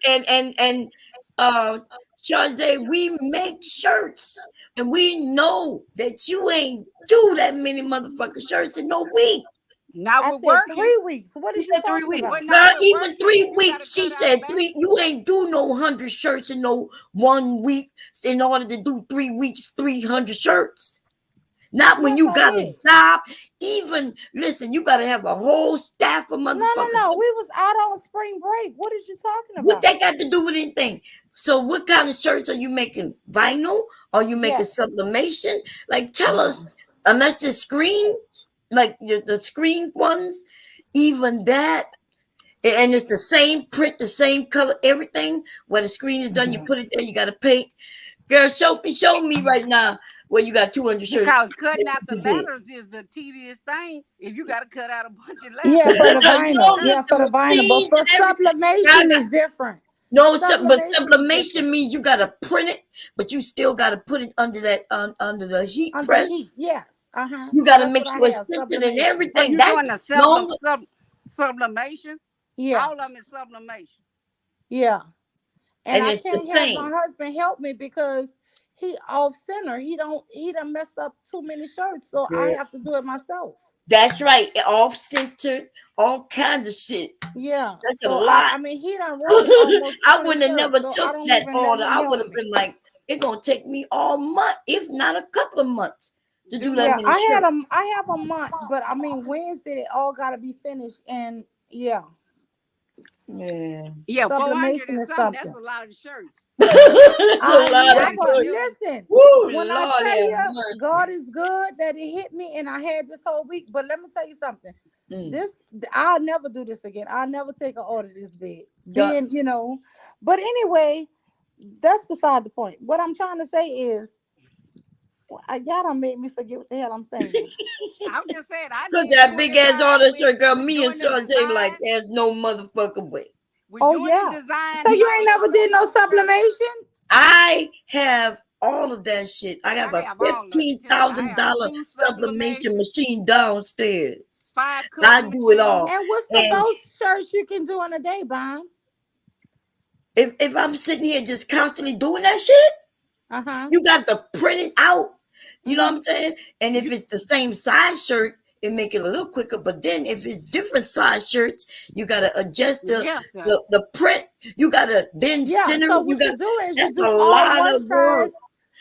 and Chazé, we make shirts, and we know that you ain't do that many motherfucking shirts in no week. Not I with said working. 3 weeks. What You are you said three talking weeks. about? But not Girl, with even working. three You got to weeks. She cut out said letters. three. You ain't do no 100 shirts in no 1 week in order to do 3 weeks, 300 shirts. Not when Yes, you I got a did. job. Even listen, you gotta have a whole staff of No, no, motherfuckers. no. We was out on spring break. What is you talking What about? that got to do with anything? So what kind of shirts are you making? Vinyl? Are you making Yes. sublimation? Like tell Uh-huh. us, unless the screen, like the screen ones, even that, and it's the same print, the same color, everything. Where the screen is done, you put it there, you gotta paint. Girl, show me right now where you got 200 shirts Because cutting that out the you did. letters is the tedious thing. If you got to cut out a bunch of Yeah, letters, for the You vinyl. know, Yeah, the for the vinyl. But machines for and everything. Now I sublimation got is different. no, but Sublimation is different. sublimation means you gotta print it, but you still gotta put it under that under the heat Under press. heat, yes. Uh-huh. You gotta That's make what I sure it's have. centered and Sublimation. so everything. you're That's doing a normal. sublimation. Yeah. All of them is sublimation. Yeah. And And I it's the can't have my same. husband help me because he off center. He done messed up too many shirts, so I Girl. have to do it myself. That's right. Off centered, all kinds of shit. Yeah. That's a So lot. I mean he done ruined almost I 20 wouldn't have shirts. never So I took don't that even let order. him I would help have me. been like, it's gonna take me all month, if not a couple of months, to do Do that what? Yeah, many shirts. I have a month, but I mean Wednesday they all gotta be finished and yeah, Yeah. Yeah, 400 sublimation and is something. That's something. a lot of shirts. It's a I lot of That never work. you listen. Woo, When I Lord tell have you mercy. God is good that it hit me and I had this whole week, but let me tell you something. Mm. This I'll never do this again. I'll never take an order this big. God. Being, but anyway, that's beside the point. What I'm trying to say is, y'all done made me forget what the hell I'm saying. I'm just saying, I Cause did that big ass 25 order with shirt, girl, with me and doing the Shantae like, design. there's no motherfucking way. With Oh doing the yeah. design So and you all ain't that never did stuff no for the shirt. sublimation? I have all of that shit. I have I a have all of it fifteen too. I thousand have dollar two sublimation sublimations, machine downstairs. 5 cutting I do it machines. all. And what's the And most shirts you can do in a day, Bomb? if I'm sitting here just constantly doing that shit, Uh-huh. you got to print it out. You know what Mm-hmm. I'm saying? And if You, it's the same size shirt, it make it a little quicker. But then if it's different size shirts, you gotta adjust yes, sir. the print. You gotta then Yeah. center So it. You what got you do is you that's a do all lot one of size work.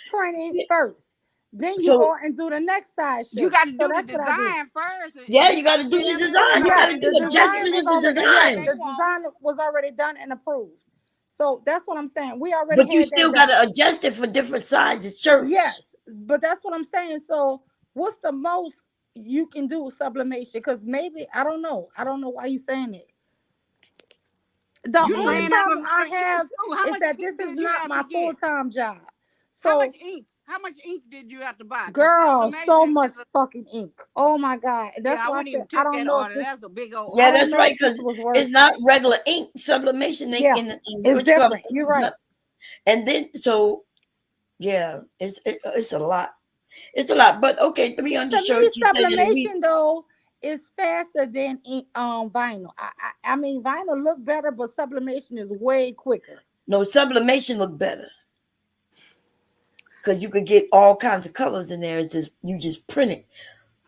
printing first. Then you So go and do the next size You shirt. got to So do the that's what I did. design first, yeah, and you then gotta you do send the them to design. You Yeah, gotta somebody do the to do it design adjustment was of the already whatever yeah, design. they the want. design was already done and approved. So that's what I'm saying. We already But you had that still done. gotta adjust it for different sizes shirts. Yes, but that's what I'm saying. So what's the most you can do with sublimation? Because maybe I don't know. I don't know why he's saying it. The You only saying Mm. that problem a I lot of shit have too. How is much that ink this is did you not have to my get? full-time job. How much So ink? How much ink did you have to buy? Cause girl, so sublimation much is a fucking ink. Oh my God. That's yeah. I why I wouldn't said even took that order. That's a big old I Yeah, don't that's order. know right. if this Because was worth it's it. not regular ink. Sublimation ink Yeah, in it's what you call different. You're it. right. And then so yeah, it's a lot. It's a lot. But okay, 300 To me, shirts you said in a week. sublimation though is faster than vinyl. I mean vinyl look better, but sublimation is way quicker. No, sublimation look better because you could get all kinds of colors in there. It's just you just print it.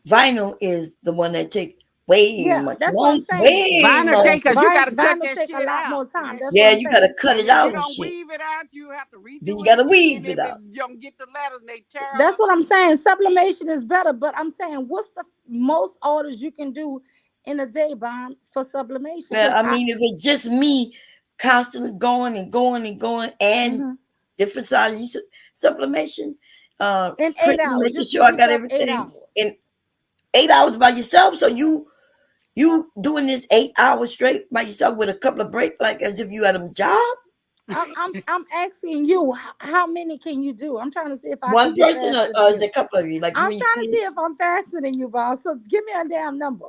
Vinyl is the one that take Yeah, that's what I'm saying. way Vinyl long. take cause you got to cut Vinyl that take a shit lot out, more and time. that That's what Yeah, I'm shit. you gotta saying. cut it And if you out and don't shit. weave it out, you have to Then you redo it gotta again. weave it If out. you don't get the letters, they tear them That's what I'm apart. saying. Sublimation is better, but I'm saying what's the most orders you can do in a day, bomb for sublimation? Well, Because I I mean, if it's just me constantly going and going and going and mhm. different sizes sublimation, In eight printing, hours, making just sure give I got yourself eight everything hours. in 8 hours by yourself. So you doing this 8 hours straight by yourself with a couple of breaks, like as if you had a job. I'm asking you, how many can you do? I'm trying to see if I can One be person faster or than is you. it a couple of you? Like you I'm and your trying to kid? see if I'm faster than you, boss. So give me a damn number.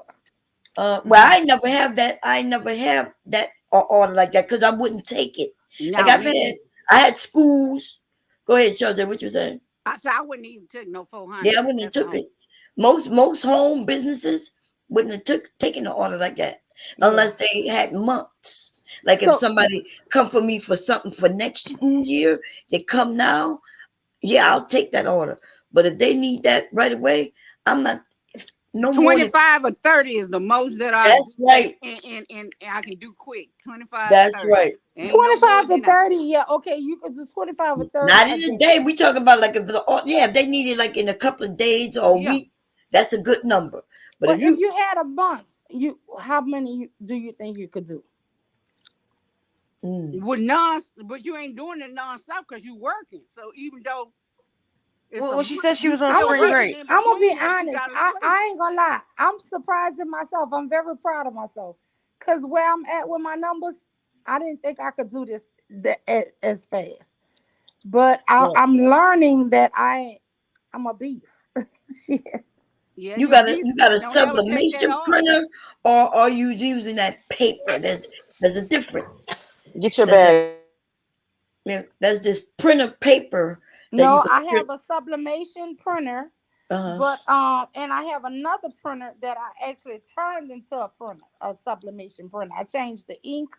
Well, I never have that. I never have that order like that because I wouldn't take it. Like No, me neither. I had schools. Go ahead, Shante. What you saying? I said I wouldn't even take no Yeah, 400. I wouldn't have That's took all. it. Most home businesses wouldn't have taken the order like that Yeah. unless they had months. Like if So somebody come for me for something for next school year, they come now. Yeah, I'll take that order. But if they need that right away, I'm not. No more than 25 or 30 is the most that I that's do, right. and I can do quick. 25, That's 30. right. Ain't no more 25 to than that. 30, yeah, okay, you could do 25 or 30 Not a in a day. day. We talk about like yeah, if they need it like in a couple of days or a Yeah. week, that's a good number. But But if if you you had a month, how many do you think you could do? mm, With non, but you ain't doing it non-stop because you working. So even though it's a Well, she month, said she you was on I'm still gonna spring be working break. in I'm gonna be between that. You honest. gotta sleep. I ain't gonna lie. I'm surprised in myself. I'm very proud of myself. Cause where I'm at with my numbers, I didn't think I could do this as fast. But right. I'm learning that I'm a beast. Shit. Yeah, You you're got a you beast, got a but don't ever take that sublimation off. printer, or are you using that paper? There's a difference. Get your There's a bag. there's this printer paper that you No, can I print. have a sublimation printer, Uh-huh. but and I have another printer that I actually turned into a printer, a sublimation printer. I changed the ink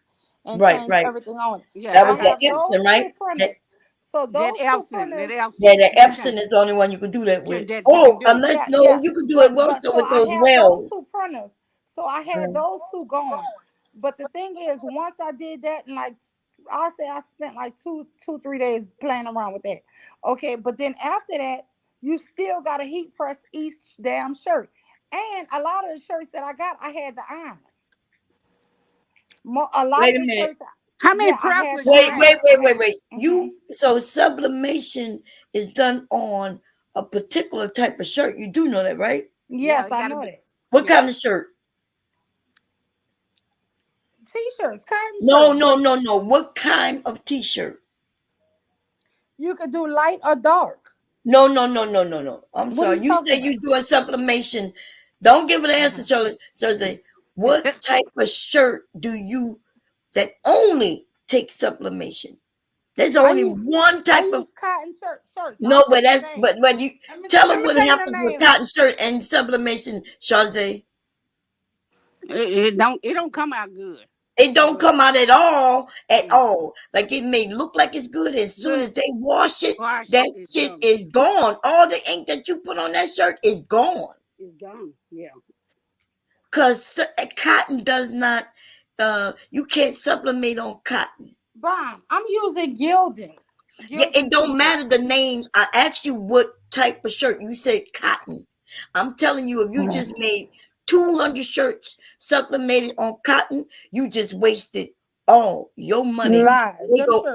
and Right, changed right. everything on it. Yeah, That So I was I got that have those Epson, right? two printers. So that those two Epson. That printers, Yeah, Epson. the You Epson can, is the only one you can do that with. that you can Oh, do. unless yeah, no, yeah. you can do it But also so with I those have those wells. two printers. So I had Uh, those two going. But the thing is, once I did that, and like I say, I spent like 3 days playing around with that. Okay, but then after that, you still got to heat press each damn shirt. And a lot of the shirts that I got, I had the iron. A lot Wait of a the minute. shirts, How many yeah, I had presses the you Wait, got? wait, iron. wait, wait, wait. Hmm. So sublimation is done on a particular type of shirt. You do know that, right? Yeah, Yes, it I gotta know be. that. What Yeah. kind of shirt? T-shirts, cotton No, shirts, no, but no, no. What kind of t-shirt? you could do light or dark. No, no, no, no, no, no. I'm What are sorry. you You talking say about? you do a sublimation. Don't give it an answer, Uh-huh. Shirley. Shirley, what type of shirt do you that only takes sublimation? There's I only use one I type of use cotton shirts. I'll no, tell but you the that's name. but you tell Let them me what tell you the happens with name. cotton shirt and sublimation, Shazay. It don't come out good. It don't But come out at all, at mm, all. Like it may look like it's good. As soon but as they wash it, wash that is shit gone. is gone. All the ink that you put on that shirt is gone. It's gone. Yeah. Cause cotton does not. You can't sublimate on cotton. Bomb. I'm using gilding. Yeah, it Gilding don't t-shirts. matter the name. I asked you what type of shirt. You said cotton. I'm telling you, if you Mhm. just made 200 shirts sublimated on cotton, you just wasted all your money. Lies. They go,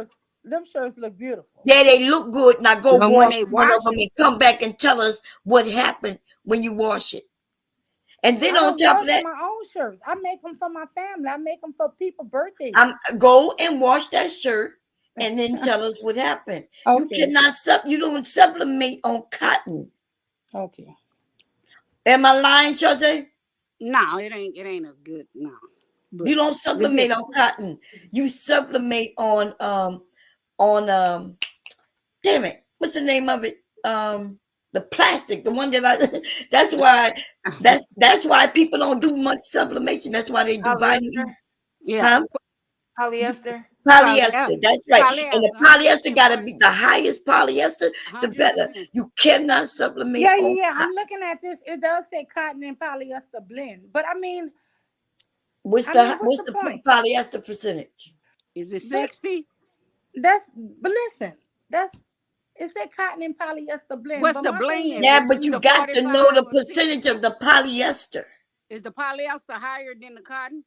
Them shirts look beautiful. yeah, they look good. Now go But when wash they one of wash them it, and come back and tell us what happened when you wash it. And then I on don't top of wash that, my own shirts. I make them for my family. I make them for people' birthdays. I'm go and wash that shirt and then tell us what happened. You Okay. cannot you don't sublimate on cotton. Okay. Am I lying, Shante? no, it ain't. It ain't a good no. You But don't it sublimate just on cotton. You sublimate on damn it. What's the name of it? The plastic, the one that I that's why that's why people don't do much sublimation. That's why they do vinyl. Polyester. yeah. Huh? Polyester. Polyester, that's right. And the Polyester, polyester 100% gotta be the highest polyester, the hundred better. percent. You cannot sublimate Yeah, on yeah, yeah. I'm cotton. looking at this. It does say cotton and polyester blend. But What's what's what's the the point? polyester percentage? Is it But 60? but listen, that's it said cotton and polyester blend. What's But the my thing blend? Yeah, is, Is it but you either got to know 45 the or percentage 60? of the polyester. Is the polyester higher than the cotton?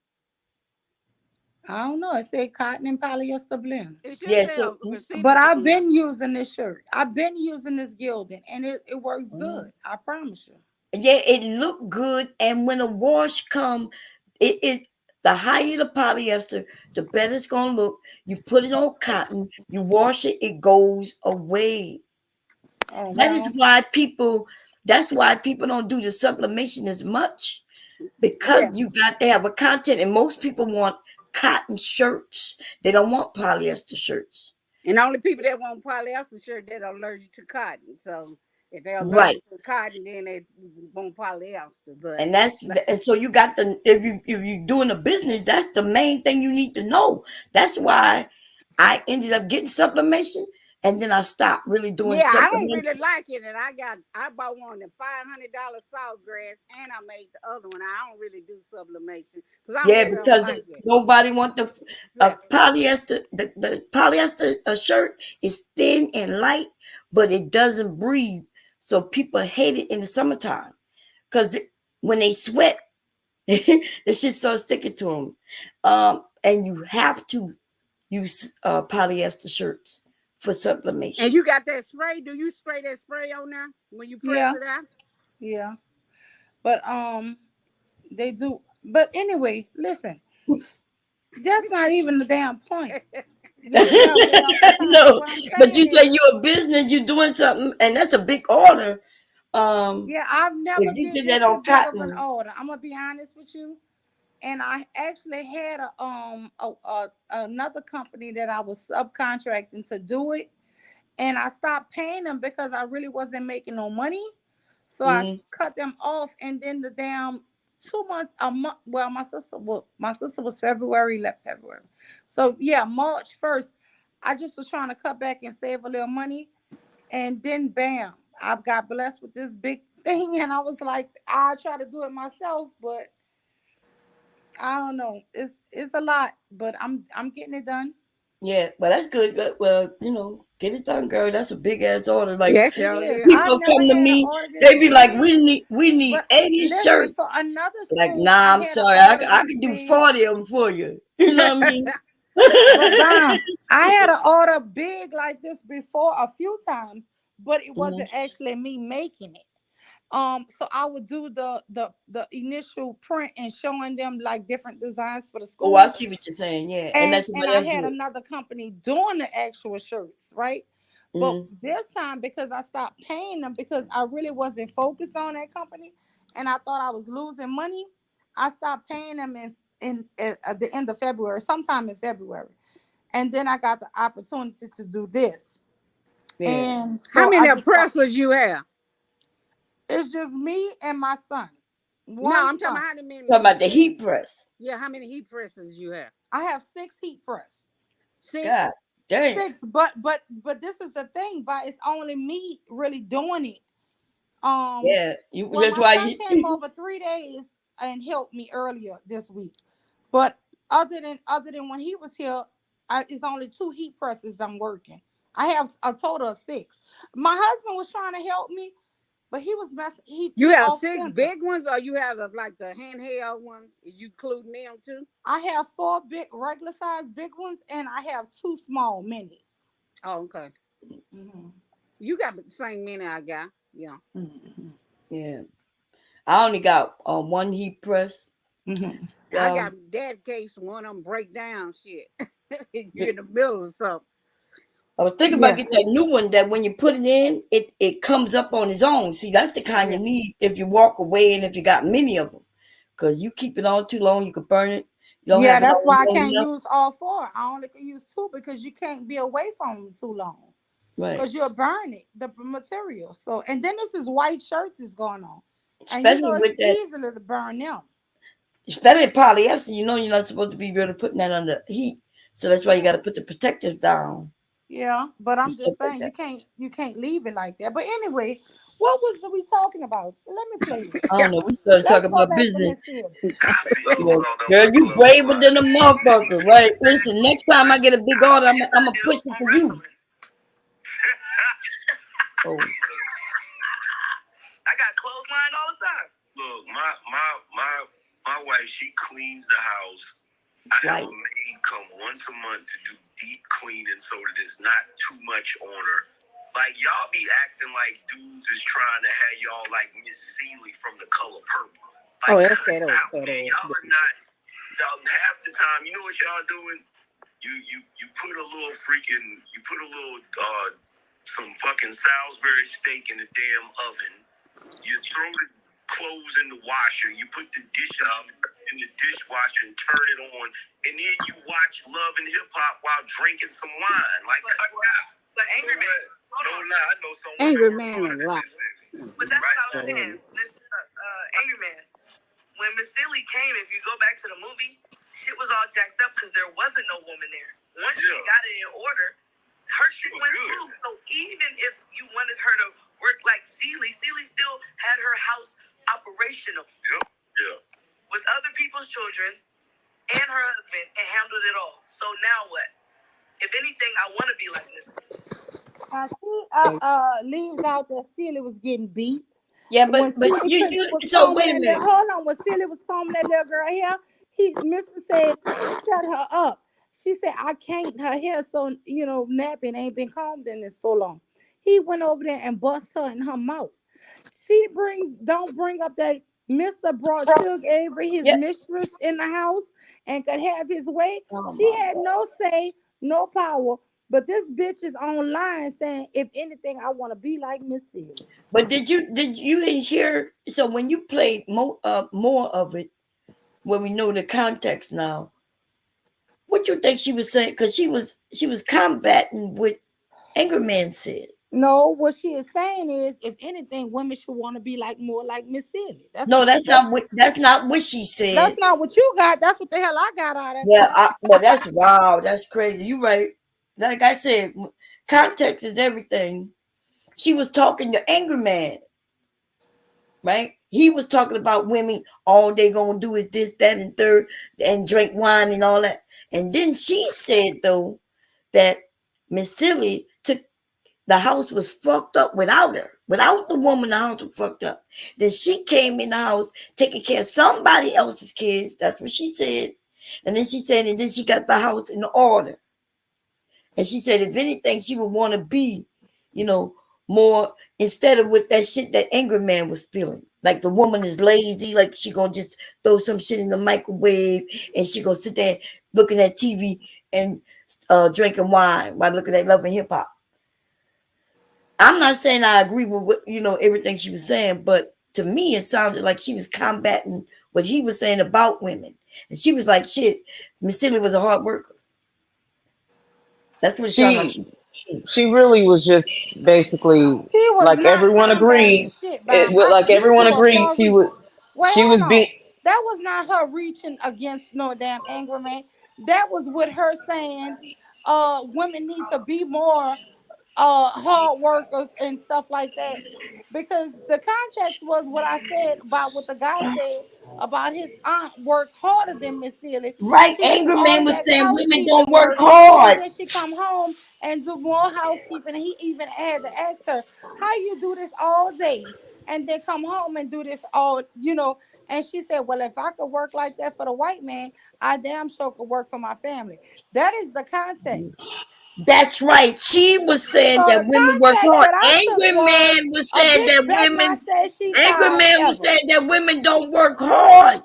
I don't know. It said cotton and polyester blend. It should Yeah, say so a But percentage I've on there. been using this shirt. I've been using this gilding, and it works mhm. good. I promise you. Yeah, it look good, and when a wash come, it the higher the polyester, the better it's gonna look. You put it on cotton, you wash it, it goes away. Oh That is well. why people. That's why people don't do the sublimation as much because Yeah. you got to have a content, and most people want cotton shirts. They don't want polyester shirts. And only people that want polyester shirt that are allergic to cotton. So if they're Right. allergic to cotton, then they want polyester. But And that's like, and so you got the if you doing a business, that's the main thing you need to know. That's why I ended up getting sublimation and then I stopped really doing Yeah, I don't supplementation. really like it, and I bought one of the $500 saltgrass, and I made the other one. I don't really do sublimation because I Yeah, really don't because like it. nobody want the Flat. polyester. The polyester shirt is thin and light, but it doesn't breathe. So people hate it in the summertime because when they sweat, the shit starts sticking to them. And you have to use polyester shirts for And sublimation. you got that spray? Do you spray that spray on there when you press Yeah, it out? yeah. But they do. But anyway, listen, that's not even the damn point. Yeah, what I'm trying, No, what I'm but saying you say is, you're a business, you're doing something, and that's a big order. yeah, I've never If you did did that this on big of an cotton, order. I'm gonna be honest with you. And I actually had another company that I was subcontracting to do it, and I stopped paying them because I really wasn't making no money. So I mm, cut them off, and then the damn 2 months, a month. Well, my sister was February, left February. So yeah, March 1st, I just was trying to cut back and save a little money, and then bam, I got blessed with this big thing, and I was like, I try to do it myself, but I don't know. It's a lot, but I'm getting it done. yeah, well, that's good. Well, get it done, girl. That's a big ass order. Like Yeah, It sure is. is. I've people never come to had an me, order this they be like, big. we need But 80 listen, for shirts. another Like, school, nah, I I'm had an sorry, order I this can do big. 40 of them for you. You know what I mean? But Bam, I had an order big like this before a few times, but it Mhm. wasn't actually me making it. So I would do the initial print and showing them like different designs for the Oh, I schools. see what you're saying. Yeah, and and let and somebody I else had do it. another company doing the actual shirts, right? But Hmm. this time, because I stopped paying them because I really wasn't focused on that company, and I thought I was losing money, I stopped paying them at the end of February, sometime in February, and then I got the opportunity to do this, Yeah. and How so I many just thought oppressors you have? it's just me and my son, No, one I'm talking son. about how many. Talking about the heat press. Yeah, how many heat presses you have? I have 6 heat press. Six. God damn. Six, but this is the thing, but it's only me really doing it. Um, Yeah. well, That's my why son came you over 3 days and helped me earlier this week. But other than when he was here, it's only 2 heat presses I'm working. I have a total of 6. My husband was trying to help me, but he was messing. You He have off six center. big ones, or you have like the handheld ones? Is you including them too? I have 4 big regular size big ones, and I have 2 small minis. Oh, okay. Hmm. You got the same many I got. Yeah. Hmm. yeah. I only got one heat press. Hmm. I got Um, that case one of them break down shit. the- You in the middle of something. I was thinking about Yeah, getting that new one that when you put it in, it comes up on its own. See, that's the kind you yeah. need if you walk away and if you got many of them. Because you keep it on too long, you could burn it. You don't Yeah, have it that's on why I long can't enough. use all 4. I only can use 2 because you can't be away from them too long Right. because you'll burn it, the material. So, and then this is white shirts is going on, and Especially it's with that, easily to burn them. especially polyester, you're not supposed to be really putting that under heat. So that's why you got Yeah, to put the protective down yeah. But and I'm stuff just like saying that. you can't leave it like that. But anyway, what was we talking about? Let me play this. I don't know. We started Let's talking go about back to business. Miss Hill. You know, girl, you braver than a motherfucker, right? Listen, next time I get a big order, I'm gonna push it for you. Oh, I got clothesline all the time. Look, my wife, she cleans the house. I have right. a maid come once a month to do deep cleaning so that it's not too much on her. Like y'all be acting like dudes is trying to have y'all like Miss Seeley from The Color Purple. Oh, Like that's cut that it old out, fat man. ass. Y'all are not. Y'all half the time, you know what y'all doing? You put a little some fucking Salisbury steak in the damn oven. You throw the clothes in the washer. You put the dishes in the dishwasher and turn it on, and then you watch Love and Hip Hop while drinking some wine. Like, cut it out. But Angry Man, no lie, I know someone Angry that man recorded is it. right. But that's right. What I was saying. Angry Man. When Miss Silly came, if you go back to the movie, shit was all jacked up because there wasn't no woman there. Once she got it in order, her shit went smooth. So even if you wanted her to work like Celie still had her house operational. Yep. Yeah. With other people's children and her husband and handled it all. So now what? If anything, I want to be like this. She leaves out that Celia was getting beat. Yeah, When but Celia you was so combing wait a that little, minute. hold on, when Celia was combing that little girl hair, Mr. said, shut her up. She said, I can't, her hair so, napping ain't been combed in this so long. He went over there and bust her in her mouth. Don't bring up that Mr. brought Suge Avery, his Yeah. mistress, in the house and could have his way. Oh She my had God. no say, no power. But this bitch is online saying, if anything, I want to be like Miss Celia. But did you hear? So when you played more of it, when we know the context now, what you think she was saying? Because she was combating what Angry Man said. No, what she is saying is, if anything, women should want to be like more like Miss Celia. That's No, what that's not what she that's said. not what you got. That's what the hell I got out of Yeah, it. well, that's wow, that's crazy. You right. Like I said, context is everything. She was talking to Angry Man, right? He was talking about women. All they gonna do is this, that, and third, and drink wine and all that. And then she said though that Miss Silly took the house was fucked up without her. Without the woman, the house was fucked up. Then she came in the house taking care of somebody else's kids. That's what she said. And then she said, and then she got the house in order. And she said, if anything, she would want to be, you know, more instead of with that shit that Angry Man was feeling. Like the woman is lazy, like she gonna just throw some shit in the microwave and she gonna sit there looking at TV and drinking wine while looking at Love and Hip Hop. I'm not saying I agree with what, everything she was saying, but to me it sounded like she was combating what he was saying about women. And she was like, shit, Miss Silly was a hard worker. That's what it sounded like she She was saying. she really was just basically He was like not everyone combating agreed. shit, It Bam. like You everyone too are agreed far reach. Wait, she was hold on. being. That was not her reaching against no damn angry man. That was with her saying, women need to be more hard workers and stuff like that. Because the context was what I said about what the guy said about his aunt worked harder than Miss Sealy. Right. She do Angry all Man of was that saying women don't housekeeping work work, and hard. then she come home and do more housekeeping. And he even had to ask her, how you do this all day and then come home and do this all. And she said, well, if I could work like that for the white man, I damn sure could work for my family. That is the context. That's right. She was saying So that the women work context hard. that I took Angry was, Man was a saying that bitch better not women say she Angry tired Man was ever. saying that women don't work hard.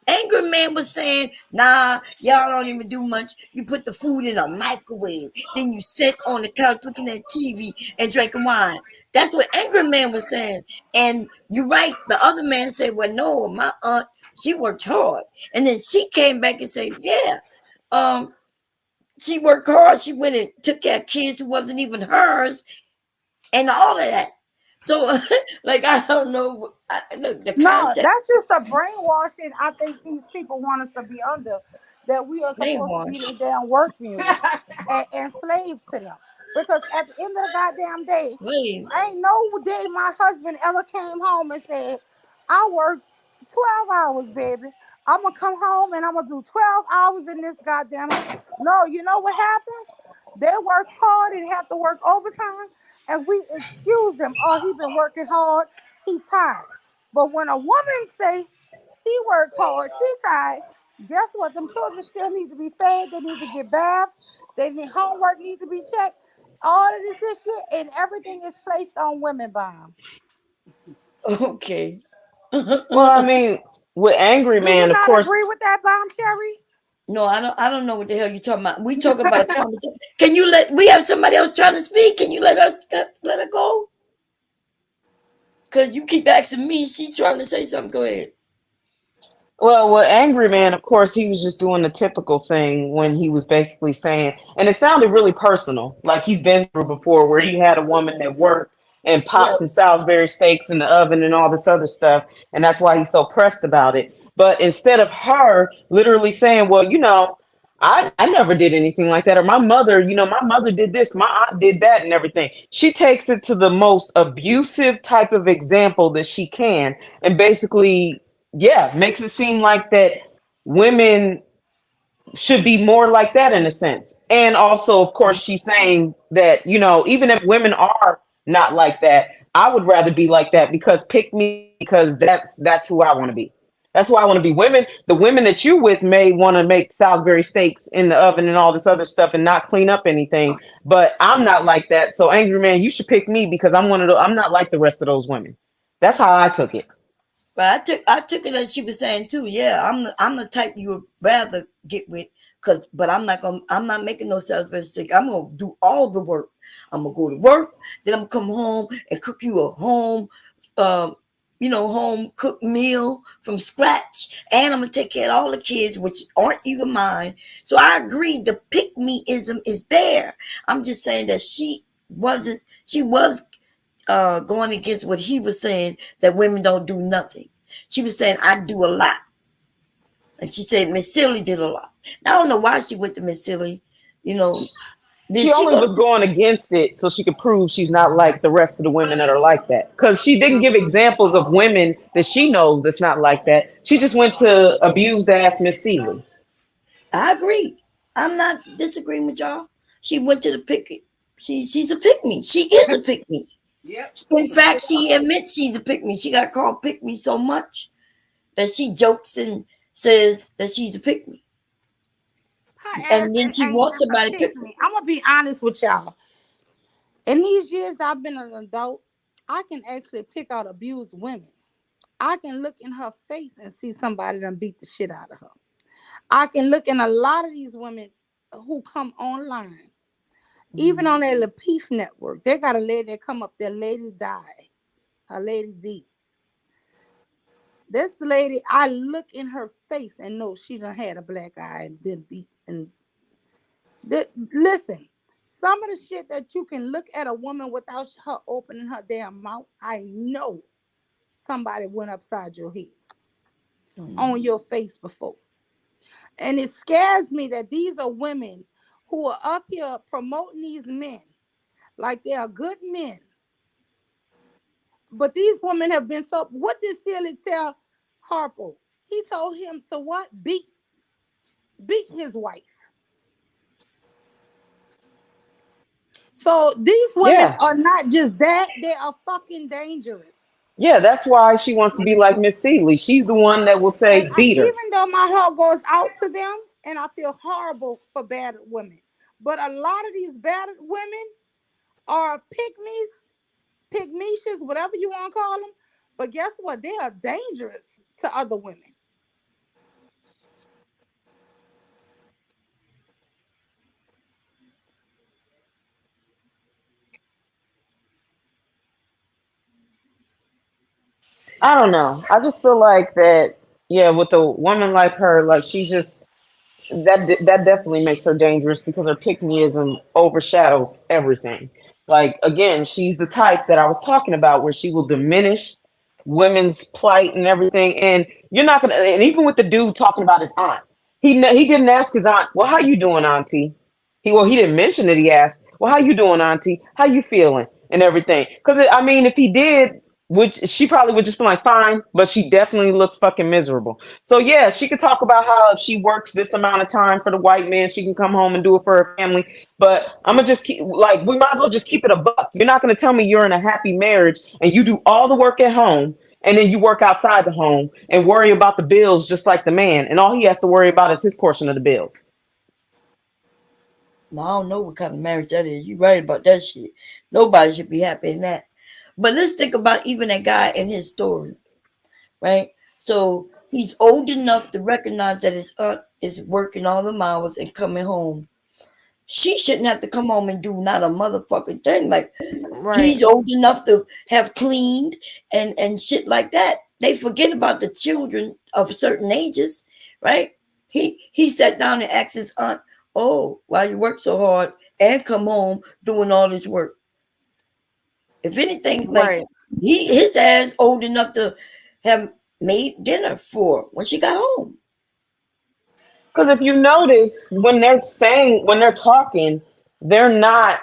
Angry Man was saying, nah, y'all don't even do much. You put the food in a microwave. Then you sit on the couch looking at TV and drinking wine. That's what Angry Man was saying. And you're right. The other man said, well, no, my aunt, she worked hard. And then she came back and said, yeah, um, she worked hard. She went and took care of kids who wasn't even hers and all of that. So, like, I don't know. Look, the No, context that's just the brainwashing I think these people want us to be under. That we are supposed to be brainwash. their damn work mules and slaves to them. Because at the end of the goddamn day, Slave. ain't no day my husband ever came home and said, I worked 12 hours, baby. I'm going to come home and I'm going to do 12 hours in this goddamn house. No, you know what happens? They work hard and have to work overtime, and we excuse them. Oh, he been working hard. He tired. But when a woman say she work hard, she tired, guess what? Them children still need to be fed. They need to get baths. They need homework need to be checked. All of this shit and everything is placed on women by 'em. Okay. Well, I mean, with Angry Do you Man, of not agree course. with that, bomb cherry? No, I don't know what the hell you're talking about. We talking about a conversation. Can you let we have somebody else trying to speak? Can you let her go? Cause you keep asking me. She's trying to say something. Go ahead. Well, with Angry Man, of course, he was just doing the typical thing when he was basically saying, and it sounded really personal, like he's been through before, where he had a woman that worked and popped Yeah. some Salisbury steaks in the oven and all this other stuff, and that's why he's so pressed about it. But instead of her literally saying, well, I never did anything like that. Or my mother, my mother did this, my aunt did that, and everything. She takes it to the most abusive type of example that she can, and basically, yeah, makes it seem like that women should be more like that in a sense. And also, of course, she's saying that, even if women are not like that, I would rather be like that because pick me because that's who I want to be. That's who I want to be. The women that you with may want to make Salisbury steaks in the oven and all this other stuff and not clean up anything. But I'm not like that. So angry man, you should pick me because I'm not like the rest of those women. That's how I took it. But I took it as she was saying too. Yeah, I'm the type you would rather get with, but I'm not making no sales mistake. I'm gonna do all the work. I'm gonna go to work, then I'm gonna come home and cook you a um, home cooked meal from scratch, and I'm gonna take care of all the kids, which aren't even mine. So I agree, the pick meism is there. I'm just saying that wasn't. She was going against what he was saying, that women don't do nothing. She was saying I do a lot, and she said Miss Silly did a lot. Now, I don't know why she went to Miss Silly. You know, did She she only go was to? going against it so she could prove she's not like the rest of the women that are like that. Because she didn't give examples of women that she knows that's not like that. She just went to abused ass Miss Seeley. I agree. I'm not disagreeing with y'all. She went to the pick. She's a pick me. She is a pick me. Yep. In fact, she admits she's a pick me. She got called pick me so much that she jokes and says that she's a pick me, Her ass and then ain't, she ain't wants never somebody to pick picked her. me. I'm gonna be honest with y'all. In these years I've been an adult, I can actually pick out abused women. I can look in her face and see somebody done beat the shit out of her. I can look in a lot of these women who come online, even on that Lapeef network. They got a lady that come up there, Lady Di, a Lady D. This lady, I look in her face and know she done had a black eye and been beat. And listen, some of the shit that you can look at a woman without her opening her damn mouth, I know somebody went upside your head on your face before. And it scares me that these are women who are up here promoting these men like they are good men. But these women have been so. What did Celie tell Harpo? He told him to what? Beat his wife. So these women Yeah. are not just that, they are fucking dangerous. Yeah, that's why she wants to be like Miss Seeley. She's the one that will And say, beat her. even though my heart goes out to them, and I feel horrible for battered women, but a lot of these battered women are pygmies, whatever you want to call them. But guess what? They are dangerous to other women. I don't know. I just feel like that, yeah, with a woman like her, like she just that definitely makes her dangerous because her pick overshadows everything. Like again, she's the type that I was talking about where she will diminish women's plight and everything. And you're not gonna. And even with the dude talking about his aunt, he didn't ask his aunt, "Well, how you doing, auntie?" He didn't mention it. He asked, "Well, how you doing, auntie? How you feeling?" and everything. Because I mean, if he did, which she probably would just be like, "Fine," but she definitely looks fucking miserable. So yeah, she could talk about how if she works this amount of time for the white man, she can come home and do it for her family. But I'm gonna just keep like we might as well just keep it a buck. You're not gonna tell me you're in a happy marriage and you do all the work at home and then you work outside the home and worry about the bills just like the man, and all he has to worry about is his portion of the bills. Now, I don't know what kind of marriage that is. You right about that shit. Nobody should be happy in that. But let's think about even that guy and his story, right? So he's old enough to recognize that his aunt is working all the hours and coming home. She shouldn't have to come home and do not a motherfucking thing. Like, Right. he's old enough to have cleaned and shit like that. They forget about the children of certain ages, right? He sat down and asked his aunt, "Oh, why you work so hard and come home doing all this work?" If anything, like, Right. his ass old enough to have made dinner for when she got home. Because if you notice, when they're talking, they're not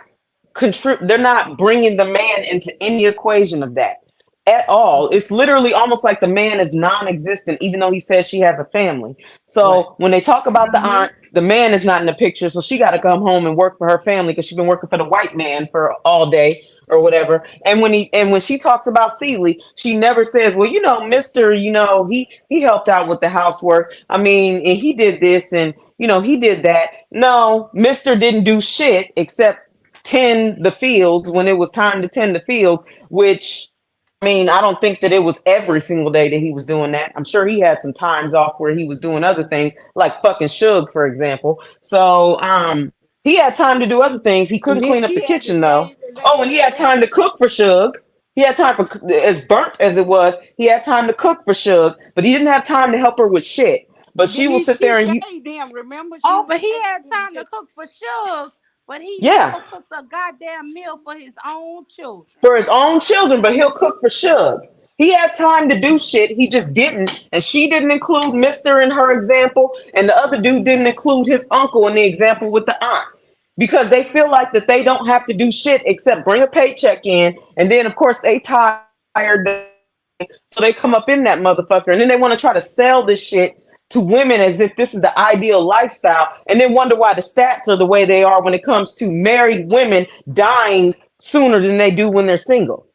they're not bringing the man into any equation of that at all. It's literally almost like the man is non-existent, even though he says she has a family. Right. So when they talk about the Mm-hmm. aunt, the man is not in the picture, so she got to come home and work for her family because she's been working for the white man for all day or whatever. And when she talks about Celie, she never says, well, Mister, he helped out with the housework. I mean, and he did this, and he did that. No, Mister didn't do shit except tend the fields when it was time to tend the fields, which, I mean, I don't think that it was every single day that he was doing that. I'm sure he had some times off where he was doing other things, like fucking Suge, for example. So he had time to do other things. He couldn't clean up the She had to kitchen though. save the Oh, and he lady had time to around. cook for Suge. He had time for, as burnt as it was, he had time to cook for Suge, but he didn't have time to help her with shit. But she Then will sit she there and saved him. Remember, she Oh, was but he saving had him in the time to kitchen. cook for sure, but he yeah, never cooked a goddamn meal for his own children. for his own children, but he'll cook for Suge. He had time to do shit. He just didn't. And she didn't include Mister in her example. And the other dude didn't include his uncle in the example with the aunt. Because they feel like that they don't have to do shit except bring a paycheck in. And then, of course, they tired. So they come up in that motherfucker. And then they want to try to sell this shit to women as if this is the ideal lifestyle. And then wonder why the stats are the way they are when it comes to married women dying sooner than they do when they're single.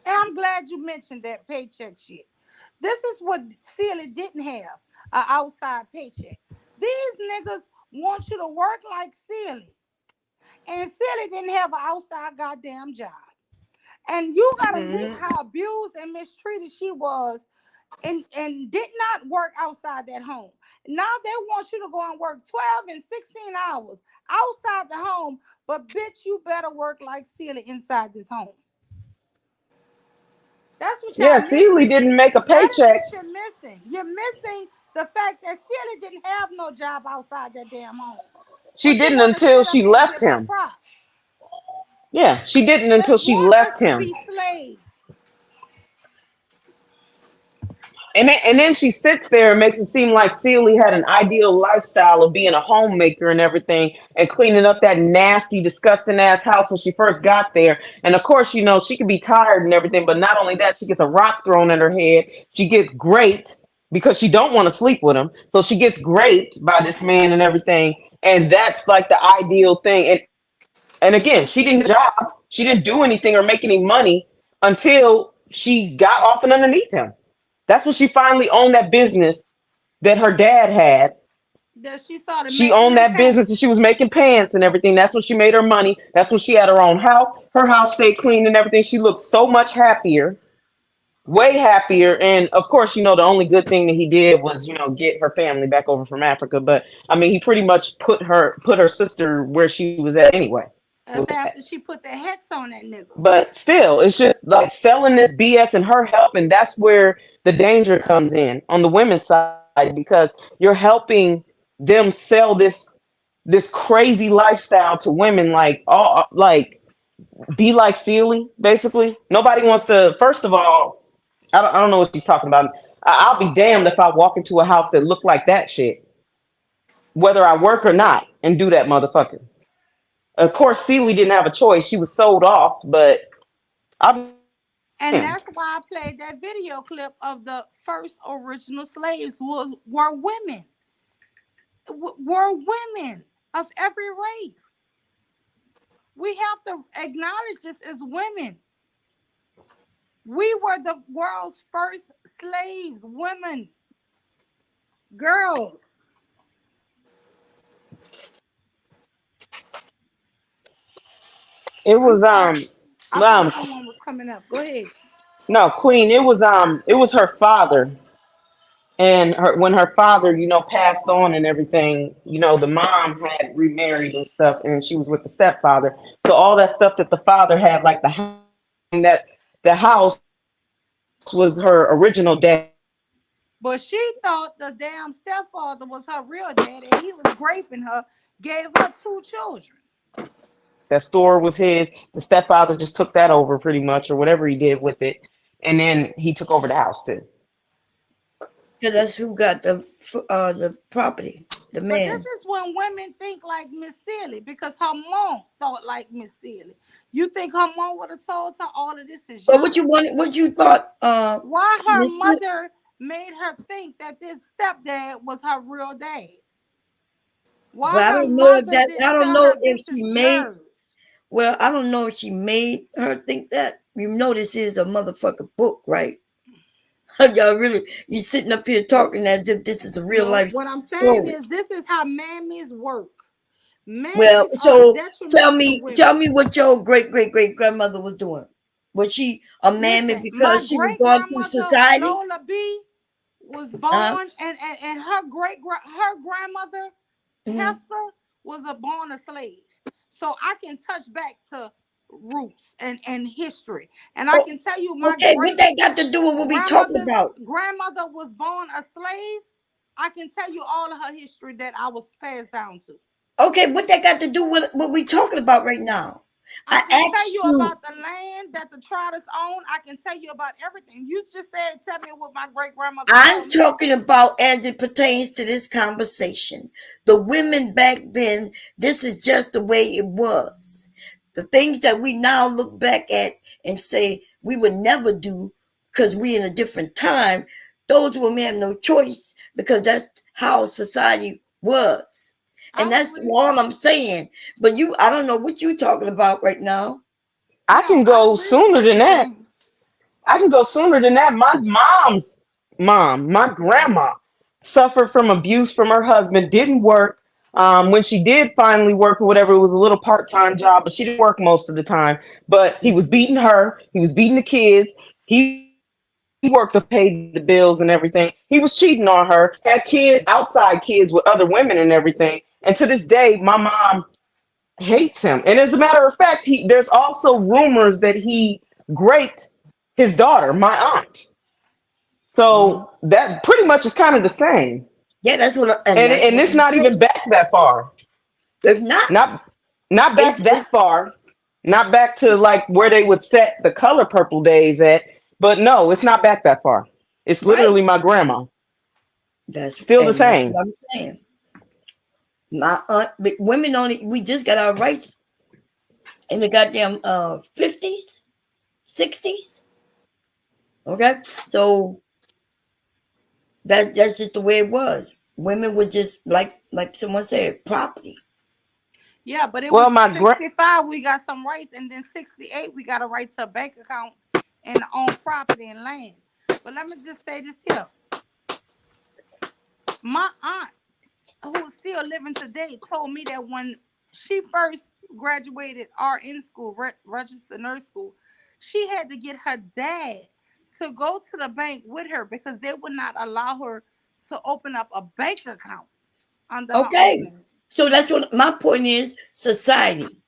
And I'm glad you mentioned that paycheck shit. This is what Celie didn't have, an outside paycheck. These niggas want you to work like Celie. And Celie didn't have an outside goddamn job. And you gotta think Hmm. how abused and mistreated she was and did not work outside that home. Now they want you to go and work 12 and 16 hours outside the home, but bitch, you better work like Celie inside this home. That's what Yeah, y'all Celie missing. didn't make a That is paycheck. what you're missing. You're missing the fact that Celie didn't have no job outside that damn home. She But you didn't want to until sit up she there and left give her him. props. Yeah, she didn't They until she want us left to him. be slaves. And then she sits there and makes it seem like Celie had an ideal lifestyle of being a homemaker and everything and cleaning up that nasty, disgusting ass house when she first got there. And of course, she could be tired and everything, but not only that, she gets a rock thrown at her head. She gets raped because she don't want to sleep with him. So she gets raped by this man and everything. And that's like the ideal thing. And again, she didn't get a job. She didn't do anything or make any money until she got off and underneath him. That's when she finally owned that business that her dad had. That she started She making owned them that business pants. and she was making pants and everything. That's when she made her money. That's when she had her own house. Her house stayed clean and everything. She looked so much happier, way happier. And of course, the only good thing that he did was, get her family back over from Africa. But I mean, he pretty much put her sister where she was at anyway with That's that. after she put the hex on that nigga. But still, it's just like selling this BS and her helping. That's where the danger comes in on the women's side because you're helping them sell this crazy lifestyle to women, like all like be like Celie. Basically, nobody wants to. First of all, I don't know what she's talking about. I'll be damned if I walk into a house that look like that shit, whether I work or not, and do that motherfucker. Of course, Celie didn't have a choice. She was sold off, but I'll be damned. And that's why I played that video clip of the first original slaves were women. Were women of every race. We have to acknowledge this as women. We were the world's first slaves, women, girls. It I'm was sorry. I thought um someone was coming up. Go ahead. no, Queen. It was her father, and her when her father passed on and everything. The mom had remarried and stuff, and she was with the stepfather. So all that stuff that the father had, like the house, that the house was her original dad's house. But she thought the damn stepfather was her real dad and he was raping her, gave her two children. That store was his. The stepfather just took that over pretty much, or whatever he did with it, and then he took over the house too. Because that's who got the property, the But this man. is when women think like Miss Silly because her mom thought like Miss Silly. You think her mom would have told her all of this is But what you yours? wanted, what you thought, Why her Mister? mother made her think that this stepdad was her real dad? But Why I her don't know if mother that. I didn't don't tell know her if this she is made. yours? Well, I don't know if she made her think that. You know, this is a motherfucking book, right? Y'all really, you sitting up here talking as if this is a real No, life what I'm saying story. is this is how mammies work. Well, Mammies are so detriment to tell women. me what your great grandmother was doing. Was she a mammy Listen, my because she was great going through grandmother society? Lola B was Uh, born, and her grandmother mhm. Hester was a born a slave. So I can touch back to roots and history, and I Oh, can tell you my okay, what great that got to do with what we talking grandmother's about? grandmother was born a slave. I can tell you all of her history that I was passed down to. Okay, what that got to do with what we talking about right now? I I can tell asked you you. about the land that the Trotters own. I can tell you about everything. You just said, tell me what my great grandmother I'm told me. talking about as it pertains to this conversation. The women back then, this is just the way it was. The things that we now look back at and say we would never do because we in a different time, those women have no choice because that's how society was. And I that's agree. all I'm saying. But I don't know what you talking about right now. I No, can I go agree with sooner what than you're that. saying. I can go sooner than that. My mom's mom, my grandma, suffered from abuse from her husband, didn't work. When she did finally work or whatever, it was a little part time job, but she didn't work most of the time. But he was beating her, he was beating the kids. He worked to pay the bills and everything. He was cheating on her, had outside kids with other women and everything. And to this day, my mom hates him. And as a matter of fact, there's also rumors that he raped his daughter, my aunt. Mhm. So that pretty much is kind of the same. Yeah, and And that's what it's I'm not even saying. back that far. If not, Not not back that it's far. Not back to like where they would set the color purple days at. But no, it's not back that far. It's right. literally my grandma. Still the That's same. what I'm saying. My aunt, but women only. We just got our rights in the goddamn 50s, 60s. Okay, so that's just the way it was. Women were just like someone said, property. Yeah, but it Well, was my 65, we got some rights, and then 68, we got a right to a bank account and own property and land. But let me just say this here. My aunt, who is still living today, told me that when she first graduated RN school, registered nurse school, she had to get her dad to go to the bank with her because they would not allow her to open up a bank account under her own Okay, name. so that's what my point is. Society.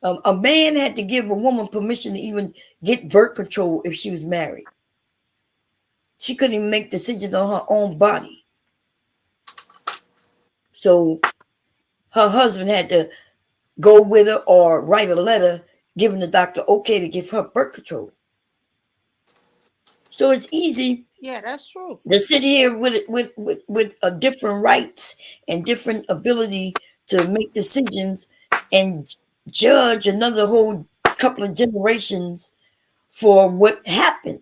A man had to give a woman permission to even get birth control if she was married. She couldn't even make decisions on her own body. So her husband had to go with her or write a letter giving the doctor okay to give her birth control. So it's easy Yeah, that's true. to sit here with a different rights and different ability to make decisions and judge another whole couple of generations for what happened.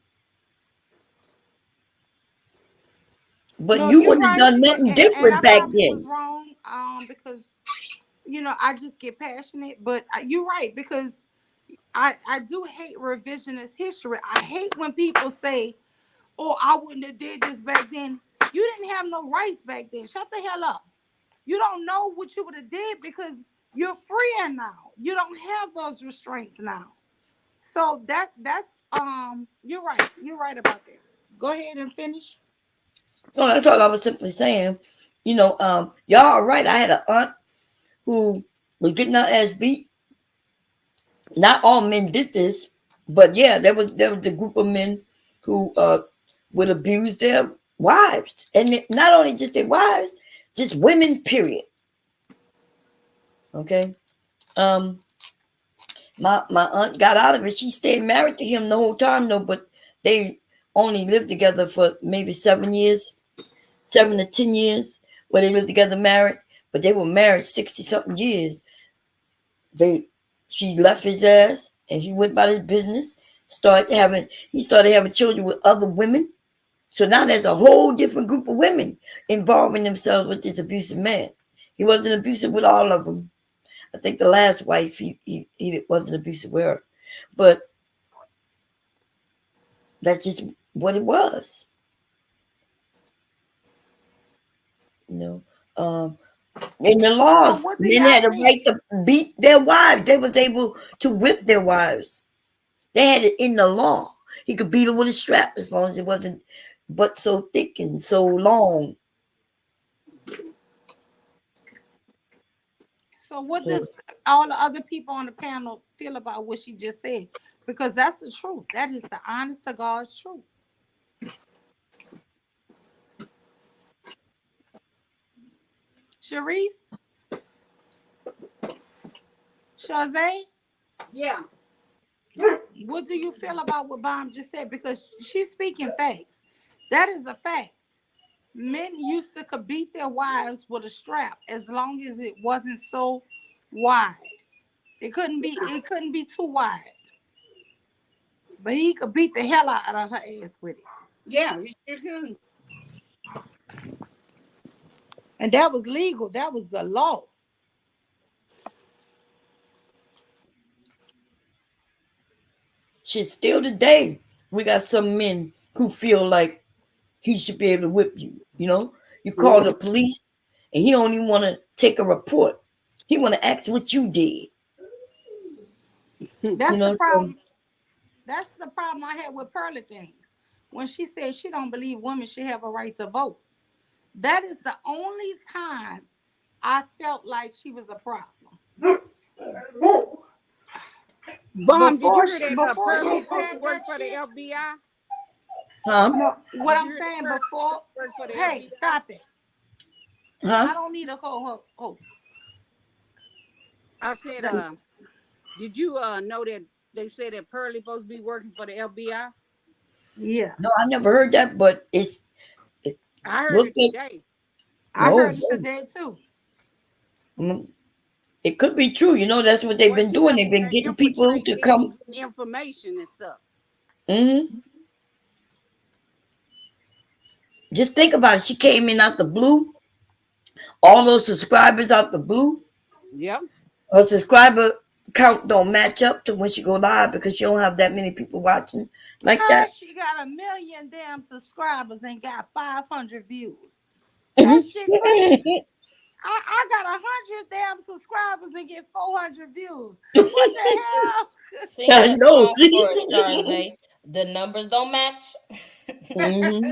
But No, you you're wouldn't have right, done but nothing and different I back probably was then. wrong, because I just get passionate. But you're right because I do hate revisionist history. I hate when people say, "Oh, I wouldn't have did this back then." You didn't have no rights back then. Shut the hell up. You don't know what you would have did because you're freer now. You don't have those restraints now. So that's you're right. You're right about that. Go ahead and finish. So that's all I was simply saying. Y'all are right. I had an aunt who was getting her ass beat. Not all men did this, but yeah, there was a group of men who would abuse their wives, and not only just their wives, just women. Period. Okay. Um, my aunt got out of it. She stayed married to him the whole time, though. But they only lived together for maybe 7 years, 7 to 10 years, where they lived together married, but they were married 60 something years. They She left his ass and he went about his business. He started having children with other women. So now there's a whole different group of women involving themselves with this abusive man. He wasn't abusive with all of them. I think the last wife he wasn't abusive with her, but that's just what it was. You know, in the So laws, what do men y'all had a think? right to beat their wives. They was able to whip their wives. They had it in the law. He could beat her with a strap as long as it wasn't but so thick and so long. So what So does all the other people on the panel feel about what she just said? Because that's the truth. That is the honest to God's truth. Sharice, Shazay, Yeah. what do you feel about what Bomb just said? Because she's speaking facts. That is a fact. Men used to could beat their wives with a strap as long as it wasn't so wide. It couldn't be too wide. But he could beat the hell out of her ass with it. Yeah, you sure could. And that was legal. That was the law. shit, still today, we got some men who feel like he should be able to whip you. You know, you call the police and he don't even want to take a report. He want to ask what you did. You That's the know, so problem. That's the problem I had with Pearly Things. When she said she don't believe women should have a right to vote. That is the only time I felt like she was a problem. Bomb, did you hear that Before Pearl she supposed to said work that for the shit, FBI? huh? what Did you I'm hear that saying Pearl supposed before, to work for the hey, FBI? stop it. Huh? I don't need a co-host. I said, did you know that they said that Pearlie supposed to be working for the FBI? Yeah, No, I never heard that, but it I heard looked it like today. I no, heard it today too. mm, it could be true. You know, that's what they've Well, been she doing. must They've been have been getting people to infiltrating come. and getting information and stuff. hmm Just think about it. She came in out the blue. All those subscribers out the blue. Yep. Her subscriber count don't match up to when she go live because she don't have that many people watching like How that. she got a million damn subscribers and got 500 views? That shit crazy. I got 100 damn subscribers and get 400 views. What the hell? Sing I a know. song for us, See. Charlay. The numbers don't match. hmm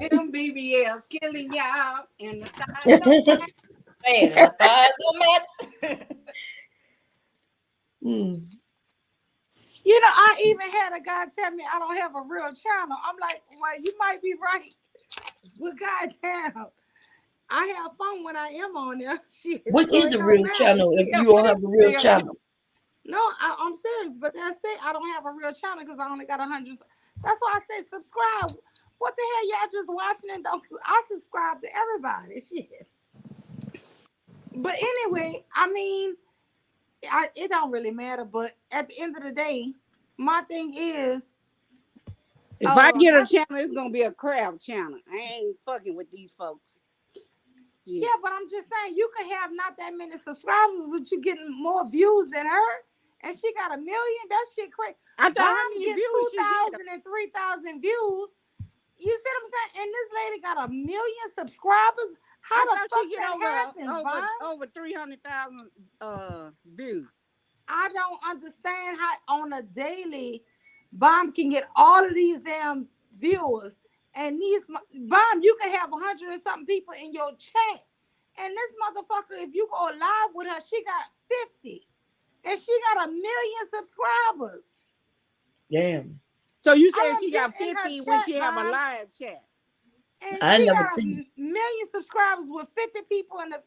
Them BBLs killing y'all and the thighs don't match. Say it, and the thighs don't match. Mm. I even had a guy tell me I don't have a real channel. I'm like, well, you might be right. But goddamn, I have fun when I am on there. Shit, What so is it a don't real matter. channel if Yeah, you what don't is have a real real? channel? No, I'm serious, but that's it. I don't have a real channel because I only got 100. That's why I say subscribe. What the hell, y'all just watching and don't? I subscribe to everybody. Shit. But anyway, I mean, it don't really matter. But at the end of the day, my thing is, If I get a that's channel, it's gonna be a crab channel. I ain't fucking with these folks. yeah. Shit. But I'm just saying, you could have not that many subscribers, but you getting more views than her, and she got a million. That shit crazy. I thought how Bomb many get views she get? 2,000 and 3,000 views. You see what I'm saying? And this lady got a million subscribers. I How the thought fuck she get that happens, Bomb? over 300,000 views. I don't understand how on a daily Bomb can get all of these damn viewers and Bomb, you can have 100 and something people in your chat. And this motherfucker, if you go live with her, she got 50. And she got a million subscribers. Damn, So you I said don't she get got in her 50 when she chat, have a Bomb. live chat. And I she never got a seen. million subscribers with 50 people in the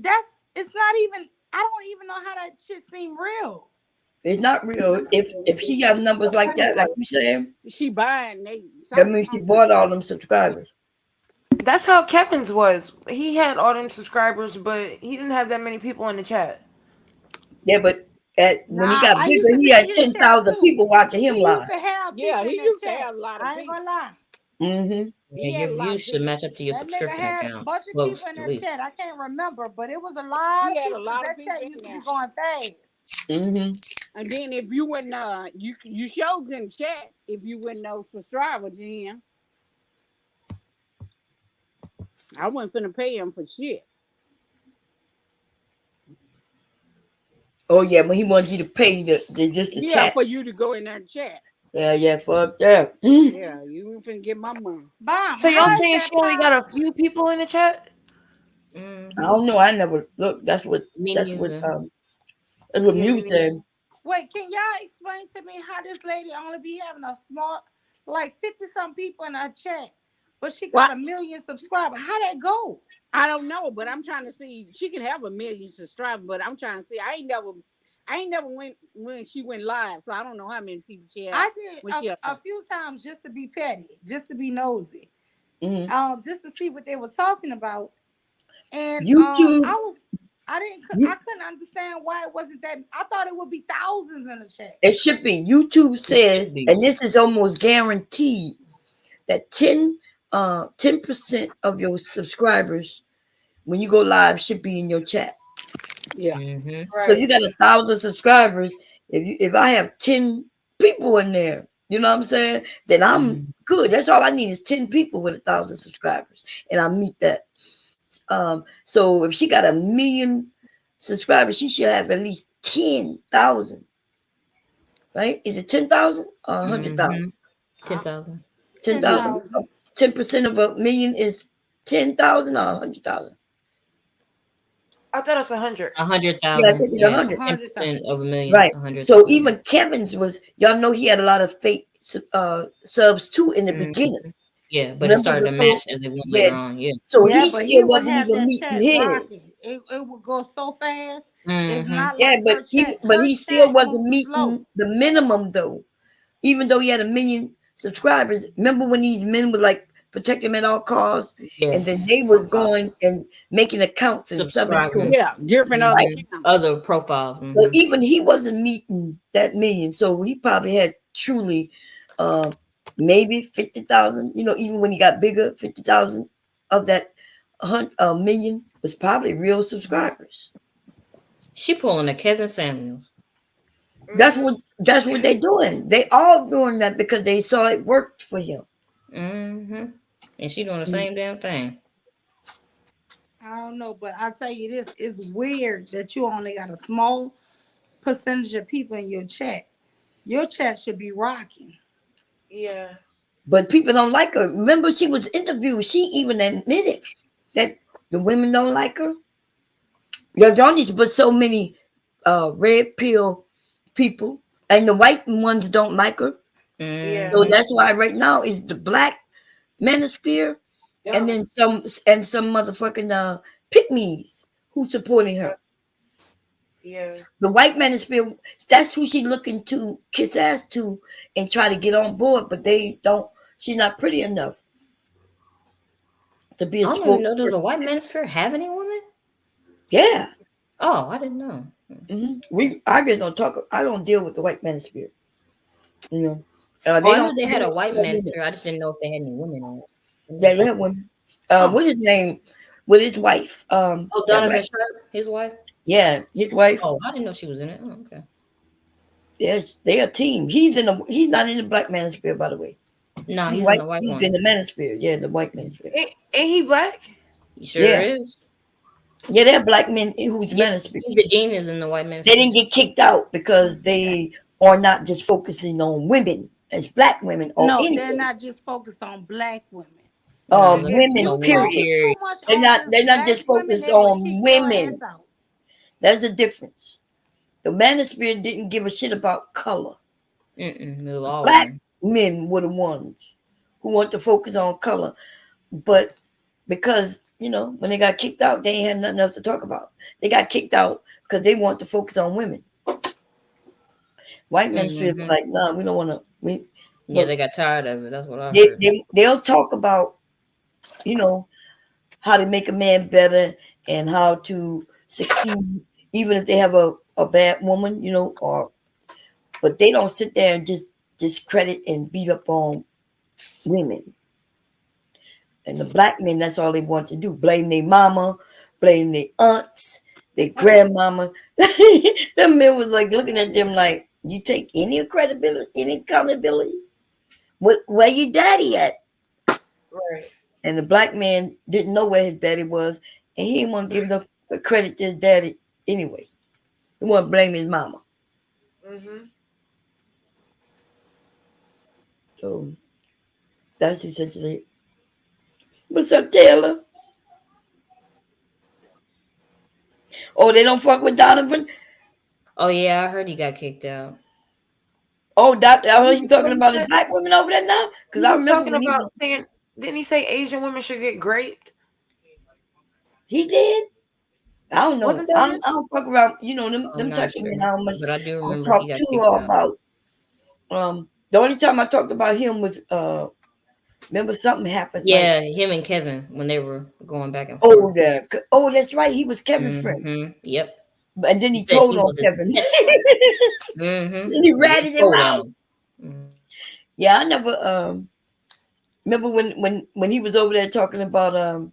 that's it's not even I don't even know how that shit seem real. It's not real. If she got numbers like that, like you saying, She buying they that something. means she bought all them subscribers. That's how Kevin's was. He had all them subscribers, but he didn't have that many people in the chat. Yeah, but when he Nah, got I bigger, used to he be in had his chat 10,000 too. people watching him He used live. to have Yeah, people in he that used to chat. have a lot of I ain't people. gonna lie. Mm-hmm. He Yeah, had your a lot of views should people. match up to your That nigga subscription had a account. bunch of Well, people in at that least. chat. I can't remember, but it was a lot He of had a people because lot of that people chat in used to be there. going fast. Mm-hmm. And then if you wouldn't you showed in chat if you wouldn't know subscriber to him. I wasn't finna pay him for shit. Oh yeah, when he wanted you to pay the just the Yeah, chat. for you to go in there and chat. Yeah, yeah, fuck that. I Yeah, you ain't finna get my money. Bomb, So y'all how is saying that she only got a possible? few people in the chat? Mm-hmm. don't know. I never look. Me That's what neither. that's what Yeah, me Muse neither. said. Wait, can y'all explain to me how this lady only be having a small, like 50 some people in her chat, but she got What? 1 million subscribers? How that go? I don't know, but I'm trying to see. She can have 1 million subscribers, but I'm trying to see. I ain't never went when she went live, so I don't know how many people she had I did when she had. a few times just to be petty, just to be nosy, Mm-hmm. just to see what they were talking about. And YouTube. I You, couldn't understand why it wasn't that. I thought it would be thousands in the chat. it should be. YouTube It should says, be. and this is almost guaranteed that 10% of your subscribers when you go live should be in your chat. Yeah. Mm-hmm. So Right. you got 1,000 subscribers. If I have 10 people in there, you know what I'm saying? Then I'm Mm-hmm. good. That's all I need is 10 people with 1,000 subscribers, and I meet that. So if she got 1 million subscribers, she should have at least 10,000. Right? Is it 10,000 or Mm-hmm. 100,000? 10,000. Ten Ten thousand. thousand. 10% of 1 million is 10,000 or 100,000. I thought it was 100. A hundred Yeah, I thousand. think it's a Yeah. 100. 10% 100,000. of a million. Right. A hundred So thousand. even Kevin's was, y'all know he had a lot of fake subs too in the Mm-hmm. beginning. Yeah, but it Remember started to so match as they went yeah. later on. Yeah. So Yeah, he but he still would wasn't have even that meeting chat his. rocking. It would go so fast. It's Mm-hmm. not Yeah, like but her chat. Her he still chat wasn't moves slow. meeting the minimum though. Even though he had 1 million subscribers. Remember when these men would like protect him at all costs, Yeah. and then they was going and making accounts and subbing to him. Subscribing. Yeah, different other Right. Mm-hmm. channels. Other profiles. So Mm-hmm. even he wasn't meeting that million. So he probably had truly uh, maybe 50,000, even when he got bigger, 50,000 of that million was probably real subscribers. She pulling a Kevin Samuels. That's what they're doing. They all doing that because they saw it worked for him. Mm-hmm. And she doing the same damn thing. I don't know, but I'll tell you this: it's weird that you only got a small percentage of people in your chat. Your chat should be rocking. Yeah. But people don't like her. Remember, she was interviewed. She even admitted that the women don't like her. Y'all need to put so many red pill people, and the white ones don't like her. Yeah. So Mm-hmm. that's why right now is the black manosphere, and Yeah. then some motherfucking pygmies who supporting her. Yeah. The white manosphere, that's who she looking to kiss ass to and try to get on board, but they don't. She's not pretty enough to be a I don't even know. Does spokesperson. a white manosphere have any women? Yeah. Oh, I didn't know. I just don't talk. I don't deal with the white manosphere. You know, Oh, they I don't. knew they They had a don't white support women. manosphere. I just didn't know if they had any women on Yeah, it. they have one. Oh, What his name? With his wife. oh, That Donovan black. Sharp, his wife. Yeah, his wife. Oh, I didn't know she was in it. Oh, okay. Yes, they a team. He's not in the black manosphere, by the way. No, He he's in white. the white He's in one. the manosphere. Yeah, the white manosphere. Ain't he black? He sure Yeah, is. yeah, they're black men who's Yeah, manosphere. the dean is in the white They manosphere didn't too. get kicked out because they are not just focusing on women as black women or No, they're anything. not just focused on black women. No, See, the if Women, you women period. focus too period. much They're on not. just They're not black just women, focused they will on kick your ass women. out. There's a difference. The manosphere didn't give a shit about color. Mm-mm, it was all Black women. men were the ones who want to focus on color, but because when they got kicked out, they ain't had nothing else to talk about. They got kicked out because they want to focus on women. White Manosphere was Mm-hmm. like, nah, we don't want to. Yeah, But they got tired of it. That's what I heard. they'll talk about, you know, how to make a man better and how to succeed, even if they have a bad woman, or but they don't sit there and just discredit and beat up on women. And the black men, that's all they want to do. Blame their mama, blame their aunts, their grandmama. Them men was like looking at them like, you take any credibility, any accountability? Where your daddy at? Right. And the black man didn't know where his daddy was, and he didn't want to give the credit to his daddy anyway. He want to blame his mama. Mhm. So that's essentially it. What's up, Taylor? Oh, they don't fuck with Donovan? Oh yeah, I heard he got kicked out. Oh, Doctor, I heard you What talking he about his said? black women over there now? Because He I was remember talking when he about was, saying. Didn't he say Asian women should get raped? he did. I don't know. Wasn't that I him? don't, I don't fuck around. I'm them not type of sure, men. I don't but I do I don't remember he talk got to kicked her out. about. The only time I talked about him was remember something happened like, Yeah, him and Kevin when they were going back and forth. oh, that's right. He was Kevin's friend, Yep. and then He he said told he on was his Kevin. best friend. And he Yeah, he ratted him told on out. him. Mhm. Yeah, I never remember when he was over there talking about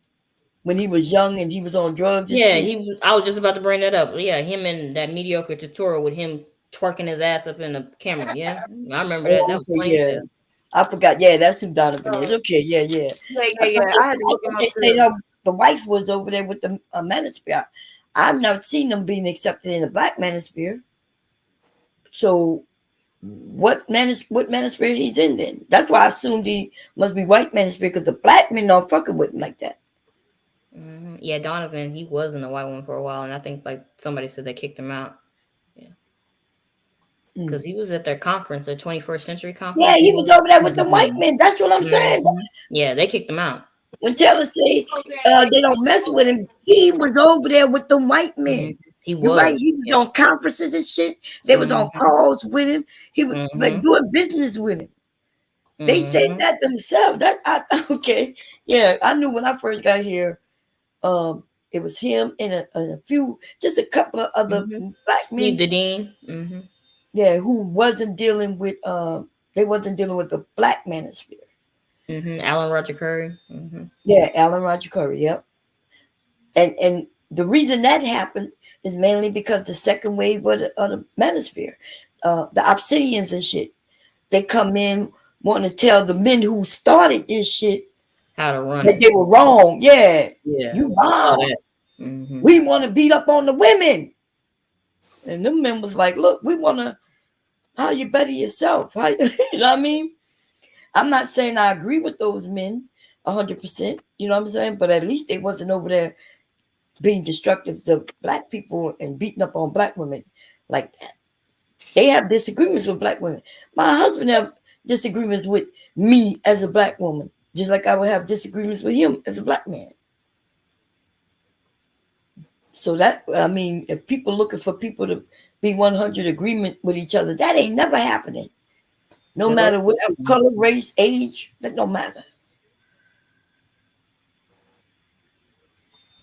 when he was young and he was on drugs and Yeah, shit. I was just about to bring that up. Yeah, him and that mediocre tutorial with him twerking his ass up in the camera. Yeah, I remember that. Oh, That was okay, funny as yeah. hell. I forgot. Yeah, that's who Donovan is. Oh, Okay, yeah, yeah. yeah, I yeah, thought yeah. they, I had to I look him thought up they said too. the wife was over there with the manosphere. I've not seen them being accepted in the black manosphere. So what manosphere he's in then? That's why I assumed he must be white manosphere because the black men don't fucking with him like that. Yeah, Donovan, he was in the white one for a while, and I think like somebody said they kicked him out. Yeah, Mm. because he was at their conference, the 21st Century Yeah, conference. He he was was. over there with the white men. That's what I'm saying. Yeah, they kicked him out. When Taylor say they don't mess with him, he was over there with the white men. He You right? was. He was Yep. on conferences and shit. They was on Mm-hmm. calls with him. He was like Mm-hmm. doing business with him. They said Mm-hmm. that themselves. Okay. Yeah, I knew when I first got here. It was him and a few, just a couple of other black Steve men. the Dean. Mm-hmm. Yeah, who wasn't dealing with they wasn't dealing with the black manosphere. Alan Roger Curry. Yeah, Alan Roger Curry. Yep. And the reason that happened is mainly because the second wave of the manosphere, the obsidians and shit, they come in wanting to tell the men who started this shit How to run that it. they were wrong. Yeah, Yeah. you I saw wrong. that. Mm-hmm. We want to beat up on the women. And them men was like, look, we want to, how you better yourself. How, you know what I mean? I'm not saying I agree with those men 100%. You know what I'm saying? But at least they wasn't over there being destructive to black people and beating up on black women like that. They have disagreements with black women. My husband have disagreements with me as a black woman, just like I would have disagreements with him as a black man. So that, I mean, if people looking for people to be 100 agreement with each other, that ain't never happening. No Good luck matter with what that your one. color, race, age, that don't matter.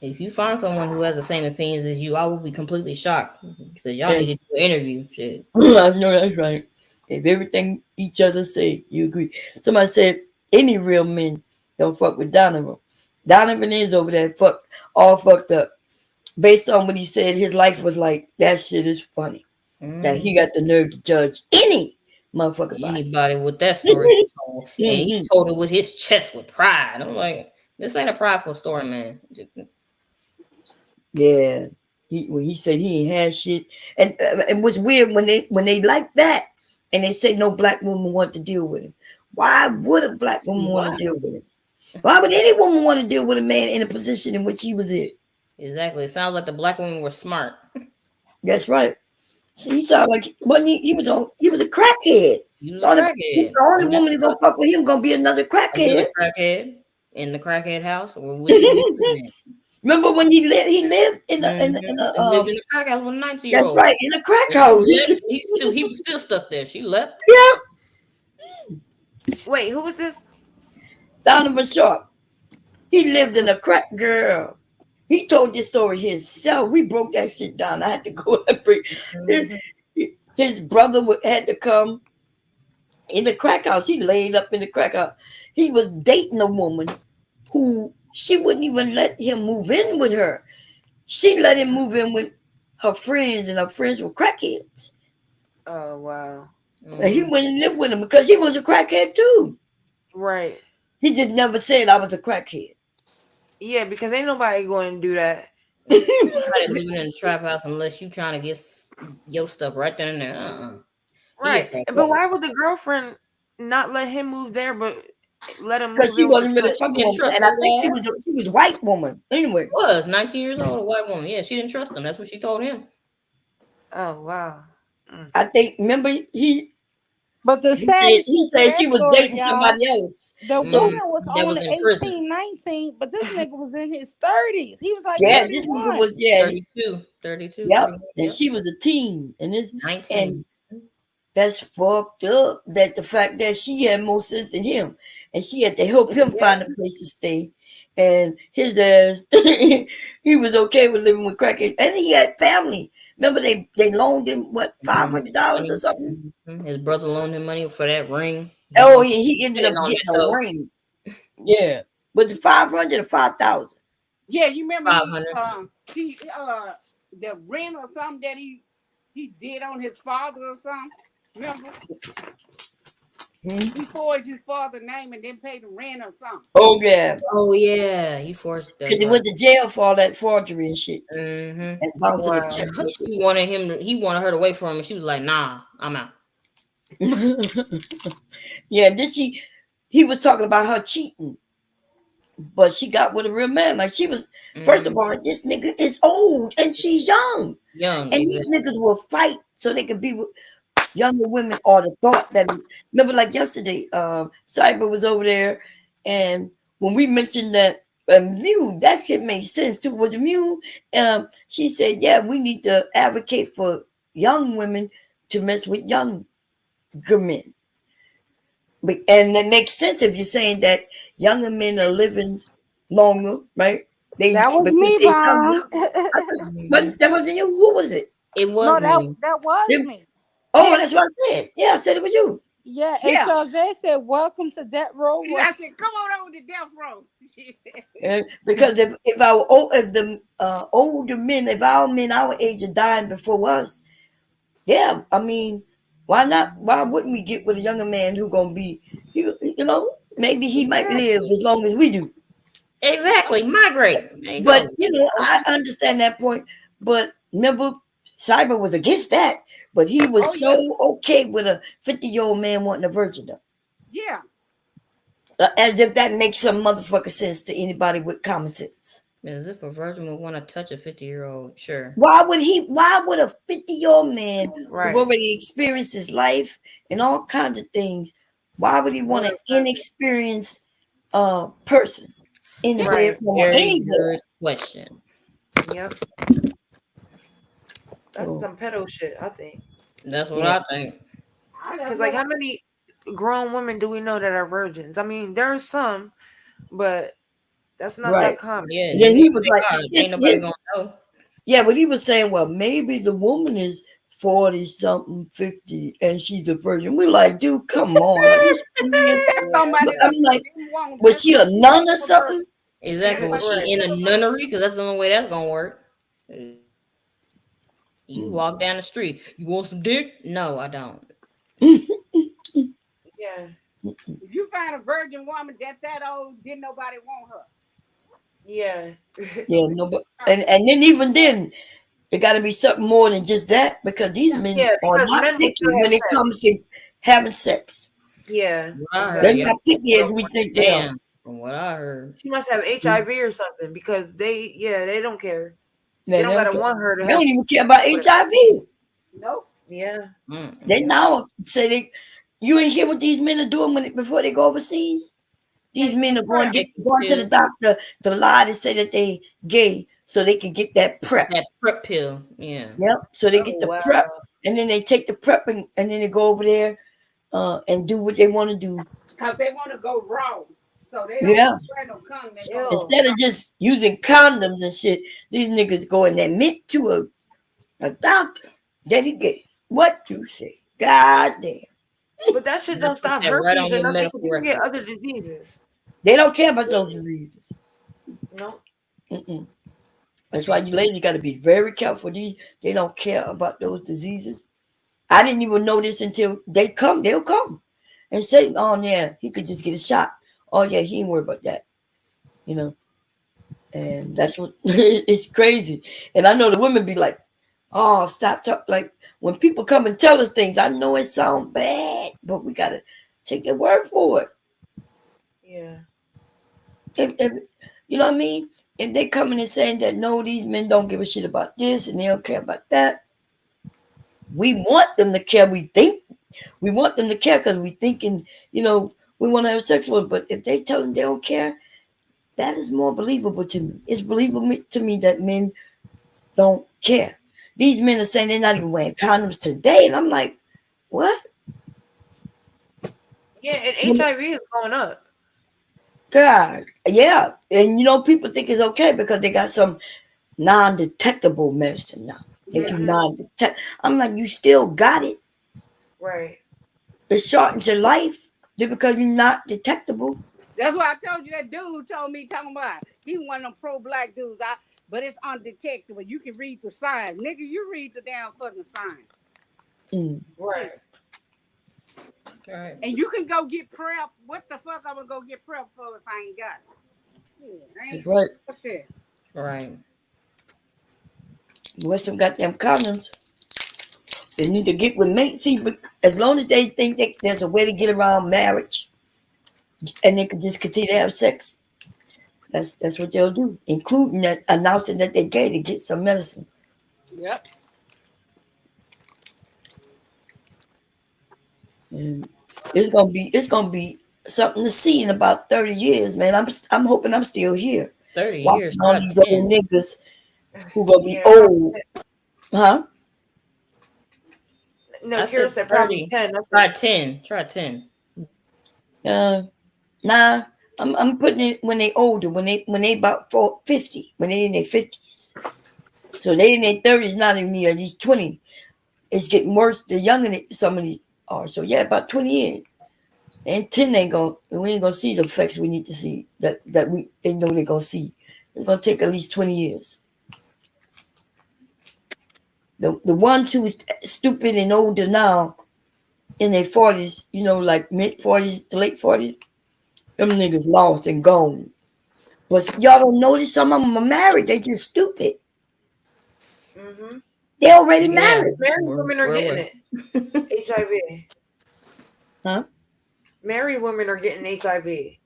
If you find someone who has the same opinions as you, I will be completely shocked because y'all Yeah. need to do an interview. Shit. I know that's right. If everything each other say, you agree. Somebody said any real men don't fuck with Donovan. Donovan is over there all fucked up. Based on what he said, his life was like, that shit is funny. That he got the nerve to judge any motherfucker body. Anybody with that story he told, and he Mhm. told it with his chest with pride. I'm like, this ain't a prideful story, man. Yeah. When he said he ain't had shit. And it was weird when they like that and they say no black woman want to deal with him. Why would a black woman See want why? to deal with him? Why would any woman want to deal with a man in a position in which he was in? Exactly. It sounds like the black women were smart. That's right. See, he sounded like he was a crackhead. He was a The crackhead. only And that's woman who's gonna fuck with him gonna be another another crackhead. crackhead in the crackhead house, or which he was living in. Remember when he lived in a He lived in the crack house with a 19-year that's old. right, in a crack And she house. left. He was still stuck there. She left. Yeah, Wait, who was this? Donovan Sharp. He lived in a crack girl. He told this story himself. We broke that shit down. I had to go and bring his, Mhm. his brother had to come in the crack house. He laid up in the crack house. He was dating a woman who she wouldn't even let him move in with her. She let him move in with her friends, and her friends were crackheads. Oh wow. And he Mhm. wouldn't live with him because he was a crackhead too. Right. He just never said I was a crackhead. Yeah, because ain't nobody going to do that. Nobody living in a trap house unless you trying to get your stuff right then and there. He a Right. crackhead. But why would the girlfriend not let him move there, but let him Because move she in with the wasn't really friend? She fucking didn't with him. trust And I his think ass. she was a white woman. Anyway, Was 19 years old, a white woman. Yeah, she didn't trust him. That's what she told him. Oh wow. I think remember But the saddest he shit to said that she was story, dating y'all, somebody else. the So woman was That was only in prison. 18, 19, but this nigga was in his 30s. He was like yeah, this nigga 31. was 32, yep, 31. and Yep. she was a teen, and 19. that's fucked up. That the fact that she had more sense than him, and she had to help him Yeah. find a place to stay, and his ass, he was okay with living with crackheads, and he had family. Remember they loaned him what $500 or Money. something. His brother loaned him money for that ring. Oh, he ended Sitting up on getting that a though. ring. Yeah, was it 500 or 5,000? Yeah, you remember 500. the rent or something that he did on his father or something. Remember? He forged his father's name and then paid the rent or something. Oh yeah, Oh yeah, he forced. because That's he right. went to jail for all that forgery and shit, Mm-hmm. and bouncing the Wow. checks and He wanted him. He wanted her to wait for him, and she was like, "Nah, I'm out." shit. Yeah, then he was talking about her cheating, but she got with a real man. Like she was, first of Mm, all, this nigga is old and she's young, young, and these exactly. niggas will fight so they could be with younger women. Or the thought that remember, like yesterday, Cyber was over there, and when we mentioned that. Mew, that shit made sense too. Was Mew? She said, "Yeah, we need to advocate for young women to mess with younger men." And it makes sense if you're saying that younger men are living longer, right? They That was because me, they're younger. Bomb. Mhm. But that wasn't you. Who was it? It No, was that me. that was It- me. oh, that's what I said. Yeah, I said it was you. Yeah, and Yeah. Charlotte said, "Welcome to Death Row." I said, come on over to death row. Because if the older men, if our men our age are dying before us, yeah, I mean, why not? Why wouldn't we get with a younger man who gonna be, maybe he might live Exactly. as long as we do. Exactly. Migrate. There you But go. I understand that point. But remember, Cyber was against that. But he Oh was yeah. so okay with a 50-year-old man wanting a virgin, though. Yeah. As if that makes some motherfucker sense to anybody with common sense. As if a virgin would want to touch a 50-year-old. Sure. Why would a 50-year-old man who've Right. already experienced his life and all kinds of things, why would he want What an a virgin. inexperienced person in the Yeah. That's a bedroom Right. or very any good girl? question. Yep. That's So some pedo shit, I think. That's what yeah, I think. Because like, how many grown women do we know that are virgins? I mean, there are some, but that's not right. that common. Yeah, and And then even he if was like, they are, ain't his nobody gonna his know. yeah, but he was saying, well, maybe the woman is 40 something, 50, and she's a virgin. We're like, dude, come on. Are you serious? That's somebody I'm that like, didn't want was just she a nun or a bird. something? Exactly. Was Somebody Right. she in a just nunnery? Because that's the only way that's gonna work. You Mm. walk down the street. You want some dick? No, I don't. Yeah. if you find a virgin woman that old, didn't nobody want her. Yeah. Yeah, no, but and then even then, there got to be something more than just that because these Yeah. men Yeah, are because not men will picky still have when it sex. comes to having sex. Yeah, What I heard, They're y'all exactly. not picky as don't we want think a they are. man. From what I heard. She must have Mm. HIV or something because they don't care. They Man, don't gotta want her to they don't have even care sex about with. HIV. Nope. Yeah. They Mm-mm. now say you ain't hear what these men are doing before they go overseas. These Taking men the are prep. going to the doctor to lie to say that they gay so they can get that prep. That prep pill. Yeah. Yep. So they Oh get the wow. prep, and then they take the prep, and then they go over there and do what they want to do. Because they want to go raw. So they don't Yeah. wear no condom. They go Ew. Instead of just using condoms and shit, these niggas go and admit to a doctor that he gay. What you say? God damn. But that shit And I don't put stop that right herpes on or your nothing because medical you can get record. other diseases. They don't care about those diseases. No. Mm-mm. That's why you ladies got to be very careful. They don't care about those diseases. I didn't even know this until they come. They'll come and say, "Oh yeah, he could just get a shot. Oh yeah, he ain't worried about that." You know, and that's what it's crazy. And I know the women be like, "Oh, stop talking." Like when people come and tell us things, I know it sounds bad, but we gotta take their word for it. Yeah. If you know what I mean? If they coming and saying that no, these men don't give a shit about this and they don't care about that, we want them to care. We want them to care because we thinking, we want to have sex with them. But if they tell them they don't care, that is more believable to me. It's believable to me that men don't care. These men are saying they're not even wearing condoms today, and I'm like, what? Yeah, and Well, HIV is going up. God, yeah. And people think it's okay because they got some non-detectable medicine now. They do Hmm. non-detect. I'm like, you still got it. Right. It shortens your life just because you're not detectable. That's why I told you that dude told me talking about he one of them pro black dudes. But it's undetectable. You can read the signs, nigga. You read the damn fucking signs, Mm, Right. Right. and you can go get prep. What the fuck I'm gonna go get prep for if I ain't got it? Yeah, I that's ain't right. fuck that. Right. With some goddamn condoms. They need to get with mates. See, but as long as they think that there's a way to get around marriage and they can just continue to have sex, that's what they'll do, including that announcing that they're gay to get some medicine. Yep. And it's gonna be something to see in about 30 years, man. I'm hoping I'm still here 30 years. watching all Try these old 10. niggas who gonna be Yeah. old, huh? No, I Kira said said probably 30. 10. That's Try it. 10. Try 10. Uh, nah. I'm putting it when they older, when they about 50, when they in their 50s. So they in their 30s, not even at least 20. It's getting worse the younger some of these are. So yeah, about 20 years. And 10 we ain't gonna see the effects we need to see that they know they're gonna see. It's gonna take at least 20 years. The ones who stupid and older now in their 40s, like mid 40s to late 40s, them niggas lost and gone. But y'all don't notice some of them are married, they just stupid. Hmm. They already Yeah. married. Married We're, women are we're getting aware. it. HIV. Huh? Married women are getting HIV.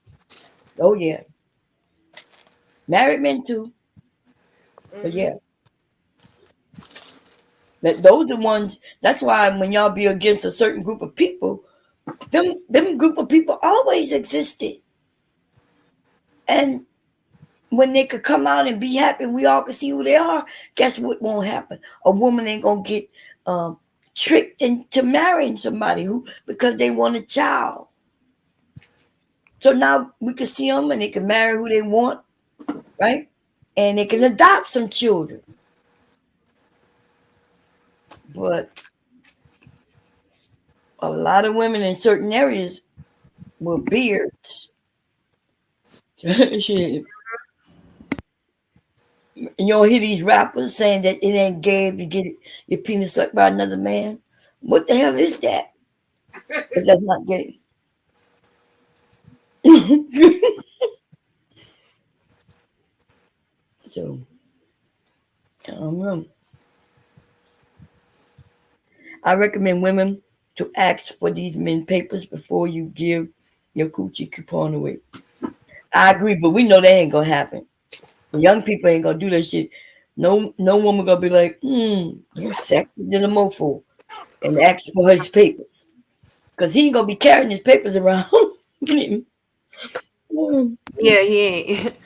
Oh yeah. Married men too. But Hmm. yeah. Those the ones. That's why when y'all be against a certain group of people, them group of people always existed. And when they could come out and be happy, we all could see who they are. Guess what won't happen? A woman ain't gonna get tricked into marrying somebody who because they want a child. So now we can see them and they can marry who they want, right? And they can adopt some children. But a lot of women in certain areas with beards. Shit. You don't hear these rappers saying that it ain't gay if you get your penis sucked by another man. What the hell is that? But that's not gay. So I don't know. I recommend women to ask for these men papers before you give your coochie coupon away. I agree, but we know that ain't gonna happen. Young people ain't gonna do that shit. No woman gonna be like, you sexy than a mofo and ask for his papers. Cause he ain't gonna be carrying his papers around. Mm. Yeah, he ain't.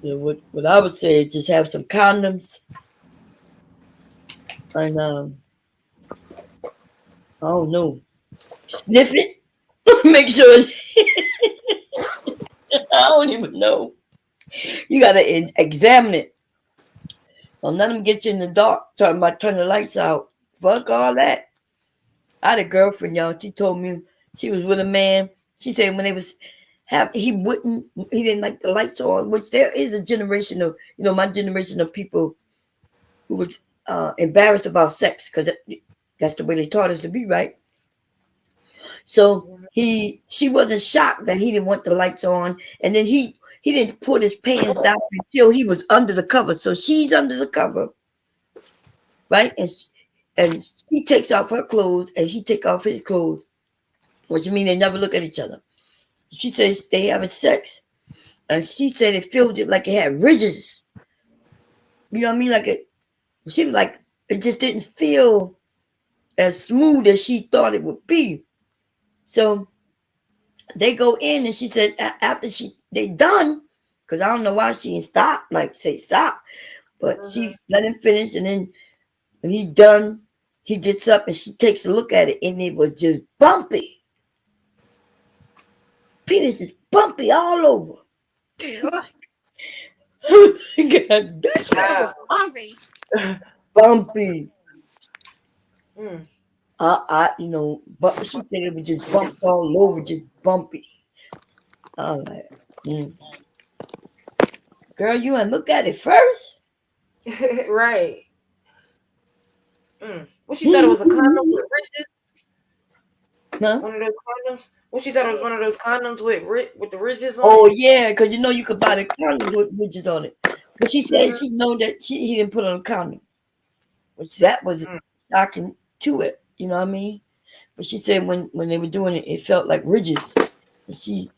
Yeah, what I would say is just have some condoms and I don't know, sniff it, make sure. I don't even know. You gotta examine it. Don't let them get you in the dark. Talking about turn the lights out. Fuck all that. I had a girlfriend, y'all. She told me she was with a man. She said when they was he didn't like the lights on. Which there is a generation of my generation of people who was embarrassed about sex because that's the way they taught us to be, right? So she wasn't shocked that he didn't want the lights on, and then he didn't put his pants down until he was under the cover. So she's under the cover, right? And she takes off her clothes, and he take off his clothes, which means they never look at each other. She says they having sex, and she said it feels it like it had ridges. You know what I mean? Like it. She was like it just didn't feel as smooth as she thought it would be. So they go in, and she said after they done, because I don't know why she didn't stop, like say stop, but she let him finish, and then when he done, he gets up and she takes a look at it, and it was just bumpy. Penis is bumpy all over. God It damn, was Wow. bumpy. bumpy. Mm. But she said it was just bumped all over, just bumpy. I was like, mm. Girl, you want to look at it first? Right. What you thought it was a condom with ridges? Huh? One of those condoms? What you thought it was one of those condoms with the ridges on Oh it? yeah, because you could buy the condom with widgets on it. But she said she know that he didn't put on a condom, which that was shocking to it. You know what I mean? But she said when they were doing it, it felt like ridges. And she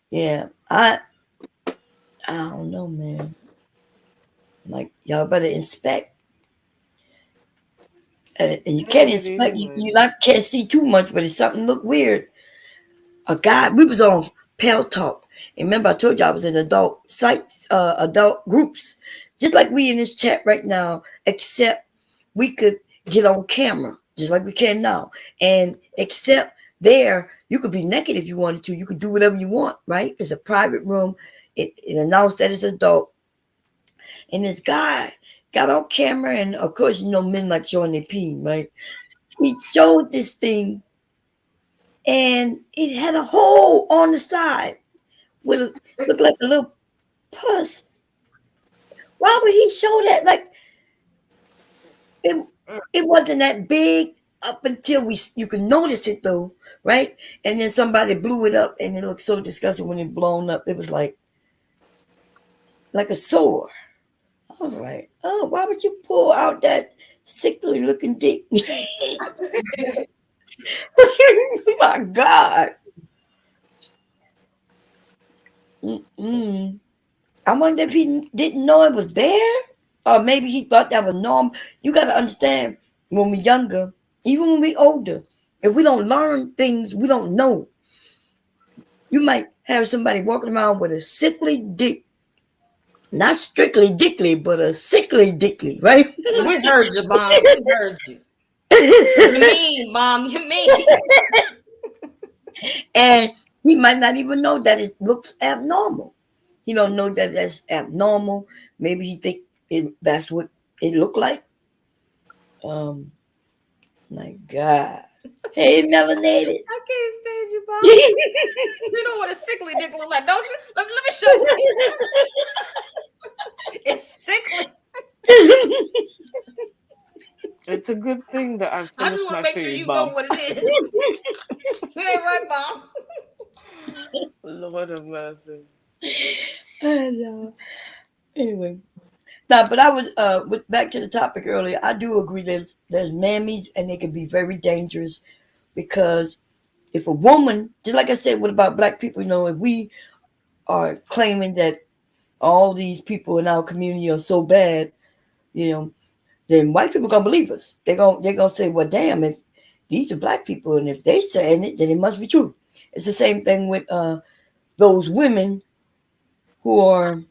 yeah, I don't know, man. Like y'all better inspect, and you can't Nobody inspect. anyway. Can't see too much, but if something look weird, a guy we was on Pal Talk. And remember, I told you I was in adult sites, adult groups, just like we in this chat right now, except we could get on camera, just like we can now. And except there, you could be naked if you wanted to. You could do whatever you want, right? It's a private room. It announced that it's adult. And this guy got on camera, and of course, men like showing their pee, right? He showed this thing, and it had a hole on the side with looked like a little puss. Why would he show that? Like it, it wasn't that big up until you could notice it though, right? And then somebody blew it up, and it looked so disgusting when it blown up. It was like a sore. I was like, oh, why would you pull out that sickly looking dick? My God. Mm-mm. I wonder if he didn't know it was there, or maybe he thought that was normal. You got to understand, when we're younger, even when we're older, if we don't learn things we don't know, you might have somebody walking around with a sickly dick, not strictly dickly, but a sickly dickly, right? We heard you, Bomb. We heard you. You mean, Bomb? You mean? And he might not even know that it looks abnormal. He don't know that that's abnormal. Maybe he think that's what it looked like. Um, my God. Hey, melanated. I can't stand you, Bomb. You know what a sickly dick look like, don't you? Let me show you. It's sickly. It's a good thing that I I just finished want to my make sure food, you know Mom. what it is. You ain't right, Bomb. Lord have mercy. No. Anyway, now, but I was back to the topic earlier. I do agree there's mammies, and they can be very dangerous because if a woman, just like I said, what about black people? If we are claiming that all these people in our community are so bad, you know, then white people gonna believe us. They're gonna say, well, damn, if these are black people, and if they saying it, then it must be true. It's the same thing with those women who are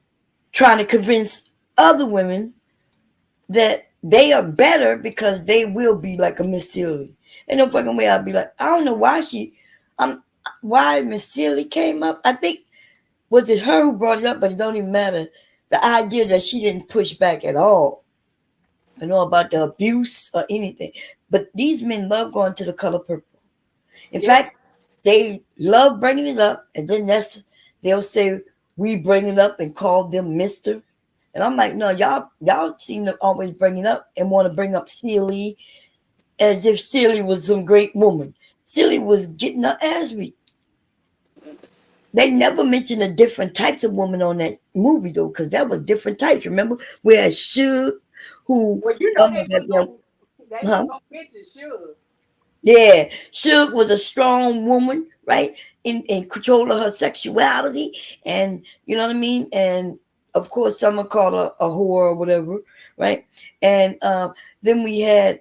trying to convince other women that they are better because they will be like a Miss Sealy. And no fucking way I'd be like, I don't know why um, why Miss Sealy came up. I think was it her who brought it up, but it don't even matter. The idea that she didn't push back at all, you know, about the abuse or anything. But these men love going to the color purple. In Yep. fact, they love bringing it up, and then they'll say we bring it up and call them Mister. And I'm like, no, y'all seem to always bring it up and want to bring up Celie as if Celie was some great woman. Celie was getting her ass beat. They never mentioned the different types of women on that movie though, because that was different types. Remember, we had Suge, who Well, you know oh my they was god, gonna they was huh? gonna mention sure. Yeah, Suge was a strong woman, right? In control of her sexuality, and you know what I mean. And of course, someone called her a whore or whatever, right? And then we had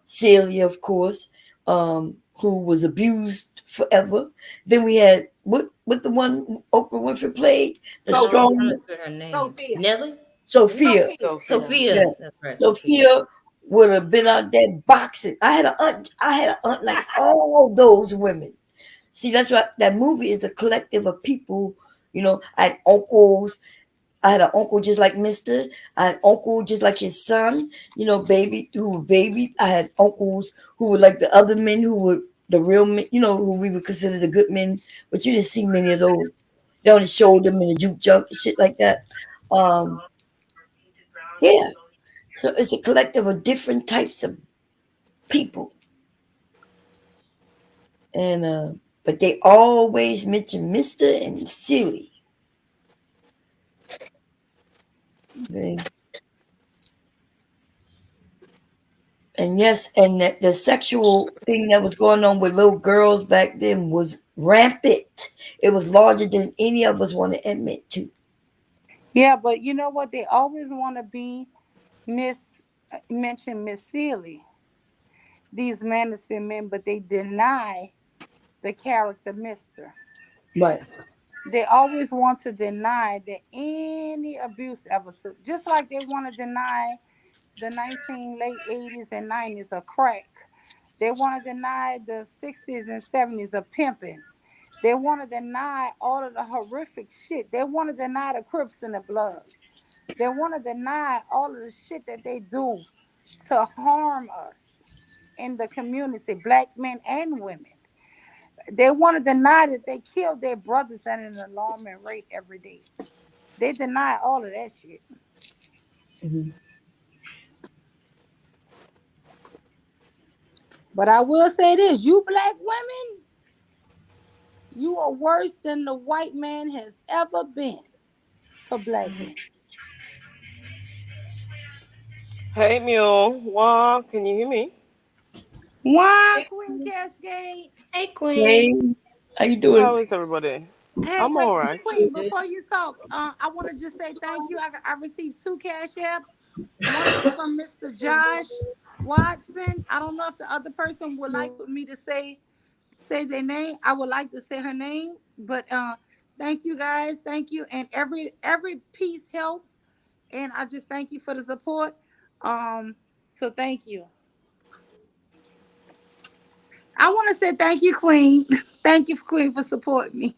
Celia, of course, who was abused forever. Then we had what the one Oprah Winfrey played, the Sophia. I'm trying to strong say her name. Sophia. Nelly? Sophia. Sophia. Sophia. Yeah, Sophia. That's right, Sophia. Sophia would have been out there boxing. I had an aunt. I had an aunt like all those women. See, that's what that movie is, a collective of people. You know, I had uncles. I had an uncle just like Mister. I had uncle just like his son. You know, baby who were baby. I had uncles who were like the other men who were the real men. You know, who we would consider the good men. But you didn't see many of those. They only showed them in the juke junk and shit like that. Um, yeah. So it's a collective of different types of people, and but they always mention Mister and Silly. They, and yes, and that the sexual thing that was going on with little girls back then was rampant. It was larger than any of us want to admit to. Yeah, but you know what? They always want to be Miss mention Miss Sealy, these manosphere men, but they deny the character Mister. Right. They always want to deny that any abuse ever took, just like they want to deny the 19 late 80s and 90s of crack. They want to deny the 60s and 70s of pimping. They want to deny all of the horrific shit. They want to deny the Crips and the Bloods. They want to deny all of the shit that they do to harm us in the community, black men and women. They want to deny that they killed their brothers at an alarming rate every day. They deny all of that shit. Mhm. But I will say this, you black women, you are worse than the white man has ever been for black men. Hey, Mule. Wow, can you hear me? Why, Queen Cascade? Hey, Queen. Hey, how you doing? How is everybody? Hey, I'm wait, all right. Queen, Good. before you talk, I want to just say thank you. I received two cash apps. One is from Mr. Josh Watson. I don't know if the other person would like for me to say their name. I would like to say her name, but thank you guys. Thank you. And every piece helps. And I just thank you for the support. So thank you. I want to say thank you, Queen. Thank you, Queen, for supporting me.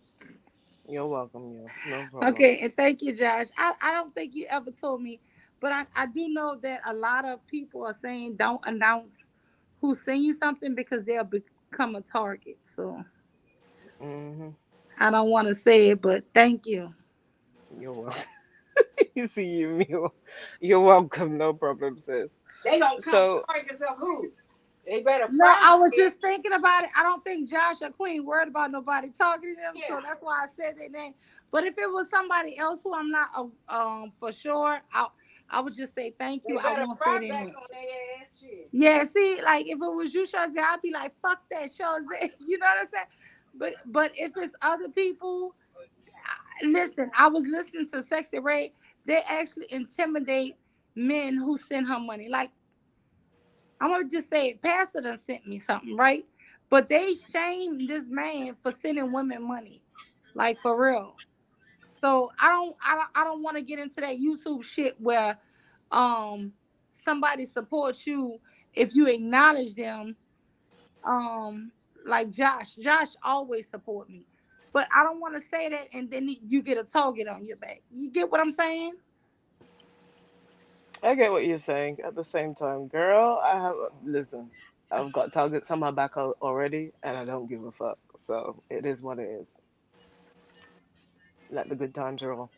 You're welcome, Mule. No problem. Okay, and thank you, Josh. I don't think you ever told me, but I do know that a lot of people are saying don't announce who send you something because they'll become a target. So Hmm. I don't want to say it, but thank you. You're welcome. You see you, Mule. You're welcome. No problem, sis. They gonna come So, targets of who? They better No, find I was it. just thinking about it. I don't think Josh or Queen worried about nobody talking to them, Yeah. so that's why I said their name. But if it was somebody else who I'm not for sure, I would just say thank you. They I better won't say fry their back name. on their ass shit. Yeah, see, like if it was you, Shazzy, I'd be like, fuck that, Shazzy. You know what I'm saying? But if it's other people, listen, I was listening to Sexy Ray. They actually intimidate men who send her money. Like I'm gonna just say, Pastor done sent me something, right? But they shame this man for sending women money, like for real. So I don't want to get into that YouTube shit where um somebody supports you if you acknowledge them. Um, like Josh always support me, but I don't want to say that and then you get a target on your back. You get what I'm saying? I get what you're saying. At the same time, girl, I have listen. I've got targets on my back already, and I don't give a fuck. So it is what it is. Let the good times roll.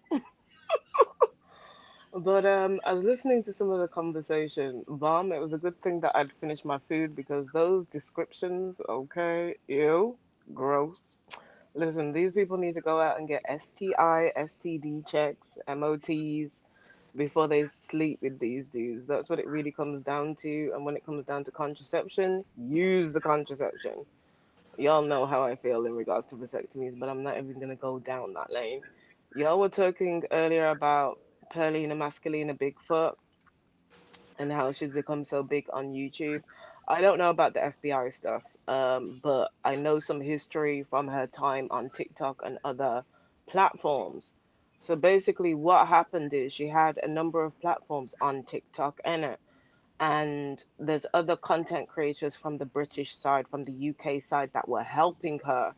But I was listening to some of the conversation. Bomb. It was a good thing that I'd finished my food because those descriptions, okay, ew, gross. Listen, these people need to go out and get STI, STD checks, MOTs before they sleep with these dudes. That's what it really comes down to. And when it comes down to contraception, use the contraception. Y'all know how I feel in regards to vasectomies, but I'm not even gonna go down that lane. Y'all were talking earlier about Perlina Masculina Bigfoot and how she's become so big on YouTube. I don't know about the FBI stuff, but I know some history from her time on TikTok and other platforms. So basically, what happened is she had a number of platforms on TikTok and there's other content creators from the British side, from the UK side, that were helping her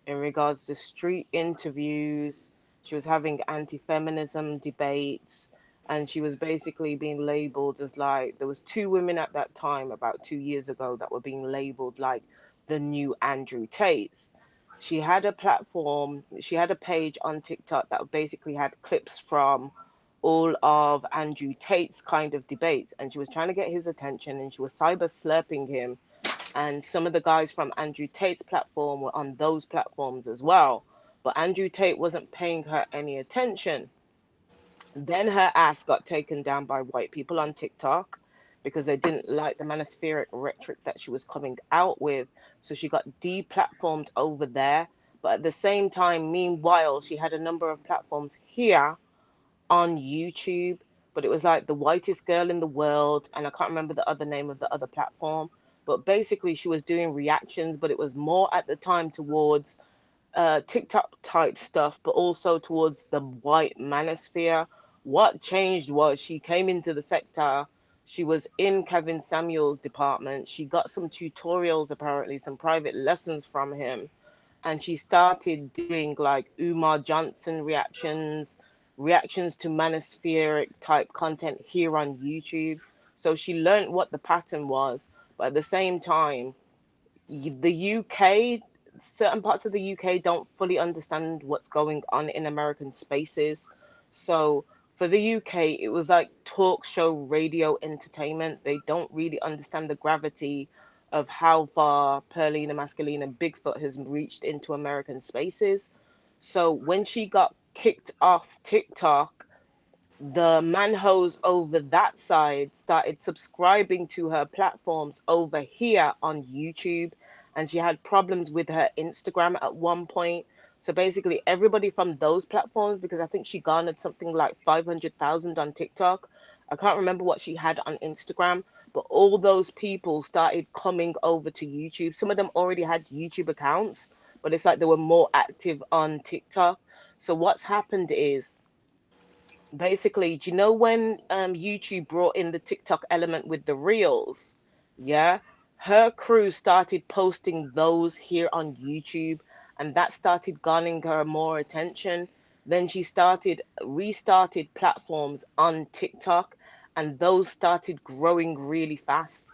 in regards to street interviews. She was having anti-feminism debates, and she was basically being labeled as like there was two women at that time, about 2 years ago, that were being labeled like the new Andrew Tates. She had a platform, she had a page on TikTok that basically had clips from all of Andrew Tate's kind of debates, and she was trying to get his attention, and she was cyber slurping him. And some of the guys from Andrew Tate's platform were on those platforms as well. But Andrew Tate wasn't paying her any attention. Then her ass got taken down by white people on TikTok because they didn't like the manospheric rhetoric that she was coming out with. So she got deplatformed over there. But at the same time, meanwhile, she had a number of platforms here on YouTube, but it was like the whitest girl in the world, and I can't remember the other name of the other platform. But basically, she was doing reactions, but it was more at the time towards TikTok type stuff, but also towards the white manosphere. What changed was she came into the sector. She was in Kevin Samuel's department. She got some tutorials, apparently, some private lessons from him, and she started doing like Umar Johnson reactions to manospheric type content here on YouTube. So she learned what the pattern was, but at the same time, the UK, certain parts of the UK don't fully understand what's going on in American spaces. So for the UK, it was like talk show radio entertainment. They don't really understand the gravity of how far Perlina Masculina Bigfoot has reached into American spaces. So when she got kicked off TikTok, the manhos over that side started subscribing to her platforms over here on YouTube, and she had problems with her Instagram at one point. So basically, everybody from those platforms, because I think she garnered something like 500,000 on TikTok. I can't remember what she had on Instagram, but all those people started coming over to YouTube. Some of them already had YouTube accounts, but it's like they were more active on TikTok. So what's happened is basically, do you know when YouTube brought in the TikTok element with the reels? Yeah, her crew started posting those here on YouTube, and that started garnering her more attention. Then she started restarted platforms on TikTok, and those started growing really fast.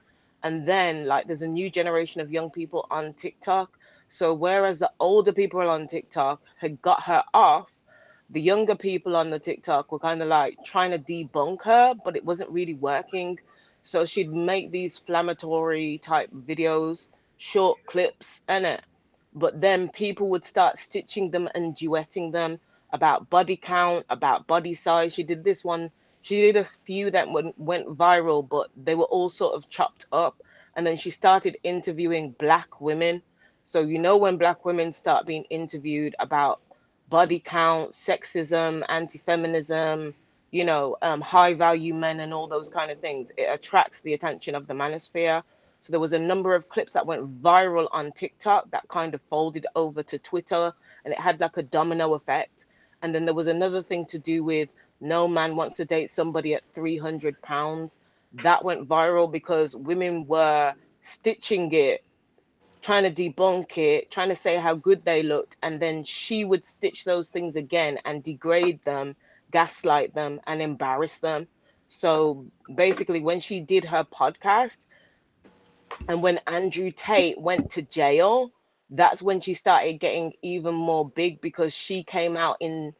And then, like, there's a new generation of young people on TikTok. So whereas the older people on TikTok had got her off, the younger people on the TikTok were kind of like trying to debunk her, but it wasn't really working. So she'd make these inflammatory type videos, short clips, and it. But then people would start stitching them and duetting them about body count, about body size. She did this one. She did a few that went viral, but they were all sort of chopped up. And then she started interviewing black women. So you know when black women start being interviewed about body count, sexism, anti-feminism, high value men and all those kind of things, it attracts the attention of the manosphere. So there was a number of clips that went viral on TikTok that kind of folded over to Twitter, and it had like a domino effect. And then there was another thing to do with no man wants to date somebody at 300 pounds. That went viral because women were stitching it, trying to debunk it, trying to say how good they looked, and then she would stitch those things again and degrade them, gaslight them, and embarrass them. So basically, when she did her podcast, and when Andrew Tate went to jail, that's when she started getting even more big because she came out in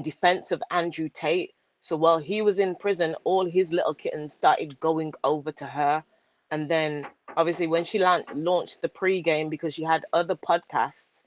defense of Andrew Tate. So while he was in prison, all his little kittens started going over to her. And then obviously when she launched the pregame, because she had other podcasts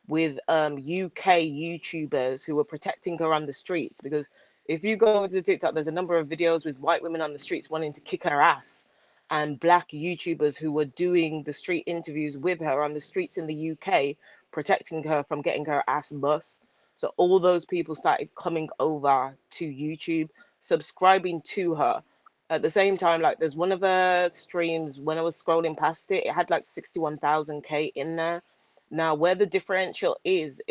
with UK YouTubers who were protecting her on the streets. Because if you go over to TikTok, there's a number of videos with white women on the streets wanting to kick her ass, and black YouTubers who were doing the street interviews with her on the streets in the UK, protecting her from getting her ass bust. So all those people started coming over to YouTube, subscribing to her. At the same time, like there's one of her streams, when I was scrolling past it, it had like 61,000K in there. Now, where the differential is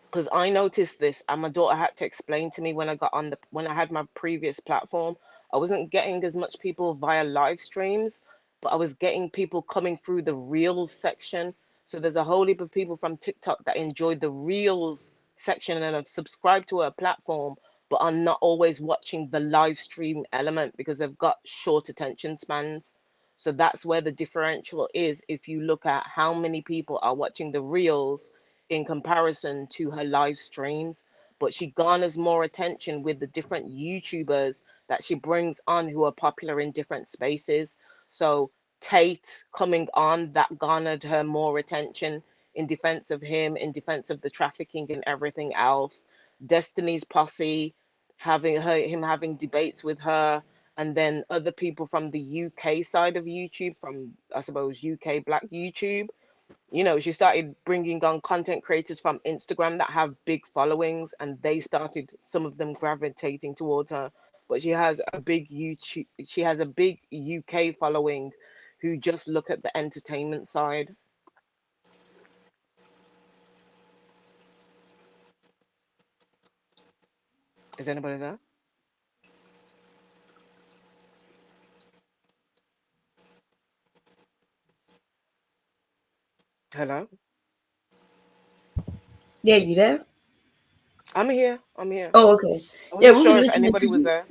because I noticed this, and my daughter had to explain to me when I got on the when I had my previous platform. I wasn't getting as much people via live streams, but I was getting people coming through the Reels section. So there's a whole heap of people from TikTok that enjoyed the Reels section and have subscribed to her platform, but are not always watching the live stream element because they've got short attention spans. So that's where the differential is if you look at how many people are watching the Reels in comparison to her live streams. But she garners more attention with the different YouTubers that she brings on who are popular in different spaces. So Tate coming on, that garnered her more attention in defense of him, in defense of the trafficking and everything else. Destiny's Posse him having debates with her, and then other people from the UK side of YouTube, from I suppose UK Black YouTube. She started bringing on content creators from Instagram that have big followings, and they started, some of them, gravitating towards her. But she has a big UK following who just look at the entertainment side. Is anybody there? Hello? Yeah, you there? I'm here. I'm here. Oh, okay. I Yeah, wasn't we were sure if listening anybody to was you. there.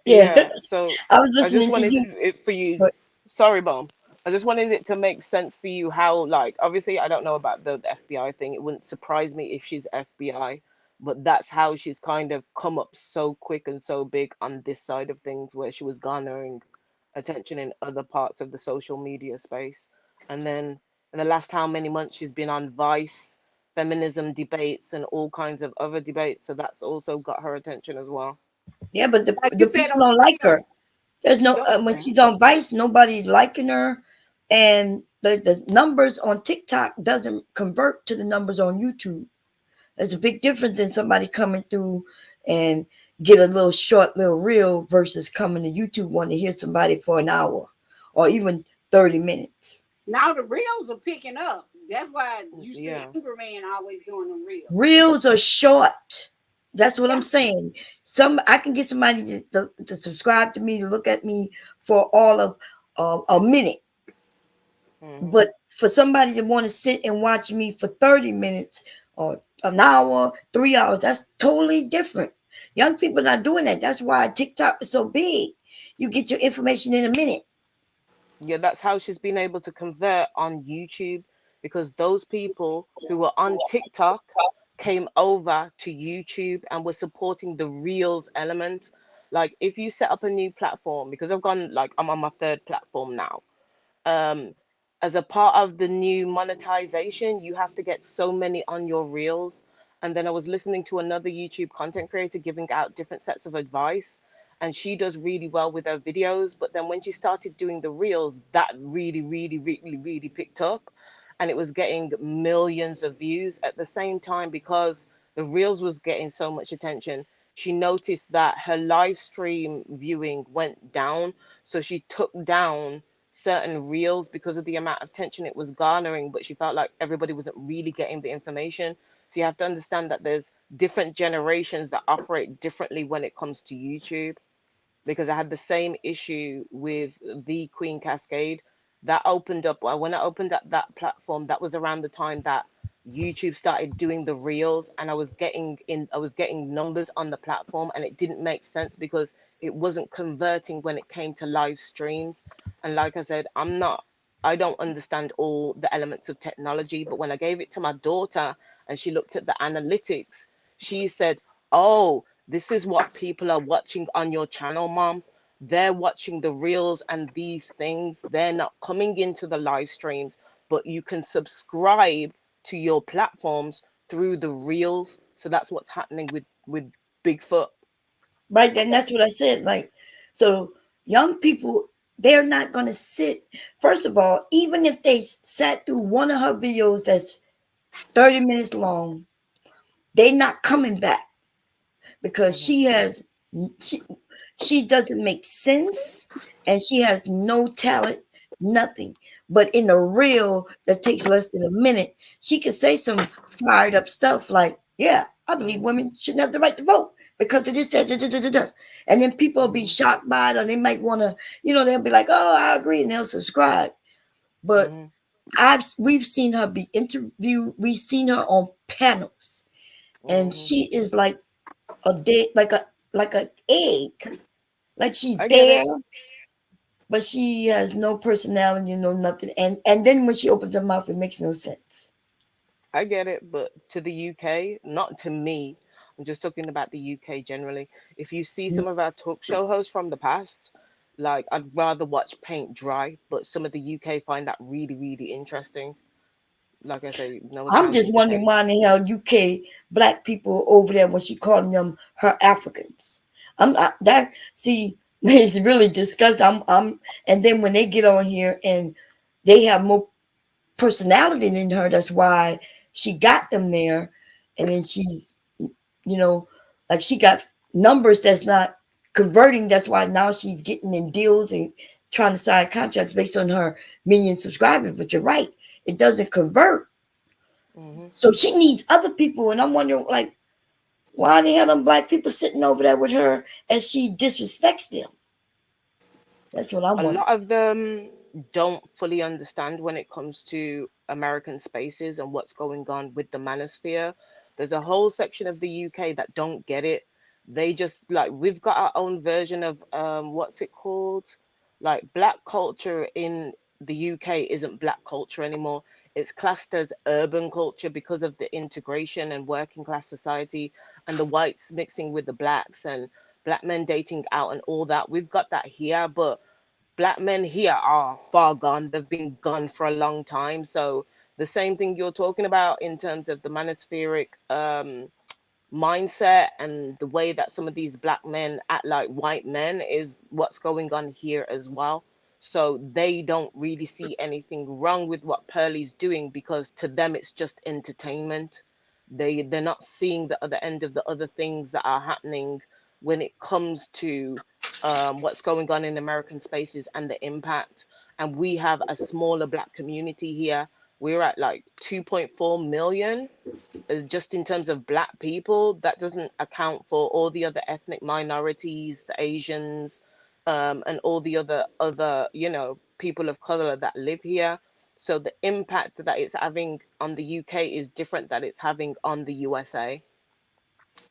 Yeah, Yeah, so I was I just listening to wanted you. it for you. But Sorry, Bom. I just wanted it to make sense for you how, like, obviously, I don't know about the FBI thing. It wouldn't surprise me if she's FBI, but that's how she's kind of come up so quick and so big on this side of things, where she was garnering attention in other parts of the social media space. And then in the last how many months, she's been on Vice, feminism debates, and all kinds of other debates. So that's also got her attention as well. yeah, but Like you the said people on don't like the her. There's no don't when Mhm. she's on Vice, nobody's liking her, and the numbers on TikTok doesn't convert to the numbers on YouTube. There's a big difference in somebody coming through and get a little short little reel versus coming to YouTube wanting to hear somebody for an hour or even 30 minutes. now the reels are picking up. That's why you see Yeah. Angry Man always doing them reels. Reels are short. That's what Yeah, I'm saying. I can get somebody to subscribe to me to look at me for all of a minute, Hmm. but for somebody to want to sit and watch me for 30 minutes or an hour, 3 hours, that's totally different. Young people not doing that. That's why TikTok is so big. You get your information in a minute. Yeah, that's how she's been able to convert on YouTube, because those people who were on TikTok came over to YouTube and were supporting the Reels element. Like if you set up a new platform, because I'm on my third platform now, um, as a part of the new monetization, you have to get so many on your reels. And then I was listening to another YouTube content creator giving out different sets of advice, and she does really well with her videos. But then when she started doing the reels, that really picked up, and it was getting millions of views at the same time because the reels was getting so much attention. She noticed that her live stream viewing went down, so she took down certain reels because of the amount of attention it was garnering, but she felt like everybody wasn't really getting the information. So you have to understand that there's different generations that operate differently when it comes to YouTube, because I had the same issue with the Queen Cascade. That opened up when I opened up that platform. That was around the time that YouTube started doing the reels, and I was getting numbers on the platform, and it didn't make sense because it wasn't converting when it came to live streams. And like I said, I don't understand all the elements of technology, but when I gave it to my daughter and she looked at the analytics, she said, "Oh, this is what people are watching on your channel, mom. They're watching the reels and these things. They're not coming into the live streams, but you can subscribe to your platforms through the reels." So that's what's happening with Bigfoot. Right, and that's what I said. Like, so young people, they're not going to sit. First of all, even if they sat through one of her videos that's 30 minutes long, they're not coming back because Hmm. she she doesn't make sense, and she has no talent, nothing. But in a reel that takes less than a minute, she can say some fired up stuff like, "Yeah, I believe Hmm. women shouldn't have the right to vote because it is da, da, da, da, da, da." And then people will be Hmm. shocked by it, or they might want to, they'll be like, "Oh, I agree," and they'll subscribe. But Hmm. we've seen her be interviewed, we've seen her on panels, and Hmm. she is like a dead, like a egg, like she's I get there, it. but she has no personality, no nothing. And then when she opens her mouth, it makes no sense. I get it, but to the UK, not to me. I'm just talking about the UK generally. If you see some of our talk show hosts from the past, like I'd rather watch paint dry, but some of the UK find that really, really interesting. Like I say, no I'm time just for wondering why debate. in the hell UK black people over there when she calling them her Africans. I'm not that see it's really disgusting. I'm and then when they get on here and they have more personality than her, that's why she got them there. And then she's you know, like she got numbers that's not converting. That's why now she's getting in deals and trying to sign contracts based on her million subscribers. But you're right, it doesn't convert. Hmm. So she needs other people, and I'm wondering, like, why the hell them black people sitting over there with her and she disrespects them? That's what I'm A wondering. lot of them don't fully understand when it comes to American spaces and what's going on with the Manosphere. There's a whole section of the UK that don't get it. They just like we've got our own version of what's it called? Like black culture in the UK isn't black culture anymore. It's classed as urban culture because of the integration and working class society and the whites mixing with the blacks and black men dating out and all that. We've got that here, but black men here are far gone. They've been gone for a long time. So the same thing you're talking about in terms of the manospheric mindset and the way that some of these black men act like white men is what's going on here as well. So they don't really see anything wrong with what Pearlie's doing because to them it's just entertainment. They're not seeing the other end of the other things that are happening when it comes to what's going on in American spaces and the impact. And we have a smaller black community here. We're at like 2.4 million just in terms of black people. That doesn't account for all the other ethnic minorities, the Asians, and all the other people of color that live here. So the impact that it's having on the UK is different that it's having on the USA,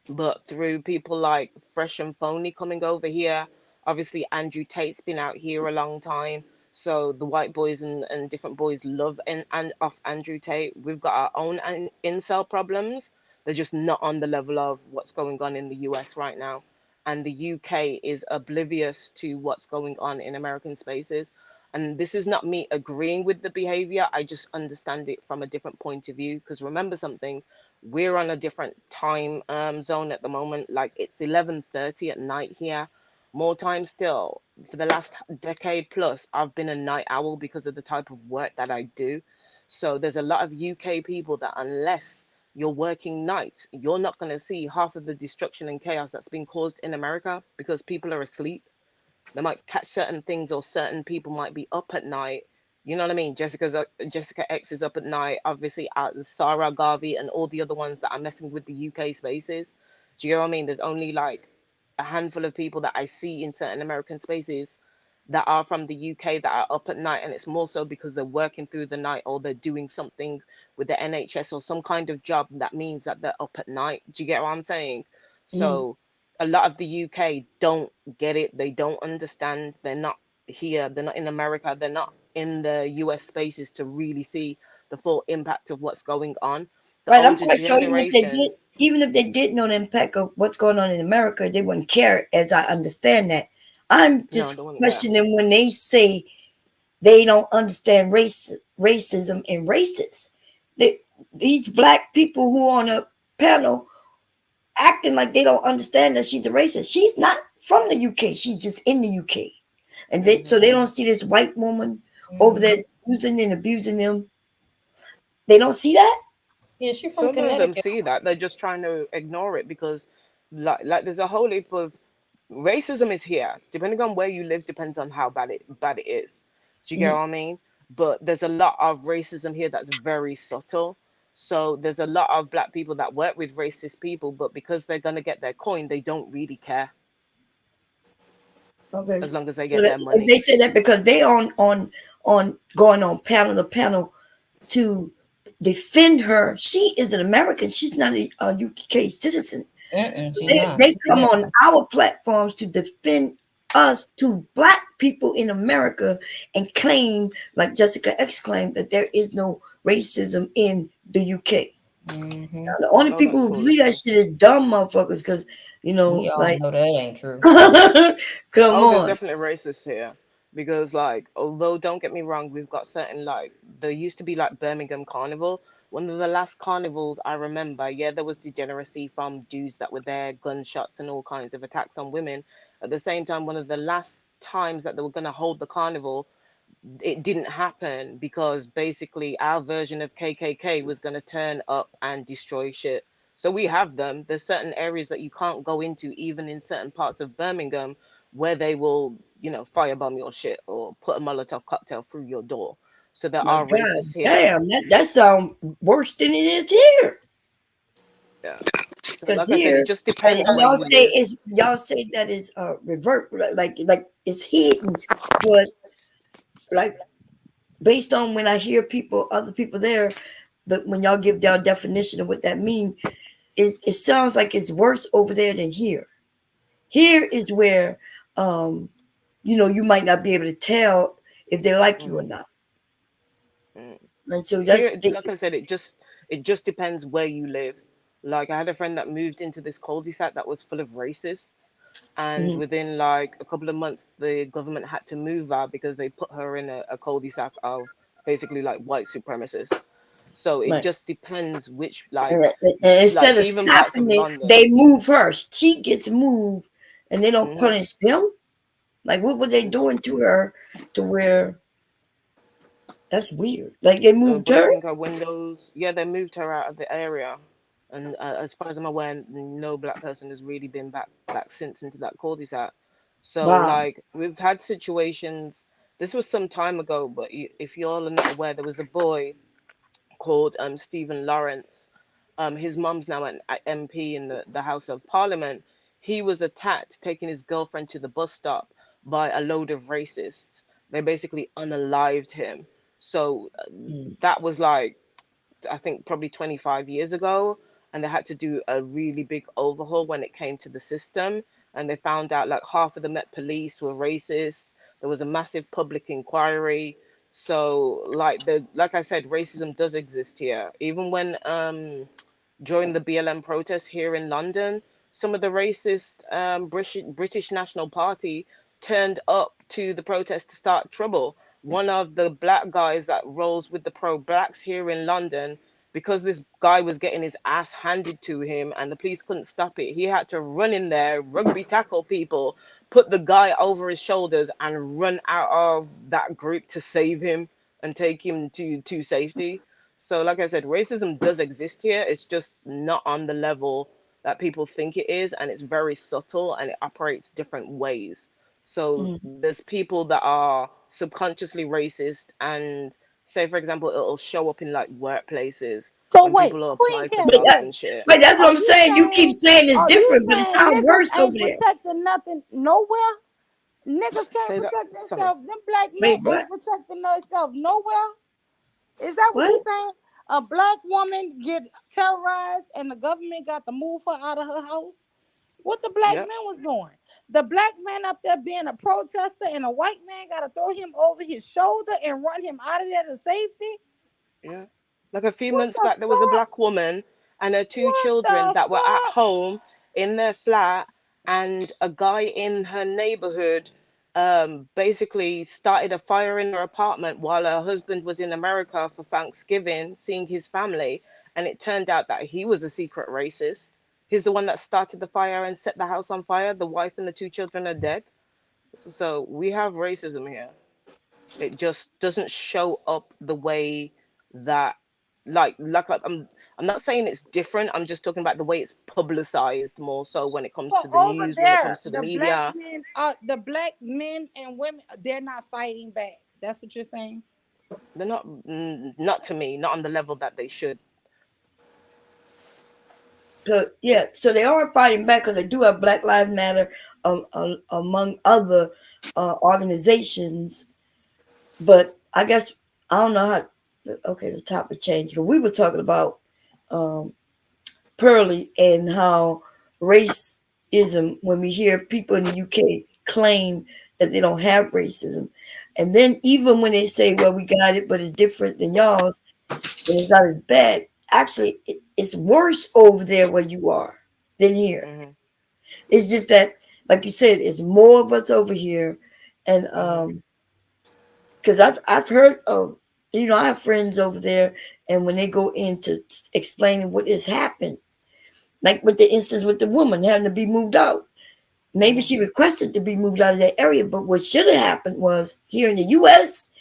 but through people like Fresh and Phony coming over here. Obviously, Andrew Tate's been out here a long time. So the white boys and different boys love and off Andrew Tate. We've got our own incel problems. They're just not on the level of what's going on in the US right now. And the UK is oblivious to what's going on in American spaces. And this is not me agreeing with the behavior. I just understand it from a different point of view. Because remember something, we're on a different time zone at the moment. Like it's 11:30 at night here. More time still. For the last decade plus, I've been a night owl because of the type of work that I do. So there's a lot of UK people that unless you're working nights, you're not going to see half of the destruction and chaos that's been caused in America because people are asleep. They might catch certain things, or certain people might be up at night. You know what I mean? Jessica X is up at night. Obviously, Sarah Garvey and all the other ones that are messing with the UK spaces. Do you know what I mean? There's only like a handful of people that I see in certain American spaces that are from the UK that are up at night, and it's more so because they're working through the night, or they're doing something with the NHS or some kind of job that means that they're up at night. Do you get what I'm saying? Mm. So a lot of the UK don't get it. They don't understand. They're not here. They're not in America. They're not in the US spaces to really see the full impact of what's going on. The Right, I'm older quite sure generation, even if they did know the impact of what's going on in America, they wouldn't care. As I understand that, I'm no, just they wouldn't care. questioning when they say they don't understand racism, and racists. They, these black people who are on a panel acting like they don't understand that she's a racist. She's not from the UK. She's just in the UK, and Hmm. they don't see this white woman over there using and abusing them. They don't see that. Yeah, she's from Some of them Connecticut. see that, they're just trying to ignore it because, like there's a whole heap of racism is here. Depending on where you live, depends on how bad it is. Do you get Mhm. what I mean? But there's a lot of racism here that's very subtle. So there's a lot of black people that work with racist people, but because they're gonna get their coin, they don't really care Okay. as long as they So get their they money. say that because they on going on panel to panel to defend her. She is an American. She's not a UK citizen. Mm-mm, So she's not. they come on our platforms to defend us to black people in America and claim, like Jessica X claimed, that there is no racism in the UK. Hmm. Now, the only Oh, people that's who believe that foolishness. shit is dumb motherfuckers, because We all like, know that ain't true. come Oh, there's on. definitely racists here because, like, although don't get me wrong, we've got certain like there used to be like Birmingham Carnival. One of the last carnivals I remember, yeah, there was degeneracy from dudes that were there, gunshots and all kinds of attacks on women. At the same time, one of the last times that they were going to hold the carnival, it didn't happen because basically our version of KKK was going to turn up and destroy shit. So we have them. There's certain areas that you can't go into, even in certain parts of Birmingham, where they will, firebomb your shit or put a Molotov cocktail through your door. So there My are God, racists here. damn, that sounds worse than it is here. Yeah. So Because like I said, here, it just depends and where you live. y'all say that is revert, like it's hidden, but like based on when I hear other people there, that when y'all give their definition of what that means, it sounds like it's worse over there than here. Here is where, um, you might not be able to tell if they like you or Hmm. not. And so Here, like I said, it just depends where you live. Like I had a friend that moved into this cul-de-sac that was full of racists, and Mhm. within like a couple of months, the government had to move her because they put her in a cul-de-sac of basically like white supremacists. So it Right. just depends which And like instead of even parts of stopping it, London. they move her. She gets moved, and they don't Hmm. punish them. Like, what were they doing to her to where that's weird? Like, they They were moved her? breaking her windows. Yeah, they moved her out of the area. And as far as I'm aware, no black person has really been back since into that cul-de-sac. So Wow. like we've had situations. This was some time ago, but if you all are not aware, there was a boy called Stephen Lawrence. His mum's now an MP in the House of Parliament. He was attacked taking his girlfriend to the bus stop by a load of racists. They basically unalived him. So Mm. that was like I think probably 25 years ago, and they had to do a really big overhaul when it came to the system. And they found out like half of the Met Police were racist. There was a massive public inquiry. So like I said, racism does exist here. Even when during the BLM protests here in London, some of the racist British National Party turned up to the protest to start trouble. One of the black guys that rolls with the pro-blacks here in London, because this guy was getting his ass handed to him and the police couldn't stop it, he had to run in there, rugby tackle people, put the guy over his shoulders and run out of that group to save him and take him to safety. So, like I said, racism does exist here. It's just not on the level that people think it is, and it's very subtle and it operates different ways. So Mm. there's people that are subconsciously racist, and say for example, it'll show up in like workplaces So when wait, people Queen apply for But jobs that, Cassette, and shit. but that's what are I'm you saying. You keep saying saying it's are you different, but it saying sounds niggas worse over ain't there. protecting nothing nowhere? Niggas can't Say that. protect Sorry. themselves. Them black men Wait, what? ain't protecting themselves nowhere. Is that what What? you saying? A black woman get terrorized and the government got to move her out of her house? What the black Yep. man was doing? The black man up there being a protester and a white man got to throw him over his shoulder and run him out of there to safety? Yeah. Like a few What months the back, there was a fuck? black woman and her two What children the that were at fuck? home in their flat, and a guy in her neighborhood basically started a fire in her apartment while her husband was in America for Thanksgiving, seeing his family. And it turned out that he was a secret racist. He's the one that started the fire and set the house on fire. The wife and the two children are dead. So we have racism here. It just doesn't show up the way that, I'm not saying it's different. I'm just talking about the way it's publicized more so when it comes So to the over news, when it there, comes to the media. the black men and women, they're not fighting back. That's what you're saying. They're not, not to me, not on the level that they should. So yeah, so they are fighting back because they do have Black Lives Matter, among other organizations. But I guess I don't know how. Okay, the topic changed, but we were talking about um, Pearly and how racism. When we hear people in the UK claim that they don't have racism, and then even when they say, "Well, we got it, but it's different than y'all's," and it's not as bad. Actually, it's worse over there where you are than here. Mhm. It's just that, like you said, it's more of us over here, and Mhm. because I've heard of, I have friends over there, and when they go into explaining what has happened, like with the instance with the woman having to be moved out. Maybe Mhm. she requested to be moved out of that area, but what should have happened was here in the U.S.,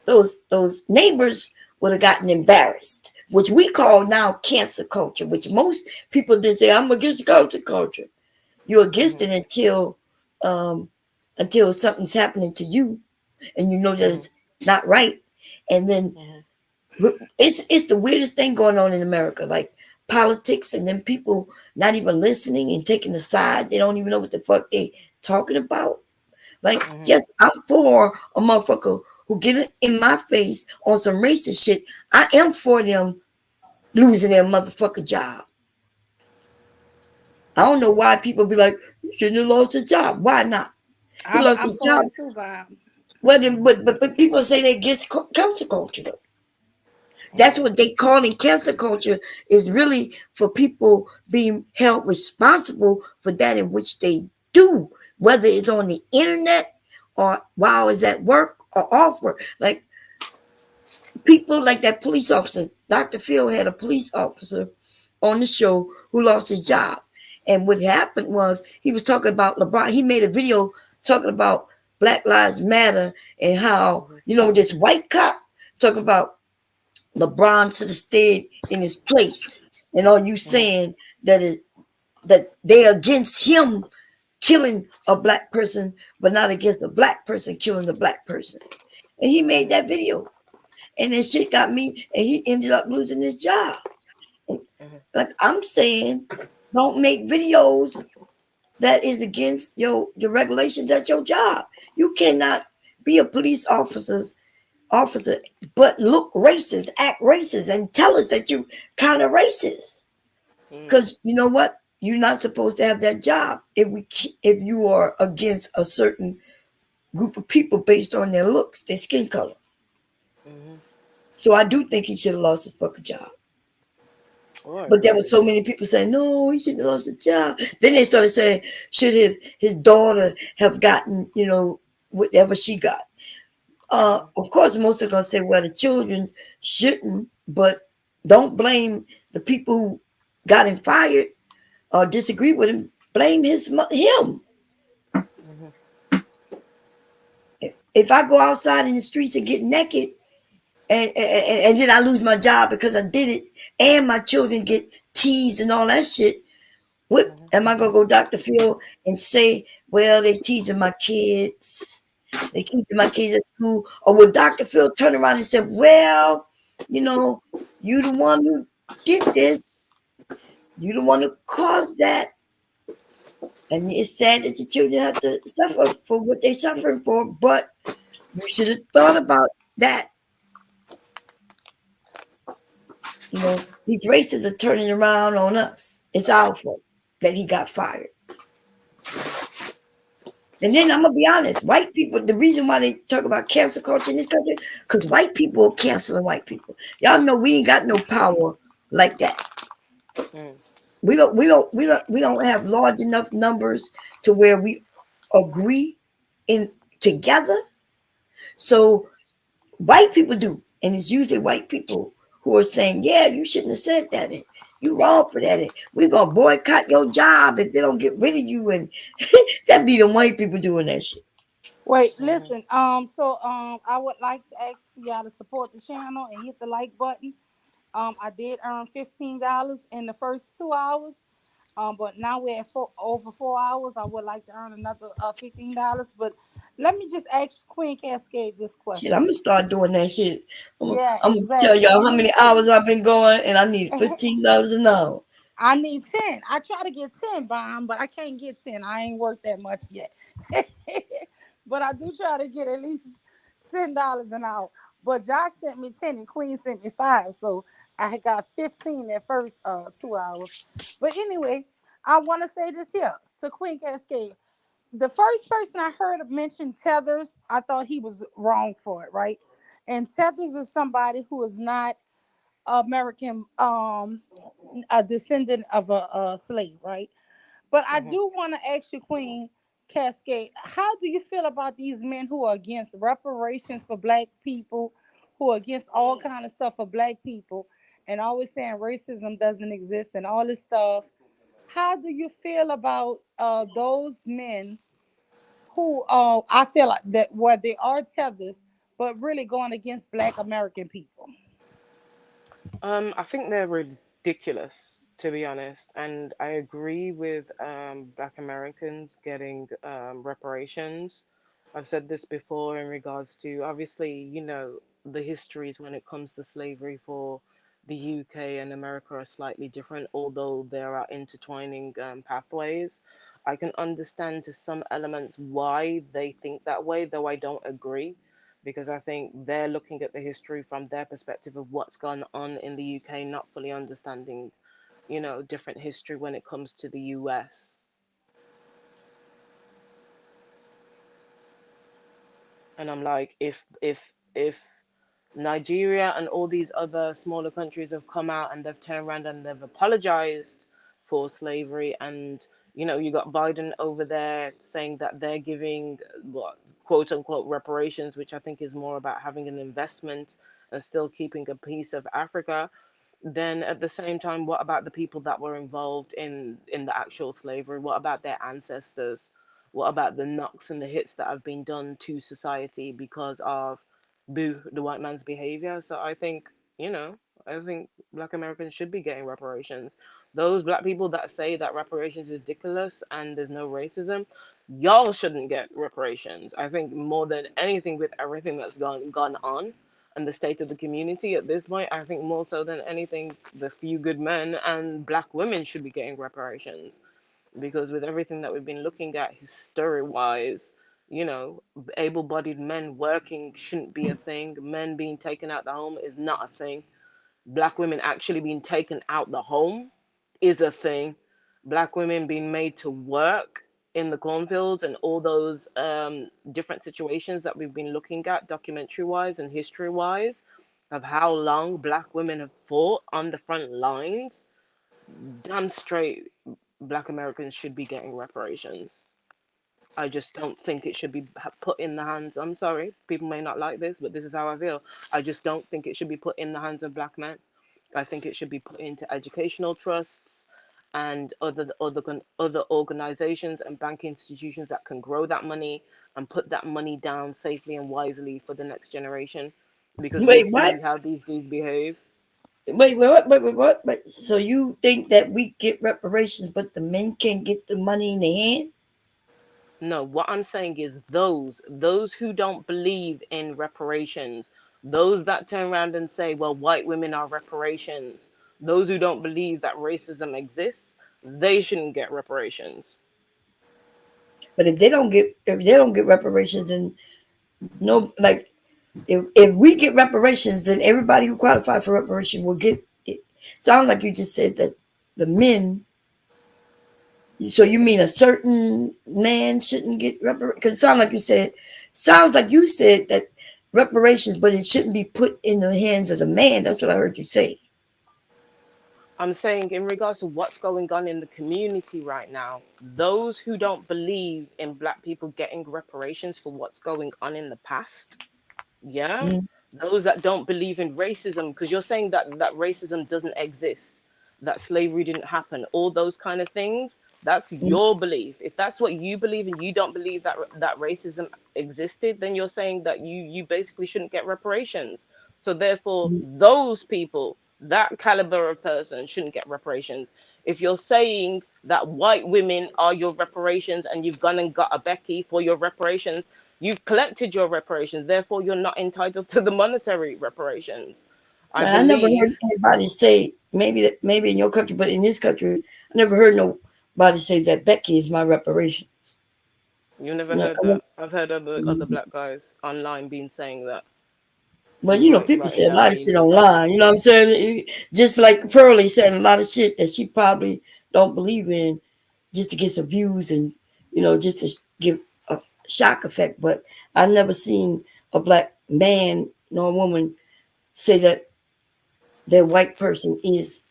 those neighbors would have gotten embarrassed, which we call now cancer culture. Which most people did say, "I'm against cancer culture." You're against Mhm. it um, until something's happening to you, and you know that Mhm. it's not right, and then Mhm. it's the weirdest thing going on in America, like politics, and then people not even listening and taking a side. They don't even know what the fuck they talking about. Like, Mhm. yes, I'm for a motherfucker who get it in my face on some racist shit. I am for them losing their motherfucking job. I don't know why people be like, you shouldn't have lost your job. Why not? He lost I'm his for job. it too, Bob. Well, then, but people say they against cancel culture though. That's Mhm. what they call in cancel culture, is really for people being held responsible for that in which they do, whether it's on the internet or while it's at work or off work. Like people like that police officer, Dr. Phil had a police officer on the show who lost his job. And what happened was he was talking about LeBron. He made a video talking about Black Lives Matter and how, Mhm. this white cop talking about LeBron should have stayed in his place. And are you Mhm. saying that they're against him killing a black person, but not against a black person killing a black person? And he made Mhm. that video. And then shit got me, and he ended up losing his job. And Mhm. like I'm saying, don't make videos that is against your regulations at your job. You cannot be a police officer, but look racist, act racist, and tell us that you kind of racist. Mhm. Because you know what? You're not supposed to have that job if you are against a certain group of people based on their looks, their skin color. Mhm. So I do think he should have lost his fucking job. Oh, I But there were agree. so many people saying, no, he shouldn't have lost his job. Then they started saying, should his daughter have gotten, whatever she got? Mhm. Of course, most are going to say, well, the children shouldn't, but don't blame the people who got him fired or disagree with him. Blame him. Mhm. If I go outside in the streets and get naked and then I lose my job because I did it, and my children get teased and all that shit, what Mhm. am I gonna go Dr. Phil and say? Well, they teasing my kids. They teasing my kids at school. Or will Dr. Phil turn around and say, well, you know, you the one who did this. You the one who caused that. And it's sad that the children have to suffer for what they're suffering for, but you should have thought about that. These races are turning around on us. It's our fault that he got fired. And then I'm gonna be honest, white people, the reason why they talk about cancel culture in this country, because white people are canceling white people. Y'all know we ain't got no power like that. Mm. We don't have large enough numbers to where we agree in together. So white people do, and it's usually white people who are saying, "Yeah, you shouldn't have said that. And you wrong for that. And we're gonna boycott your job if they don't get rid of you." And that be the white people doing that shit. Wait, Mm-hmm. listen. I would like to ask for y'all to support the channel and hit the like button. I did earn $15 in the first 2 hours. But now we're at over 4 hours. I would like to earn another $15. But let me just ask Queen Cascade this Shit, I'm question. gonna start doing that shit. Yeah, I'm gonna tell exactly. y'all We how need many to. hours I've been going, and I need $15 an hour. I need 10. I try to get 10 bomb, but I can't get 10. I ain't worked that much yet. But I do try to get at least $10 an hour. But Josh sent me 10 and Queen sent me 5. So I got 15 that first 2 hours. But anyway, I want to say this here to Queen Cascade. The first person I heard mention Tethers, I thought he was wrong for it, right? And Tethers is somebody who is not American, a descendant of a slave, right? But I Mm-hmm. do want to ask you, Queen Cascade, how do you feel about these men who are against reparations for black people, who are against all kind of stuff for black people, and always saying racism doesn't exist and all this stuff? How do you feel about those men who I feel like that where they are tethers, but really going against black American people? I think they're ridiculous, to be honest, and I agree with Black Americans getting reparations. I've said this before in regards to obviously, the histories when it comes to slavery for the UK and America are slightly different, although there are intertwining pathways. I can understand to some elements why they think that way, though I don't agree because I think they're looking at the history from their perspective of what's gone on in the UK, not fully understanding, different history when it comes to the US. And I'm like, if Nigeria and all these other smaller countries have come out and they've turned around and they've apologized for slavery, and you got Biden over there saying that they're giving what quote unquote reparations, which I think is more about having an investment and still keeping a piece of Africa. Then at the same time, what about the people that were involved in the actual slavery? What about their ancestors? What about the knocks and the hits that have been done to society because of boo the white man's behavior? So I think black Americans should be getting reparations. Those black people that say that reparations is ridiculous and there's no racism, y'all shouldn't get reparations. I think more than anything, with everything that's gone on and the state of the community at this point, I think more so than anything, the few good men and black women should be getting reparations. Because with everything that we've been looking at history wise, able bodied men working shouldn't be a thing. Men being taken out the home is not a thing. Black women actually being taken out the home is a thing. Black women being made to work in the cornfields and all those different situations that we've been looking at documentary wise and history wise of how long black women have fought on the front lines. Damn straight black Americans should be getting reparations. I just don't think it should be put in the hands. I'm sorry, people may not like this, but this is how I feel. I just don't think it should be put in the hands of black men. I think it should be put into educational trusts and other organizations and bank institutions that can grow that money and put that money down safely and wisely for the next generation, because we Wait, what? see how these dudes behave. Wait. So you think that we get reparations, but the men can't get the money in their hand? No, what I'm saying is those who don't believe in reparations, those that turn around and say, well, white women are reparations, those who don't believe that racism exists, they shouldn't get reparations. But if they don't get reparations, then no, like if we get reparations, then everybody who qualified for reparation will get it. Sound like you just said that the men. So you mean a certain man shouldn't get reparations? Because sounds like you said that reparations, but it shouldn't be put in the hands of the man. That's what I heard you say. I'm saying in regards to what's going on in the community right now, those who don't believe in black people getting reparations for what's going on in the past, yeah, Mm, those that don't believe in racism, because you're saying that racism doesn't exist, that slavery didn't happen, all those kind of things, that's mm, your belief. If that's what you believe and you don't believe that racism existed, then you're saying that you basically shouldn't get reparations. So therefore mm. those people, that caliber of person, shouldn't get reparations. If you're saying that white women are your reparations and you've gone and got a Becky for your reparations, you've collected your reparations, therefore you're not entitled to the monetary reparations. I But I never believe. heard anybody say maybe in your country, but in this country, I never heard nobody say that Becky is my reparation. You never No, heard I that? I've heard other never- black guys online being saying that, But you know, people say writing a down lot of shit memes and stuff. online. You know what I'm saying? Just like Pearlie saying a lot of shit that she probably don't believe in, just to get some views and just to give a shock effect. But I've never seen a black man nor woman say that their white person is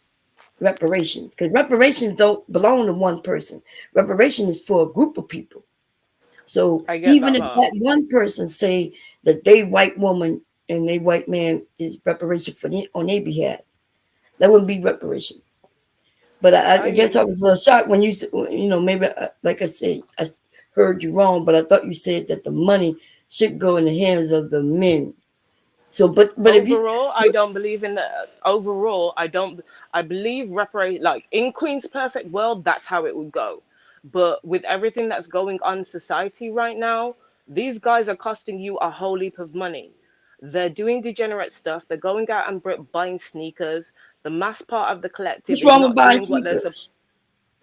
reparations, because reparations don't belong to one person. Reparation is for a group of people. So I get even that if part. that one person say that they white woman and they white man is reparation for on their behalf, that wouldn't be reparations. But I I hear guess I you. was a little shocked when maybe like I said, heard you wrong, but I thought you said that the money should go in the hands of the men. So, but if you, Overall, I don't believe in the. Overall, I don't. I believe reparate, like in Queen's perfect world, that's how it would go. But with everything that's going on in society right now, these guys are costing you a whole heap of money. They're doing degenerate stuff. They're going out and buying sneakers. The mass part of the collective what's is wrong with not buying doing what they're sneakers?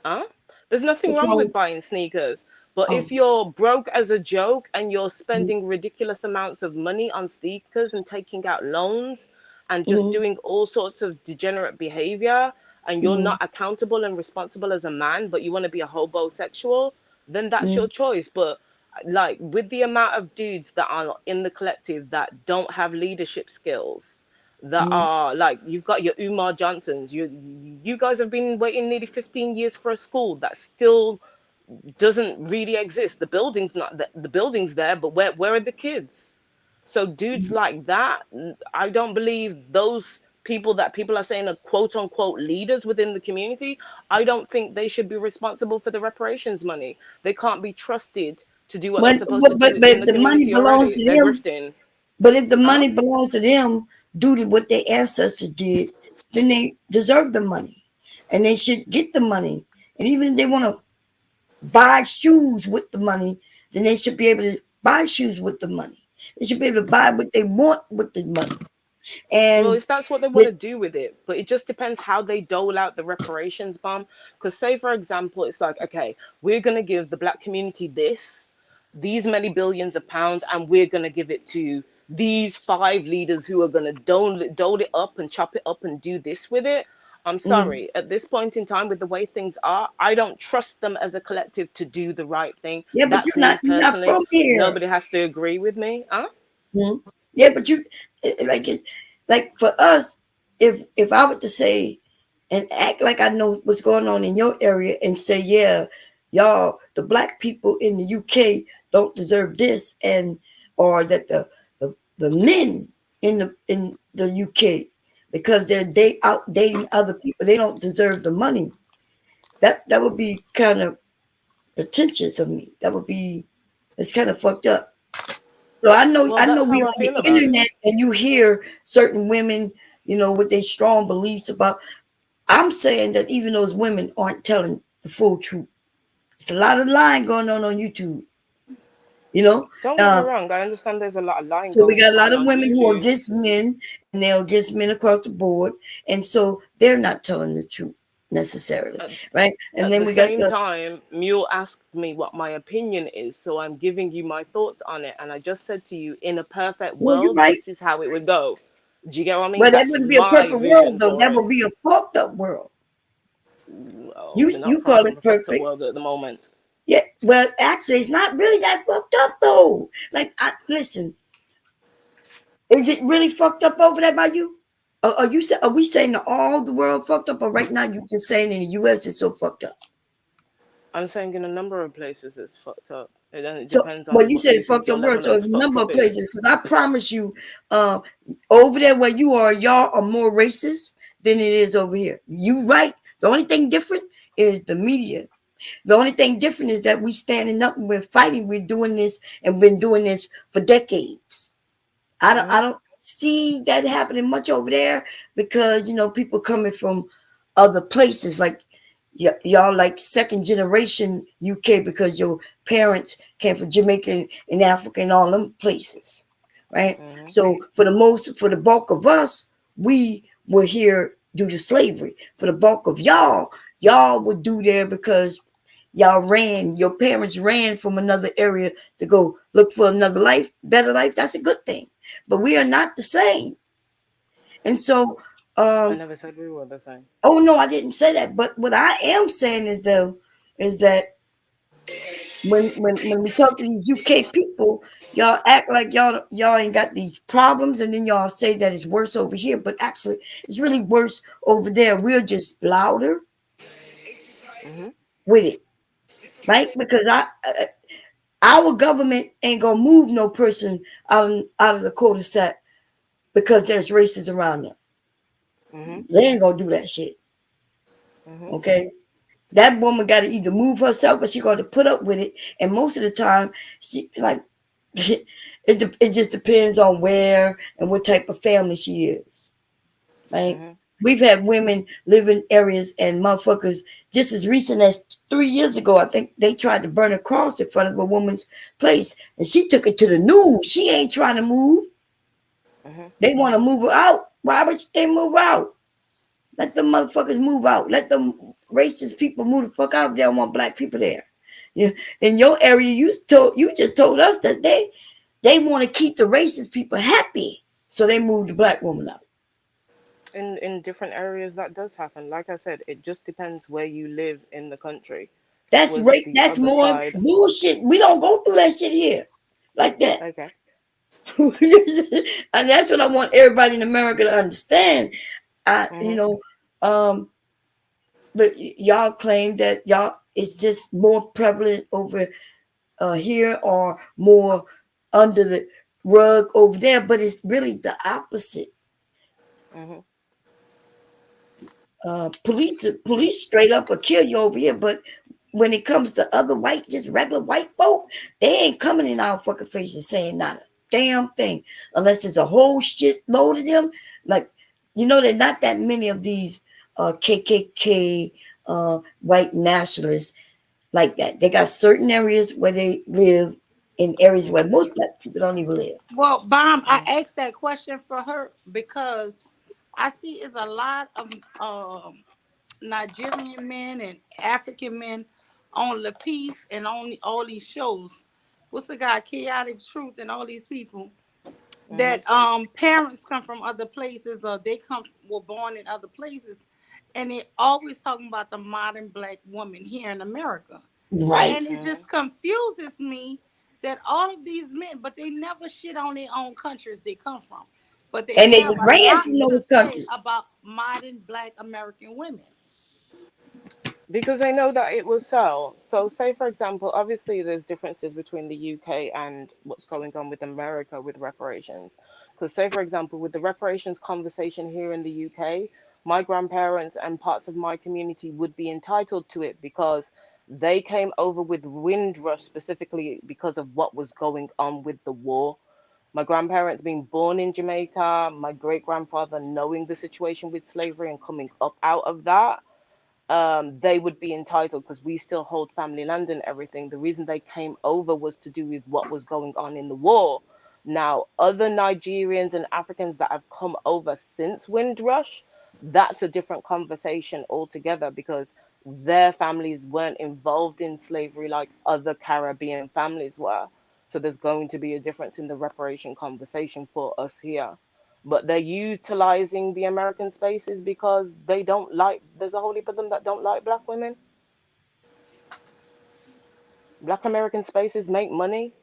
Huh? There's nothing What's wrong wrong with with buying sneakers. But if um, you're broke as a joke and you're mm, spending ridiculous amounts of money on sneakers and taking out loans and just mm, doing all sorts of degenerate behavior, and you're mm, not accountable and responsible as a man, but you want to be a homosexual, then that's your mm, choice. But like with the amount of dudes that are in the collective that don't have leadership skills, that mm, are like, you've got your Umar Johnsons. You guys have been waiting nearly 15 years for a school that still doesn't really exist. The building's there, but where are the kids? So dudes mm. like that, I don't believe those people that people are saying are quote unquote leaders within the community. I don't think they should be responsible for the reparations money. They can't be trusted to do what they're supposed to do But in if the the money community belongs already. to They're them, grifting. but if the Huh? money belongs to them due to what their ancestors did, then they deserve the money, and they should get the money. And even if they want to buy shoes with the money, then they should be able to buy shoes with the money. They should be able to buy what they want with the money. Well, And if that's what they want with, to do with it, but it just depends how they dole out the reparations bomb. Because, say, for example, it's like, okay, we're going to give the black community these many billions of pounds, and we're going to give it to these five leaders who are going to dole it up and chop it up and do this with it. I'm mm, sorry, at this point in time, with the way things are, I don't trust them as a collective to do the right thing. yeah, but That's me you're not personally. from here. Nobody has to agree with me. Huh? Mhm. Yeah, but it's like for us, if I were to say and act like I know what's going on in your area and say, yeah, y'all, the black people in the UK don't deserve this, and or that the men in the UK, because they're out dating other people, they don't deserve the money. That would be kind of pretentious of me. That would be it's kind of fucked up. So Well, I know that's we how I on the feel about it. internet and you hear certain women, with their strong beliefs about. I'm saying that even those women aren't telling the full truth. It's a lot of lying going on YouTube. You know, Don't get me uh, wrong. I understand there's a lot of lying so we going got a lot on of women who are YouTube. against men, and they're against men across the board, and so they're not telling the truth necessarily, At, right? And at then the we got same the time, Mule asked me what my opinion is, so I'm giving you my thoughts on it. And I just said to you, in a perfect no, you're world, right. this is how it would go. Do you get what I mean? But that That's wouldn't be a my perfect world, vision though. for That it. would be a fucked up world. Well, You we're not you far call it from a fucked up perfect. world at the moment. Yeah, well, actually, it's not really that fucked up though. Like, listen, is it really fucked up over there by you? Are we saying that all the world fucked up, or right now you just saying in the U.S. it's so fucked up? I'm saying in a number of places it's fucked up. And then it So, depends well, on you what said you it think fucked your up world. level So, of a fucked number up of is. places, because I promise you, over there where you are, y'all are more racist than it is over here. You right. The only thing different is the media. The only thing different is that we standing up and we're fighting. We're doing this and been doing this for decades. I Mhm. don't see that happening much over there because people coming from other places like y'all like second generation UK because your parents came from Jamaica and Africa and all them places, right? Mhm. So for the bulk of us, we were here due to slavery. For the bulk of y'all would do there because your parents ran from another area to go look for another life, better life. That's a good thing. But we are not the same. And so, I um, never said we were the same. oh no, I didn't say that. But what I am saying is though, is that when we talk to these UK people, y'all act like y'all ain't got these problems, and then y'all say that it's worse over here, but actually it's really worse over there. We're just louder Mhm. with it, right? Because our government ain't gonna move no person out of the cul-de-sac because there's races around them. Mhm. They ain't gonna do that shit. Mhm. Okay, that woman got to either move herself or she got to put up with it. And most of the time, she like it just depends on where and what type of family she is. Right? Mhm. We've had women live in areas and motherfuckers just as recent as 3 years ago. I think they tried to burn a cross in front of a woman's place, and she took it to the news. She ain't trying to move. Mhm. They want to move her out. Why would they move out? Let them motherfuckers move out. Let them racist people move the fuck out. They don't want black people there. Yeah. In your area, you just told us that they want to keep the racist people happy, so they moved the black woman out. In different areas that does happen. Like I said, it just depends where you live in the country. That's Was race. the That's other more side bullshit. We don't go through that shit here like that. okay? And that's what I want everybody in America to understand. I, you Mhm. know, um, but y'all claim that y'all it's just more prevalent over here or more under the rug over there, but it's really the opposite. Mhm. Police straight up will kill you over here, but when it comes to other white, just regular white folk, they ain't coming in our fucking faces saying not a damn thing unless there's a whole shit load of them. Like, there's not that many of these KKK white nationalists like that. They got certain areas where they live in areas where Mhm. most black people don't even live. Well, Bomb, I Mhm. asked that question for her because I see it's a lot of Nigerian men and African men on Lapeef and on all these shows. What's the guy, Chaotic Truth, and all these people Mhm. that parents come from other places or they come were born in other places, and they always talking about the modern black woman here in America, Right. and it just Mhm. confuses me that all of these men, but they never shit on their own countries they come from, but they And they have a ran lot from to those say countries. about modern black American women. Because I know that it will sell. So, say for example, obviously there's differences between the UK and what's going on with America with reparations. Because, say for example, with the reparations conversation here in the UK, my grandparents and parts of my community would be entitled to it because they came over with Windrush specifically because of what was going on with the war. My grandparents being born in Jamaica, my great grandfather knowing the situation with slavery and coming up out of that, they would be entitled because we still hold family land and everything. The reason they came over was to do with what was going on in the war. Now, other Nigerians and Africans that have come over since Windrush, that's a different conversation altogether because their families weren't involved in slavery like other Caribbean families were. So there's going to be a difference in the reparation conversation for us here, but they're utilizing the American spaces because they don't like, there's a whole heap of them that don't like black women. Black American spaces make money.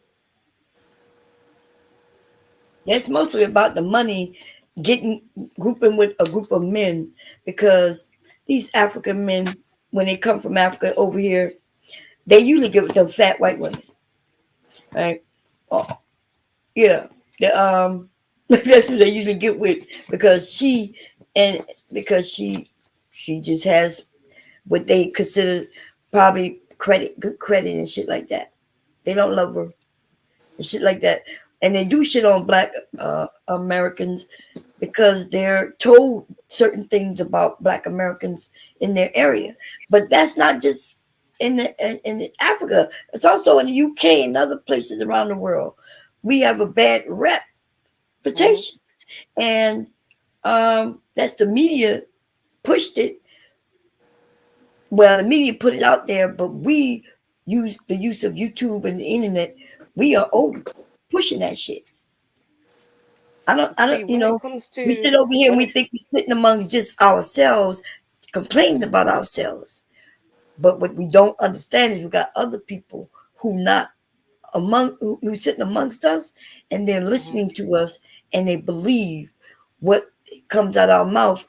It's mostly about the money, getting grouping with a group of men, because these African men, when they come from Africa over here, they usually get with them fat white women, right? Oh, yeah, that's who they usually get with, because and because she just has what they consider probably good credit and shit like that. They don't love her and shit like that, and they do shit on black Americans because they're told certain things about black Americans in their area. But that's not just in Africa. It's also in the UK and other places around the world. We have a bad Hmm. reputation, and that's the media pushed it. Well, the media put it out there, but we use the use of YouTube and the internet. We are over pushing that shit. I don't, See, you when it know, comes we to sit over here and when we it, think we're sitting amongst just ourselves, complaining about ourselves. But what we don't understand is we got other people who not who's sitting amongst us, and they're Mhm. listening to us, and they believe what comes out our mouth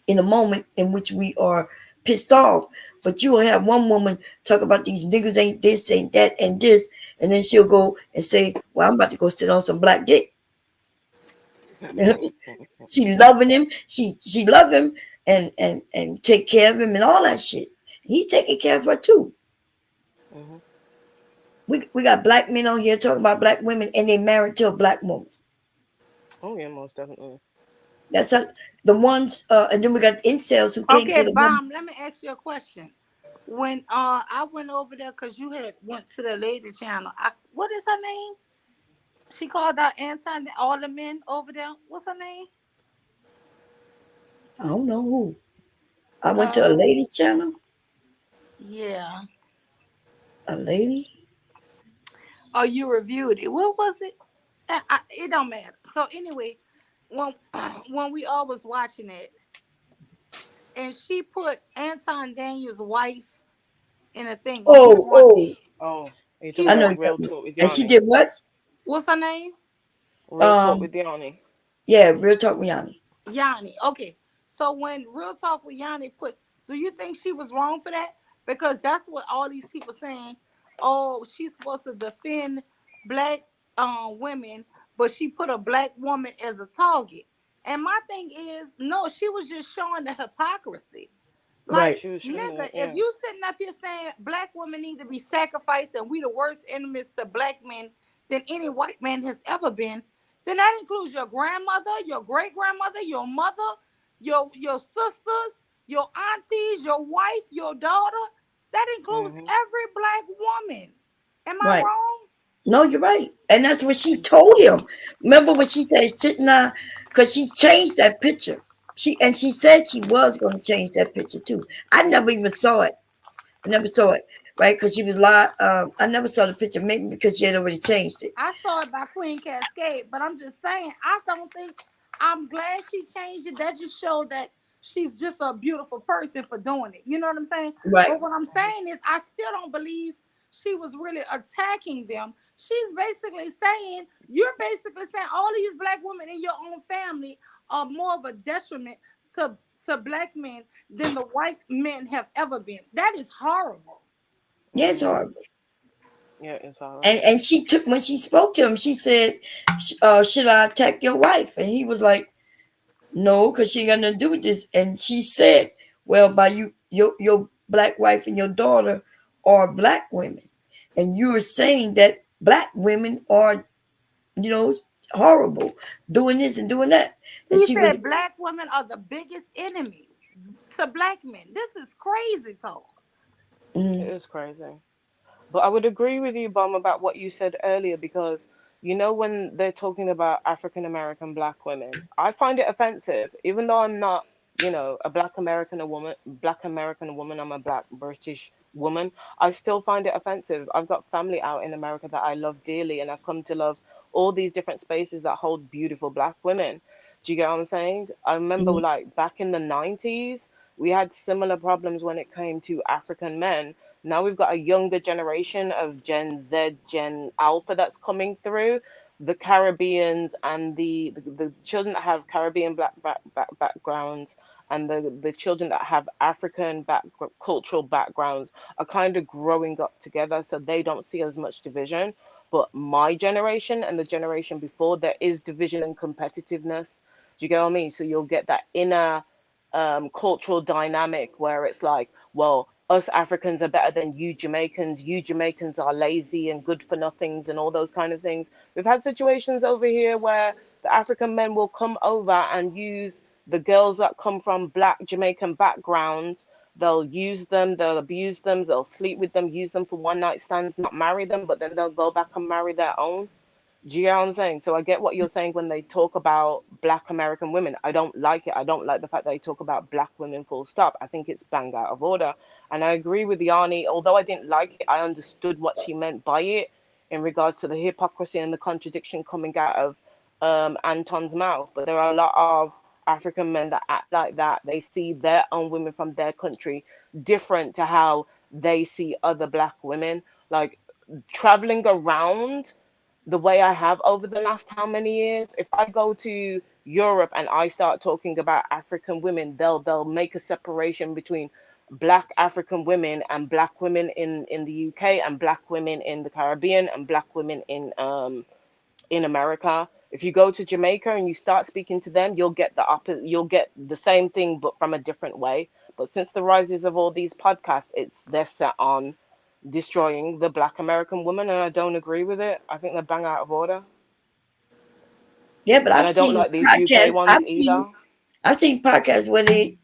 in a moment in which we are pissed off. But you will have one woman talk about these niggas ain't this, ain't that, and this, and then she'll go and say, "Well, I'm about to go sit on some black dick." She loving him. She love him and take care of him and all that shit. He taking care of her too. Mhm. We got black men on here talking about black women and they married to a black woman. Oh yeah, most definitely. That's a, the ones. And then we got incels who can't Okay, get a woman. Bomb, let me ask you a question. When I went over there because you had went to the lady channel, what is her name? She called out Anton, all the men over there. What's her name? I don't know who. I went to a Uh, ladies channel. yeah. A lady. Oh, you reviewed it. What was it? It don't matter. So anyway, when when we all was watching it, and she put Anton Daniels' wife in a thing, and he Oh, want oh. Oh, are you talking he I know about you're want Real talking about. Talk with And she Yanni? did what? what's her name? Real Talk Um. with Yanni. Yeah, real talk, Rihanna. Yanni. Okay. So when Real Talk with Yanni put, do you think she was wrong for that? Because that's what all these people saying. Oh, she's supposed to defend black women, but she put a black woman as a target. And my thing is, no, she was just showing the hypocrisy. Like, Right. She was showing nigga, it. if Yeah. you sitting up here saying black women need to be sacrificed and we the worst enemies to black men than any white man has ever been, then that includes your grandmother, your great grandmother, your mother, your sisters, your aunties, your wife, your daughter. That includes Mhm. every black woman. Am I Right. wrong? No, you're right. And that's what she told him. Remember what she said, shouldn't I? Because she changed that picture. She said she was going to change that picture too. I never even saw it. I never saw it, right? Because she was live. I never saw the picture, maybe because she had already changed it. I saw it by Queen Cascade, but I'm just saying, I don't think, I'm glad she changed it. That just showed that she's just a beautiful person for doing it. You know what I'm saying? Right. But what I'm saying is, I still don't believe she was really attacking them. She's basically saying, you're basically saying all these black women in your own family are more of a detriment to, to black men than the white men have ever been. That is horrible. Yeah, it's Mhm. horrible. Yeah, it's horrible. And she took when she spoke to him, she said, "Should I attack your wife?" And he was like, "No, because she ain't got nothing to do with this." And she said, "Well, by your black wife and your daughter are black women, and you're saying that black women are, you know, horrible, doing this and doing that." And He she was said black women are the biggest enemy. to black men. This is crazy talk. It Mm. is crazy. But I would agree with you, Bum, about what you said earlier because when they're talking about African American black women, I find it offensive, even though I'm not, a black American woman, I'm a black British woman. I still find it offensive. I've got family out in America that I love dearly, and I've come to love all these different spaces that hold beautiful black women. Do you get what I'm saying? I remember Mm. like back in the 90s, we had similar problems when it came to African men. Now we've got a younger generation of Gen Z, Gen Alpha that's coming through. The Caribbeans and the children that have Caribbean backgrounds and the children that have African cultural backgrounds are kind of growing up together, so they don't see as much division. But my generation and the generation before, there is division and competitiveness. Do you get what I mean? So you'll get that inner cultural dynamic where it's like, well, us Africans are better than you Jamaicans. You Jamaicans are lazy and good for nothings and all those kind of things. We've had situations over here where the African men will come over and use the girls that come from black Jamaican backgrounds. They'll use them, they'll abuse them, they'll sleep with them, use them for one night stands, not marry them, but then they'll go back and marry their own. Do you get what I'm saying? So I get what you're saying when they talk about black American women. I don't like it. I don't like the fact that they talk about black women full stop. I think it's bang out of order. And I agree with Yanni. Although I didn't like it, I understood what she meant by it in regards to the hypocrisy and the contradiction coming out of Anton's mouth. But there are a lot of African men that act like that. They see their own women from their country different to how they see other black women. Like traveling around the way I have over the last how many years. If I go to Europe and I start talking about African women, they'll make a separation between black African women and black women in the UK and black women in the Caribbean and black women in America. If you go to Jamaica and you start speaking to them, you'll get the same thing but from a different way. But since the rises of all these podcasts, they're set on destroying the black American woman, and I don't agree with it. I think they're bang out of order. Yeah, but And I don't like these UK ones either. I've seen podcasts where they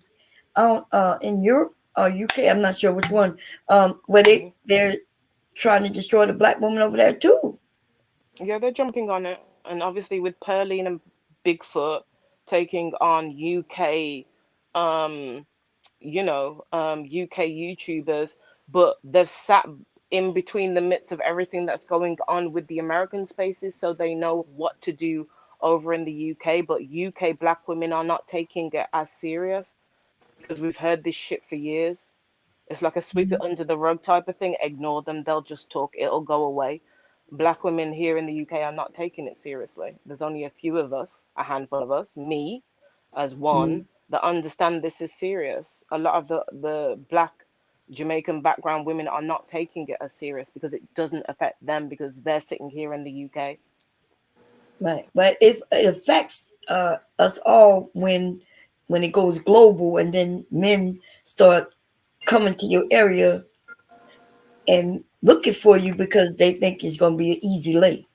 in Europe or UK, I'm not sure which one, where Hmm. they're trying to destroy the black woman over there too. Yeah, they're jumping on it. And obviously with Pearline and Bigfoot taking on um, UK YouTubers, but they've sat in between the midst of everything that's going on with the American spaces, so they know what to do over in the UK. But UK black women are not taking it as serious because we've heard this shit for years. It's like a sweep it under the rug type of thing. Ignore them. They'll just talk. It'll go away. Black women here in the UK are not taking it seriously. There's only a few of us, a handful of us, me as one, Mm. that understand this is serious. A lot of the black Jamaican background women are not taking it as serious because it doesn't affect them because they're sitting here in the UK. Right, but it affects us all when it goes global, and then men start coming to your area and looking for you because they think it's going to be an easy lay.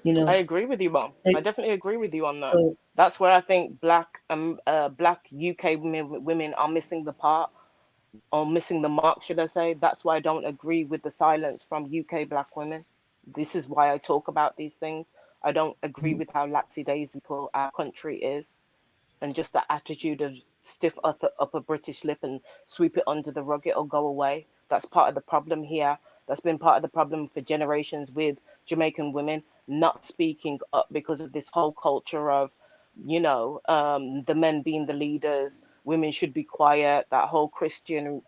You I know, agree with you, Mom. I They- definitely agree with you on that. so That's where I think black UK women are missing the part or missing the mark, should I say. That's why I don't agree with the silence from UK black women. This is why I talk about these things. I don't agree with how lackadaisical our country is and just the attitude of stiff upper British lip and sweep it under the rug, it'll go away. That's part of the problem here. That's been part of the problem for generations with Jamaican women not speaking up because of this whole culture of, the men being the leaders, women should be quiet, that whole Christian,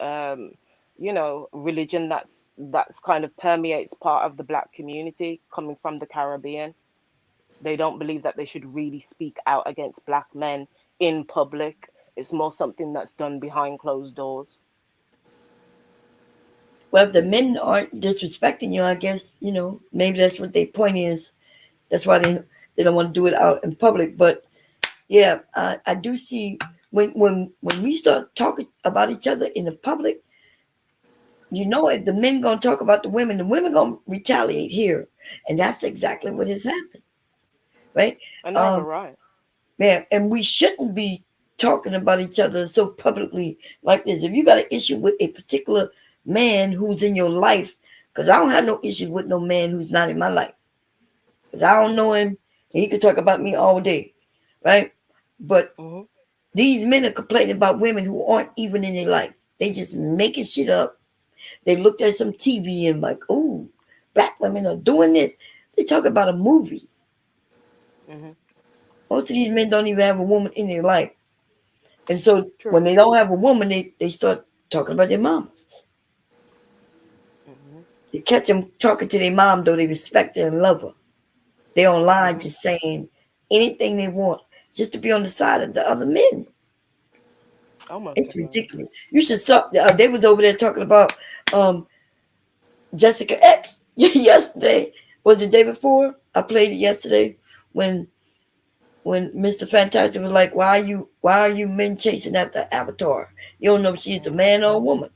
religion that's kind of permeates part of the black community coming from the Caribbean. They don't believe that they should really speak out against black men in public. It's more something that's done behind closed doors. well, if the men aren't disrespecting you, I guess maybe that's what their point is. That's why they don't want to do it out in public. But yeah, I do see when we start talking about each other in the public, if the men gonna talk about the women gonna retaliate here, and that's exactly what has happened, right? And they have a Um, right. yeah, and we shouldn't be. talking about each other so publicly like this. If you got an issue with a particular man who's in your life, because I don't have no issue with no man who's not in my life, because I don't know him and he could talk about me all day, right? But Mm-hmm. these men are complaining about women who aren't even in their life. They just making shit up. They looked at some TV and like, oh, black women are doing this. They talk about a movie. Mm-hmm. Most of these men don't even have a woman in their life. And so True. when they don't have a woman, they start talking about their mamas. Mm-hmm. You catch them talking to their mom, though they respect her and love her. They online Mm-hmm. just saying anything they want just to be on the side of the other men. Oh my It's God. ridiculous. You should suck. They was over there talking about um, Jessica X yesterday. Was the day before? I played it yesterday when Mr. Fantastic was like, why are you men chasing after Avatar? You don't know if she's a Mm-hmm. man or a woman.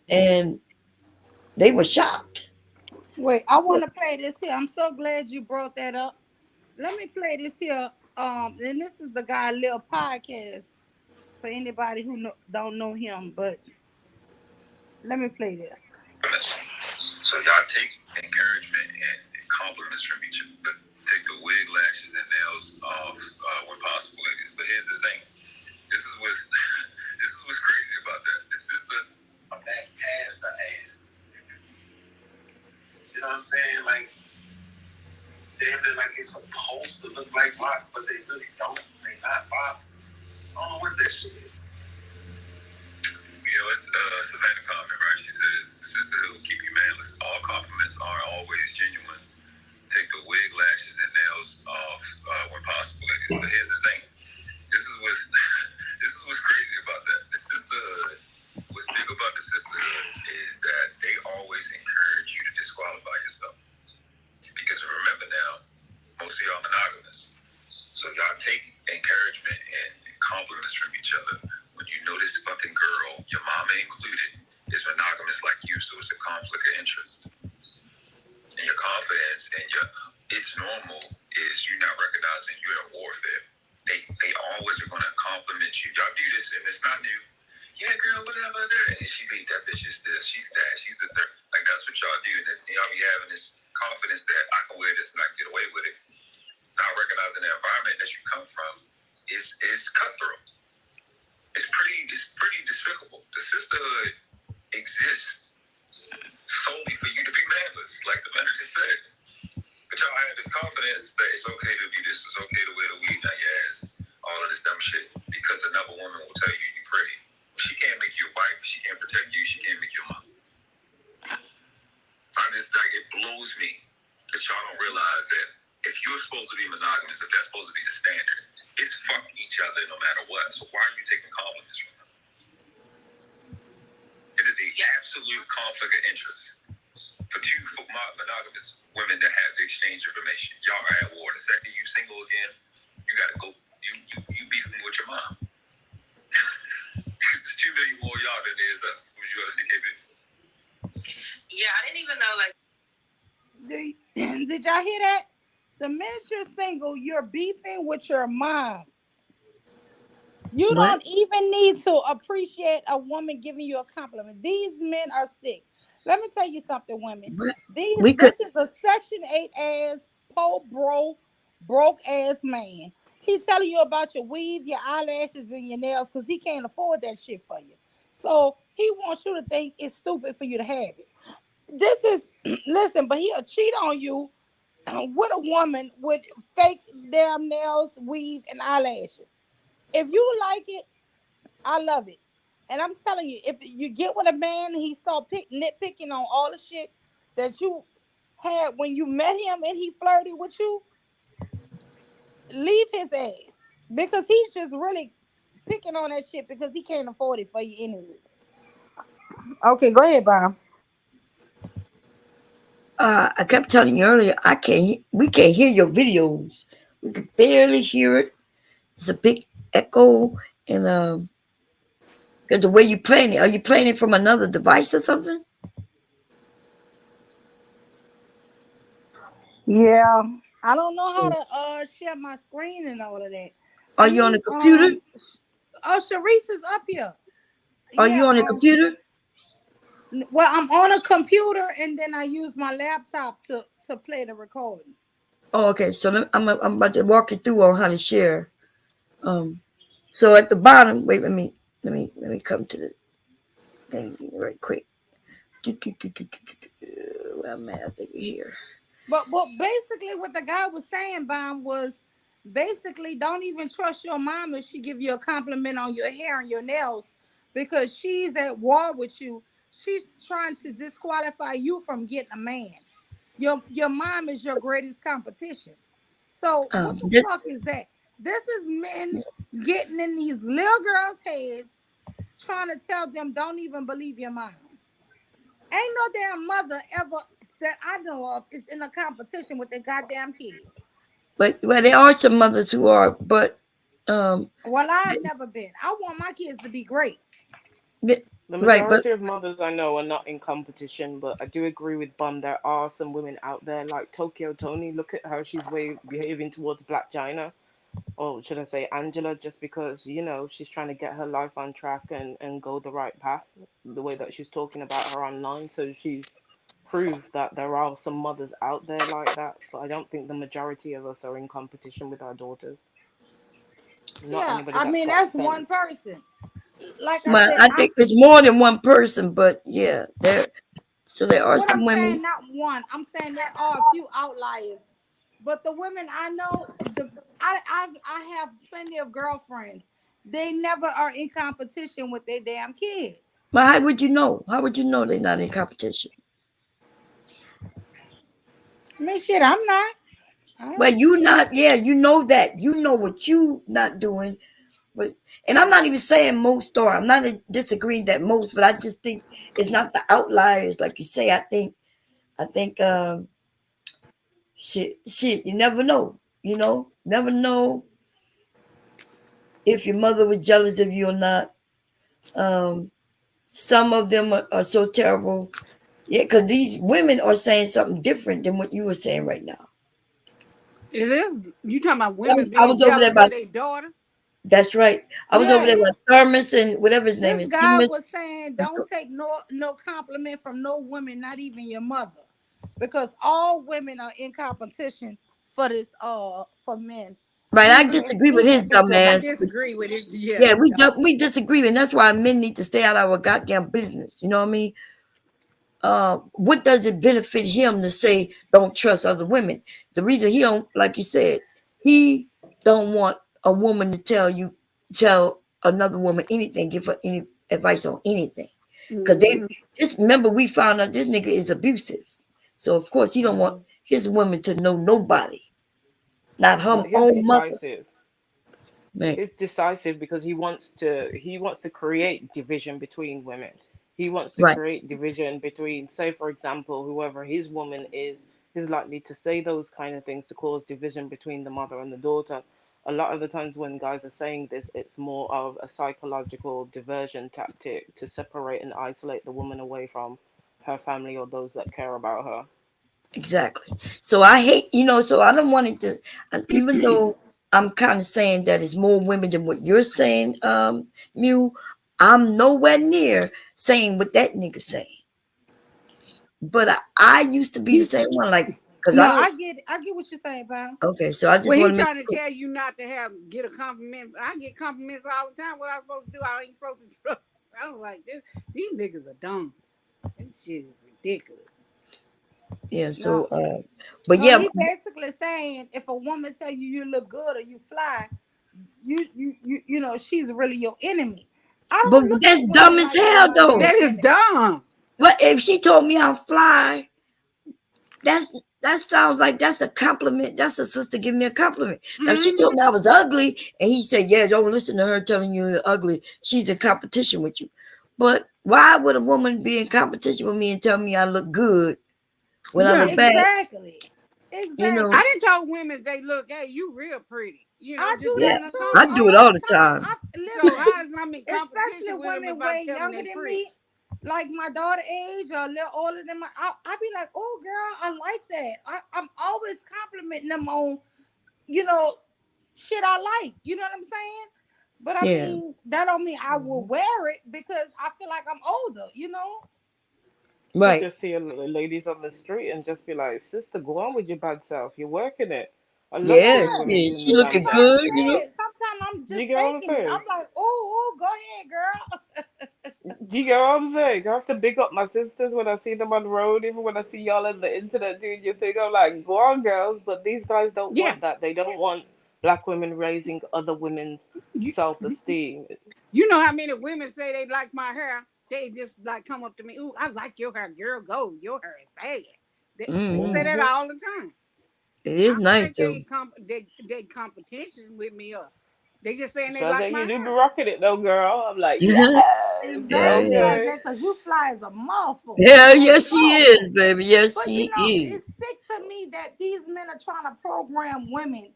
And they were shocked. Wait, I want to play this here. I'm so glad you brought that up. Let me play this here. And this is the guy Lil Podcast for anybody who don't know him, but let me play this. So y'all take encouragement and compliments from each other. Take the wig, lashes, and nails off when possible, ladies. But here's the thing. This is what's this is what's crazy about that. The sister a back past the ass. You know what I'm saying? Like damn it, like it's supposed to look like box, but they really don't. They not box. I don't know what this shit is. You know, it's Savannah comment, right? She says, sister who keep you manless. All compliments aren't always genuine. Take the wig, lashes, and nails off when possible, ladies. But here's the thing. This is what's this is what's crazy about that. The sisterhood, what's big about the sisterhood is that they always encourage you to disqualify yourself. Because remember now, most of y'all monogamous. So y'all take encouragement and compliments from each other. When you know this fucking girl, your mama included, is monogamous like you, so it's a conflict of interest. And your confidence and your it's normal is you not recognizing you're in warfare. They always are gonna compliment you. Y'all do this and it's not new. Yeah, girl, whatever. And she beat that bitch is this, she's that, she's the third. Like that's what y'all do. And y'all be having this confidence that I can wear this and I can get away with it. Not recognizing the environment that you come from is cutthroat. It's pretty despicable. The sisterhood exists solely for you to be manless, like the man just said. But y'all have this confidence that it's okay to be this, it's okay to wear the weed on your ass, all of this dumb shit, because another woman will tell you you're pretty. She can't make you a wife, she can't protect you, she can't make you a mom. I just like it blows me that y'all don't realize that if you're supposed to be monogamous, if that's supposed to be the standard, it's fuck each other no matter what. So why are you taking compliments from them? It is the absolute conflict of interest for two monogamous women to have the exchange information. Y'all are at war. The second you single again, you gotta go. You beefing with your mom. There's 2 million more y'all than there is us. Would you rather see KB? Yeah, I didn't even know. Like, did y'all hear that? The minute you're single, you're beefing with your mom. You What? don't even need to appreciate a woman giving you a compliment. These men are sick. Let me tell you something, women. What? These We this could. is a Section 8 ass, broke ass man. He telling you about your weave, your eyelashes, and your nails because he can't afford that shit for you. So he wants you to think it's stupid for you to have it. This is listen, but he'll cheat on you with a woman with fake damn nails, weave, and eyelashes. If you like it, I love it. And I'm telling you, if you get with a man and he start nitpicking on all the shit that you had when you met him and he flirted with you, leave his ass. Because he's just really picking on that shit because he can't afford it for you anyway. Okay, go ahead, Bob. I kept telling you earlier. I can't. We can't hear your videos. We can barely hear it. It's a big echo, and because the way you playing it, are you playing it from another device or something? Yeah. I don't know how to share my screen and all of that. Are Let you on me the computer? oh, Sharice is up here. Are you Yeah, on the computer? well, I'm on a computer and then I use my laptop to play the recording. Oh, okay. So I'm about to walk you through on how to share. Um, so at the bottom, wait, let me come to the thing right quick. Where am I? I think here. But basically what the guy was saying, Bomb, was basically don't even trust your mom if she give you a compliment on your hair and your nails because she's at war with you. She's trying to disqualify you from getting a man. Your mom is your greatest competition. So what the That, fuck is that? This is men getting in these little girls' heads, trying to tell them don't even believe your mom. Ain't no damn mother ever that I know of is in a competition with their goddamn kids. but well, there are some mothers who are, but um, Well, I've never been. I want my kids to be great. th- The right, but majority of mothers I know are not in competition, but I do agree with Bum. There are some women out there like Tokyo Tony. Look at how she's behaving towards Black China, or should I say Angela, just because, she's trying to get her life on track and go the right path, the way that she's talking about her online. So she's proved that there are some mothers out there like that, but I don't think the majority of us are in competition with our daughters. Not Yeah, anybody I that's mean got that's one sense. person. Like I my said, I I'm think there's more than one person. But yeah, there are what some I'm women. saying, not one. I'm saying there are a few outliers. But the women I know, I have plenty of girlfriends. They never are in competition with their damn kids. But how would you know? How would you know they're not in competition? I mean, shit, I'm not. I, But you not, yeah, you know that. You know what you not doing. But and I'm not even saying most are. I'm not disagreeing that most, but I just think it's not the outliers like you say. I think shit, you never know. Never know if your mother was jealous of you or not. Um, some of them are so terrible. Yeah, because these women are saying something different than what you were saying right now. It is. You talking about I women was, I being was over there jealous by of their daughter? That's right. I was over yeah, there with Thermos and whatever his name this is. guy was Themis. saying don't take no compliment from no woman, not even your mother, because all women are in competition for this for men, Right, I even disagree with even his if it's dumb your I ass. mother. But disagree with it. Yeah. yeah, we disagree, and that's why men need to stay out of our goddamn business. You know what I mean? What does it benefit him to say don't trust other women? The reason he don't, like you said, he don't want a woman to tell another woman anything, give her any advice on anything. Cause they Hmm. just remember we found out this nigga is abusive. So of course he don't want his woman to know nobody, not her But he's own mother. decisive. Man, He's decisive because he wants to create division between women. He wants to right. create division between, say, for example, whoever his woman is likely to say those kind of things to cause division between the mother and the daughter. A lot of the times when guys are saying this, it's more of a psychological diversion tactic to separate and isolate the woman away from her family or those that care about her. Exactly. So I hate, so I don't want it to, and even though I'm kind of saying that it's more women than what you're saying, Mew, I'm nowhere near saying what that nigga saying. But I used to be the He, same one, like, because I No, don't, I get what you're saying, Bob. okay, so I just well, want he to make trying to sure. tell you not to get a compliment. I get compliments all the time. What I'm supposed to do? I ain't supposed to trust. I was like, these niggas are dumb. This shit is ridiculous. Yeah, No, so, but no, yeah, he basically saying if a woman tell you you look good or you fly, she's really your enemy. I but don't look that's at dumb women as like they hell, my though. That damn is enemy. dumb. What if she told me I'm fly? That sounds like that's a compliment. That's a sister giving me a compliment. Now if she Hmm. told me I was ugly and he said, yeah, don't listen to her telling you you're ugly. She's in competition with you. But why would a woman be in competition with me and tell me I look good when I Yeah, look bad? Exactly, You I know, exactly. didn't tell women they look. Hey, you real pretty. I do Just yeah, that giving a too I do compliment. it all all the the time. time. I So listen, how is I'm in especially competition with them women if I way tell them younger they than pretty? me. like my daughter age or a little older than my, I be like, oh girl, I like that. I'm always complimenting them on, you know, shit I like. You know what I'm saying? But I Yeah. mean, that don't mean I will Mhm. wear it because I feel like I'm older, you know? You Right. just see ladies on the street and just be like, sister, go on with your bad self. You're working it. I love Yes. seeing Yeah. women Yeah. doing She the That's damn looking what thing. I good, you know. said. Sometimes I'm You just get what I'm faking it. saying? I'm like, oh, go ahead, girl. You get what I'm saying? I have to big up my sisters when I see them on the road, even when I see y'all on the internet doing your thing. I'm like, go on, girls. But these guys don't Yeah. want that. They don't want black women raising other women's You, self-esteem. you know how many women say they like my hair? They just like come up to me. Ooh, I like your hair, girl. Go, your hair is bad. They say Mm-hmm. that Hmm. all the time. It I is don't nice think though. they competition with me up. They just saying they So I like think my you do be hair. rocking it though, girl. I'm like, Yeah, yes, Exactly, yeah. okay. Isaiah, because you fly as a motherfucker. Yeah, A yes she is, motherfucker. baby. Yes But you she know, is. it's sick to me that these men are trying to program women.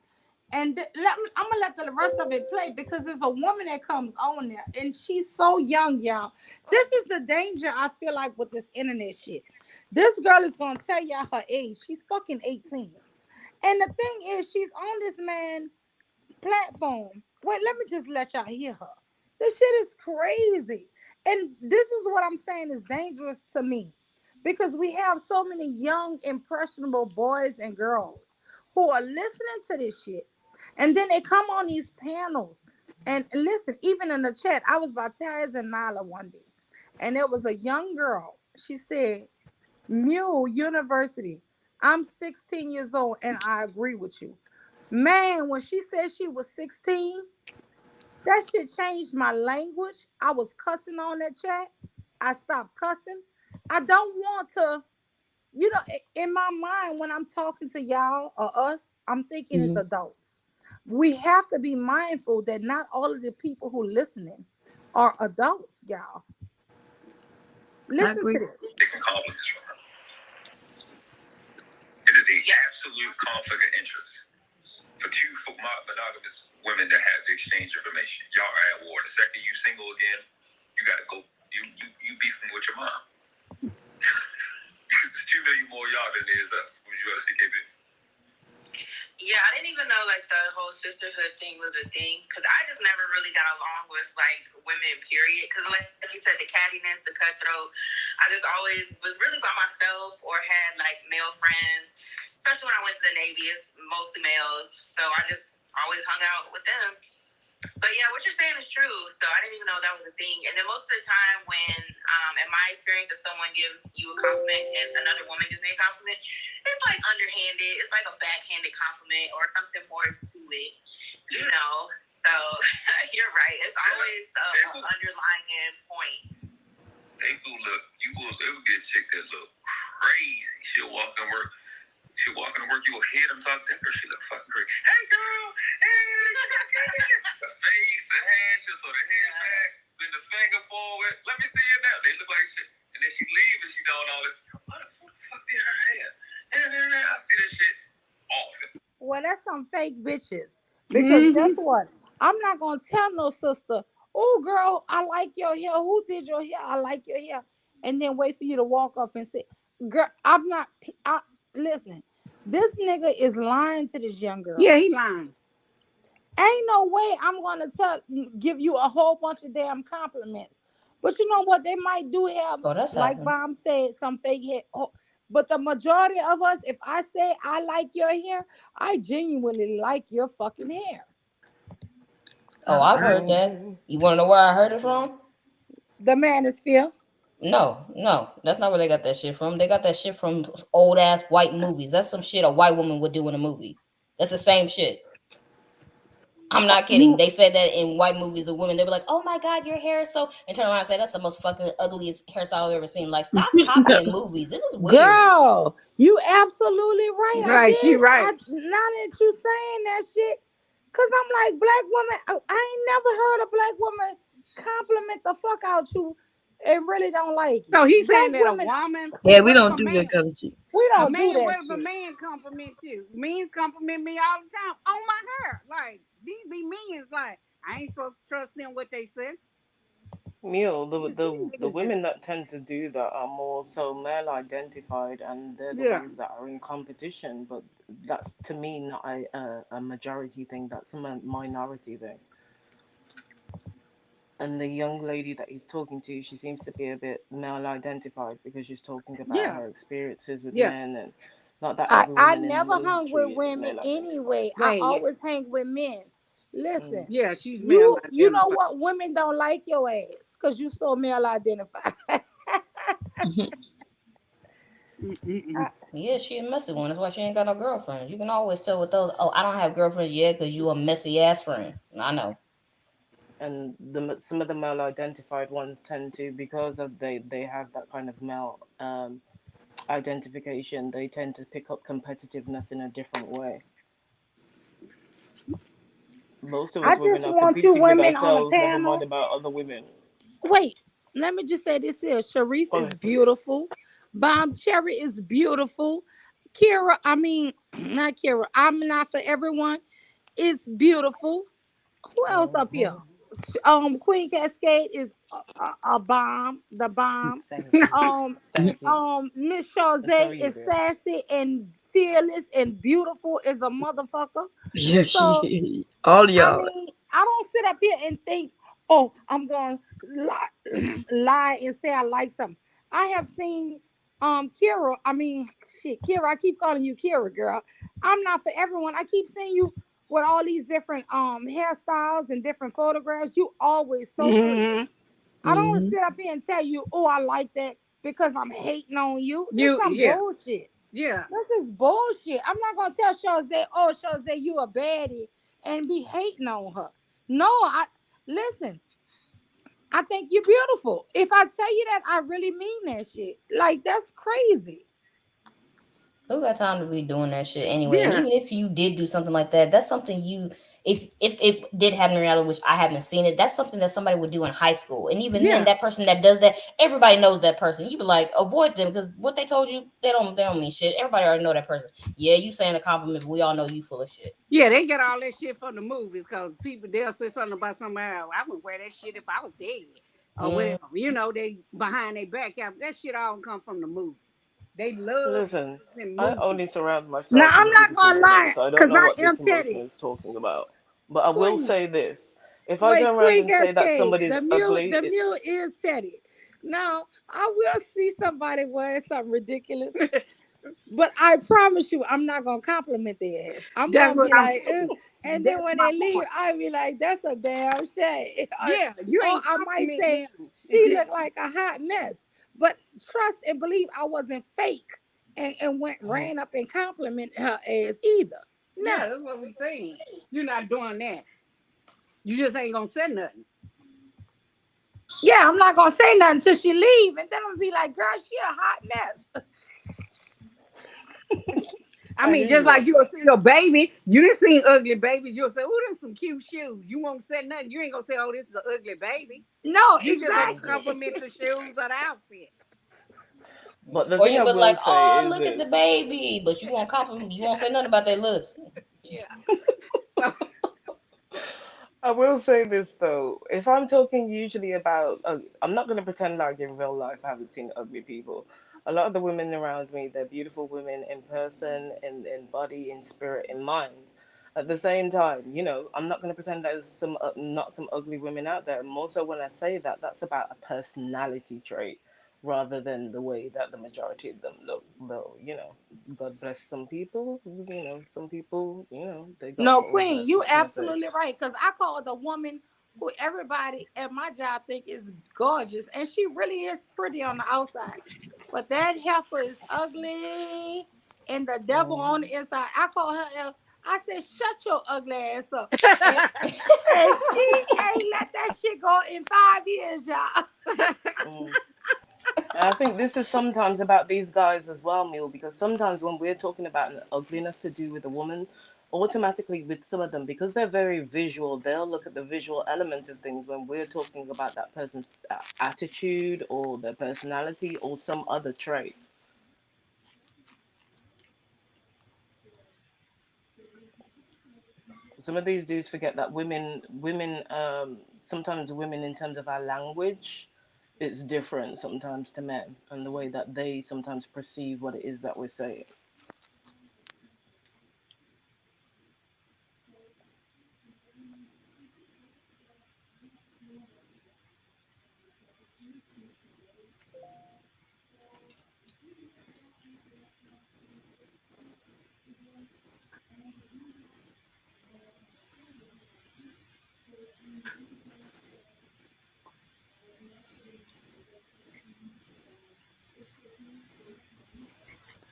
And I'm gonna let the rest of it play because there's a woman that comes on there and she's so young, y'all. This is the danger I feel like with this internet shit. This girl is gonna tell y'all her age. She's fucking 18. And the thing is, she's on this man platform. Wait, let me just let y'all hear her. This shit is crazy. And this is what I'm saying is dangerous to me because we have so many young, impressionable boys and girls who are listening to this shit. And then they come on these panels. And listen, even in the chat, I was by Taz and Nyla one day. And it was a young girl. She said, Mule University. I'm 16 years old and I agree with you. Man, when she said she was 16, that shit changed my language. I was cussing on that chat. I stopped cussing. I don't want to, in my mind, when I'm talking to y'all or us, I'm thinking it's Hmm. adults. We have to be mindful that not all of the people who listening are adults, y'all. I Listen to agree. this. Taking compliments from her. It is a absolute conflict of interest for two monogamous women to have to exchange information. Y'all are at war. The second you single again, you gotta go. You beefing with your mom. Because there's 2 million more y'all than there is us. Would you rather say, KB? Yeah, I didn't even know like the whole sisterhood thing was a thing because I just never really got along with like women, period. Because like you said, the cattiness, the cutthroat. I just always was really by myself or had like male friends, especially when I went to the Navy. It's mostly males, so I just always hung out with them. But yeah, what you're saying is true. So I didn't even know that was a thing. And then most of the time, when in my experience, if someone gives you a compliment and another woman gives me a compliment, it's like underhanded. It's like a backhanded compliment or something more to it, you know. So you're right. It's always an underlying point. People look, you will ever get a chick that look crazy. She'll walk and work. She walking to work, you'll hear them talk to her. She look fucking crazy. Hey girl, hey, the face, the hand, she'll throw the head back, then the finger forward. Let me see you now. They look like shit. And then she leaves and she doing all this. What the fuck did her hair? I see that shit often. Well, that's some fake bitches. Because guess Mm-hmm. what? I'm not gonna tell no sister, oh girl, I like your hair. Who did your hair? I like your hair. And then wait for you to walk off and say, girl, I'm not listen, this nigga is lying to this young Yeah, girl. he lying. Ain't no way I'm gonna give you a whole bunch of damn compliments. But you know what? They might do have, Oh, that's like happening. Bomb said, some fake hair. Oh, but the majority of us, if I say I like your hair, I genuinely like your fucking hair. Oh, All I've right. heard that. You want to know where I heard it from? The Manosphere. No, no, that's not where they got that shit from. They got that shit from old ass white movies. That's some shit a white woman would do in a movie. That's the same shit. I'm not kidding. You They said that in white movies, the women, they be like, "Oh my god, your hair is so," and turn around and say, "That's the most fucking ugliest hairstyle I've ever seen." Like, stop copying movies. This is weird. girl, you absolutely right. I Right, she did. right. Now that you saying that shit, cause I'm like black woman. I ain't never heard a black woman compliment the fuck out you and really don't like it. So he's Black saying that a women, woman. Yeah, we What if don't a do that man? kind of shit. we A don't do man. that What if a shit. man compliment you? Men compliment me all the time on my hair. Like these be men. Like I ain't supposed to trust them what they say. Neil, These the niggas just women that tend to do that are more so male identified, and they're the yeah, ones that are in competition. But that's to me not a majority thing. That's a minority thing. And the young lady that he's talking to, she seems to be a bit male identified because she's talking about yeah, her experiences with yeah. men, and not that I every I woman in the never hung with military is women male identified. anyway. I Right. always hang with men. Mm. Listen, Yeah, she's male you know identified. what? Women don't like your ass because you so male identified. Mm-mm-mm. I, Yeah, she a messy one. That's why she ain't got no girlfriends. You can always tell with those. Oh, I don't have girlfriends yet because you a messy ass friend. I know. And some of the male identified ones tend to, because of they have that kind of male identification, they tend to pick up competitiveness in a different way. Most of I us just women are want you competing with women on a ourselves, never mind panel. about other women. Wait, let me just say this here. Sharice Go is ahead. beautiful. Bomb Cherry is beautiful. Kira, I mean, not Kira, I'm not for everyone. It's beautiful. Who else up here? Hmm. Queen Cascade is a bomb, the bomb. Thank you. Um, Thank you. Miss And so Chazé are you, is dear. sassy and fearless and beautiful as a motherfucker. Yeah, So she. All I y'all. mean, I don't sit up here and think, oh, I'm going to lie, lie and say I like something. I have seen Kira. I mean, shit, Kira. I keep calling you Kira, girl. I'm not for everyone. I keep seeing you with all these different hairstyles and different photographs. You always so pretty. Hmm. I don't Hmm. sit up here and tell you, oh, I like that because I'm hating on you. This You some yeah, bullshit. yeah, This is bullshit. I'm not gonna tell Shazay, oh Shazay, you a baddie and be hating on her. No, I listen, I think you're beautiful. If I tell you that, I really mean that shit. Like that's crazy. Who got time to be doing that shit anyway? And yeah, even if you did do something like that, that's something you, if it did happen in reality, which I haven't seen it, that's something that somebody would do in high school. And even then, yeah, that person that does that, everybody knows that person. You be like, avoid them because what they told you, they don't mean shit. Everybody already know that person. Yeah, you saying a compliment, but we all know you full of shit. yeah. They get all that shit from the movies because people they'll say something about somebody else. I would wear that shit if I was dead or Mm. whatever. You know, they behind their back. Yeah, that shit all come from the movie. They love Listen, in I movies. only surround Now myself I'm with not beautiful gonna women, lie, so I don't cause know I what am this emotion petty. is talking about. But I will Queen, say this: if I wait, turn around Queen and say that Cascade. somebody's ugly, The it, mule is petty. Now I will see somebody wearing something ridiculous. But I promise you, I'm not gonna compliment their ass. I'm That's gonna what be I'm like, saying. and then That's when my they leave, point. I'll be like, that's a damn shame. Yeah, you Or ain't I might compliment say, them she until looked like a hot mess. But trust and believe I wasn't fake and went Mhm. ran up and complimented her ass either. yeah, No. that's what we saying. You're not doing that. You just ain't gonna say nothing. Yeah, I'm not gonna say nothing till she leave, and then I'm gonna be like, girl, she a hot mess. I I mean, hear just you. like you'll see a baby, you didn't see ugly babies. You'll say, "Oh, them some cute shoes." You won't say nothing. You ain't gonna say, "Oh, this is an ugly baby." No, You just gonna Mhm. exactly. compliment the shoes or the outfit. But the Or thing you I be like, will say oh, is look at this: the baby, but you won't compliment, you won't say nothing about their looks. Yeah. I will say this though. If I'm talking usually about, I'm not going to pretend like in real life I haven't seen ugly people. A lot of the women around me, they're beautiful women in person, in body, in spirit, in mind. At the same time, I'm not going to pretend there's not some ugly women out there. More so when I say that, that's about a personality trait rather than the way that the majority of them look. Though, God bless some people. Some people, they got No, things Queen, that, you what can I say? absolutely right. Because I call the woman who everybody at my job think is gorgeous, and she really is pretty on the outside. But that heifer is ugly, and the devil on the Mhm. inside. I call her. I said, "Shut your ugly ass up," and she ain't let that shit go in 5 years, y'all. Mm. And I think this is sometimes about these guys as well, Neil, because sometimes when we're talking about an ugliness to do with a woman, automatically with some of them, because they're very visual, they'll look at the visual element of things when we're talking about that person's attitude or their personality or some other trait. Some of these dudes forget that sometimes women in terms of our language, it's different sometimes to men and the way that they sometimes perceive what it is that we're saying.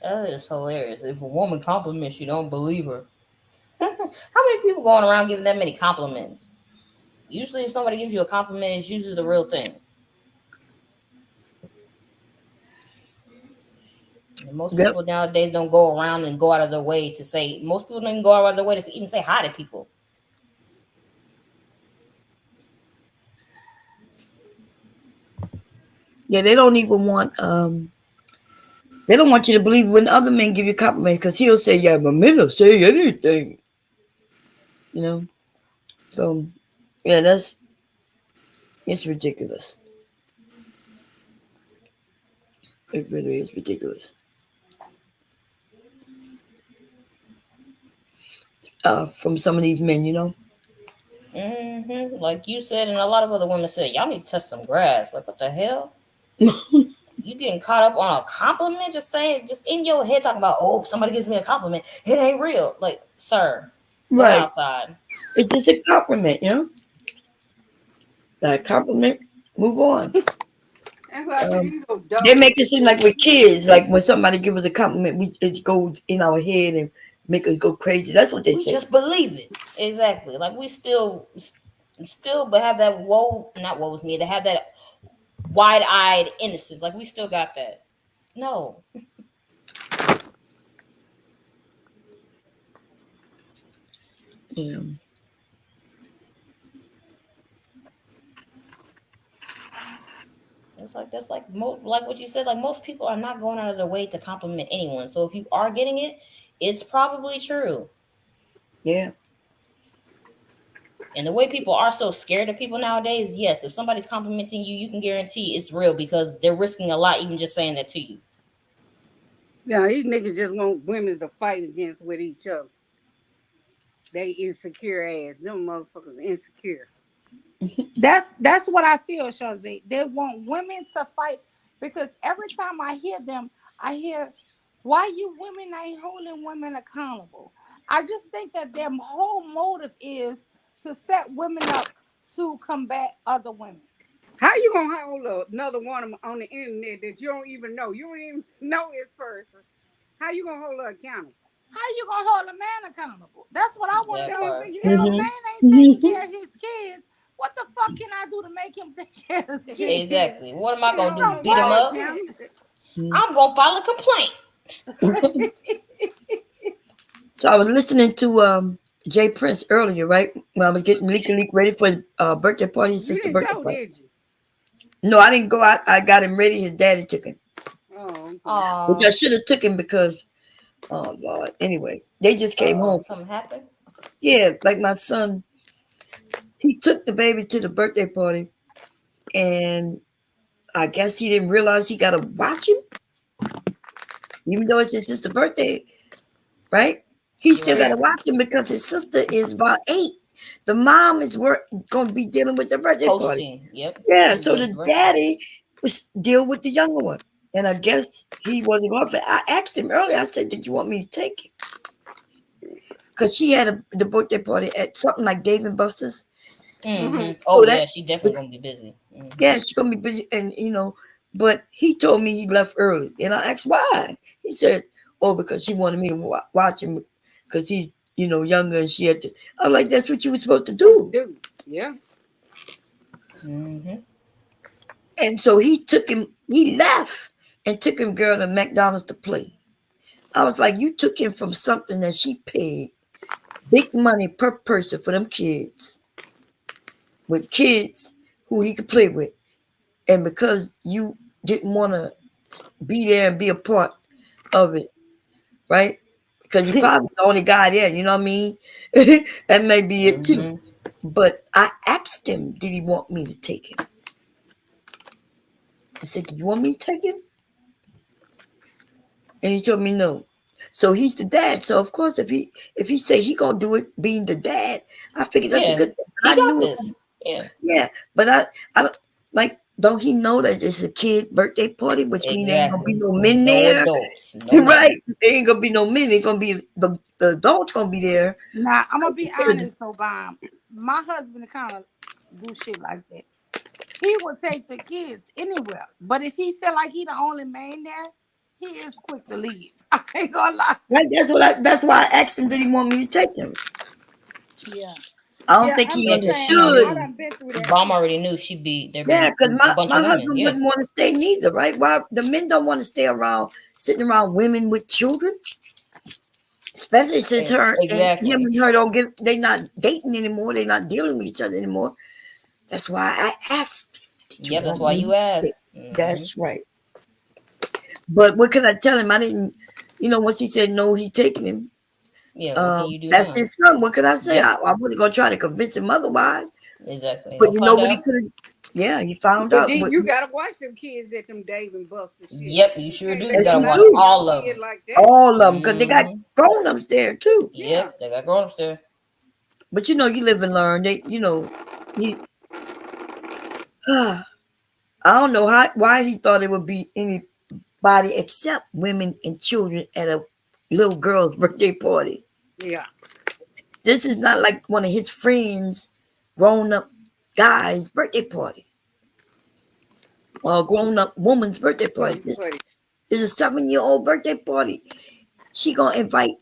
That is hilarious. If a woman compliments you, don't believe her. How many people going around giving that many compliments? Usually, if somebody gives you a compliment, it's usually the real thing. And most Yep. people nowadays don't go around and go out of their way to say. Most people don't even go out of their way to even say hi to people. Yeah, they don't even want they don't want you to believe when other men give you compliments because he'll say, yeah, but men will say anything. You know? So yeah, it's ridiculous. It really is ridiculous. From some of these men, you know. Like you said, and a lot of other women said, y'all need to touch some grass. Like, what the hell? You getting caught up on a compliment? Just saying, just in your head talking about, oh, somebody gives me a compliment. It ain't real. Like, sir, go Right. outside. It's just a compliment, you know. That compliment, move on. That's why I said these those They dumb make it niggas seem like do. we're kids. Like when somebody gives us a compliment, it goes in our head and make us go crazy. That's what they We say. just believe it. Exactly. Like we still, but have that not woe was me, to have that wide-eyed innocence. Like we still got that. No, Yeah. like what you said. Like most people are not going out of their way to compliment anyone. So if you are getting it, it's probably true. Yeah. And the way people are so scared of people nowadays, yes, if somebody's complimenting you, you can guarantee it's real because they're risking a lot even just saying that to you. Yeah, these niggas just want women to fight against with each other. They insecure ass. Them motherfuckers insecure. That's what I feel, Shozi. They want women to fight because every time I hear them, I hear why you women ain't holding women accountable. I just think that their whole motive is to set women up to combat other women. How you gonna hold another one on the internet that you don't even know? You don't even know this person. How you gonna hold her accountable? How you gonna hold a man accountable? That's what I want to That's That know. what I'm part. saying. You If ain't a gonna. man Hmm. ain't taking care of his kids, what the fuck can I do to make him take care of his kids? Exactly. What am I You gonna ain't do? So gonna Beat hold him why her is up? accountable. I'm gonna file a complaint. So I was listening to Jay Prince earlier, right? When I was getting leak ready for his birthday party, his You sister's didn't birthday go, party. did you? No, I didn't go out. I got him ready. His daddy took him, Oh, okay. which I Oh, should have took him because, oh Lord. Anyway, they just came home. something happened. Yeah, like my son, he took the baby to the birthday party, and I guess he didn't realize he got to watch him, even though it's his sister's birthday, right? He still got Yeah, to watch him because his sister is about 8. The mom is going to be dealing with the birthday party. hosting. Yep, Yeah, she's so the the director. daddy was deal with the younger one. And I guess he wasn't going to. I asked him earlier, I said, did you want me to take it? Because she had the birthday party at something like Dave and Buster's. Mm-hmm. Oh So that, yeah, she definitely gonna be busy. yeah, she's going to be busy. And, but he told me he left early. And I asked why. He said, oh, because she wanted me to watch him because he's, younger and she had to. I'm like, that's what you were supposed to Supposed to do. do. Yeah. Mm-hmm. And so he left and took him, girl, to McDonald's to play. I was like, you took him from something that she paid big money per person for them kids, with kids who he could play with. And because you didn't want to be there and be a part of it, right? because you're probably the only guy there. You know what I mean? That may be it too. Mm-hmm. But I asked him, did he want me to take him? I said, "Do you want me to take him?" And he told me no. So he's the dad. So of course, if he say he gonna do it, being the dad, I figured that's a Yeah, good thing. he I got knew it. this. Yeah, Yeah, but I don't like. Don't he know that it's a kid birthday party, which means there ain't gonna be exactly. no men No there, adults, no right? men. There ain't gonna be no men. Ain't gonna be the adults gonna be there. Now I'm gonna be honest, Obama. My husband kind of do shit like that. He will take the kids anywhere, but if he feel like he the only man there, he is quick to leave. I ain't gonna lie. Right? That's why I asked him, did he want me to take him? Yeah, I don't yeah. think I'm he Yeah, just because saying. she I understood. knew. done been through that Bomb too. already knew there'd Yeah, be because a my, bunch my of women. husband Yeah, wouldn't want to stay neither, right? Why the men don't want to stay around sitting around women with children, especially since her and him exactly. and her don't get they not dating anymore, they not dealing with each other anymore. That's why I asked him, did you Yep, that's want why me you to take? asked. That's right. But what can I tell him? I didn't, once he said no, he taking him. Yeah, what can you do That's now? his son. What can I say? Yep, I wasn't gonna try to convince him otherwise. exactly. But He'll you know find what he out. could have? Yeah, he found But out. then What, you gotta watch them kids at them Dave and Buster shit. Yep, you You sure can't do. You let yes, gotta you watch nobody see do. your all of kid them. like that. All of them, because they got Mm-hmm. grown ups there too. Yeah. Yep, they got grown ups there. But you live and learn. He, I don't know why he thought it would be anybody except women and children at a little girl's birthday party. Yeah. This is not like one of his friends' grown up guy's birthday party or a grown up woman's birthday party. But This is a 7-year-old birthday party. She gonna invite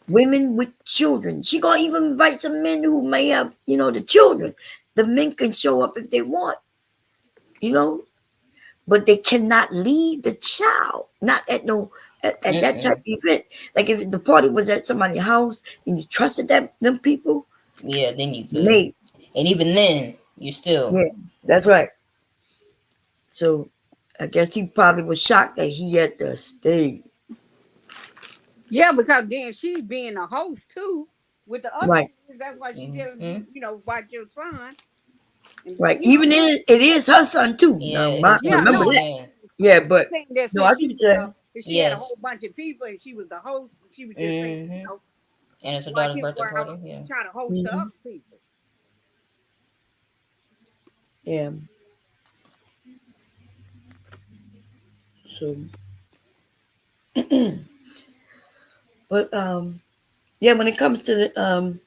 women with children. She gonna even invite some men who may have, the children. The men can show up if they want, you know, but they cannot leave the child. Not at no at that type Mm-mm. of event. Like if the party was at somebody's house and you trusted them people, Yeah, then you could. mate. And even then, you still. Yeah, that's right. So I guess he probably was shocked that he had to stay. yeah, because then she being a host too with the other Right, kids. That's why she telling Mm-hmm. you, watch your son. And right. Even it is her son too. Yeah, Now, it's her yeah, remember no, son. that. Yeah. Yeah, but thing that no, I said see she what was you're saying. if she had a whole Yes. bunch of people and she was the host, she was just saying, Mm-hmm. And it's her watch daughter's him birthday around party. Yeah. trying to host the Hmm. other people. Yeah. So, but yeah, when it comes to the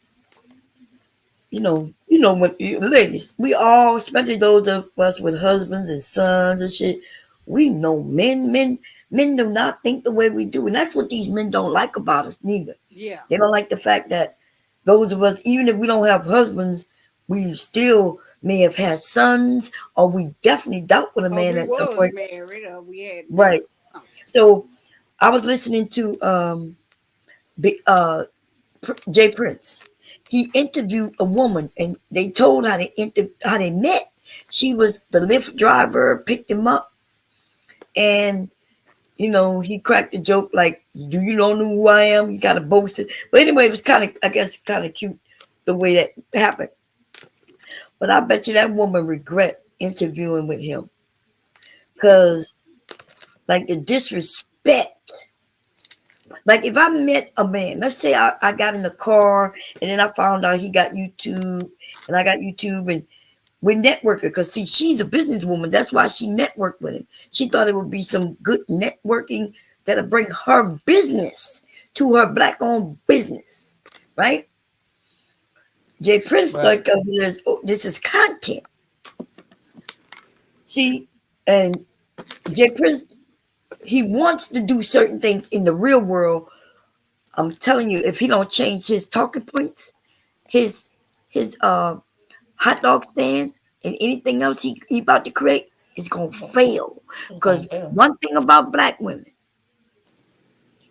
ladies, we all, especially those of us with husbands and sons and shit, we know men do not think the way we do, and that's what these men don't like about us neither. Yeah. They don't like the fact that those of us, even if we don't have husbands, we still may have had sons, or we definitely dealt with a Or man we at some was point. married or we had Right. something. So I was listening to Big Jay Prince. He interviewed a woman, and they told how they met. She was the Lyft driver, picked him up, and he cracked a joke like, "Do you know who I am? You gotta boast it." But anyway, it was kind of, I guess, kind of cute the way that happened. But I bet you that woman regret interviewing with him because, like, the disrespect. Like if I met a man, let's say I got in the car and then I found out he got YouTube and I got YouTube and we're networking because see, she's a businesswoman. That's why she networked with him. She thought it would be some good networking that'll bring her business to her black owned business. Right? Jay Prince Right. like this, oh, this is content. See, and Jay Prince, he wants to do certain things in the real world. I'm telling you, if he don't change his talking points, his his hot dog stand and anything else he about to create is gonna fail. It's gonna Because fail. one thing about black women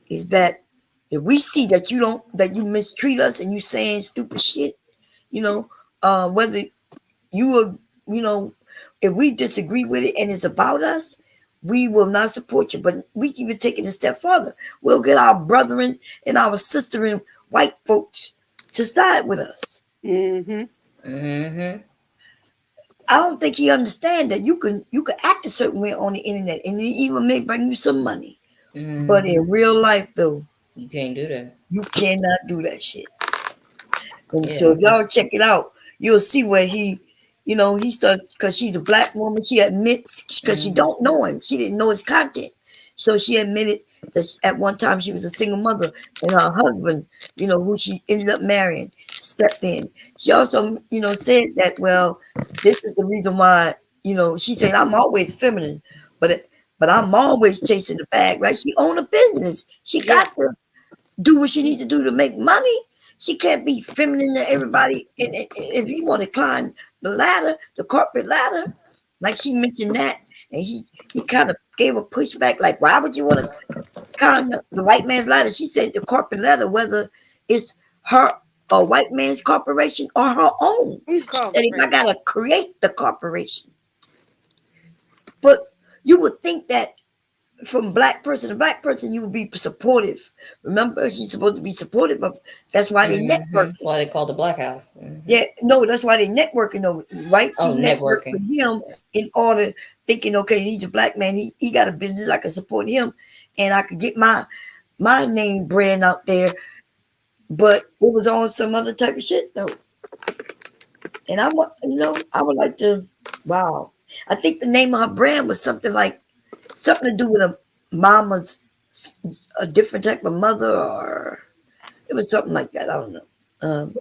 is that if we see that you mistreat us and you saying stupid shit, you know, whether you are, if we disagree with it and it's about us, we will not support you. But we even take it a step further. We'll get our brethren and our sister and white folks to side with us. Mm-hmm. Mm-hmm. I don't think he understand that you can act a certain way on the internet and it even may bring you some money. But in real life though, You can't do that. you cannot do that shit. And so Yeah. if y'all check it out, you'll see where he started because she's a black woman. She admits because she don't know him. She didn't know his content. So she admitted that at one time she was a single mother and her husband, who she ended up marrying, stepped in. She also, said that, well, this is the reason why, she said, I'm always feminine, but I'm always chasing the bag, right? She own a business. She Yeah. got to do what she needs to do to make money. She can't be feminine to everybody. And if you want to climb the ladder, the corporate ladder, like she mentioned that, and he kind of gave a pushback, like, why would you want to climb the white man's ladder? She said the corporate ladder, whether it's her a white man's corporation or her own. She said, if I Incorporate. gotta create the corporation. But you would think that from black person to black person, you would be supportive. Remember, he's supposed to be supportive of. That's why they network. That's why they call it the Black House. Yeah, no, that's why they networking over, right? She Oh, networked networking. with him in order, thinking, okay, he's a black man. He got a business. I can support him, and I could get my name brand out there. But it was on some other type of shit though. And I would like to. Wow, I think the name of her brand was something to do with a mama's a different type of mother, or it was something like that. I don't know.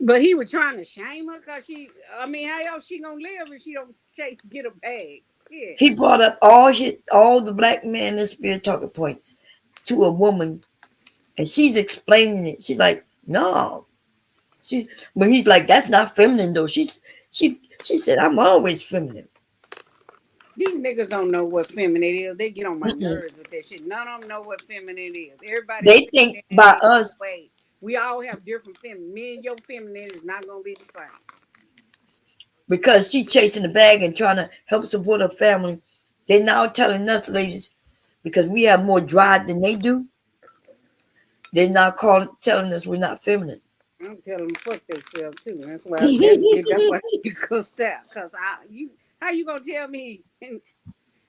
But he was trying to shame her because I mean, how else she gonna live if she don't chase get a bag? Yeah. He brought up all the black Manosphere talking points to a woman, and she's explaining it. She's like, no, but he's like, that's not feminine though. She said, I'm always feminine. These niggas don't know what feminine is. They get on my Mm-mm. nerves with that shit. None of them know what feminine is. Everybody They think feminine in by their own us way. We all have different feminine. Me and your feminine is not gonna be the same. because she chasing the bag and trying to help support her family. They're now telling us, ladies, because we have more drive than they do. They're now telling us we're not feminine. I'm telling them fuck themselves too. That's why you cussed out. Cause how you gonna tell me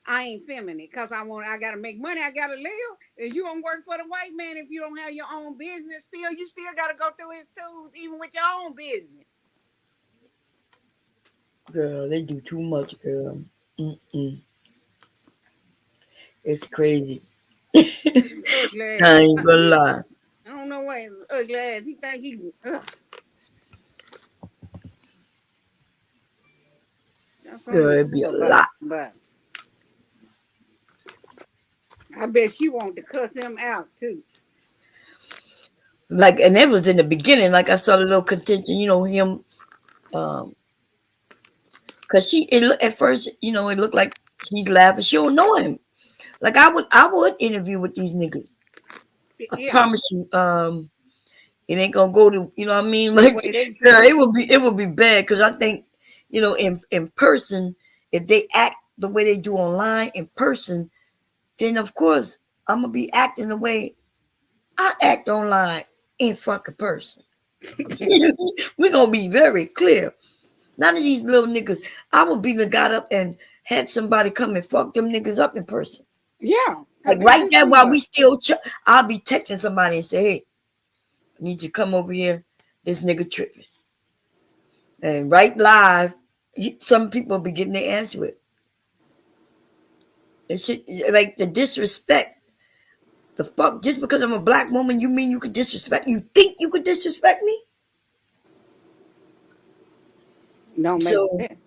I ain't feminine? Cause I gotta make money. I gotta live. And you don't work for the white man if you don't have your own business. You still gotta go through his tools, even with your own business. Girl, they do too much, girl. Mm-mm. It's crazy. Ugly I ass. ain't gonna lie. I don't know why his ugly ass. He think he. Ugh. That's Girl, something it'd be to a know about. lot. But I bet she wanted to cuss him out too. Like, and it was in the beginning, like I saw the little contention, him, um, cause at first, it looked like she's laughing. She don't know him. Like I would interview with these niggas. I Yeah, promise you, it ain't gonna go to, what I mean? the Like, way they yeah, say. it would be bad, cause I think, in person, if they act the way they do online in person, then of course I'm gonna be acting the way I act online in fucking person. We're gonna be very clear. None of these little niggas. I would be the got up and had somebody come and fuck them niggas up in person. Yeah, Like cause they right do there too while we much. still, I'll be texting somebody and say, "Hey, I need you to come over here. This nigga tripping." And right live, some people be getting their ass whipped. And shit, like the disrespect. The fuck? Just because I'm a black woman, you mean you could disrespect? You think you could disrespect me? Don't make So sense.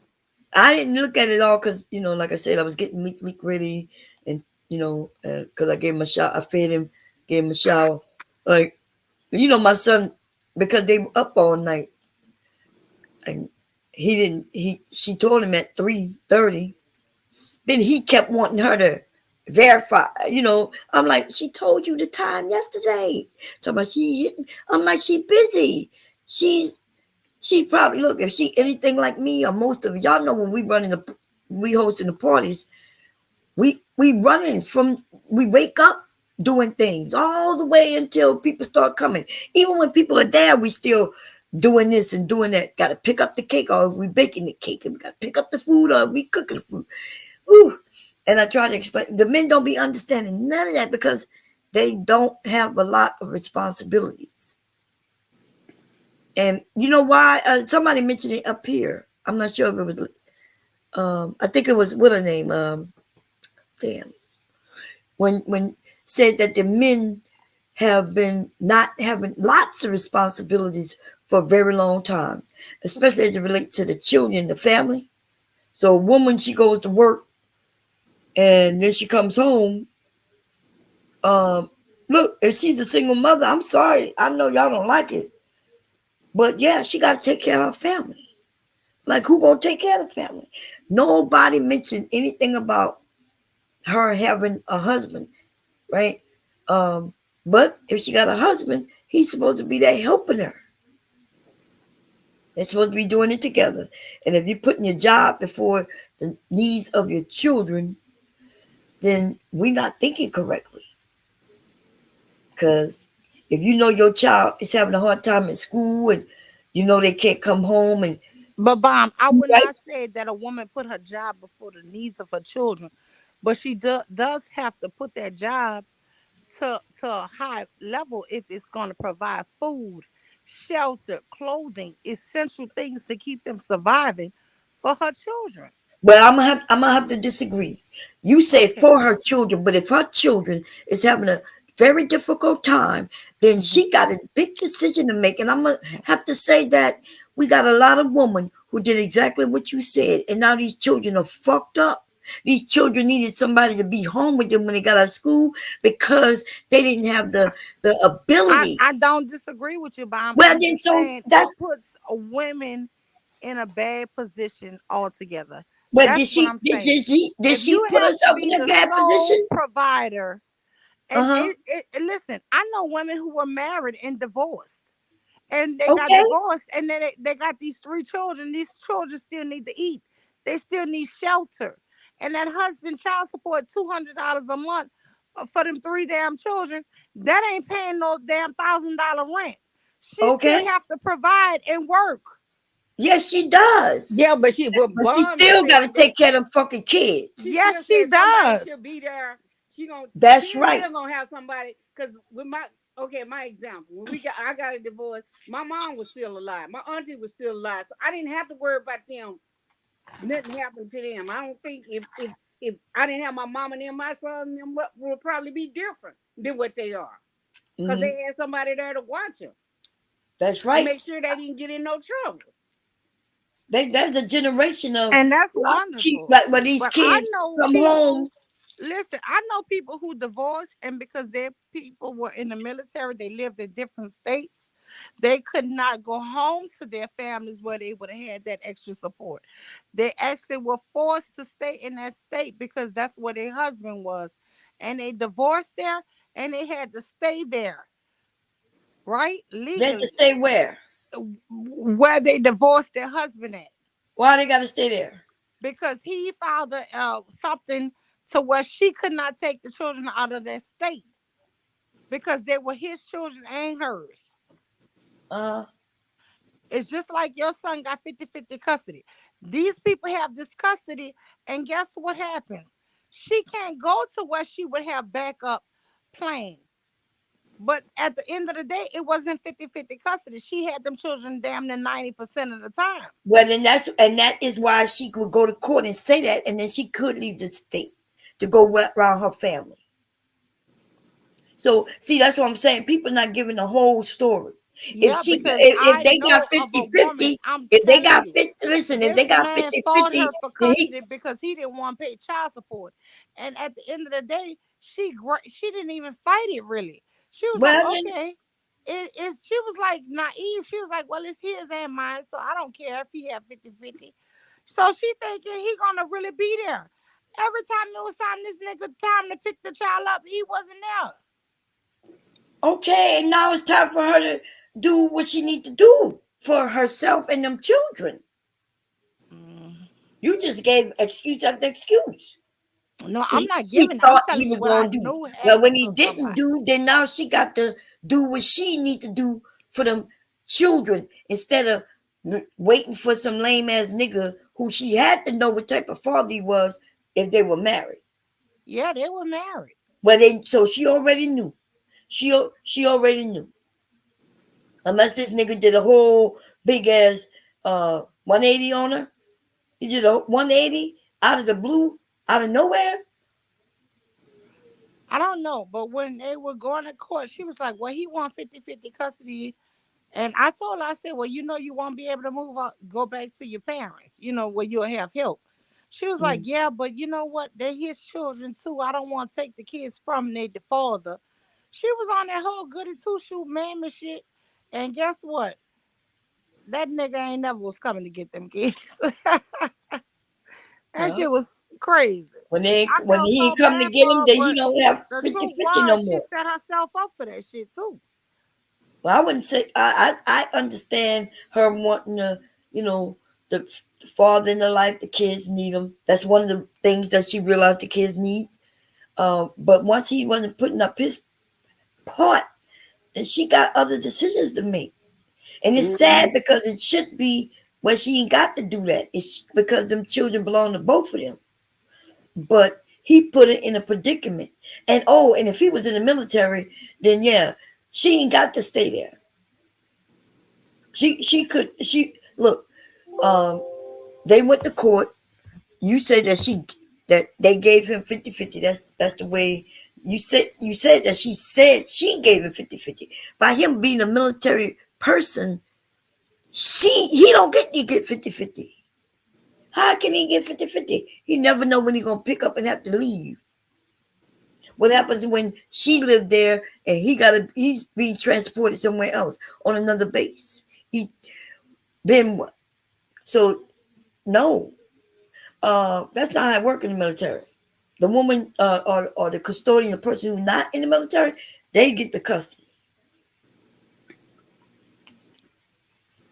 I didn't look at it all because, like I said, I was getting leak ready, and because I gave him a shower, I fed him, gave him a shower. Like, my son, because they were up all night, and he didn't. She told him at 3:30. Then he kept wanting her to verify. I'm like, she told you the time yesterday. Talking about she hitting. I'm like, she busy. She probably look if she anything like me or most of it. Y'all know when we hosting the parties. We running from, we wake up doing things all the way until people start coming. Even when people are there, we still doing this and doing that. Got to pick up the cake, or we baking the cake, and we got to pick up the food, or we cooking the food. Whew. And I try to explain. The men don't be understanding none of that because they don't have a lot of responsibilities. And you know why? Somebody mentioned it up here. I'm not sure if it was. I think it was what her name. Damn. When said that the men have been not having lots of responsibilities for a very long time, especially as it relates to the children, the family. So a woman, she goes to work and then she comes home. Um, Look, if she's a single mother, I'm sorry, I know y'all don't like it, but yeah, she got to take care of her family. Like, who gonna take care of the family? Nobody mentioned anything about her having a husband, right? Um, but if she got a husband, he's supposed to be there helping her. They're supposed to be doing it together. And if you're putting your job before the needs of your children, then we're not thinking correctly. Because if you know your child is having a hard time at school and you know they can't come home and But Bomb, I would right, not say that a woman put her job before the needs of her children, but she does have to put that job to a high level if it's going to provide food, shelter, clothing, essential things to keep them surviving for her children. well, I'm gonna have to disagree. You say Okay. for her children, but if her children is having a very difficult time, then Mhm. she got a big decision to make. And I'm gonna have to say that we got a lot of women who did exactly what you said, and now these children are fucked up. These children needed somebody to be home with them when they got out of school because they didn't have the ability. I don't disagree with you, Bomb. Well, I'm then just so saying that. it puts women in a bad position altogether. But That's what I'm saying. did If she you put have to herself be in a the bad sole position? provider, Uh and huh. listen, I know women who were married and divorced, and they got Okay. divorced, and then they got these three children. These children still need to eat. They still need shelter, and that husband child support $200 a month for them three damn children. That ain't paying no damn $1,000 rent. She still Okay. have to provide and work. Yes, she does. Yeah, but But she Bomb is still got to saying that take care of them fucking she kids. Yes, still she said somebody does. should be there. She That's right. still gonna have somebody. Cause with my okay, my example, when I got a divorce, my mom was still alive, my auntie was still alive, so I didn't have to worry about them. Nothing happened to them. I don't think if I didn't have my mom and them, my son and them would probably be different than what they are. Cause Hmm. they had somebody there to watch them That's and right. make sure they didn't get in no trouble. There's a generation of And that's a lot of wonderful. like when these But I kids know come home. people, listen, I know people who divorced, and because their people were in the military, they lived in different states. They could not go home to their families where they would have had that extra support. They actually were forced to stay in that state because that's where their husband was. And they divorced there and they had to stay there, right? They have to Legally, stay where? where they divorced their husband at. Why they got to stay there? Because he filed something to where she could not take the children out of that state because they were his children and hers. Uh, It's just like your son got 50-50 custody. These people have this custody, and guess what happens? She can't go to where she would have backup plan. But at the end of the day, it wasn't 50-50 custody. She had them children damn near 90% of the time. well, then that is why she could go to court and say that, and then she could leave the state to go around her family. So see, that's what I'm saying. People not giving the whole story. Yeah, because If I they got know of a woman, 50-50, I'm if they telling got you, 50, listen, if this they got man fought 50-50, her for then he custody because he didn't want to pay child support. And at the end of the day, she didn't even fight it really. She was like, well then okay. It is she was like naive. She was like, well, it's his and mine, so I don't care if he have 50-50. So she thinking he gonna really be there. Every time it was time this nigga time to pick the child up, he wasn't there. okay, and now it's time for her to do what she need to do for herself and them children. Mm. You just gave excuse after excuse. No, I'm not She giving. I'm thought he telling you was what I going to do. know Well, when happened he to didn't somebody. do, then now she got to do what she need to do for them children instead of waiting for some lame ass nigga who she had to know what type of father he was if they were married. Yeah, they were married. Well, so she already knew. She already knew. Unless this nigga did a whole big ass 180 on her. He did a 180 out of the blue, out of nowhere. I don't know, but when they were going to court, she was like, "Well, he want 50-50 custody." And I told her, I said, "Well, you won't be able to move out, go back to your parents, where you'll have help." She was like, Mm. "Yeah, but you know what? They're his children too. I don't want to take the kids from their father." She was on that whole goody two shoe mammy shit. And guess what? That nigga ain't never was coming to get them kids. That Well, shit was crazy. I when felt he so ain't come to bad get for him, her, then he but don't have the 50 truth 50 no was she more. set herself up for that shit too. Well, I wouldn't say I understand her wanting to, you know, the father in the life, the kids need him. That's one of the things that she realized the kids need. But once he wasn't putting up his part, then she got other decisions to make. And it's sad Mhm. because it should be when she ain't got to do that. It's because them children belong to both of them. But he put it in a predicament. And oh, and if he was in the military, then yeah, she ain't got to stay there. She look, um they went to court. You said that they gave him 50-50. That's the way you said that she gave him 50-50. By him being a military person, he don't get to get 50-50. How can he get 50-50? He never know when he gonna pick up and have to leave. What happens when she lived there and he's being transported somewhere else on another base? He then what? So no, that's not how it works in the military. The woman or the custodian, the person who's not in the military, they get the custody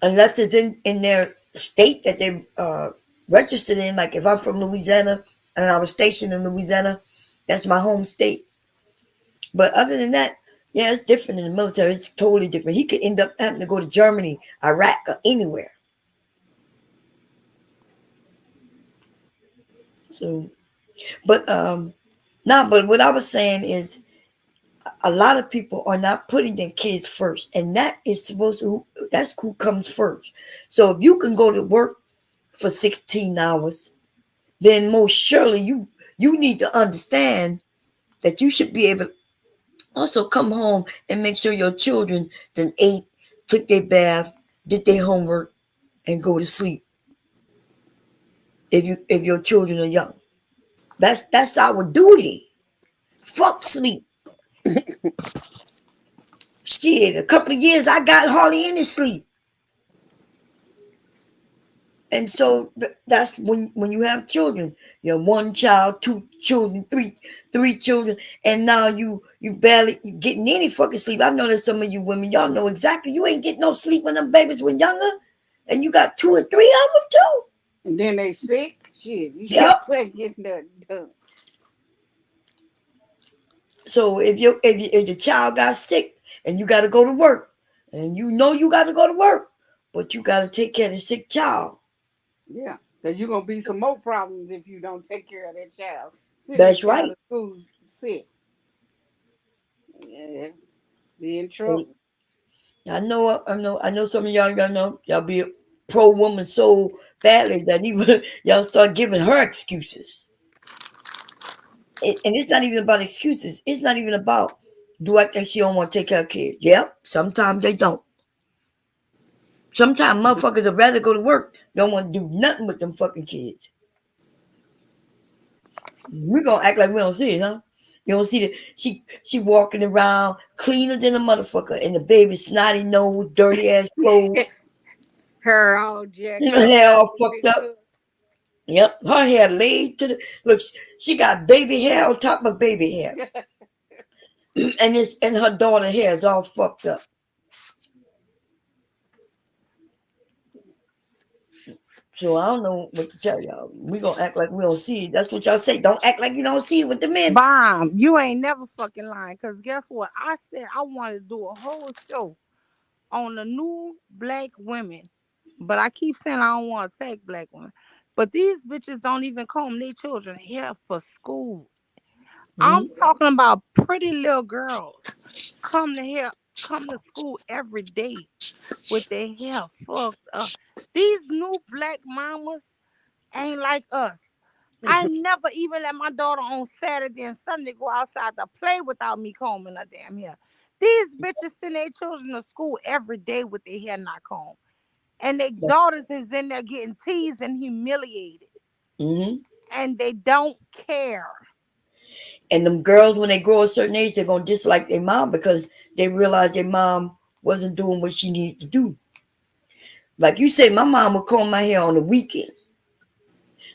unless it's in their state that they registered in. Like if I'm from Louisiana and I was stationed in Louisiana, that's my home state. But other than that, yeah, it's different in the military. It's totally different. He could end up having to go to Germany, Iraq, or anywhere. So, but but what I was saying is a lot of people are not putting their kids first, and that is supposed to that's who comes first. So if you can go to work for 16 hours, then most surely you need to understand that you should be able to also come home and make sure your children then ate, took their bath, did their homework, and go to sleep. If your children are young, that's our duty. Fuck sleep. Shit, a couple of years I got hardly any sleep. And so that's when you have children. You have one child, two children, three children, and now you barely you getting any fucking sleep. I know that some of you women, y'all know exactly. You ain't getting no sleep when them babies were younger, and you got two or three of them too. And then they sick. Shit, you sure Yep. ain't getting that done. So if the child got sick and you got to go to work, and you know you got to go to work, but you got to take care of the sick child. Yeah, because you're gonna be some more problems if you don't take care of that child. Send that That's child right. to school sick. Yeah, be in So trouble. I know some of y'all know y'all be pro woman so badly that even y'all start giving her excuses. And it's not even about excuses. It's not even about do I think she don't want to take care of kids. Yep, sometimes they don't. Sometimes motherfuckers would rather go to work, don't want to do nothing with them fucking kids. We gonna act like we don't see it, huh? You don't see that she walking around cleaner than a motherfucker, and the baby snotty nose, dirty ass clothes, Her all jacked up hair like all the fucked up. picture. Yep, her hair laid to the look. She got baby hair on top of baby hair, and her daughter hair is all fucked up. So I don't know what to tell y'all. We gonna act like we don't see it. That's what y'all say. Don't act like you don't see it with the men. Bomb, you ain't never fucking lying. Cause guess what? I said I wanted to do a whole show on the new black women. But I keep saying I don't want to take black women. But these bitches don't even comb their children hair for school. I'm Hmm. talking about pretty little girls come to here, come to school every day with their hair fucked up. These new black mamas ain't like us. I never even let my daughter on Saturday and Sunday go outside to play without me combing her damn hair. These bitches send their children to school every day with their hair not combed. And their daughters is in there getting teased and humiliated. Hmm. And they don't care. And them girls, when they grow a certain age, they're gonna dislike their mom because they realize their mom wasn't doing what she needed to do. Like you say, my mom would comb my hair on the weekend.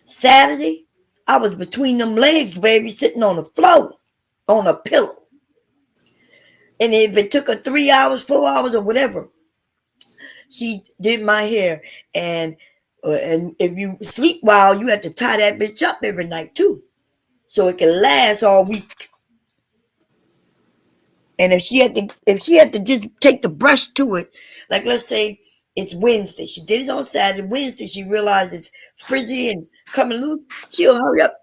Saturday, I was between them legs, baby, sitting on the floor, on a pillow. And if it took her 3 hours, 4 hours, or whatever, she did my hair. And if you sleep while, you have to tie that bitch up every night too, so it can last all week. And if she had to just take the brush to it, like let's say it's Wednesday, she did it on Saturday. Wednesday, she realized it's frizzy and coming loose. She'll hurry up,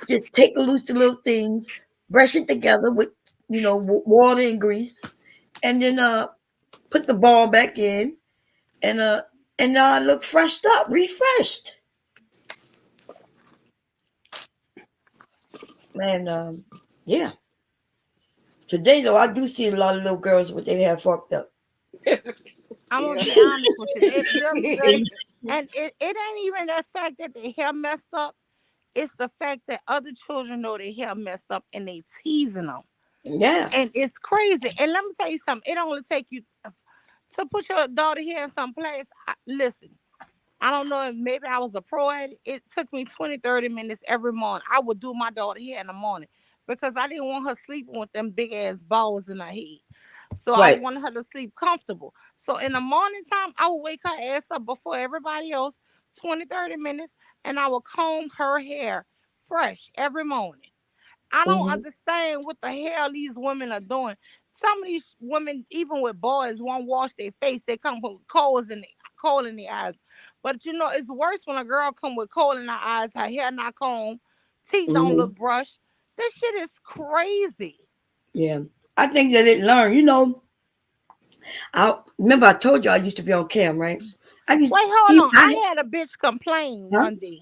just take loose the little things, brush it together with water and grease, and then put the ball back in, and look freshed up, refreshed. And yeah, today though I do see a lot of little girls with their hair fucked up. I'm gonna Yeah. be honest with you. They them the And and it ain't even that fact that their hair messed up. It's the fact that other children know their hair messed up and they teasing them. yeah. And it's crazy. And let me tell you something. It only take you to put your daughter here in some place. Listen, I don't know if maybe I was a pro at it. It took me 20, 30 minutes every morning. I would do my daughter hair in the morning because I didn't want her sleeping with them big ass balls in her head. So I Right. wanted her to sleep comfortable. So in the morning time, I would wake her ass up before everybody else, 20, 30 minutes, and I would comb her hair fresh every morning. I don't Hmm. understand what the hell these women are doing. Some of these women, even with boys, won't wash their face. They come with coal in their eyes. But you know, it's worse when a girl come with coal in her eyes, her hair not combed, teeth don't Hmm. look brushed. This shit is crazy. Yeah. I think they didn't learn. I remember I told you I used to be on cam, right? I used Wait, hold even on. I had a bitch complain huh? one day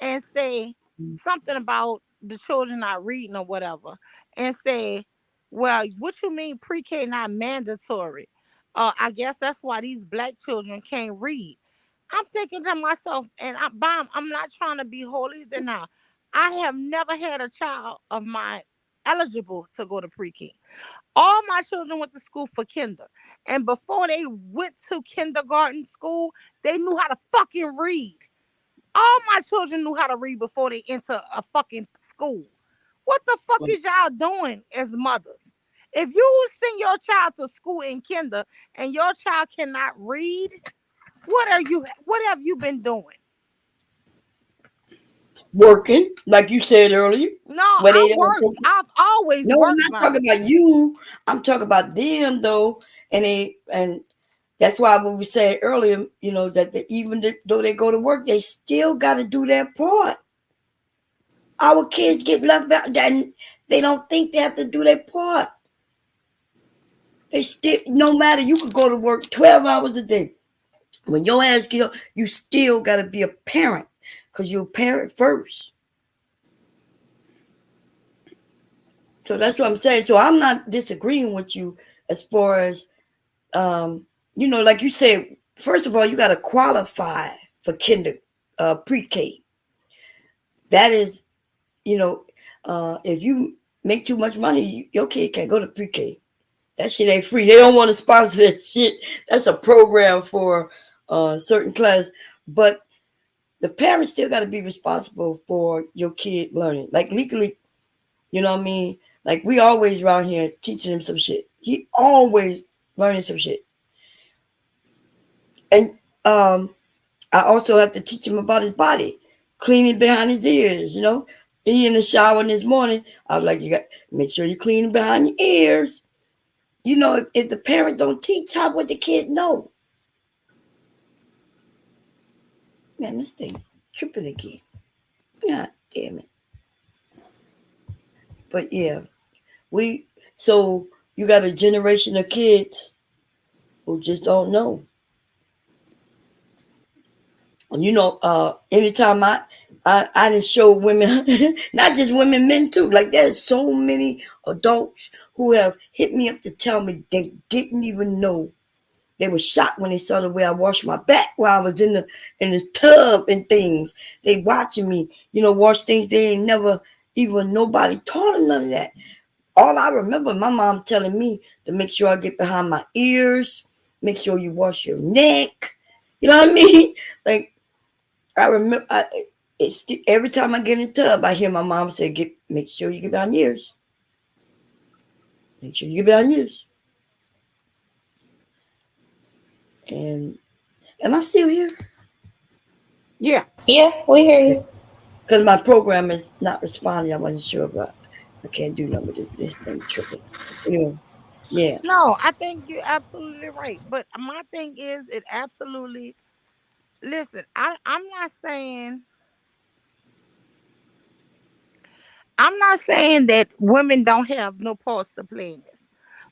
and say something about the children not reading or whatever, and say, "Well, what you mean pre-K not mandatory? I guess that's why these black children can't read." I'm thinking to myself, and I'm not trying to be holier than now. I have never had a child of mine eligible to go to pre-K. All my children went to school for kinder. And before they went to kindergarten school, they knew how to fucking read. All my children knew how to read before they enter a fucking school. What the fuck is y'all doing as mothers? If you send your child to school in kinder and your child cannot read, what have you been doing? Working, like you said earlier, No, where I they don't worked. take. I've always No, I'm worked, not mom. talking about you. I'm talking about them though, and that's why what we said earlier. That though they go to work, they still got to do their part. Our kids get left out, and they don't think they have to do their part. They still, no matter, you could go to work 12 hours a day. When your ass get up, you still got to be a parent because you're a parent first. So that's what I'm saying. So I'm not disagreeing with you as far as, like you said, first of all, you got to qualify for pre-K. That is, you know, if you make too much money, your kid can't go to pre-K. That shit ain't free. They don't want to sponsor that shit. That's a program for certain class. But the parents still got to be responsible for your kid learning. Like legally, you know what I mean? Like we always around here teaching him some shit. He always learning some shit. And I also have to teach him about his body, cleaning behind his ears. He in the shower this morning. I was like, you got make sure you clean behind your ears. If the parent don't teach, how would the kid know? Man, this thing tripping again. God damn it. But yeah, we so you got a generation of kids who just don't know. Anytime I didn't show women, not just women, men too. Like there's so many adults who have hit me up to tell me they didn't even know. They were shocked when they saw the way I washed my back while I was in the tub and things. They watching me, wash things they ain't never even nobody taught them none of that. All I remember my mom telling me to make sure I get behind my ears, make sure you wash your neck. You know what I mean? Like I remember, every time I get in the tub, I hear my mom say, make sure you get behind yours. Make sure you get behind yours." And am I still here? Yeah. Yeah, we hear you. Because my program is not responding. I wasn't sure, but I can't do nothing with this thing tripping. Anyway, yeah. No, I think you're absolutely right. But my thing is, it absolutely. Listen, I'm not saying that women don't have no parts to play in this.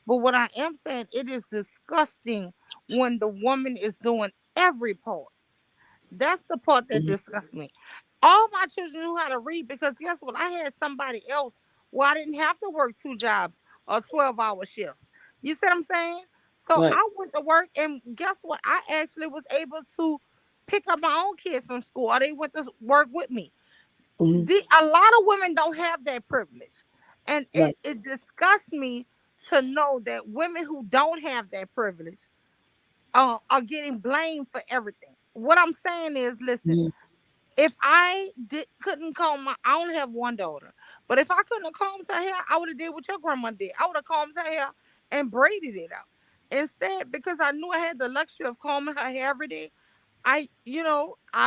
But what I am saying, it is disgusting when the woman is doing every part. That's the part that Mhm, disgusts me. All my children knew how to read because guess what? I had somebody else where I didn't have to work two jobs or 12-hour shifts. You see what I'm saying? So right. I went to work and guess what? I actually was able to pick up my own kids from school or they went to work with me. Hmm. A lot of women don't have that privilege. And Right. it disgusts me to know that women who don't have that privilege are getting blamed for everything. What I'm saying is, listen, Hmm. if couldn't comb I only have one daughter, but if I couldn't have combed her hair, I would have did what your grandma did. I would have combed her hair and braided it out. Instead, because I knew I had the luxury of combing her hair every day, I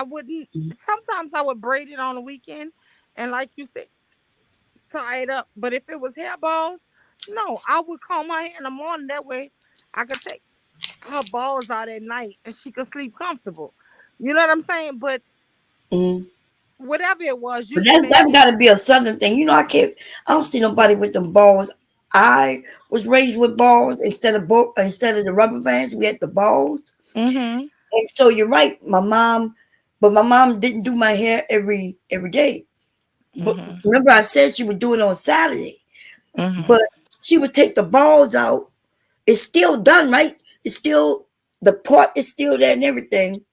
wouldn't. Sometimes I would braid it on the weekend, and like you said, tie it up. But if it was hair balls, no, I would comb her hair in the morning. That way, I could take her balls out at night and she could sleep comfortable. You know what I'm saying? But Hmm. whatever it was, you But can make that it. got to be a southern thing. I can't. I don't see nobody with them balls. I was raised with balls instead of the rubber bands. We had the balls. Mhm. And so you're right, but my mom didn't do my hair every day. But Mhm. remember, I said she would do it on Saturday. Mhm. But she would take the balls out. It's still done, right? It's still the part is still there and everything.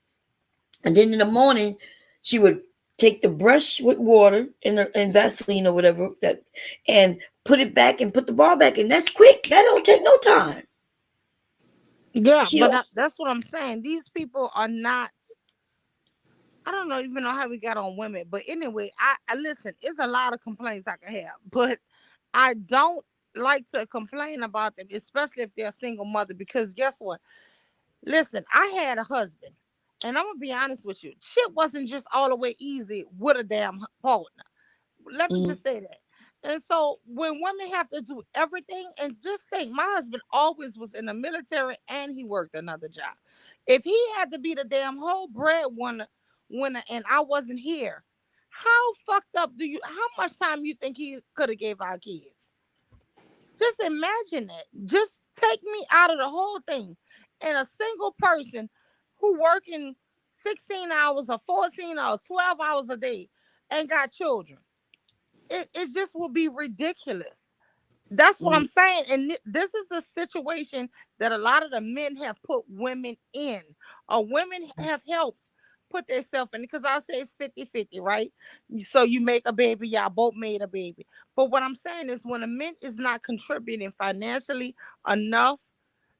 And then in the morning, she would take the brush with water and Vaseline or whatever and put it back and put the ball back in. That's quick. That don't take no time. Yeah, She but don't. that's what I'm saying. These people are not. I don't know even know how we got on women, but anyway, I listen. It's a lot of complaints I can have, but I don't like to complain about them, especially if they're a single mother. Because guess what? Listen, I had a husband, and I'm gonna be honest with you. Shit wasn't just all the way easy with a damn partner. Let me Mm, just say that. And so when women have to do everything, and just think, my husband always was in the military and he worked another job. If he had to be the damn whole breadwinner, and I wasn't here, how fucked up how much time you think he could have gave our kids? Just imagine that. Just take me out of the whole thing. And a single person who working 16 hours or 14 or 12 hours a day and got children. It just will be ridiculous. That's what mm, I'm saying. And this is the situation that a lot of the men have put women in, or women have helped put themselves in. Because I say it's 50-50, right? So you make a baby, y'all both made a baby. But what I'm saying is when a man is not contributing financially enough,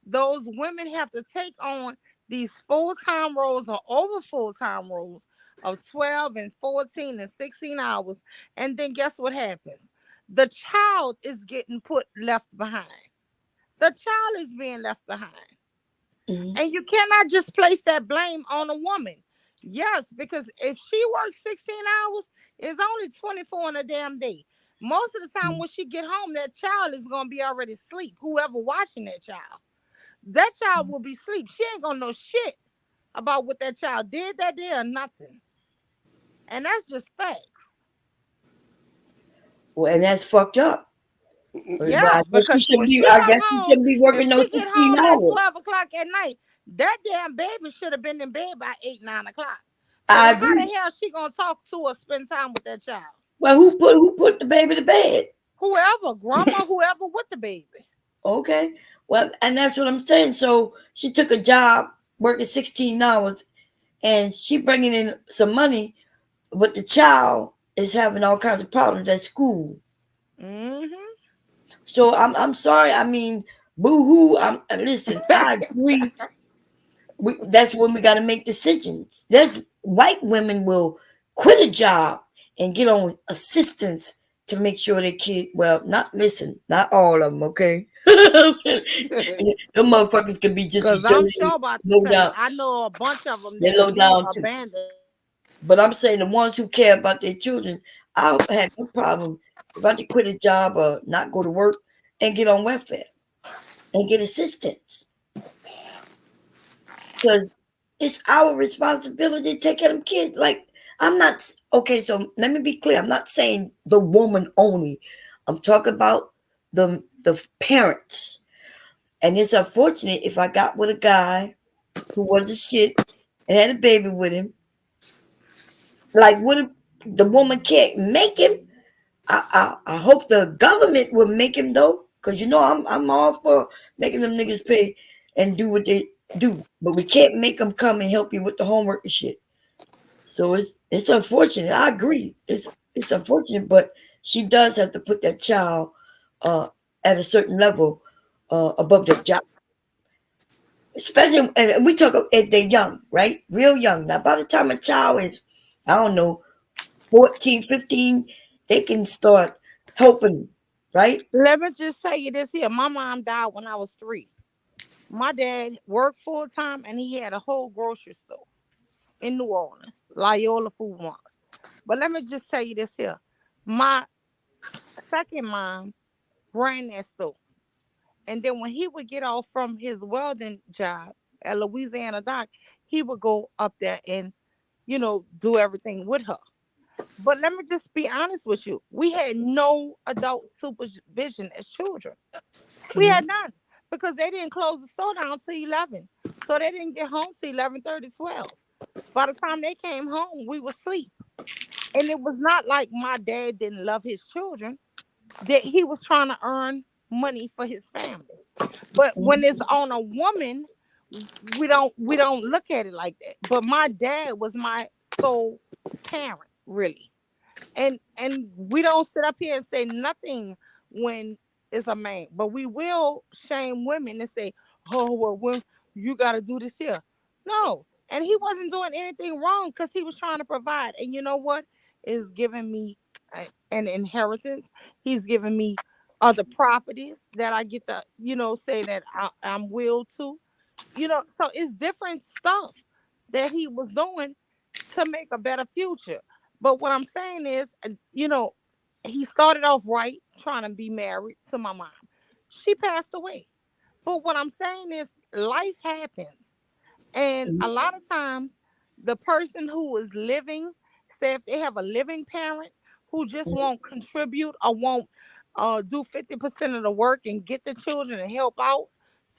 those women have to take on these full-time roles or over full-time roles of 12 and 14 and 16 hours. And then guess what happens? The child is getting put left behind. The child is being left behind. mm, And you cannot just place that blame on a woman. Yes, because if she works 16 hours, it's only 24 in a damn day. Most of the time when she get home, that child is gonna be already asleep. Whoever watching that child will be asleep. She ain't gonna know shit about what that child did that day or nothing. And that's just facts. Well, and that's fucked up. But Yeah, I guess because she should when be. she I come guess she home, should be if working those she get 16 home at hours. 12 o'clock at night, that damn baby should have been in bed by 8, 9 o'clock. So I then how agree. the hell she gonna talk to or spend time with that child? Well, who put the baby to bed? Whoever, grandma, whoever with the baby. Okay. Well, and that's what I'm saying. So she took a job working 16 hours, and she bringing in some money, but the child is having all kinds of problems at school. Mm-hmm. So I'm sorry. I mean, boo hoo. I'm listen. I agree. That's when we got to make decisions. There's white women will quit a job and get on assistance to make sure their kid. Well, not listen. Not all of them. Okay. Them motherfuckers can be just as Cause I'm dirty, sure about to low say down. I know a bunch of them They're that low do down too. abandon. But I'm saying the ones who care about their children, I had no problem if I could quit a job or not go to work and get on welfare and get assistance. Because it's our responsibility to take care of them kids. Like, I'm not, okay, so let me be clear. I'm not saying the woman only. I'm talking about the parents. And it's unfortunate if I got with a guy who was a shit and had a baby with him. Like, what if the woman can't make him? I hope the government will make him though, cause I'm all for making them niggas pay and do what they do, but we can't make them come and help you with the homework and shit. So it's unfortunate. I agree. It's unfortunate, but she does have to put that child uh at a certain level above the job, especially and we talk if they're young, right? Real young. Now, by the time a child is, I don't know, 14, 15, they can start helping, right? Let me just tell you this here. My mom died when I was 3. My dad worked full time and he had a whole grocery store in New Orleans, Loyola Food Mart. But let me just tell you this here. My second mom ran that store. And then when he would get off from his welding job at Louisiana Dock, he would go up there and, do everything with her. But let me just be honest with you. We had no adult supervision as children. We Mhm. had none because they didn't close the store down till 11. So they didn't get home till 11:30, 12. By the time they came home, we were asleep. And it was not like my dad didn't love his children, that he was trying to earn money for his family. But when it's on a woman, we don't look at it like that. But my dad was my sole parent, really. And we don't sit up here and say nothing when it's a man, but we will shame women and say, oh well, you got to do this here. No, and he wasn't doing anything wrong because he was trying to provide. And you know what is giving me an inheritance? He's giving me other properties that I get to say that I'm willed to. So it's different stuff that he was doing to make a better future. But what I'm saying is, he started off right trying to be married to my mom. She passed away. But what I'm saying is, life happens. And a lot of times, the person who is living, say if they have a living parent who just won't contribute or won't do 50% of the work and get the children and help out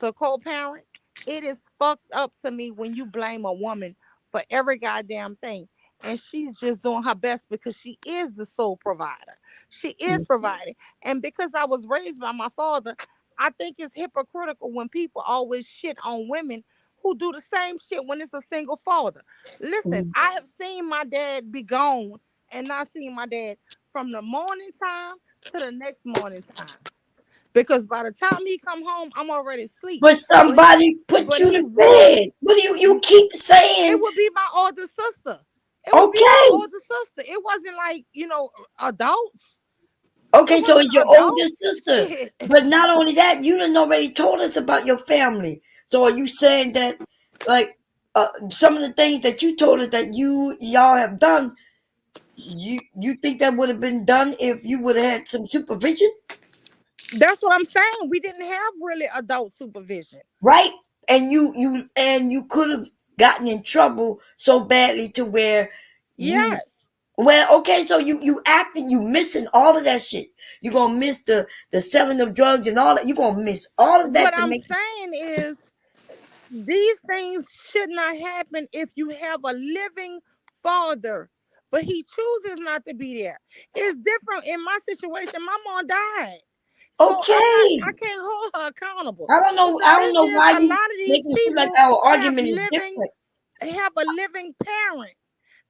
to co-parent, it is fucked up to me when you blame a woman for every goddamn thing. And she's just doing her best because she is the sole provider. She is providing. And because I was raised by my father, I think it's hypocritical when people always shit on women who do the same shit when it's a single father. Listen, Mhm. I have seen my dad be gone and not seen my dad from the morning time to the next morning time. Because by the time he come home, I'm already asleep. But But he somebody put but you he to would. bed. What do you It keep saying? would be my older sister. It would be my Okay. older sister. It wasn't like, adults. It Okay, so wasn't it's your older adults. sister. Shit. But not only that, you done already told us about your family. So are you saying that, like, some of the things that you told us that y'all have done, you think that would have been done if you would have had some supervision, That's what I'm saying. We didn't have really adult supervision. right? And you could have gotten in trouble so badly to where you Yes. well, okay, so you acting, you missing all of that shit. You gonna miss the selling of drugs and all that. You gonna miss all of What that to I'm make. saying is these things should not happen if you have a living father, but he chooses not to be there. It's different in my situation. My mom died. So I Okay, can't hold her accountable. I don't But know. the I don't thing know is why a you lot of these making it seem like people our have argument is living different. have a living parent.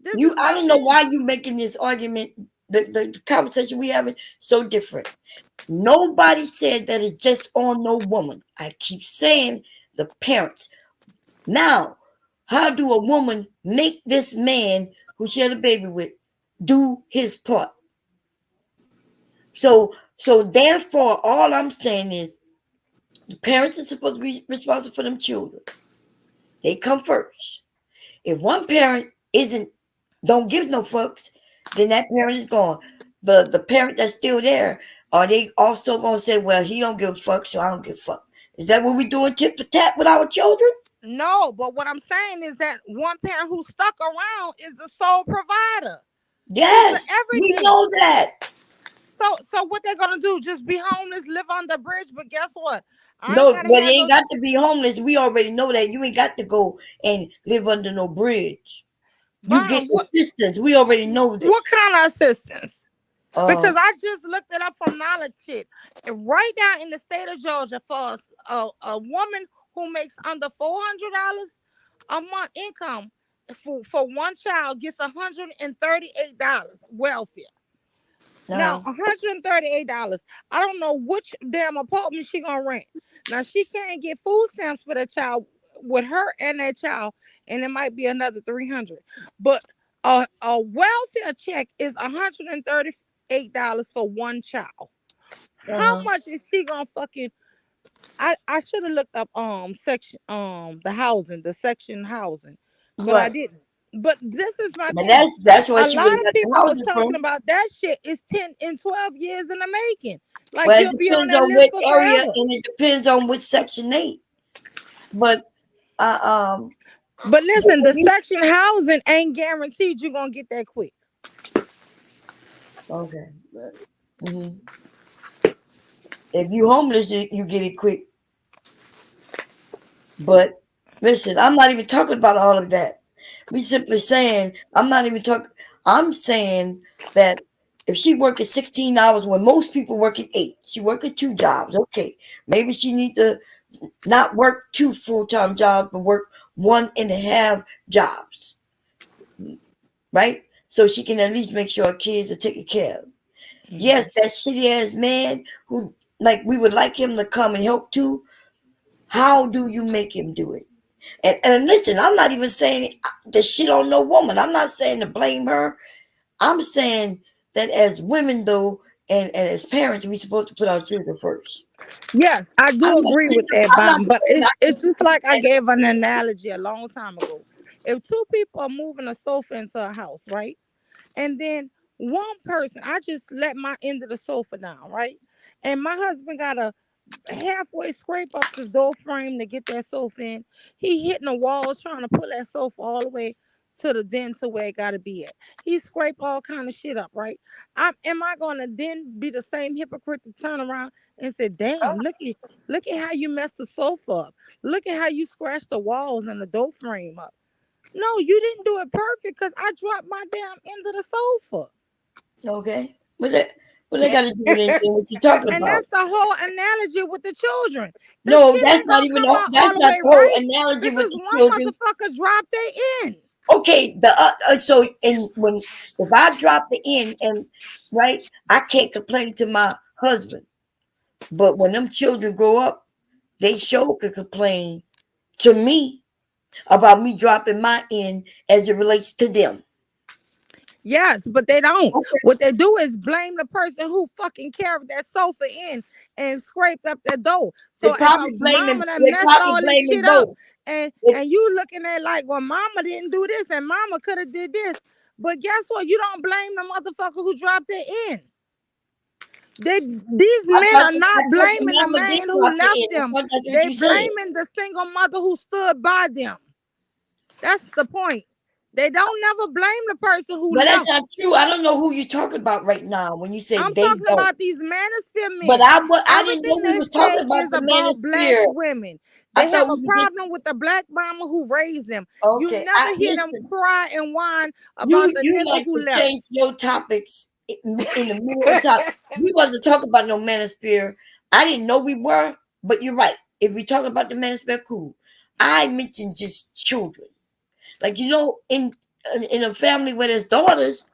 This is I my don't know thing. why you making this argument, the conversation we having so different. Nobody said that it's just on no woman. I keep saying the parents. Now, how do a woman make this man who she had a baby with do his part? So therefore, all I'm saying is the parents are supposed to be responsible for them children. They come first. If one parent isn't don't give no fucks, then that parent is gone. The parent that's still there, are they also gonna say, well, he don't give a fuck, so I don't give a fuck? Is that what we doing tit for tat with our children? No, but what I'm saying is that one parent who stuck around is the sole provider. He's the Yes, we everything. know that. So what they're gonna do? Just be homeless, live on the bridge? But guess what? I ain't No, gotta but have he ain't no. got to be homeless. We already know that. You ain't got to go and live under no bridge. You get Bottom. assistance. We already know What this. kind of assistance? Um, Because I just looked it up from knowledge shit. And right now in the state of Georgia, for a woman who makes under $400 a month income for one child gets $138 welfare. Now, uh, $138. I don't know which damn apartment she gonna rent. Now she can't get food stamps for that child with her and that child, and it might be another 300. But a welfare check is $138 for one child. How uh-huh. much is she gonna fucking? I should have looked up section the housing, the section housing, but I Right. didn't. But this is my But thing. that's where A she would lot have of got the people was housing talking from. about that shit is 10 and 12 years in the making. Like Well, it you'll be on depends that on list what for area forever. and it depends on which section they. But um, But but listen, if the section housing ain't guaranteed you're gonna get that quick. okay, but, mhm. If you homeless, you get it quick. But listen, I'm not even talking about all of that. We simply saying I'm not even talking. I'm saying that if she working 16 hours when most people working 8, she working 2 jobs. Okay, maybe she need to not work 2 full-time jobs, but work 1.5 jobs, right? So she can at least make sure her kids are taken care of. Mhm. Yes, that shitty ass man who like we would like him to come and help too. How do you make him do it? And listen, I'm not even saying the shit on no woman. I'm not saying to blame her. I'm saying that as women though, and as parents, we supposed to put our children first. Yes, I do I'm not agree saying with that, I'm not Bob. But saying I it's can just like I and gave an analogy a long time ago. If two people are moving a sofa into a house, right? And then one person, I just let my end of the sofa down, right? And my husband got a halfway scrape up the door frame to get that sofa in. He hitting the walls trying to pull that sofa all the way to the den to where it gotta be at. He scrape all kind of shit up, right? Am I gonna then be the same hypocrite to turn around and say, damn, look at how you messed the sofa up. Look at how you scratched the walls and the door frame up. No, you didn't do it perfect because I dropped my damn end of the sofa. okay. What they got to do with and anything? What you talking about? that's the whole analogy with the children. The No, shit that's ain't not gonna even. come out That's all the not way the whole right analogy with because the one children. motherfucker dropped they in. Okay, the so and when if I drop the in and right, I can't complain to my husband. But when them children grow up, they sure could complain to me about me dropping my in as it relates to them. Yes, but they don't. Okay. What they do is blame the person who fucking carried that sofa in and scraped up that door. They So if a probably blaming mama that they messed probably all this blaming shit up, both. And you looking at like, well, mama didn't do this and mama could have did this. But guess what? You don't blame the motherfucker who dropped it in. These men are I not thought the blaming the mama did man who drop it left in. I them. thought that's what They you said. blaming the single mother who stood by them. That's the point. They don't never blame the person who But that's left. not true. I don't know who you're talking about right now when you say I'm they talking don't. about these manosphere But men. I didn't Everything know we they was talking say about is the about black manosphere. women. I They have thought a we were just problem with the black mama who raised them. You okay. never hear them Listen. cry and whine about the You nigga like who to left. change your topics in the middle of the top. We wasn't talking about no manosphere. I didn't know we were, but you're right. If we talk about the manosphere, cool. I mentioned just children. Like in a family where there's daughters,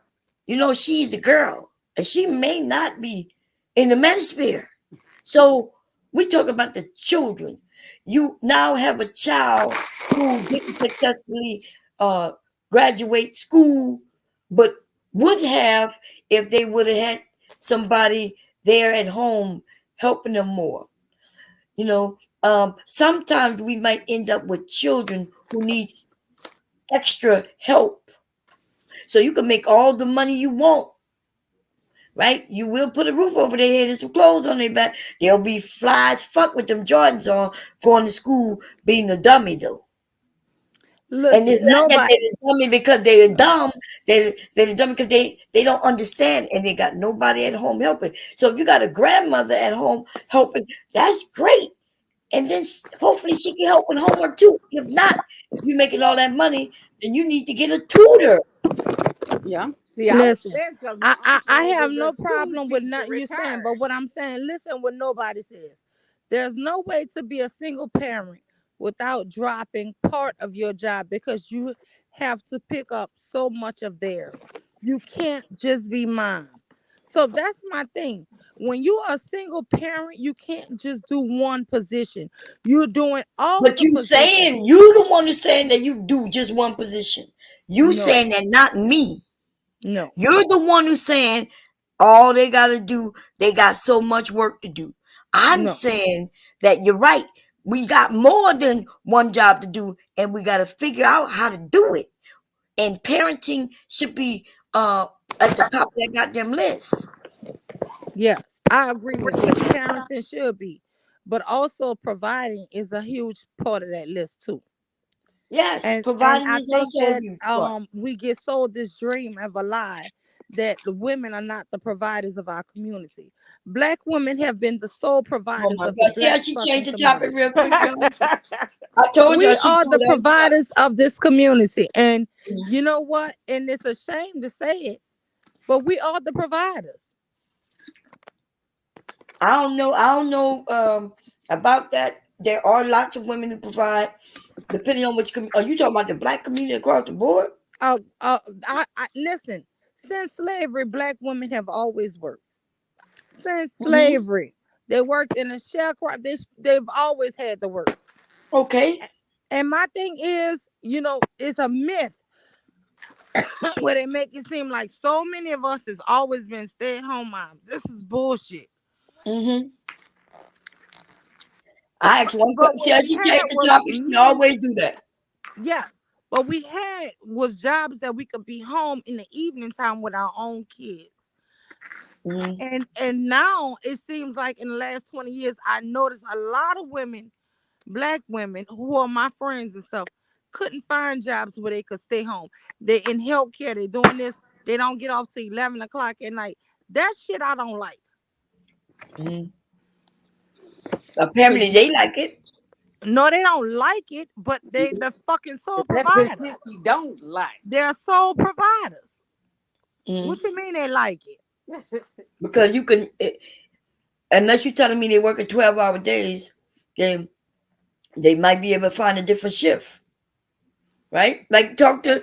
she's a girl, and she may not be in the manosphere. So we talk about the children. You now have a child who didn't successfully uh, graduate school, but would have if they would have had somebody there at home helping them more. Sometimes we might end up with children who needs extra help. So you can make all the money you want, right? You will put a roof over their head and some clothes on their back. They'll be fly as fuck with them Jordans on, going to school being a dummy though. And it's Listen, not that nobody. they're the dummy because they're dumb. They're the dummy because they don't understand and they got nobody at home helping. So if you got a grandmother at home helping, that's great. And then hopefully she can help with homework too. If not, if you're making all that money, then you need to get a tutor. Yeah. See, I was Listen, there because my I uncle have was a no school problem with teacher, nothing you're saying, but retired. what I'm saying, listen what nobody says. There's no way to be a single parent without dropping part of your job because you have to pick up so much of theirs. You can't just be mom. So that's my thing. When you are a single parent, you can't just do one position. You're doing all But the you positions. saying you the one who's saying that you do just one position. You No, saying that, not me. no, You're the one who's saying all they gotta do, they got so much work to do. I'm no. saying that you're right. We got more than one job to do, and we gotta figure out how to do it. And parenting should be at the top of that goddamn list. Yes, I agree with you. Parenting should be, but also providing is a huge part of that list too. Yes, And providing I is think also a that huge part. we get sold this dream of a lie that the women are not the providers of our community. Black women have been the sole Oh providers my of the God. See how black she fucking changed the topic community. real quick, y'all? I told y'all We she are threw the that job. providers of this community, and you know what? And it's a shame to say it, but we are the providers. I don't know about that. There are lots of women who provide, depending on which are you talking about the black community across the board? uh, uh, I listen. Since slavery, black women have always worked. Since Hmm. slavery, they worked in a sharecropper. They've always had to work. Okay. And my thing is, it's a myth where they make it seem like so many of us has always been stay-at-home moms. This is bullshit. Hmm. I asked one But question. See what how we she had changed the was topic? She men. always do that. Yes. But we had was jobs that we could be home in the evening time with our own kids. Hmm. And now it seems like in the last 20 years, I noticed a lot of women, black women who are my friends and stuff, couldn't find jobs where they could stay home. They in healthcare, they doing this, they don't get off till 11 o'clock at night. That shit I don't like. Hmm. Cause Apparently they like it. no, they don't like it, but they the fucking sole That's the providers. shit you don't like. They're sole providers. Hmm. What you mean they like it? Because you can, unless you're telling me they work at 12-hour days, then they might be able to find a different shift, right? Like talk to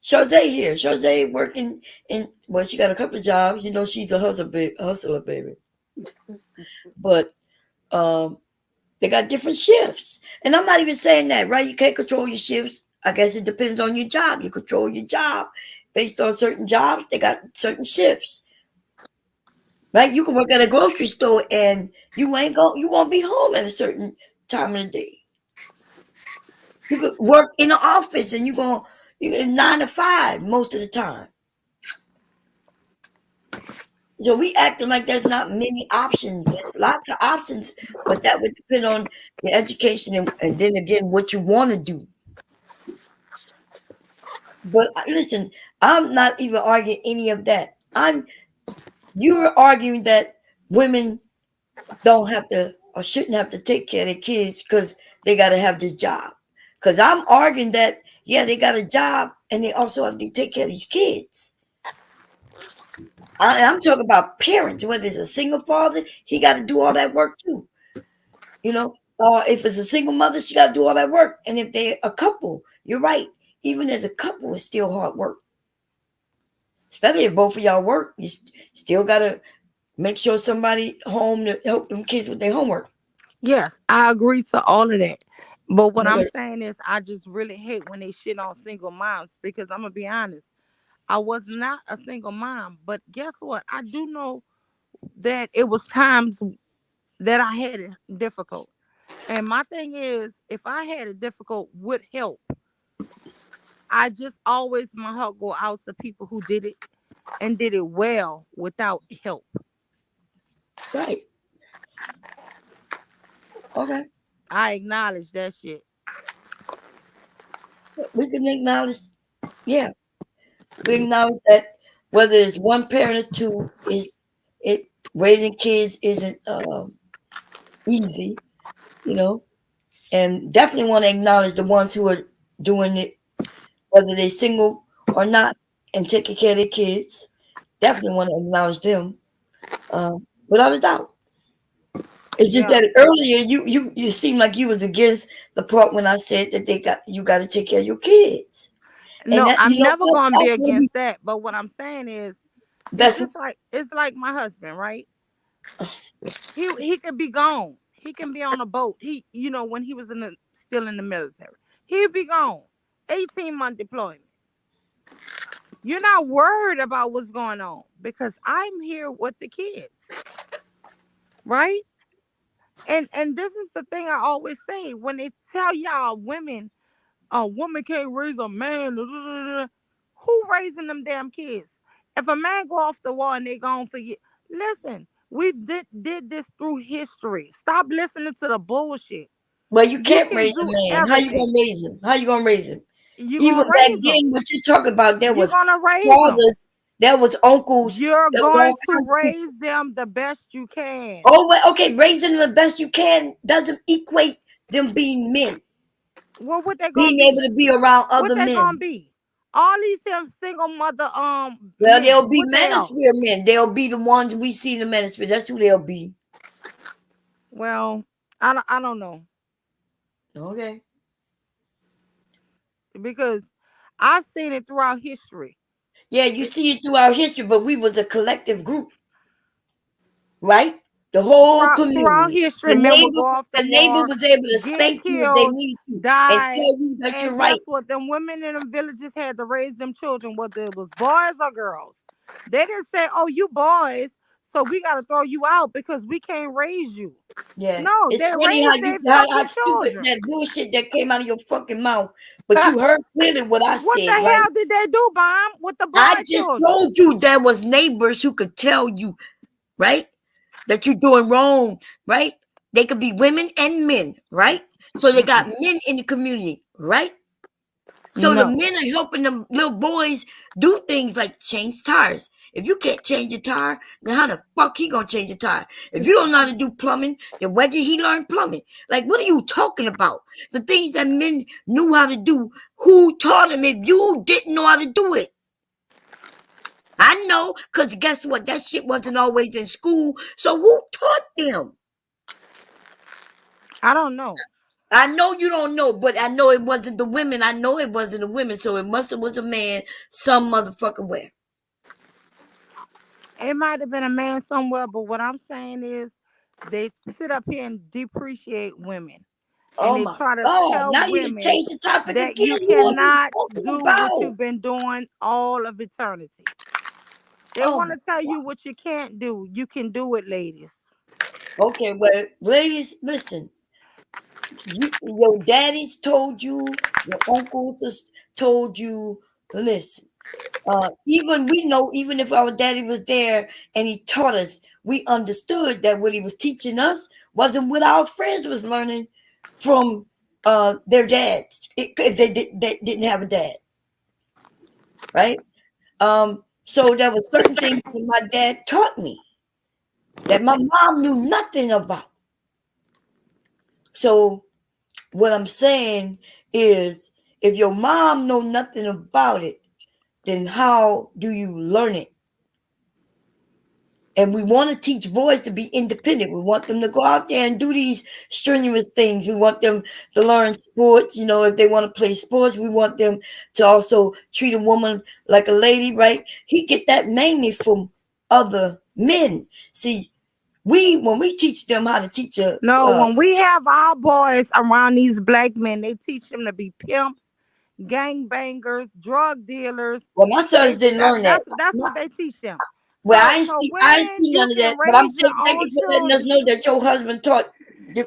Chose here. Chose working in, well, she got a couple of jobs. She's a hustler, baby. But um, they got different shifts. And I'm not even saying that, right? You can't control your shifts. I guess it depends on your job. You control your job based on certain jobs. They got certain shifts, right? You can work at a grocery store and you won't be home at a certain time of the day. You could work in the office and you get 9 to 5 most of the time. So we acting like there's not many options. There's lots of options, but that would depend on your education and then again what you want to do. But listen, I'm not even arguing any of that. You're arguing that women don't have to or shouldn't have to take care of their kids because they got to have this job. Because I'm arguing that, yeah, they got a job and they also have to take care of these kids. I'm talking about parents, whether it's a single father, he got to do all that work too. You know, or if it's a single mother, she got to do all that work. And if they're a couple, you're right. Even as a couple, it's still hard work. Especially if both of y'all work, you still got to make sure somebody home to help them kids with their homework. Yes, I agree to all of that. But what I'm Okay. saying is, I just really hate when they shit on single moms because I'm gonna be honest. I was not a single mom, but guess what? I do know that it was times that I had it difficult. And my thing is, if I had it difficult with help, I just always my heart go out to people who did it and did it well without help. Right. Okay. I acknowledge that shit. We can acknowledge, yeah, we acknowledge that whether it's one parent or two, is it raising kids isn't easy, you know, and definitely want to acknowledge the ones who are doing it, whether they're single or not, and taking care of their kids. Definitely want to acknowledge them, without a doubt. It's just Yeah. that earlier you seemed like you was against the part when I said that you got to take care of your kids, and No, that I'm never gonna be that's what we against that. But what I'm saying is, that's it's like my husband, right? He could be gone. He can be on a boat. When he was still in the military, he'd be gone. 18-month deployment. You're not worried about what's going on because I'm here with the kids, right? And this is the thing I always say when they tell y'all women a woman can't raise a man. Who raising them damn kids? If a man go off the wall and they gone for you, listen, we did this through history. Stop listening to the bullshit. well, you You can't can raise a do man. How you everything. gonna raise him? How you gonna raise him? You're Even gonna back raise them. then, what you talking about? There You're was gonna raise them. fathers, there was uncles, You're there was all going to kinds of people. raise them the best you can. Oh, well, okay, raising them the best you can doesn't equate them being men, Well, what they gonna being able be? to be around What other they gonna men. be? All these damn single mother Well, men. they'll be What they are? manosphere men. They'll be the ones we see in the manosphere. That's who they'll be. Well, I don't know Okay. because I've seen it throughout history. Yeah, you It, see it throughout history, but we was a collective group, right? The whole throughout community. history, men would go off the The neighbor war, was able to get spank you if they killed, needed to and die, tell you that you're and right. guess what? Them women in them villages had to raise them children, whether it was boys or girls. They didn't say, "Oh, you boys, so we got to throw you out because we can't raise you." Yeah. No, It's they funny how raised you their how fucking stupid children. that bullshit that came out of your fucking mouth. But you heard clearly what I What the said, right? hell did they do, Bomb, with the I boy just children? told you there was neighbors who could tell you, right? That you're doing wrong, right? They could be women and men, right? So they got Mm-mm. men in the community, right? So the No, men are helping them little boys do things like change tires. If you can't change a tire, then how the fuck he gonna change a tire? If you don't know how to do plumbing, then where did he learn plumbing? Like, what are you talking about? The things that men knew how to do, who taught him if you didn't know how to do it? I know, because guess what? That shit wasn't always in school. So who taught them? I don't know. I know you don't know, but I know it wasn't the women. I know it wasn't the women, so it must have was a man some motherfucking where. It might have been a man somewhere, but what I'm saying is they sit up here and depreciate women. And Oh they my try to God. tell Now you done women changed the topic that again. you You want to cannot talking do what about? you've been doing all of eternity. They Oh want my to tell you God. what you can't do. You can do it, ladies. Okay, well, ladies, listen. Your daddies told you, your uncles has told you. Listen, even we know, even if our daddy was there and he taught us, we understood that what he was teaching us wasn't what our friends was learning from their dads, if they didn't have a dad, right? So there were certain things that my dad taught me that my mom knew nothing about. So what I'm saying is, if your mom know nothing about it, then how do you learn it? And we want to teach boys to be independent. We want them to go out there and do these strenuous things. We want them to learn sports. If they want to play sports, we want them to also treat a woman like a lady, right? He get that mainly from other men. See, when we teach them how to teach a, No, when we have our boys around these black men, they teach them to be pimps, gang bangers, drug dealers. well, my sons They didn't that, learn that. that's what they teach them. Well, So I ain't so see, I ain't women, see you none of that. can But I'm raise your thank own you for letting us children. know that your husband taught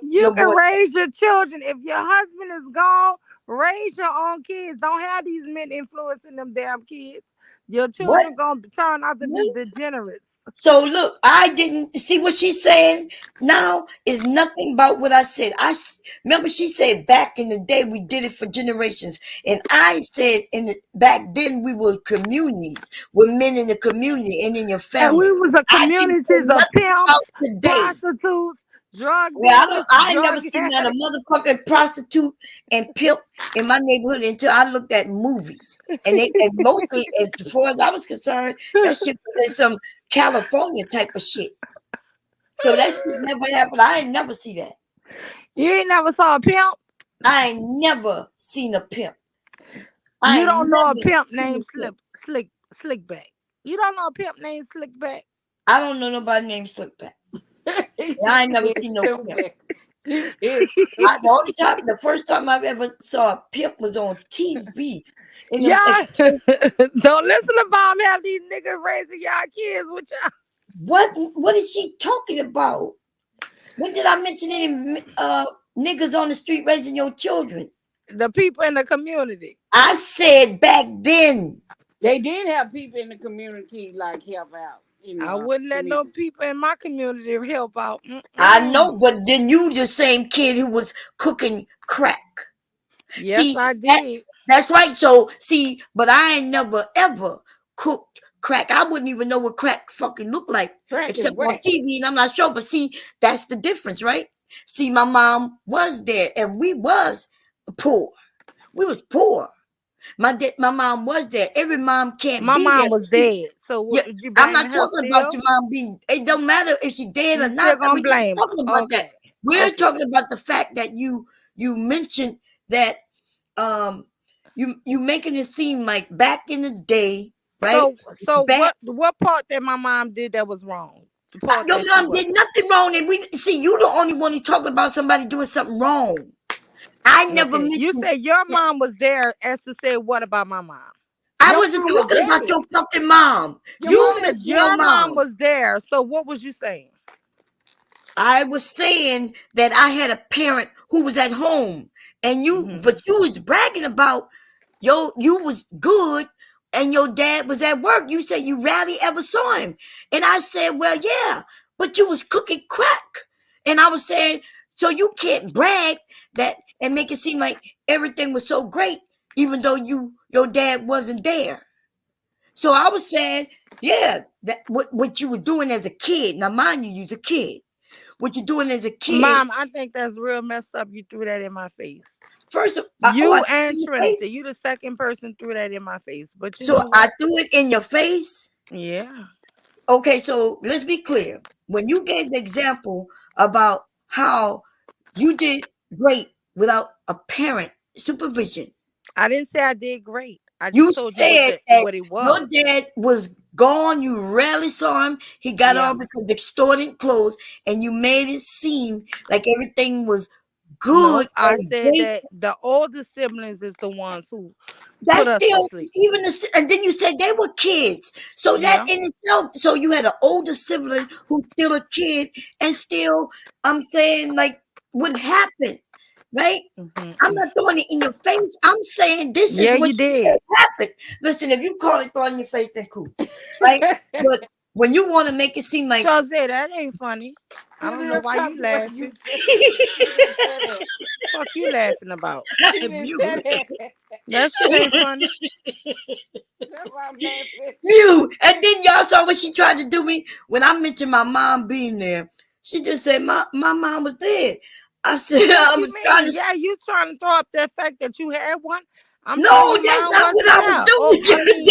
You your can boy. raise your children. If your husband is gone, raise your own kids. Don't have these men influencing them damn kids. Your What? children gonna turn out to be degenerates. So look, I didn't see what she's saying now is nothing about what I said. Remember she said back in the day we did it for generations, and I said back then we were communities with men in the community and in your And we family. was a I didn't say communities of nothing about pimps, today. prostitutes, drug Well, dealers, I ain't never drug seen not a addicts. motherfucking prostitute and pimp in my neighborhood until I looked at movies. And mostly, as far as I was concerned, that shit was in some California type of shit. So that shit never happened. I ain't never see that. You ain't never saw a pimp. I ain't never seen a pimp. I You ain't don't know a never pimp seen named a pimp. Slickback. You don't know a pimp named Slickback. I don't know nobody named Slickback. I ain't never seen no pimp. The only time, the first time I've ever saw a pimp was on TV. In them Yeah. express. Don't listen to Bob have these niggas raising y'all kids with y'all. What is she talking about? When did I mention any niggas on the street raising your children? The people in the community. I said back then. They did have people in the community like help out. I wouldn't let no people in my community help out. I Mm-mm. know, but then you the same kid who was cooking crack. Yes, See, I did. that's right. So see, but I ain't never ever cooked crack. I wouldn't even know what crack fucking looked like, Crack is except on wet. TV, and I'm not sure. But see, that's the difference, right? See, my mom was there, and we was poor. We was poor. My mom was there. Every mom can't My be there. mom was dead. So Yeah, what, did you I'm blaming not her talking about still? your mom being. It don't matter if she's dead or You not. still gonna We're not blame talking her. about that. Okay. We're Okay. talking about the fact that you mentioned that um you making it seem like back in the day, right? So Back, what part that my mom did that was wrong? The part your that she mom was did nothing wrong, and we see you the only one who talking about somebody doing something wrong. I never okay. You mentioned. said your mom was there. Esther said, what about my mom? I Your wasn't mom was talking about dead. your fucking mom. Your You You mom said was mentioned your your dead. mom mom. was there. So what was you saying? I was saying that I had a parent who was at home, and Hmm. but you was bragging about you was good, and your dad was at work. You said you rarely ever saw him, and I said, well, yeah, but you was cooking crack, and I was saying, so you can't brag that and make it seem like everything was so great, even though your dad wasn't there. So I was saying, yeah, that what you were doing as a kid. Now, mind you, was a kid. What you're doing as a kid. Mom, I think that's real messed up. You threw that in my face. First, I You threw it and in your Trinity. face. You the second person threw that in my face. But you So know I what? threw it in your face. Yeah. Okay, so let's be clear. When you gave the example about how you did great without a parent supervision, I didn't say I did great. I you just told you said that what it was. your dad was gone. You rarely saw him. He got Yeah. on because of extorted clothes, and you made it seem like everything was good Nope. I and said great. that the older siblings is the ones who put That's us to still sleep. even and then you said they were kids. So that Yeah. in itself, so you had an older sibling who's still a kid, and still I'm saying like what happened? right? I'm Mm-hmm. not throwing it in your face. I'm saying this is Yeah, what you did. happened. Listen, if you call it throwing in your face, then cool, right? But when you want to make it seem like, Jose, that ain't funny. I It don't know is why you coming when you laughing. said it. She didn't say that. Fuck you laughing about. She didn't say Mew, that. That shit ain't funny. That's why I'm laughing at you. Mew, and then y'all saw what she tried to do me when I mentioned my mom being there. She just said my mom was dead. I said What I you was trying mean? to. Yeah, you trying to throw up that fact that you had one. I'm saying No, your that's mom not what wasn't I was there. Oh, I doing. mean,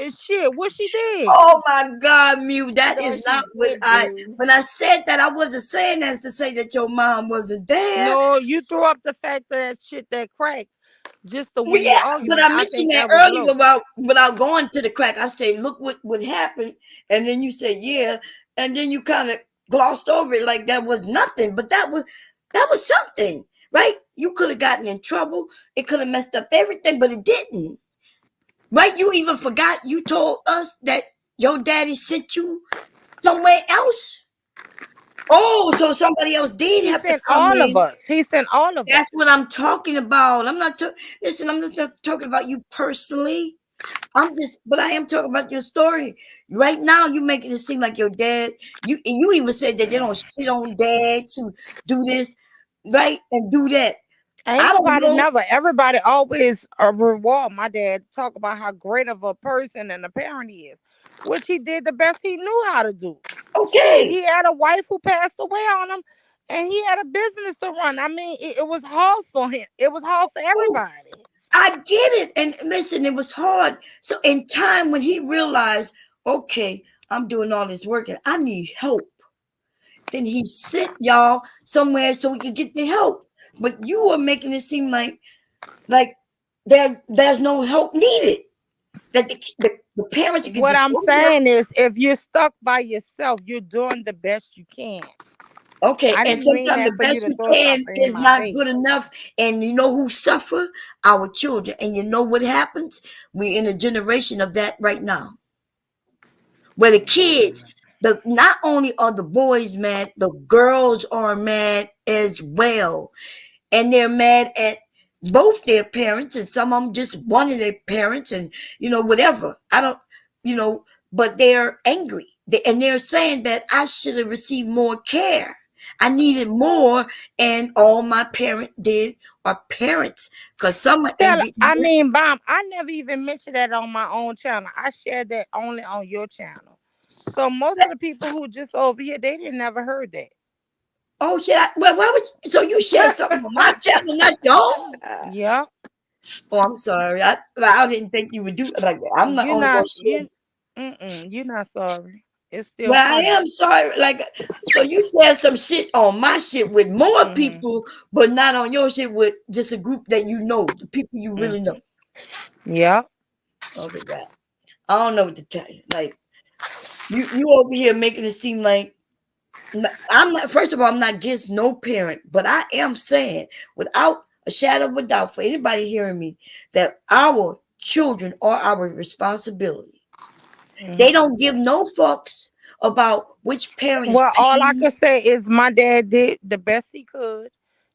Damn. shit. What she did? Oh my God, Mew, that No, is she not what didn't. I. When I said that, I wasn't saying that to say that your mom wasn't there. No, you threw up the fact that shit that crack just to Well, win your yeah, but argument. I I mentioned think that that was earlier low. without going to the crack. I say, look what happened, and then you say, yeah, and then you kind of glossed over it like that was nothing, but that was something, right? You could have gotten in trouble. It could have messed up everything, but it didn't, right? You even forgot. You told us that your daddy sent you somewhere else. Oh, so somebody else did He have to sent come all of in. us. He sent all of That's us. what I'm talking about. Listen, I'm not talking about you personally. But I am talking about your story. Right now, you making it seem like your dad, you even said that they don't shit on dad to do this, right? And do that. Ain't I don't nobody know. never. Everybody always reward my dad. Talk about how great of a person and a parent he is, which he did the best he knew how to do. Shit, Okay. he had a wife who passed away on him, and he had a business to run. I mean, it was hard for him. It was hard for Oh, everybody. I get it. And listen, it was hard. So in time when he realized, okay, I'm doing all this work and I need help, then he sent y'all somewhere so we could get the help. But you were making it seem like there's no help needed. That the parents could What just I'm go there. saying is, if you're stuck by yourself, you're doing the best you can. Okay, I and didn't mean sometimes that the for you best to you throw can something in is my not face. good enough. And you know who suffer? Our children. And you know what happens? We're in a generation of that right now. Where the kids, the not only are the boys mad, the girls are mad as well. And they're mad at both their parents, and some of them just one of their parents, and whatever. I don't, you know, but they're angry, and they're saying that I should have received more care. I needed more, and all my parent did are parents, because some are Tell, angry. I mean, Bomb, I never even mentioned that on my own channel. I shared that only on your channel. So most of the people who just over here, they didn't never heard that. Oh shit! Well, why would so you share something on my channel, not your own? Yeah, Oh, I'm sorry. I didn't think you would do like that. I'm not you're only gonna not share. you. You're not sorry. It's still Well, I funny. am sorry. Like, so you share some shit on my shit with more Mm-hmm. people, but not on your shit with just a group that you know, the people you really know. Mm-hmm. Yeah. Okay, God. I don't know what to tell you. Like, you over here making it seem like I'm not. First of all, I'm not against no parent, but I am saying, without a shadow of a doubt, for anybody hearing me, that our children are our responsibility. They Mm-hmm. don't give no fucks about which parent is Well, all I paying. could say is my dad did the best he could.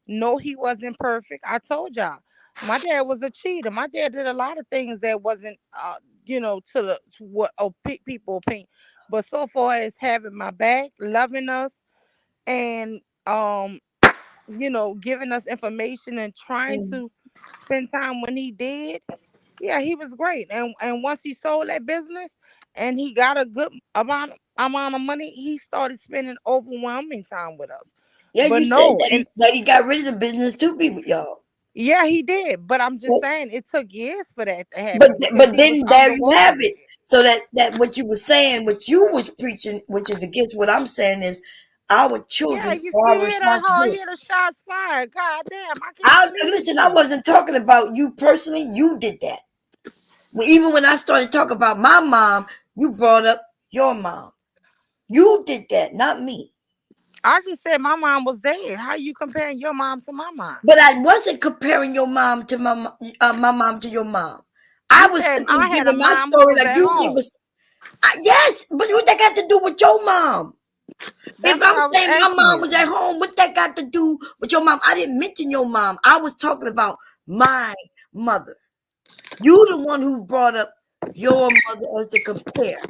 No, he wasn't perfect. I told y'all, my dad was a cheater. My dad did a lot of things that wasn't, to what people opinion. But so far as having my back, loving us, and giving us information and trying Mm. to spend time when he did, yeah, he was great. And once he sold that business and he got a good amount of money, he started spending overwhelming time with us. Yeah, But you said no, that and he got rid of the business to be with y'all. yeah, he did. But I'm just Well, saying it took years for that to but happen because but he was then there you underwater have with it. it. So that what you were saying, what you was preaching, which is against what I'm saying, is our Yeah, children you are our see it at her, responsibility. hear the shots fired. God damn, I can't believe Listen. I you. wasn't talking about you personally. You did that. Even when I started talking about my mom, you brought up your mom. You did that, not me. I just said my mom was dead. How you comparing your mom to my mom? But I wasn't comparing your mom to my mom to your mom. I You was said simply I had a giving my mom who story was like at you did. home. Yes, but what that got to do with your mom? If That's what I'm I was saying my asking mom you. was at home, what that got to do with your mom? I didn't mention your mom. I was talking about my mother. You the one who brought up your mother as to compare.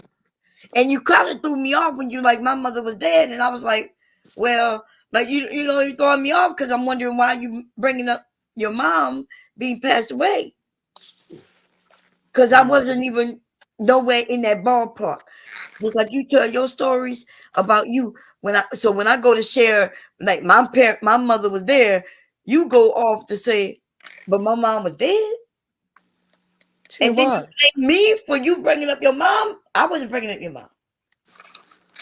And you kind of threw me off when you like my mother was dead, and I was like, well, like you know, you throwing me off because I'm wondering why you bringing up your mom being passed away because I Mm. wasn't even nowhere in that ballpark. Just like you tell your stories about you when I go to share like my mother was there, you go off to say, but my mom was dead, She and then you was. blame me for you bringing up your mom. I wasn't bringing up your mom.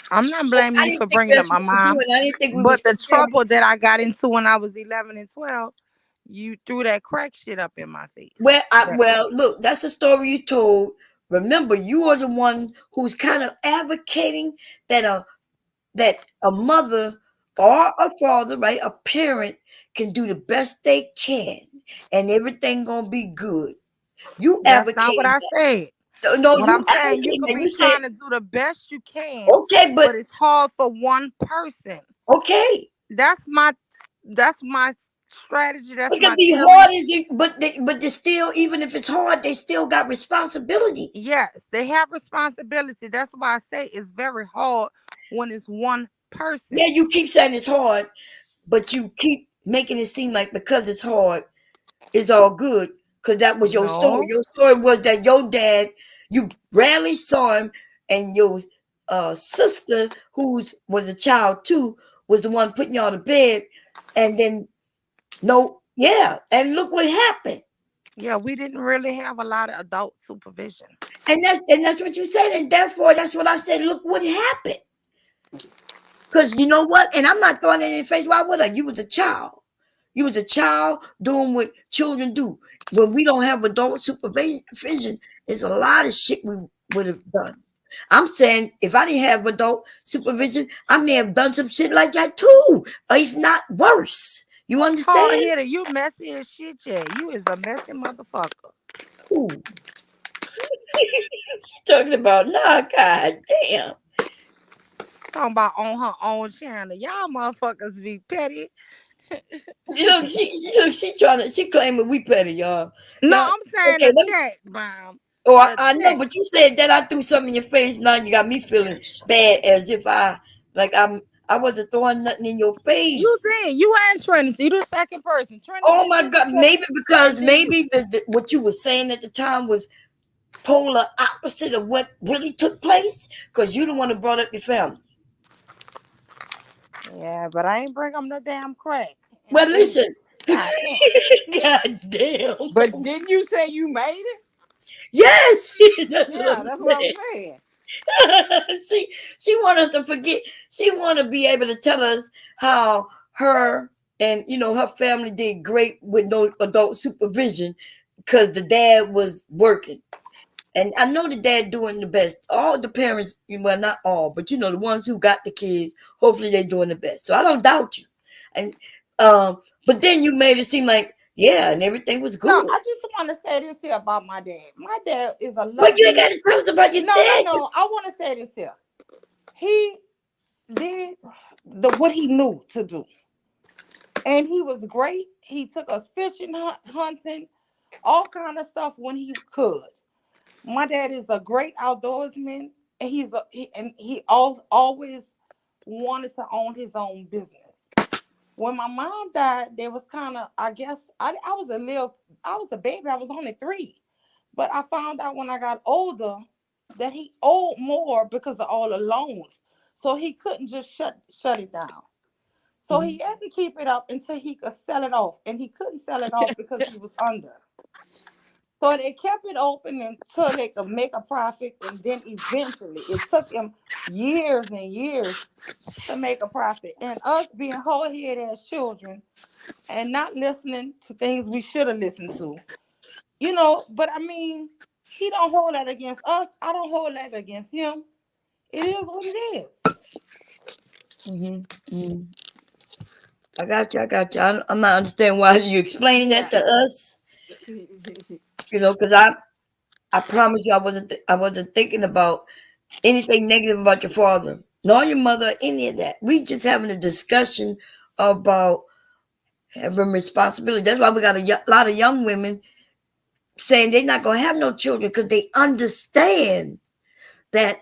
I'm not blaming I you didn't for think bringing up that's my what we do, mom, and I didn't think we was but the comparing. trouble that I got into when I was 11 and 12, you threw that crack shit up in my face. That Well, look, that's the story you told. Remember, you are the one who's kind of advocating that a mother or a father, right, a parent can do the best they can, and everything gonna be good. You that's not what advocated I that. said. No, What you I'm saying, you advocated could that. be You said, trying to do the best you can, okay, but but it's hard for one person. okay, That's my strategy. That's it can my be theory. hard as you, but they still, even if it's hard, they still got responsibilities. Yes, they have responsibility. That's why I say it's very hard when it's one person. Yeah, you keep saying it's hard, but you keep making it seem like because it's hard, it's all good. Because that was your story. No. Your story was that your dad, you rarely saw him, and your sister, who was a child too, was the one putting y'all to bed. And then, no, yeah. And look what happened. Yeah, we didn't really have a lot of adult supervision. And that's what you said. And therefore, that's what I said. Look what happened. Because you know what? And I'm not throwing it in your face. Why would I? You was a child. You was a child doing what children do. When we don't have adult supervision, there's a lot of shit we would have done. I'm saying if I didn't have adult supervision, I may have done some shit like that too, or if not worse. You Hard understand? hitter, you messy as shit, yeah. You is a messy motherfucker. Ooh, she talking about nah, god damn. Talking about on her own channel. Y'all motherfuckers be petty. She trying to she claiming we petty, y'all. No, Y'all I'm saying okay, the let me. chat, mom. Oh, The I know, chat. but you said that I threw something in your face. Now you got me feeling bad, as if I wasn't throwing nothing in your You face. did. You and Trinity. You the second person. Oh Trinity my did God! say, Maybe because and then you. maybe what you were saying at the time was polar opposite of what really took place. Because you the one who brought up your family. Yeah, but I ain't bring up no damn crack. Well, And listen. God damn. God damn. But didn't you say you made it? Yes, that's what Yeah, I'm that's what I'm saying. saying. She want us to forget. She want to be able to tell us how her and her family did great with no adult supervision because the dad was working. And I know the dad doing the best. All the parents, well, not all, but the ones who got the kids, hopefully they're doing the best. So I don't doubt you. And but then you made it seem like yeah, and everything was No, good. I just want to say this here about my dad. My dad is a But you ain't loving. got to tell us about your No, no, dad. no. I want to say this here. He did what he knew to do, and he was great. He took us fishing, hunting, all kind of stuff when he could. My dad is a great outdoorsman, and he always wanted to own his own business. When my mom died, there was kind of, I guess, I was a baby. I was only 3, but I found out when I got older that he owed more because of all the loans, so he couldn't just shut it down. So he Mhm. had to keep it up until he could sell it off, and he couldn't sell it off because he was under. So they kept it open until they could make a profit, and then eventually it took him years and years to make a profit. And us being whole head as children and not listening to things we should have listened to, But I mean, he don't hold that against us. I don't hold that against him. It is what it is. Mhm. Mhm. I got you. I got you. I'm not understanding why you explaining that Yeah. to us. Because I promise you, I wasn't thinking about anything negative about your father. nor your mother, any of that. We just having a discussion about having responsibility. That's why we got a lot of young women saying they're not going to have no children because they understand that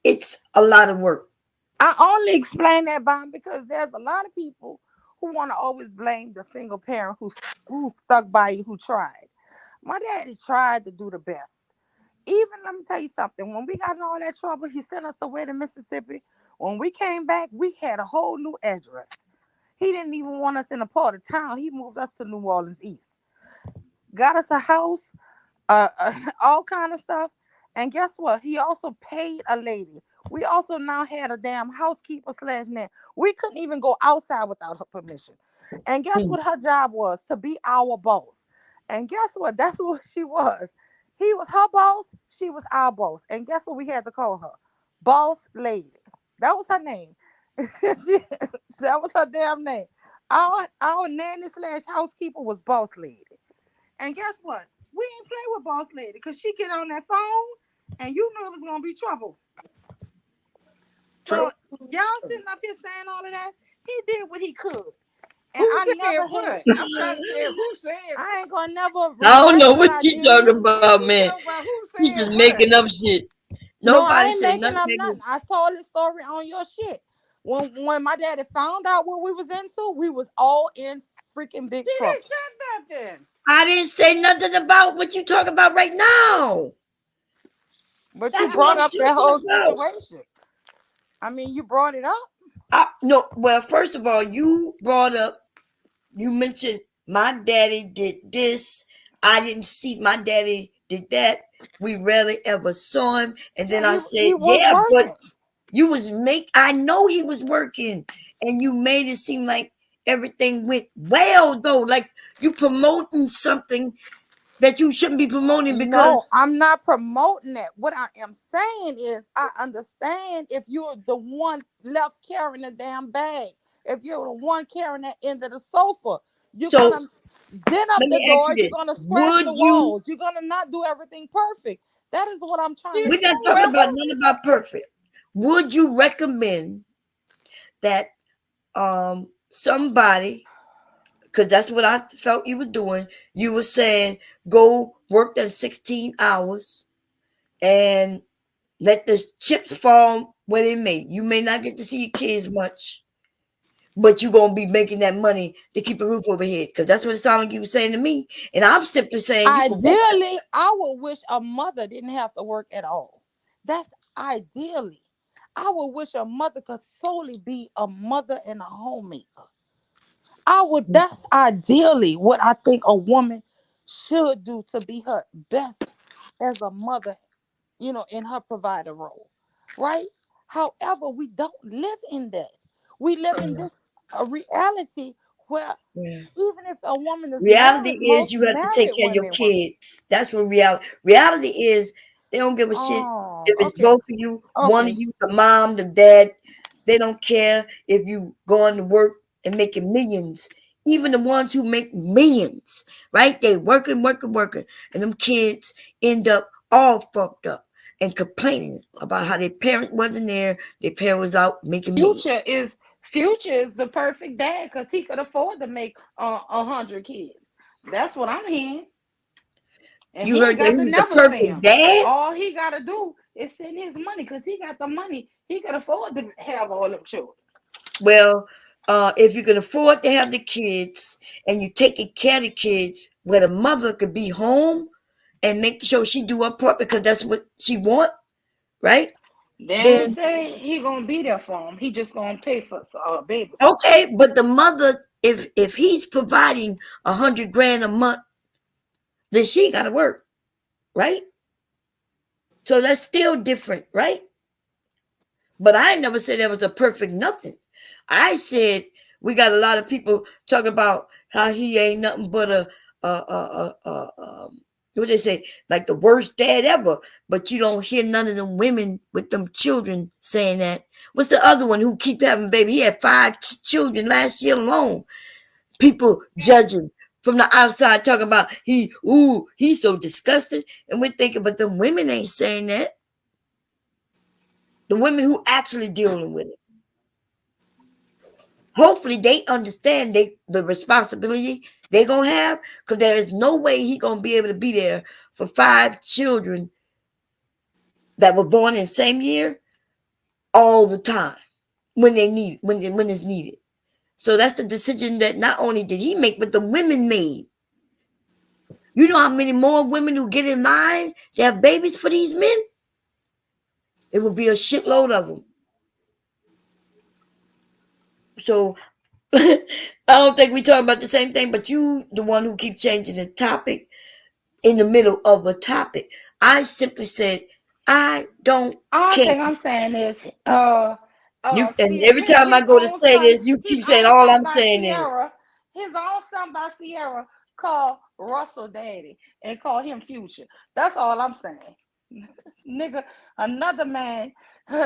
it's a lot of work. I only explain that, Bomb, because there's a lot of people who want to always blame the single parent who stuck by you, who tried. My daddy tried to do the best. Even let me tell you something. When we got in all that trouble, he sent us away to Mississippi. When we came back, we had a whole new address. He didn't even want us in a part of town. He moved us to New Orleans East. Got us a house, all kind of stuff. And guess what? He also paid a lady. We also now had a damn housekeeper slash nanny. We couldn't even go outside without her permission. And guess Hmm. what her job was? To be our boss. And guess what? That's what she was. He was her boss. She was our boss. And guess what we had to call her? Boss lady. That was her name. That was her damn name. Our nanny slash housekeeper was boss lady. And guess what? We ain't play with boss lady because she get on that phone and you knew it was gonna be trouble. True. So y'all sitting up here saying all of that. He did what he could. And Who I said never had what? I'm trying to say who said. I ain't gonna never I don't regret know what what I you did. talking What about, you man. talking about? Who You said just what? making up shit. No, I Nobody ain't said making nothing. up nothing. I told this story on your shit. When my daddy found out what we was into, we was all in freaking big She didn't trouble. say nothing. I didn't say nothing about what you talking about right now. But you That's what brought I'm up that talking whole about. situation. I mean, you brought it up. No, well, first of all, you brought up, you mentioned my daddy did this. I didn't see my daddy did that. We rarely ever saw him. And then I He said, was yeah, but working. I know he was working. And you made it seem like everything went well, though. Like you promoting something that you shouldn't be promoting No, because I'm not promoting that. What I am saying is, I understand if you're the one left carrying the damn bag, if you're the one carrying that end of the sofa, you're so gonna dent up let the me ask door, you you're this. gonna scratch Would the you walls, you're gonna not do everything perfect. That is what I'm trying to She, we're not say. talking well, about who? none about perfect. Would you recommend that somebody, because that's what I felt you were doing, you were saying go work that 16 hours and let the chips fall where they may. You may not get to see your kids much, but you're gonna be making that money to keep a roof over head. Because that's what it sounded like you were saying to me. And I'm simply saying you can work that. Ideally, I would wish a mother didn't have to work at all. That's ideally. I would wish a mother could solely be a mother and a homemaker. That's ideally what I think a woman should do to be her best as a mother, in her provider role. Right? However, we don't live in that. We live in Uh, this a reality where yeah. even if a woman is Reality married, is most you have to take married care of your women work. kids. That's what reality is. They don't give a shit Oh, if it's okay. both of you, one of Okay. you, the mom, the dad. They don't care if you going to work and making millions. Even the ones who make millions, right? They working, working, working. And them kids end up all fucked up and complaining about how their parent wasn't there, their parent was out making millions. Future is the perfect dad because he could afford to make 100 kids. That's what I'm hearing. And You he heard ain't that got he to was the never see perfect him. dad? All he got to do is send his money because he got the money. He could afford to have all them children. Well, if you can afford to have the kids and you taking care of the kids, where the mother could be home and make sure she do her part because that's what she want, right? They ain't Then say he gonna be there for him. He just gonna pay for babysitter. okay, but the mother, if he's providing 100 grand a month, then she got to work, right? So that's still different, right? But I never said there was a perfect nothing. I said we got a lot of people talking about how he ain't nothing but what they say, like the worst dad ever. But you don't hear none of them women with them children saying that. What's the other one who keep having baby? He had five children last year alone. People judging from the outside talking about he's so disgusted, and we're thinking, but the women ain't saying that. The women who actually dealing with it. Hopefully they understand the responsibility they gonna have, because there is no way he gonna be able to be there for 5 children that were born in the same year all the time when they need when it's needed. So that's the decision that not only did he make, but the women made. You know how many more women who get in line to have babies for these men? It would be a shitload of them. So I don't think we talking about the same thing, but you the one who keep changing the topic in the middle of a topic. I simply said, I don't All care. thing I'm saying is, You and see, every time I his go to own say son, this, you his keep saying own all son I'm by saying is, Sierra, his own son by Sierra called Russell Daddy and called him Future. That's all I'm saying. Nigga, another man,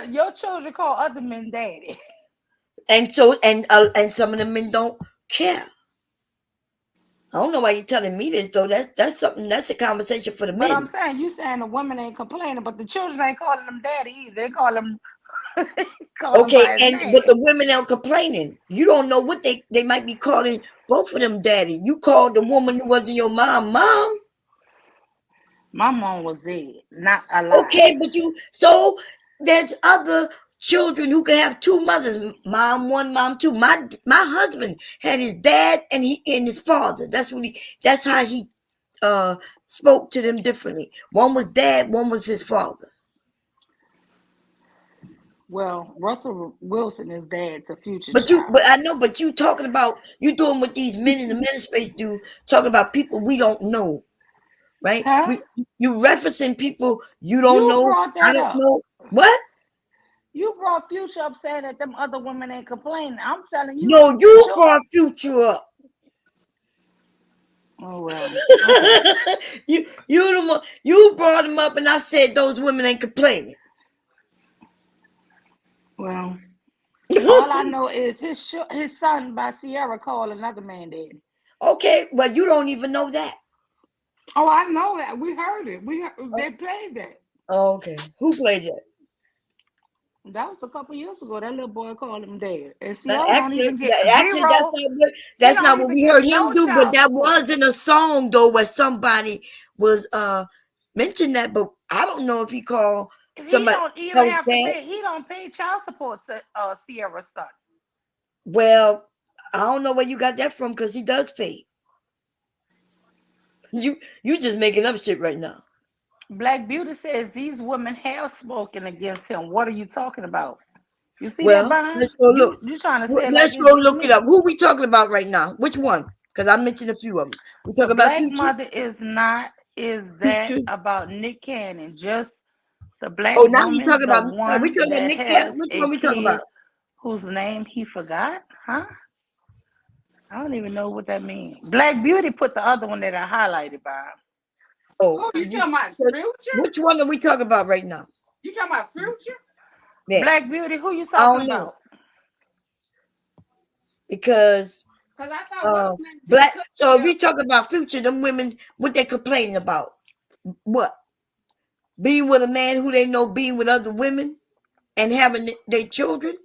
your children call other men daddy. and some of the men don't care. I don't know why you're telling me this though. That's something. That's a conversation for the But I'm men. saying, you saying the women ain't complaining, but the children ain't calling him daddy either. They call him call him Okay, by his and but name. the women are complaining. You don't know what they might be calling both of them daddy. You called the woman who wasn't your mom. My mom was dead, not alive. Okay, but so there's other children who can have two mothers, mom one, mom two. My husband had his dad and his father. That's how he uh spoke to them differently. One was dad, one was his father. Well, Russell Wilson is dad to Future But Child. I know, but you talking about you doing what these men in the Manosphere do, talking about people we don't know, right? Huh? You referencing people you don't You know. brought I that don't up. know what. You brought Future up saying that them other women ain't complaining. I'm telling you, No, the you children. brought Future up. Oh well, okay. You brought him up, and I said those women ain't complaining. Well, all I know is his son by Sierra called another man daddy. Okay, well you don't even know that. Oh, I know that. We heard it. They played that. Okay, who played that? That was a couple years ago. That little boy called him dad. And Sierra don't Actually, even get actually, zero. She that's don't not what even we get heard him no do. But child that support. was in a song though, where somebody was mentioned that. But I don't know if he called He somebody don't even else have to dad. pay. He don't pay child support to Sierra's son. Well, I don't know where you got that from because he does pay. You just making up shit right now. Black Beauty says these women have spoken against him. What are you talking about? You see that, Well, Bond? let's go look. You trying to say it like Let's it's go just look it up. me? Who we talking about right now? Which one? Because I mentioned a few of them. We The talking about black Future. mother is not. Is that Future. about Nick Cannon? Just the black Oh, now you woman, talking the about? Are we one talking about that Nick Cannon? has Which a one we talking about? kid whose name he forgot? Huh? I don't even know what that means. Black Beauty put the other one that I highlighted by. Oh, Oh, you talking about Future? which one are we talking about right now? You talking about Future? Yeah, Black Beauty, who you I talking don't know about? because Because I thought what's his name just black. took So if the we talk about Future, them women, what they complaining about? What, being with a man who they know being with other women and having their children?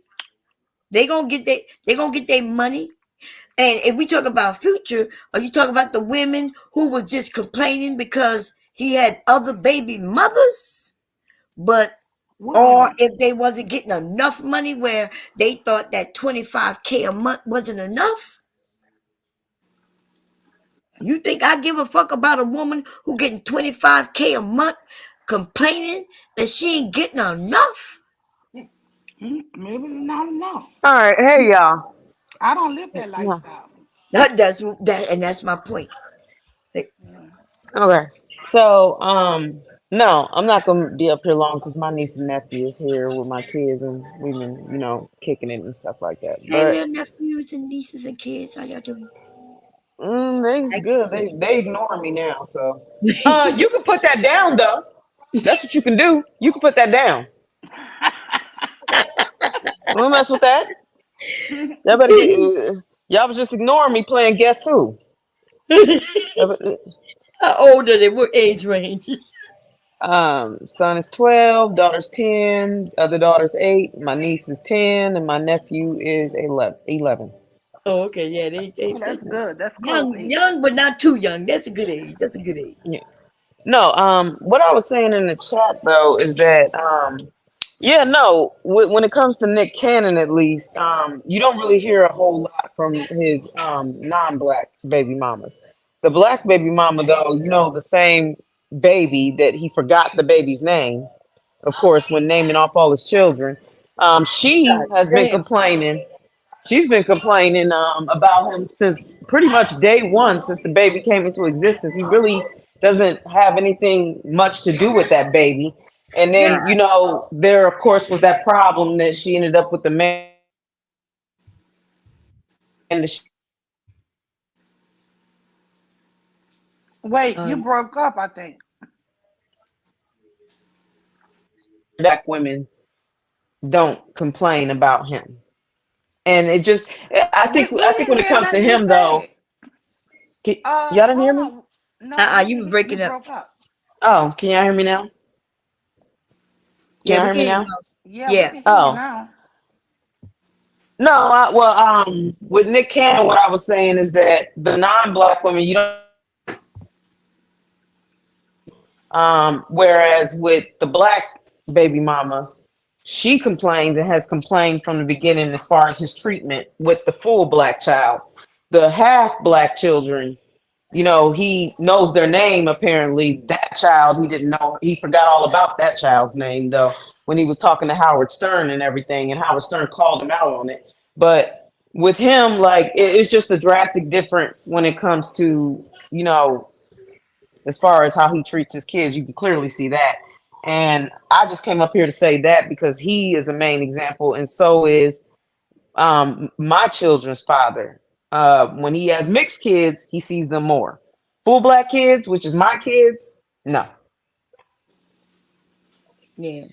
They gonna get their money. And if we talk about Future, are you talking about the women who was just complaining because he had other baby mothers? But What or women? if they wasn't getting enough money where they thought that 25K a month wasn't enough? You think I give a fuck about a woman who getting 25K a month complaining that she ain't getting enough? Maybe not enough. All right, hey y'all. I don't live that Yeah. lifestyle. That's my point. Like, Okay. So, no, I'm not gonna be up here long because my niece and nephew is here with my kids, and we've been, kicking it and stuff like that. hey, But little nephews and nieces and kids, how y'all doing? they Ask good. a They ignore me now. So, question. you can put that down though. That's what you can do. You can put that down. Don't mess with that. Y'all better get. Y'all was just ignoring me playing Guess Who. Y'all How old are they? What age range? Son is 12, daughter's 10, other daughter's 8, my niece is 10, and my nephew is 11. Oh, okay, yeah, Oh, that's good. That's close young, age. young, but not too young. That's a good age. That's a good age. Yeah. No, what I was saying in the chat though is that yeah, no, when it comes to Nick Cannon at least, you don't really hear a whole lot from his non-black baby mamas. The black baby mama though, the same baby that he forgot the baby's name, of course, when naming off all his children. She God has been damn. complaining. She's been complaining about him since pretty much day one, since the baby came into existence. He really doesn't have anything much to do with that baby. And God. then, there of course was that problem that she ended up with the man that she was with, and Wait, you Um, broke up, I think. black women don't complain about him. And it just, I We think, we I think didn't when it hear comes to nothing you him though, said. y'all didn't hear Hold me? on. No, we you didn't were hear you breaking up. broke up. Oh, can y'all hear me now? Can Yeah, y'all we hear me can. now? Yeah, we Yeah. can hear you Oh, now. no, well, with Nick Cannon, what I was saying is that the non-black women, you don't really hear them complaining about him. Whereas with the black baby mama, she complains and has complained from the beginning as far as his treatment with the full black child. The half black children, he knows their name apparently. That child, he didn't know. He forgot all about that child's name though when he was talking to Howard Stern and everything, and Howard Stern called him out on it. But with him, like it's just a drastic difference when it comes to, as far as how he treats his kids. You can clearly see that. And I just came up here to say that because he is a main example, and so is my children's father. When he has mixed kids, he sees them more. Full black kids, which is my kids, no. Yeah.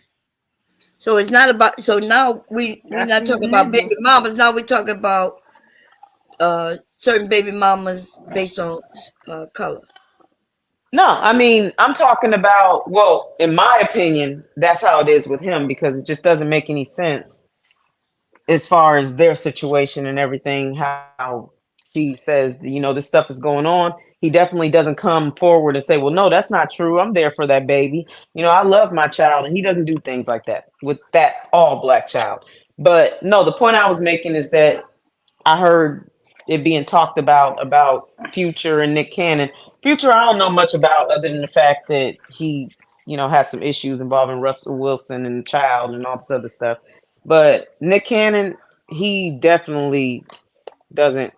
So it's not about. So now we're That's not these talking about baby niggas. mamas. Now we're talking about certain baby mamas based on color. No, I mean, I'm talking about, well, in my opinion, that's how it is with him because it just doesn't make any sense as far as their situation and everything, how she says, this stuff is going on. He definitely doesn't come forward and say, well, no, that's not true. I'm there for that baby. I love my child. And he doesn't do things like that with that all black child. But no, the point I was making is that I heard it being talked about Future and Nick Cannon. Future, I don't know much about other than the fact that he, has some issues involving Russell Wilson and the child and all this other stuff. But Nick Cannon, he definitely doesn't.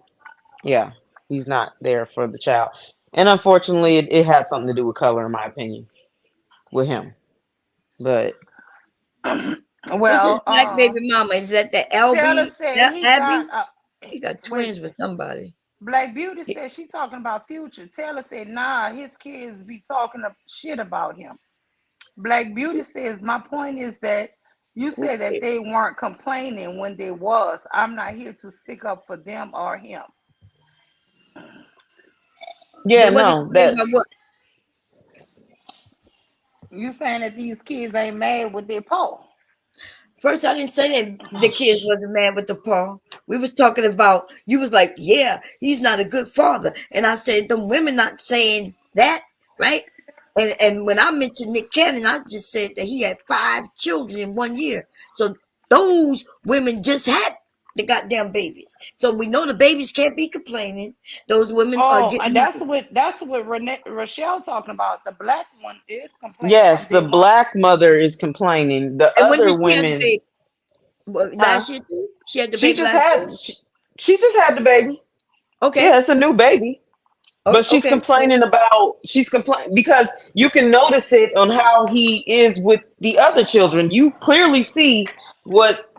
Yeah, he's not there for the child, and unfortunately, it has something to do with color, in my opinion, with him. But What's his Well, black baby mama? Is that the Taylor LB? said he got Abby? He got wait, twins with somebody. Black Beauty said she talking about Future. Taylor said, nah, his kids be talking shit about him. Black Beauty says, my point is that you said that Okay. they weren't complaining when they was. I'm not here to stick up for them or him. They yeah, wasn't no, complaining that about what? You saying that these kids ain't mad with their paw. First, I didn't say that the kids wasn't mad with the paw. We was talking about. You was like, yeah, he's not a good father, and I said them women not saying that, right? And when I mentioned Nick Cannon, I just said that he had 5 children in 1 year. So those women just had the goddamn babies. So we know the babies can't be complaining. Those women are Oh, and getting. that's what Rochelle talking about. The black one is complaining from yes, the day one. black mother is complaining. The And when did other she have the women, baby? Well, huh? last year too. She had the She baby just last year. had she just had the baby. Yeah, Okay. it's a new baby. Oh, But okay. So she's complaining because you can notice it on how he is with the other children. You clearly see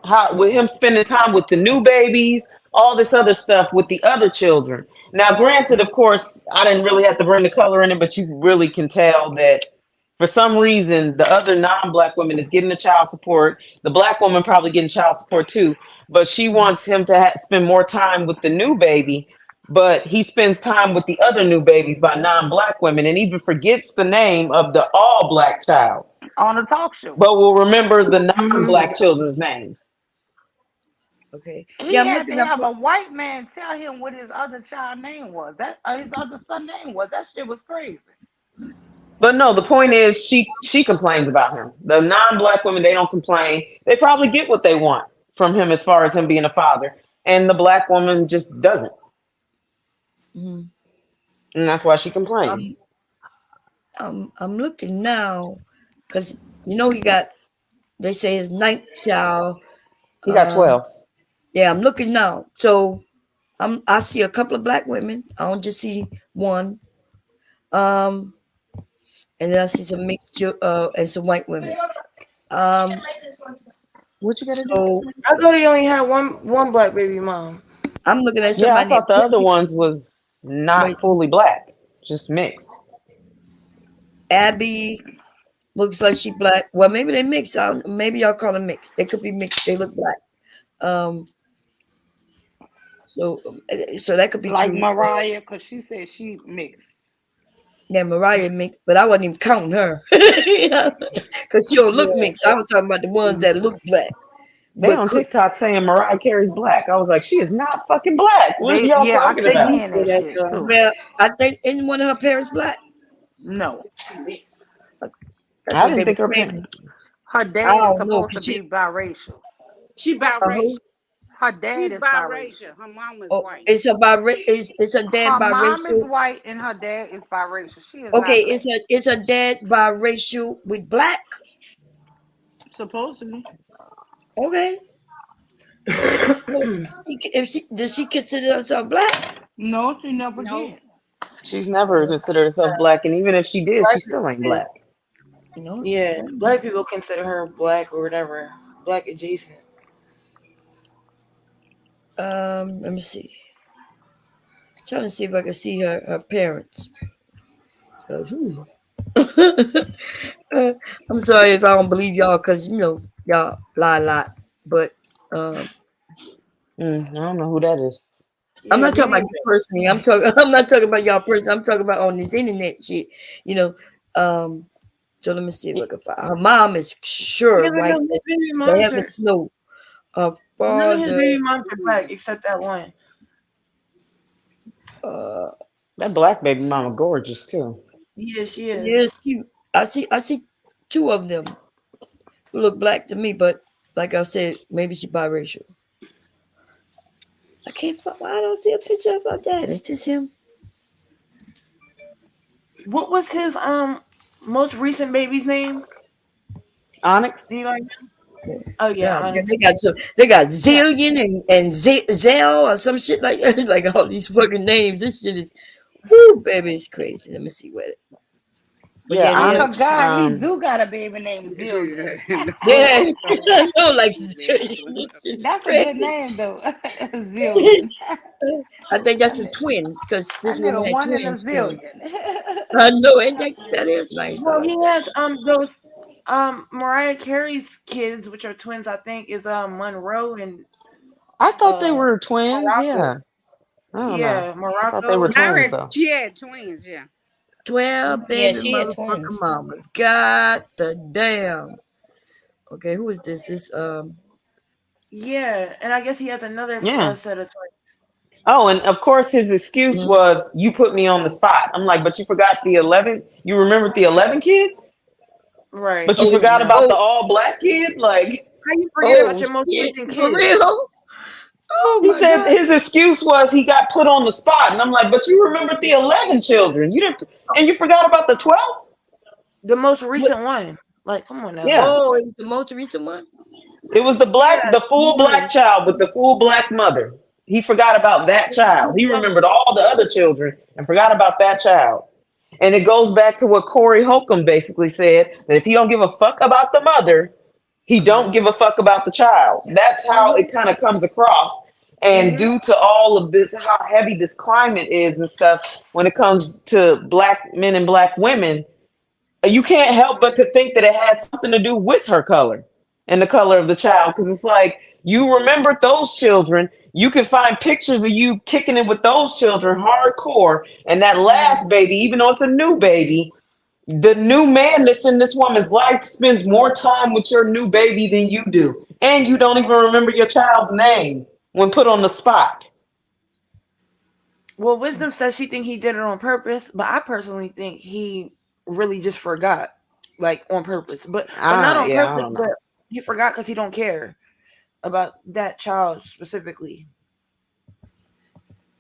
how with him spending time with the new babies, all this other stuff with the other children. Now, granted, of course, I didn't really have to bring the color in it, but you really can tell that for some reason the other non-black woman is getting the child support. The black woman probably getting child support too, but she wants him to spend more time with the new baby. but he spends time with the other new babies by non-black women and even forgets the name of the all-black child, On a talk show. but will remember the Mhm. non-black children's names. Okay. He Yeah, I'm had to looking up. have a white man tell him what his other child name was. That his other son name was. That shit was crazy. But no, the point is she complains about him. The non-black women, they don't complain. They probably get what they want from him as far as him being a father. And the black woman just doesn't. Mhm. And that's why she I'm, complains. I'm looking now, because he got. They say his ninth child. He got Um, 12. yeah, I'm looking now. So I see a couple of black women. I don't just see one. Um, and then I see some mixed and some white women. Um, What you gotta do? so I thought he only had one black baby mom. I'm looking at Yeah, I somebody named thought the other ones was wait, not fully black, just mixed. Abby. Looks like she black. Well, maybe they mix. Maybe y'all call them mixed. They could be mixed. They look black. Um, so that could be Like true. Mariah, because she said she mixed. Yeah, Mariah mixed, but I wasn't even counting her because she don't look Yeah. mixed. I was talking about the ones that look black, They but on could. TikTok saying Mariah Carey's black. I was like, she is not fucking black. What are They y'all yeah, I talking think about? he in that shit too. Well, I think any one of her parents black. No. That's I what they didn't were think her saying. parents. Her I dad is don't know supposed to because she. be biracial. She Who? biracial. Her dad She's is biracial. biracial. Her mom is Oh, white. it's a dad Her mom is biracial. white and her dad is biracial. She is Okay, not black. it's a dad biracial with black. Supposedly. Okay. Well, if she does she consider herself black? No, she never No. did. She's never considered herself black, and even if she did, she Black still ain't people, black. No. yeah, black people consider her black or whatever, black adjacent. Let me see. Trying to see if I can see her parents. Ooh. Uh, I'm sorry if I don't believe y'all, cause y'all lie a lot. But um, I don't know who that is. I'm Yeah, not me talking about neither. you personally. I'm talking. I'm not talking about y'all personally. I'm talking about on this internet shit. You know. Um. So let me see if I can find. Her mom is Yeah, sure but no, white. his baby They moms are haven't snow. Her none of his father. baby moms are black except that one. Uh. That black baby mama gorgeous too. Yeah, she Yeah, is. it's cute. I see two of them who look black to me, but like I said, maybe she biracial. I can't find. I don't see a picture of her dad. Is this him? What was his most recent baby's name? Onyx. Do you like? Oh yeah, God, Onyx. they got Yeah, Zillion and Zell or some shit like that. It's like all these fucking names. This shit is whoo, baby, it's crazy. Let me see what it. But Yeah, yeah, they I have Onyx. forgot he do got a baby named Zillion. yeah. No. I know, like Zillion. This shit is That's a good crazy. name though. Zillion. I think that's That a nigga, twin because that this woman nigga had one in a twins. zillion. I know, and that is nice. well, he has those Mariah Carey's kids, which are twins, I think, is Monroe and I thought they uh were twins. Morocco. Yeah. I don't know. Yeah, I thought they Morocco were or I twins read something. though. she had twins, yeah. 12 Yeah, baby she had motherfucking twins. mamas. God the damn. Okay, who is this? This Yeah, and I guess he has another Yeah. set of twins. Oh, and of course his excuse mhm. was you put me on the spot. I'm like, but you forgot the 11. You remembered the 11 kids, Right. but you Oh, forgot about the oh, all black kid. Like How you forget about oh your most shit. recent For kid? real? Oh he my said, god. his excuse was he got put on the spot, and I'm like, but you remembered the 11 children. You didn't, and you forgot about the 12. The most What? recent one. Like, come on now. Yeah. Oh, it was the most recent one? It was Yeah, the full black twins. child with the full black mother. He forgot about that child. He remembered all the other children and forgot about that child. And it goes back to what Corey Holcomb basically said that if he don't give a fuck about the mother, he Uh-huh. don't give a fuck about the child. That's how it kind of comes across. And Mm-hmm. due to all of this, how heavy this climate is and stuff, when it comes to black men and black women, you can't help but to think that it has something to do with her color and the color of the child. Because it's like You remembered those children. You can find pictures of you kicking it with those children hardcore. And that last baby, even though it's a new baby, the new man that's in this woman's life spends more time with your new baby than you do. And you don't even remember your child's name when put on the spot. Well, Wisdom says she think he did it on purpose, but I personally think he really just forgot, like on purpose. But not on Yeah, I purpose, don't but know. he forgot because he don't care about that child specifically.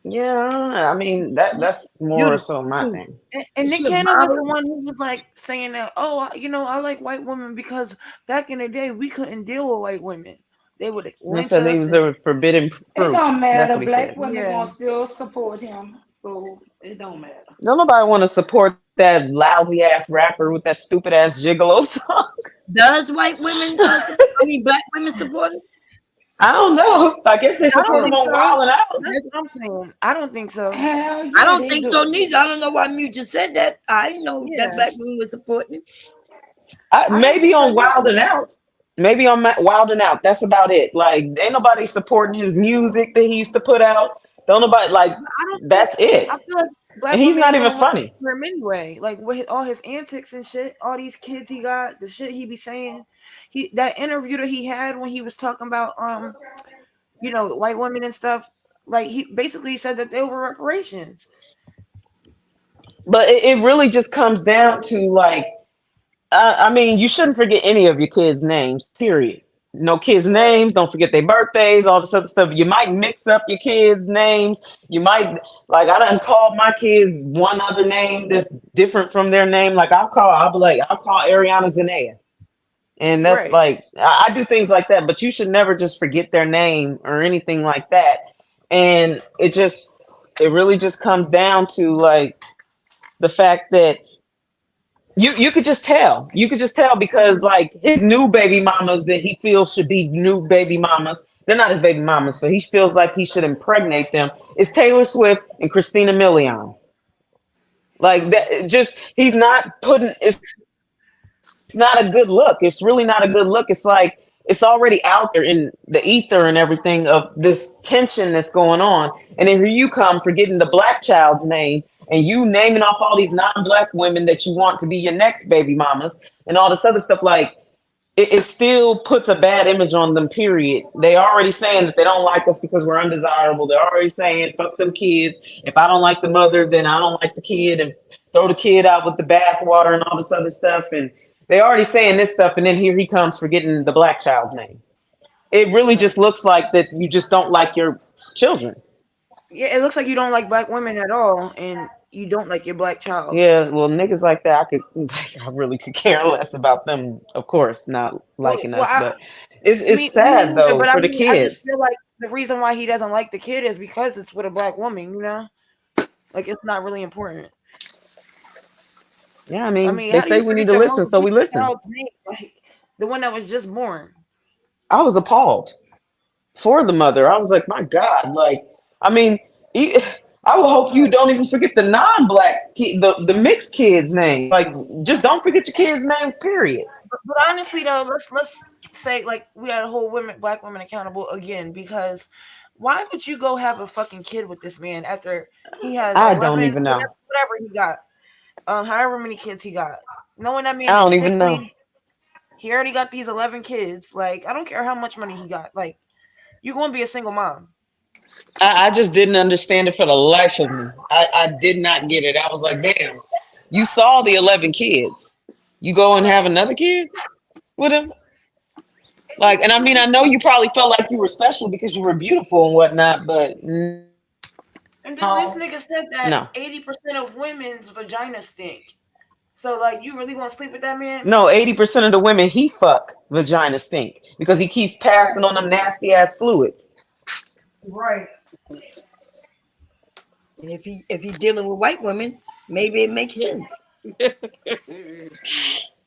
Yeah, I mean that's more Beautiful. so my Hmm. thing. And Is Nick she a Cannon was the model? one who was like saying that, oh, I like white women because back in the day we couldn't deal with white women. They would They lynch said they us was and there with forbidden It fruit. don't That's matter. what he Black said. women yeah. gonna still support him, so it don't matter. Don't nobody want to support that lousy ass rapper with that stupid ass gigolo song. Does white women, I mean, black women support it? I don't know. I guess they I don't support him think on so. Wild and Out. That's what I'm saying. I don't think so. Hell I yeah, don't they think so do. neither. I don't know why Mew just said that. I didn't know that Yeah, black women were supporting it. I don't Maybe think so on Wild either. and Out. Maybe on Wild and Out. That's about it. Like, ain't nobody supporting his music that he used to put out. Don't nobody like. But I don't think That's it. I feel like And black he's women not ain't even gonna want to funny. support him anyway. Like with all his antics and shit, all these kids he got, the shit he be saying. He that interview that he had when he was talking about white women and stuff. Like he basically said that they were reparations. But it really just comes down to like, I mean, you shouldn't forget any of your kids' names. Period. No kids' Right. names. Don't forget their birthdays. All this other stuff. You might mix up your kids' names. You might like I done called my kids one other name that's different from their name. Like I'll be like I'll call Ariana Zanea, and that's Right. like I do things like that. But you should never just forget their name or anything like that. And it really just comes down to like the fact that you could just tell. You could just tell because like his new baby mamas that he feels should be new baby mamas. They're not his baby mamas, but he feels like he should impregnate them. Is Taylor Swift and Christina Milian. Like that just he's not putting it's not a good look. It's really not a good look. It's like it's already out there in the ether and everything of this tension that's going on. And then here you come forgetting the black child's name and you naming off all these non-black women that you want to be your next baby mamas and all this other stuff. Like it still puts a bad image on them, period. They already saying that they don't like us because we're undesirable. They're already saying fuck them kids. If I don't like the mother, then I don't like the kid, and throw the kid out with the bathwater and all this other stuff. And they already saying this stuff, and then here he comes forgetting the black child's name. It really Right. just looks like that you just don't like your children. Yeah, it looks like you don't like black women at all, and you don't like your black child. Yeah, well, niggas like that, I really could care less about them. Of course, not Well, liking well, us, I, but it's me sad neither. though But I for the mean, I just feel kids. like the reason why he doesn't like the kid is because it's with a black woman. Like it's not really important. Yeah, I I mean, mean, they how do say you we need forget to your listen, most so we recent listen. child's name, like the one that was just born? I was appalled for the mother. I was like, my God, like, I mean, e- I will hope you Right. don't even forget the non-black kid, the mixed kids' name. Like, just don't forget your kids' names. Period. But honestly, though, let's say like we got to hold black women accountable again because why would you go have a fucking kid with this man after he has I don't 11, even know. whatever he got, however many kids he got, knowing that man I is don't even know. sickly. He already got these 11 kids. Like I don't care how much money he got. Like you gonna be a single mom. I just didn't understand it for the life of me. I did not get it. I was like, damn, you saw the 11 kids. You go and have another kid with him? And then Like, and this I mean, nigga I know you probably felt like you were special because you were beautiful and whatnot, but no, And then this no. nigga said that 80% of women's vaginas stink. So like you really gonna sleep with that man? No, 80% of the women he fuck vagina stink because he keeps passing on them nasty ass fluids. Right. And if he dealing with white women, maybe it makes sense.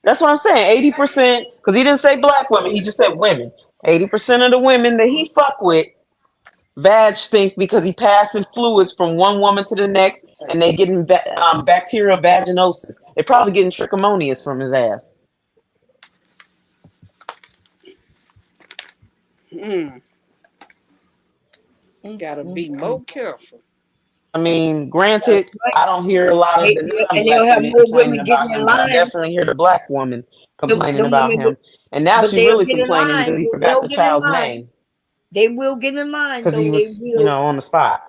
That's what I'm saying. 80%, because he didn't say black women, he just said women. 80% of the women that he fuck with vag stink because he passing fluids from one woman to the next and they getting bacterial vaginosis. They probably getting trichomonias from his ass. Gotta be Mm. more careful. I mean, That's granted, right. I don't hear a lot of the And they'll non-black have women more complaining women getting about in him, but I line. definitely hear the black woman complaining Them about women, him. And now but she they'll really get in complaining line. because he forgot They'll the get in child's line. name They will get in line, because he though. They was, will. on the spot.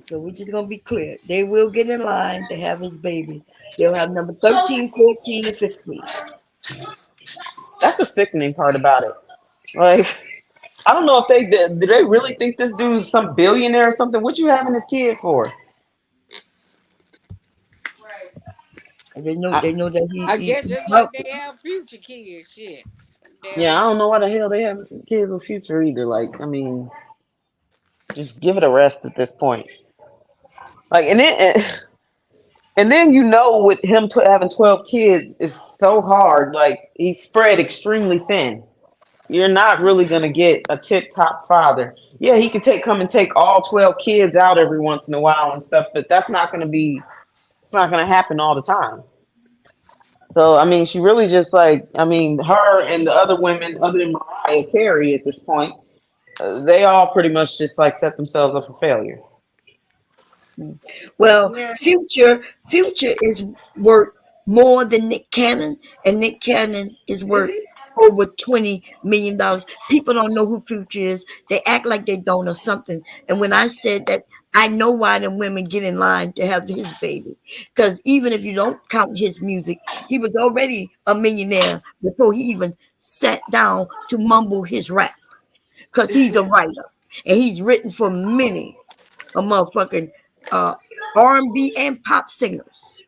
So we're just gonna be clear. They will get in line to have his baby. They'll have number 13, 14, and 15. That's the sickening part about it. Like, I don't know if do they really think this dude's some billionaire or something. What you having this kid for? And they know I, that I he guess just like healthy. they have future kids, shit. yeah, I Damn. don't know why the hell they have kids with Future either. Like, I mean, just give it a rest at this point. Like, and then with him having 12 kids, it's so hard. Like, he's spread extremely thin. You're not really gonna get a tip top father. Yeah, he could come and take all 12 kids out every once in a while and stuff, but that's not gonna be. It's not gonna happen all the time. So I mean, she really just like I mean, her and the other women, other than Mariah Carey at this point, they all pretty much just like set themselves up for failure. Well, Yeah. Future is worth more than Nick Cannon, and Nick Cannon is Is worth he? over $20 million. People don't know who Future is. They act like they don't or something. And when I said that, I know why them women get in line to have his baby. Because even if you don't count his music, he was already a millionaire before he even sat down to mumble his rap. Because he's a writer, and he's written for many a motherfucking uh, R&B and pop singers.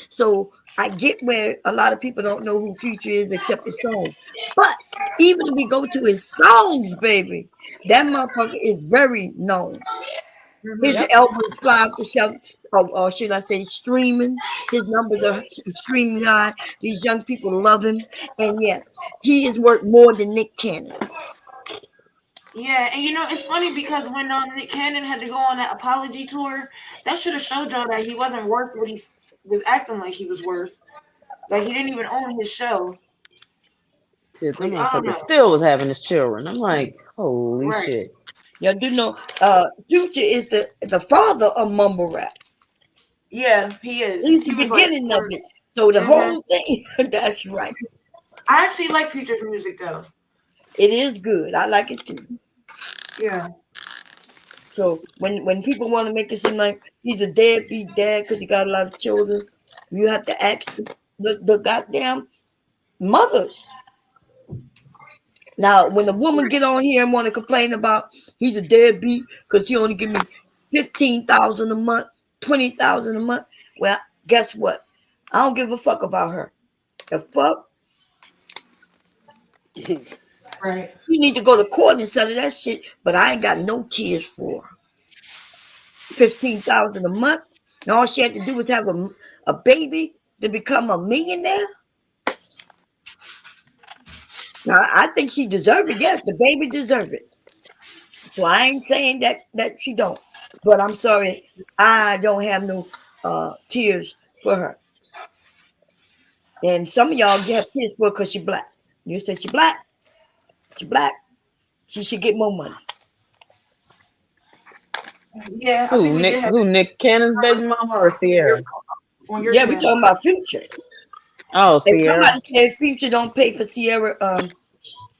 So I get where a lot of people don't know who Future is except his songs. But even if we go to his songs, baby, that motherfucker is very known. Hmm. His Yep. albums fly off the shelf, or should I say, streaming. His numbers are extremely high. These young people love him, and yes, he is worth more than Nick Cannon. Yeah, and it's funny because when Nick Cannon had to go on that apology tour, that should have showed y'all that he wasn't worth what he was acting like he was worth. Like he didn't even own his show. Shit, that Like I don't motherfucker know. still was having his children. I'm like, holy Right. shit. Y'all do know Future is the father of mumble rap. Yeah, he is. He's the He was like beginning of 1st. it. So the Mm-hmm. whole thing, that's right. I actually like Future's music though. It is good. I like it too. Yeah. So when people want to make it seem like he's a deadbeat dad because he got a lot of children, you have to ask the goddamn mothers. Now, when a woman get on here and want to complain about he's a deadbeat because he only give me 15,000 a month, 20,000 a month, well, guess what? I don't give a fuck about her. The fuck. Right. You need to go to court and settle that shit, but I ain't got no tears for her. 15,000 a month, and all she had to do was have a baby to become a millionaire. Now, I think she deserved it. Yes, the baby deserved it. So I ain't saying that she don't, but I'm sorry, I don't have no tears for her. And some of y'all get tears for her because she black. You say she black, she black. She should get more money. Yeah, I Who think we did Nick? have Who Nick Cannon's baby mama or Sierra? on your Yeah, we channel. talking about future. Oh, And Sierra. somebody said future don't pay for Sierra,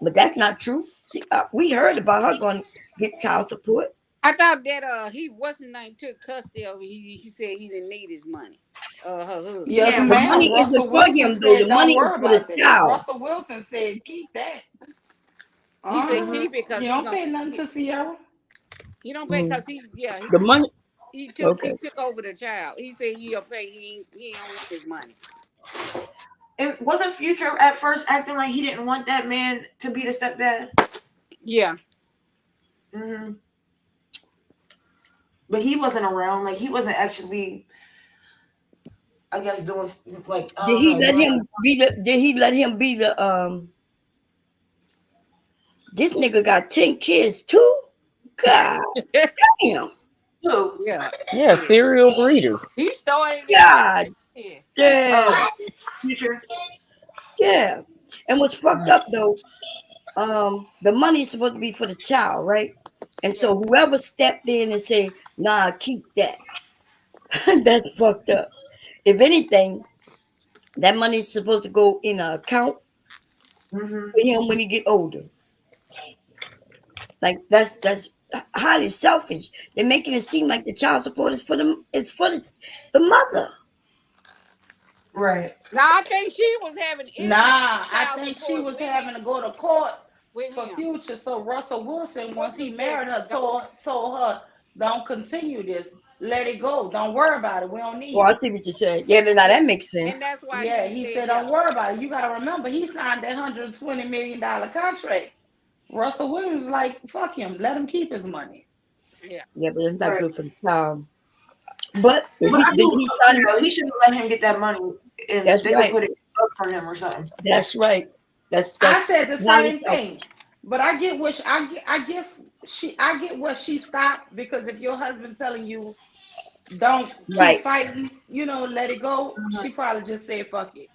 but that's not true. We heard about her going to get child support. I thought that he wasn't name took custody of it. He said he didn't need his money. Her husband. Yes, Yeah, The but money ma'am. isn't Russell for Wilson him though. said, The "Don't money worry is for the about that." child. Russell Wilson said, "Keep that." He said Uh-huh. mhm. keep it because You he don't gonna pay nothing to Sierra. he don't pay Mm. because he yeah The money. he Okay. took over the child. He said he'll pay. He don't want his money. It wasn't Future at first acting like he didn't want that man to be the stepdad. Yeah. Hmm. But he wasn't around. Like he wasn't actually, I guess, doing like I Did don't he know, let doing. him be the? Did he let him be the? This nigga got 10 kids too. God damn. Who? Yeah. Yeah, Yeah. serial breeders. He started it all. God Yeah. damn. Future. Yeah. And what's fucked up though? the money is supposed to be for the child, right? And Yeah. so whoever stepped in and say, "Nah, keep that," that's fucked up. If anything, that money is supposed to go in an account Hmm. for him when he get older. Like that's highly selfish. They're making it seem like the child support is for the mother. Right. Now I think she was having Nah, issues with the I child think she support was with having to go to court for him. future. So Russell Wilson, What once he was that? married her, told her, "Don't continue this. Let it go. Don't worry about it. We don't Oh, need I it." see what you said. Yeah, now Yeah. that makes And sense. that's why Yeah, he he said, said, yeah, "Don't worry about it. You got to remember, he signed that $120 million contract." Russell Williams was like, "Fuck him. Let him keep his money." yeah. Yeah, but it's not Right. good for the child. But if But he I did do, he sign, he shouldn't let him get that money, and that's they could right. put it up for him or something. That's right. I That's said the highly same thing, selfish. but I get what I guess I get what she stopped, because if your husband telling you don't keep Right. fighting, let it go, Mhm. she probably just said fuck it.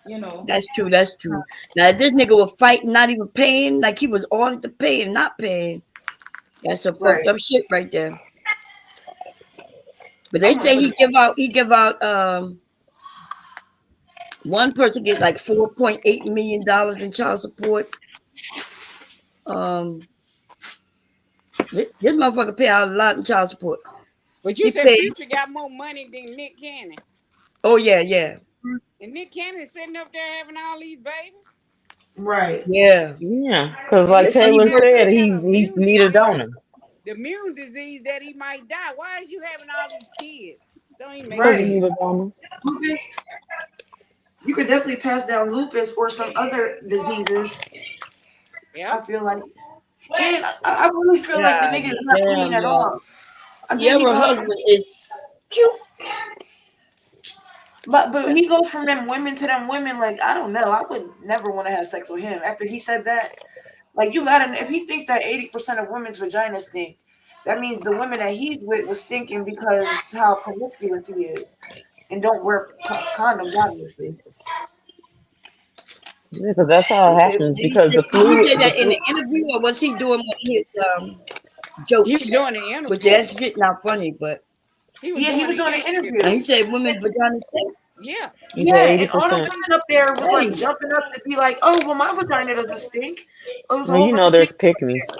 That's true. That's true. Now if this nigga was fighting, not even paying, like he was ordered to pay and not paying. That's some fucked Right. up shit right there. But they I'm gonna say put it. he give out one person get like $4.8 million in child support. Um this motherfucker pay out a lot in child support. But you He said paid. Future got more money than Nick Cannon. Oh yeah, yeah. And Nick Cannon is sitting up there having all these babies. Right. Yeah. Yeah, because And like They he say he Taylor he got worked. said, some kind of he immune need a disease. donor The immune disease that he might die. Why is you having all these kids? Don't even make because he sense. Right. need a donor. Lupus. You could definitely pass down lupus or some other diseases. Yep. I feel like, and I really feel like the God nigga is not clean damn, at y'all. all. I think he Sierra goes, husband is cute. but he goes from them women to them women. Like I don't know. I would never want to have sex with him after he said that. Like you gotta, if he thinks that 80% of women's vaginas stink, that means the women that he's with was stinking because how promiscuous he is and don't wear condoms, obviously. Yeah, because that's how it Did happens. he Because say, the did he fluid, say the that in the flu. interview, or was he doing his He was jokes? doing the Which interview. that shit not funny, but He was Yeah, he doing was the doing an interview. and interview. he said women vaginas stink. Yeah. He said Yeah, eighty and all the percent. women up there was like Dang. jumping up to be like, "Oh, well, my vagina doesn't stink." It was a Well, whole you bunch know, of there's pictures pick up me's. there.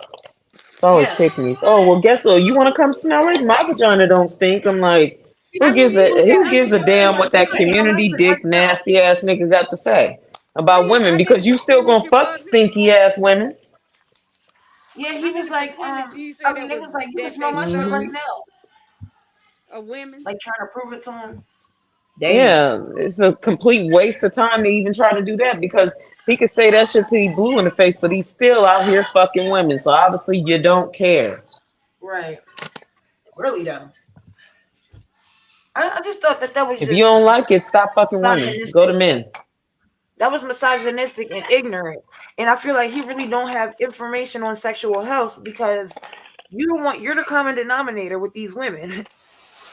It's always Yeah, pick me's. Oh well, guess what? You want to come smell it? My vagina don't stink. I'm like, I mean, he said who he gives was a doing damn what what that women do. community like dick no. nasty ass nigga got to say Well, about women? I guess Because you the still gonna percentage fuck was it. stinky ass women. Yeah, How he was many like, percentage he I said mean, that they was was like, "You can that smell they my shit suck right Hmm. now," of women? like trying to prove it to him. Damn. Yeah, it's a complete waste of time to even try to do that because he could say that shit till he blue in the face, but he's still out here fucking women. So obviously you don't care. Right. Really though, I just thought that that was If you just don't like it, stop fucking women. Go to misogynistic. men. That was misogynistic and ignorant. And I feel like he really don't have information on sexual health because you're the common denominator with these women.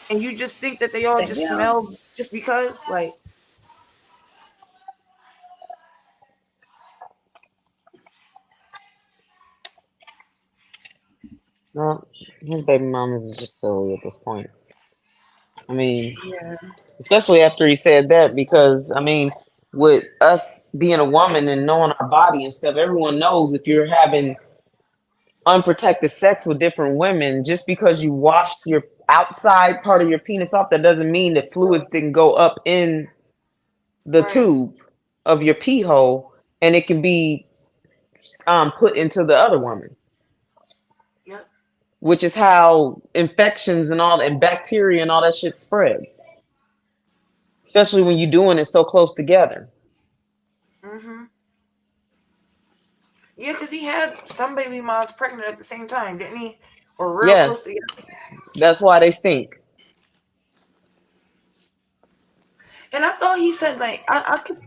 And you just think that they all The just hell? smell just because like No, his baby mamas is just silly at this point. I mean, yeah. especially after he said that, because I mean, with us being a woman and knowing our body and stuff, everyone knows if you're having unprotected sex with different women, just because you washed your outside part of your penis off, that doesn't mean that fluids didn't go up in the Right. tube of your pee hole and it can be put into the other woman, Yep. which is how infections and all and bacteria and all that shit spreads, especially when you're doing it so close together. Mhm. Yeah, because he had some baby moms pregnant at the same time, didn't he? Or real close Yes, together. that's why they stink. And I thought he said like I could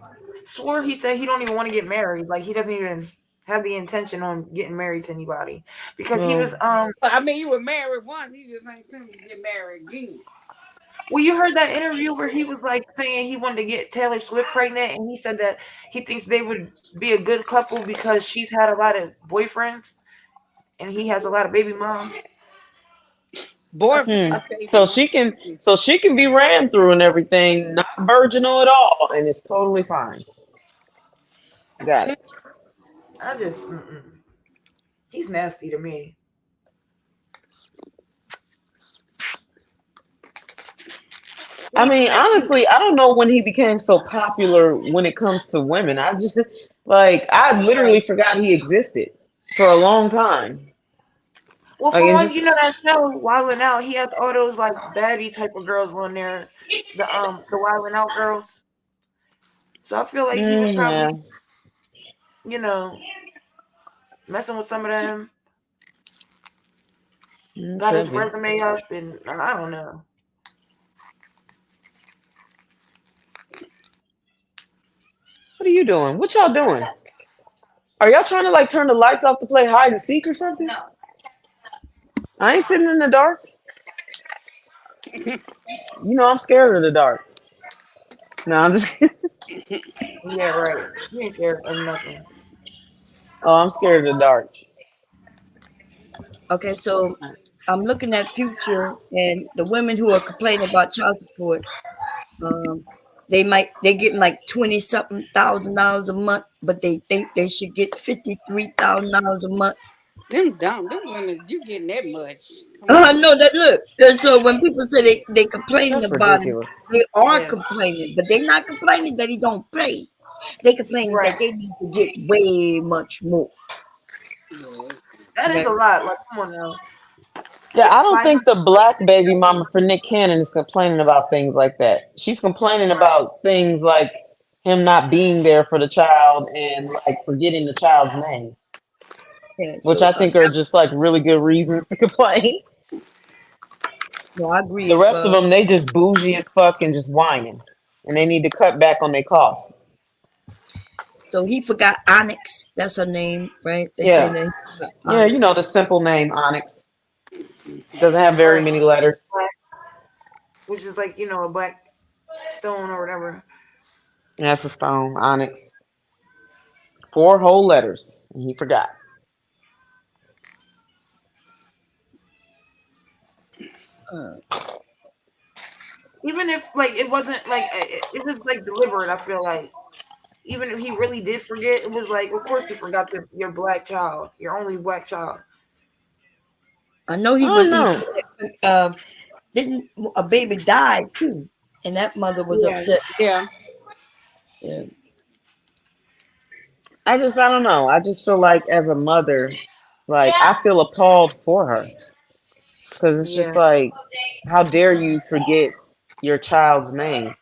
swore he said he don't even want to get married. Like he doesn't even have the intention on getting married to anybody because he was Well, I mean, he was married once. He just ain't finna get married again. Well, you heard that interview where he was like saying he wanted to get Taylor Swift pregnant, and he said that he thinks they would be a good couple because she's had a lot of boyfriends and he has a lot of baby moms. Hmm. I Boyfriend, baby mom. So she can be ran through and everything, not virginal at all, and it's totally fine. Got it. I just, he's nasty to me. I He mean, even that cute. honestly, I don't know when he became so popular when it comes to women. I just like I literally Right. forgot he existed for a long time. Well, Like from and what just you know that show, Wildin' Out, he has all those like baddie type of girls on there, the Wildin' Out girls. So I feel like he was yeah, probably, you know, messing with some of them, got his could be. resume up, and I don't know. What are you doing? What y'all doing? Are y'all trying to like turn the lights off to play hide and seek or something? I ain't sitting in the dark. You know I'm scared of the dark. No, I'm just kidding. Yeah, right. He ain't scared of nothing. Oh, I'm scared of the dark. Okay, so I'm looking at future and the women who are complaining about child support. Um, they getting like 20 something thousand dollars a month, but they think they should get $53,000 a month. Them dumb, them women, you getting that much? Come on. No, that look. And so when people say they complaining That's about him, ridiculous. they are Yeah, complaining, but they're not complaining that he don't pay. They complaining right. that they need to get way much more. Yes. That is Right? a lot. Like, come on now. Yeah, I don't Five think hundred. the black baby mama for Nick Cannon is complaining about things like that. She's complaining Right. about things like him not being there for the child and like forgetting the child's name, Yeah. which So I think are just like really good reasons to complain. no, I agree. The If rest of them, they just bougie as fuck and just whining, and they need to cut back on their costs. so he forgot Onyx. That's her name, right? They saying Yeah, that he forgot yeah, you know Onyx. the simple name Onyx doesn't have very Right. many letters. Black, which is like a black stone or whatever. That's a stone, Onyx. Four whole letters, and he forgot. Uh, Even if like it wasn't like it was like deliberate. I feel like even if he really did forget, it was like, of course you forgot your black child, your only black child. I know I he don't was. He know. didn't a baby died too, and that mother was Yeah. upset. Yeah. Yeah. I don't know. I just feel like as a mother, like I feel appalled for her because it's just Yeah. like, how dare you forget your child's name?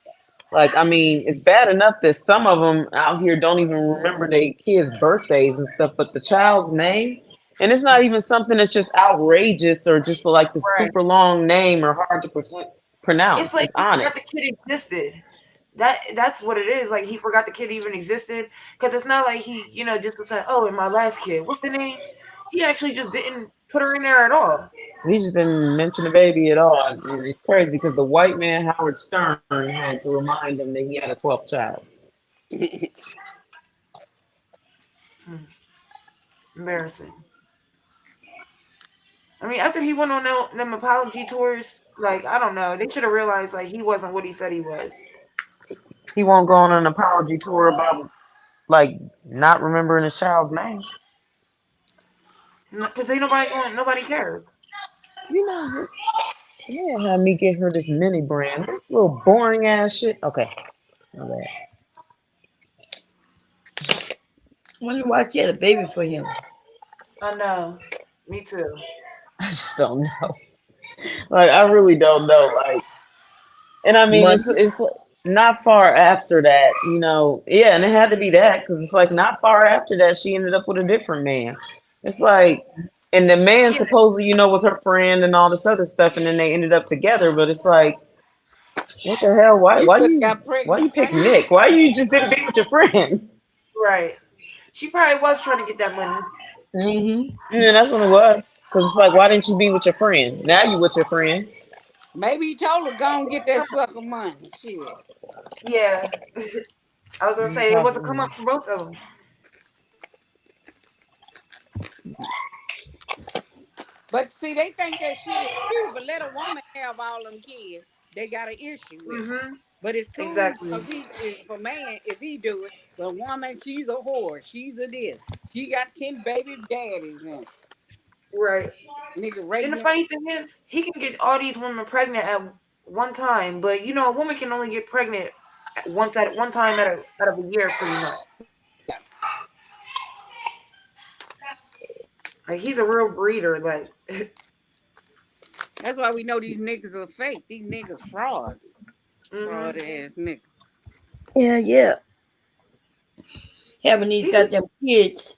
Like, I mean, it's bad enough that some of them out here don't even remember their kids' birthdays and stuff, but the child's name, and it's not even something that's just outrageous or just like the Right. super long name or hard to It's pronounce. like It's he forgot the Onyx. kid existed. That's what it is. Like he forgot the kid even existed. Because it's not like he, just was like, oh, and my last kid, what's the name? He actually just didn't put her in there at all. He just didn't mention the baby at all. And it's crazy because the white man Howard Stern had to remind him that he had a 12th child. Hmm. Embarrassing. I mean, after he went on them apology tours, like I don't know, they should have realized like he wasn't what he said he was. He won't go on an apology tour about like not remembering his child's name. Because ain't nobody cares. You know, yeah, had me get her this mini brand. This little boring ass shit. Okay, my bad. Wonder why she had a baby for him. I know. Me too. I just don't know. Like I really don't know. Like, and I mean, Money. it's not far after that, you know. Yeah, and it had to be that because it's like not far after that she ended up with a different man. It's like, and the man Yeah, supposedly, was her friend and all this other stuff, and then they ended up together. But it's like, what the hell? Why? You Why could have you? got Why you pregnant by pick him. Nick? Why you just didn't be with your friend? right. She probably was trying to get that money. Mm-hmm. And then that's what it was. Because it's like, why didn't you be with your friend? Now you with your friend. Maybe he told her go and get that sucker money. Shit. Yeah, I was gonna say it was a come Possibly. up for both of them. But see, they think that shit is cute, but let a woman have all them kids, they got an issue with it. Mm-hmm. But it's cool Exactly. if if a man, if he do it, but woman, she's a whore. She's a this. She got 10 baby daddies and Right. nigga And the raping. funny thing is, he can get all these women pregnant at one time, but you know, a woman can only get pregnant once at one time out of a year, pretty much. Like he's a real breeder. Like, That's why we know these niggas are fake. These niggas frauds. hmm Fraud ass niggas. Yeah, yeah. Having these he just goddamn kids,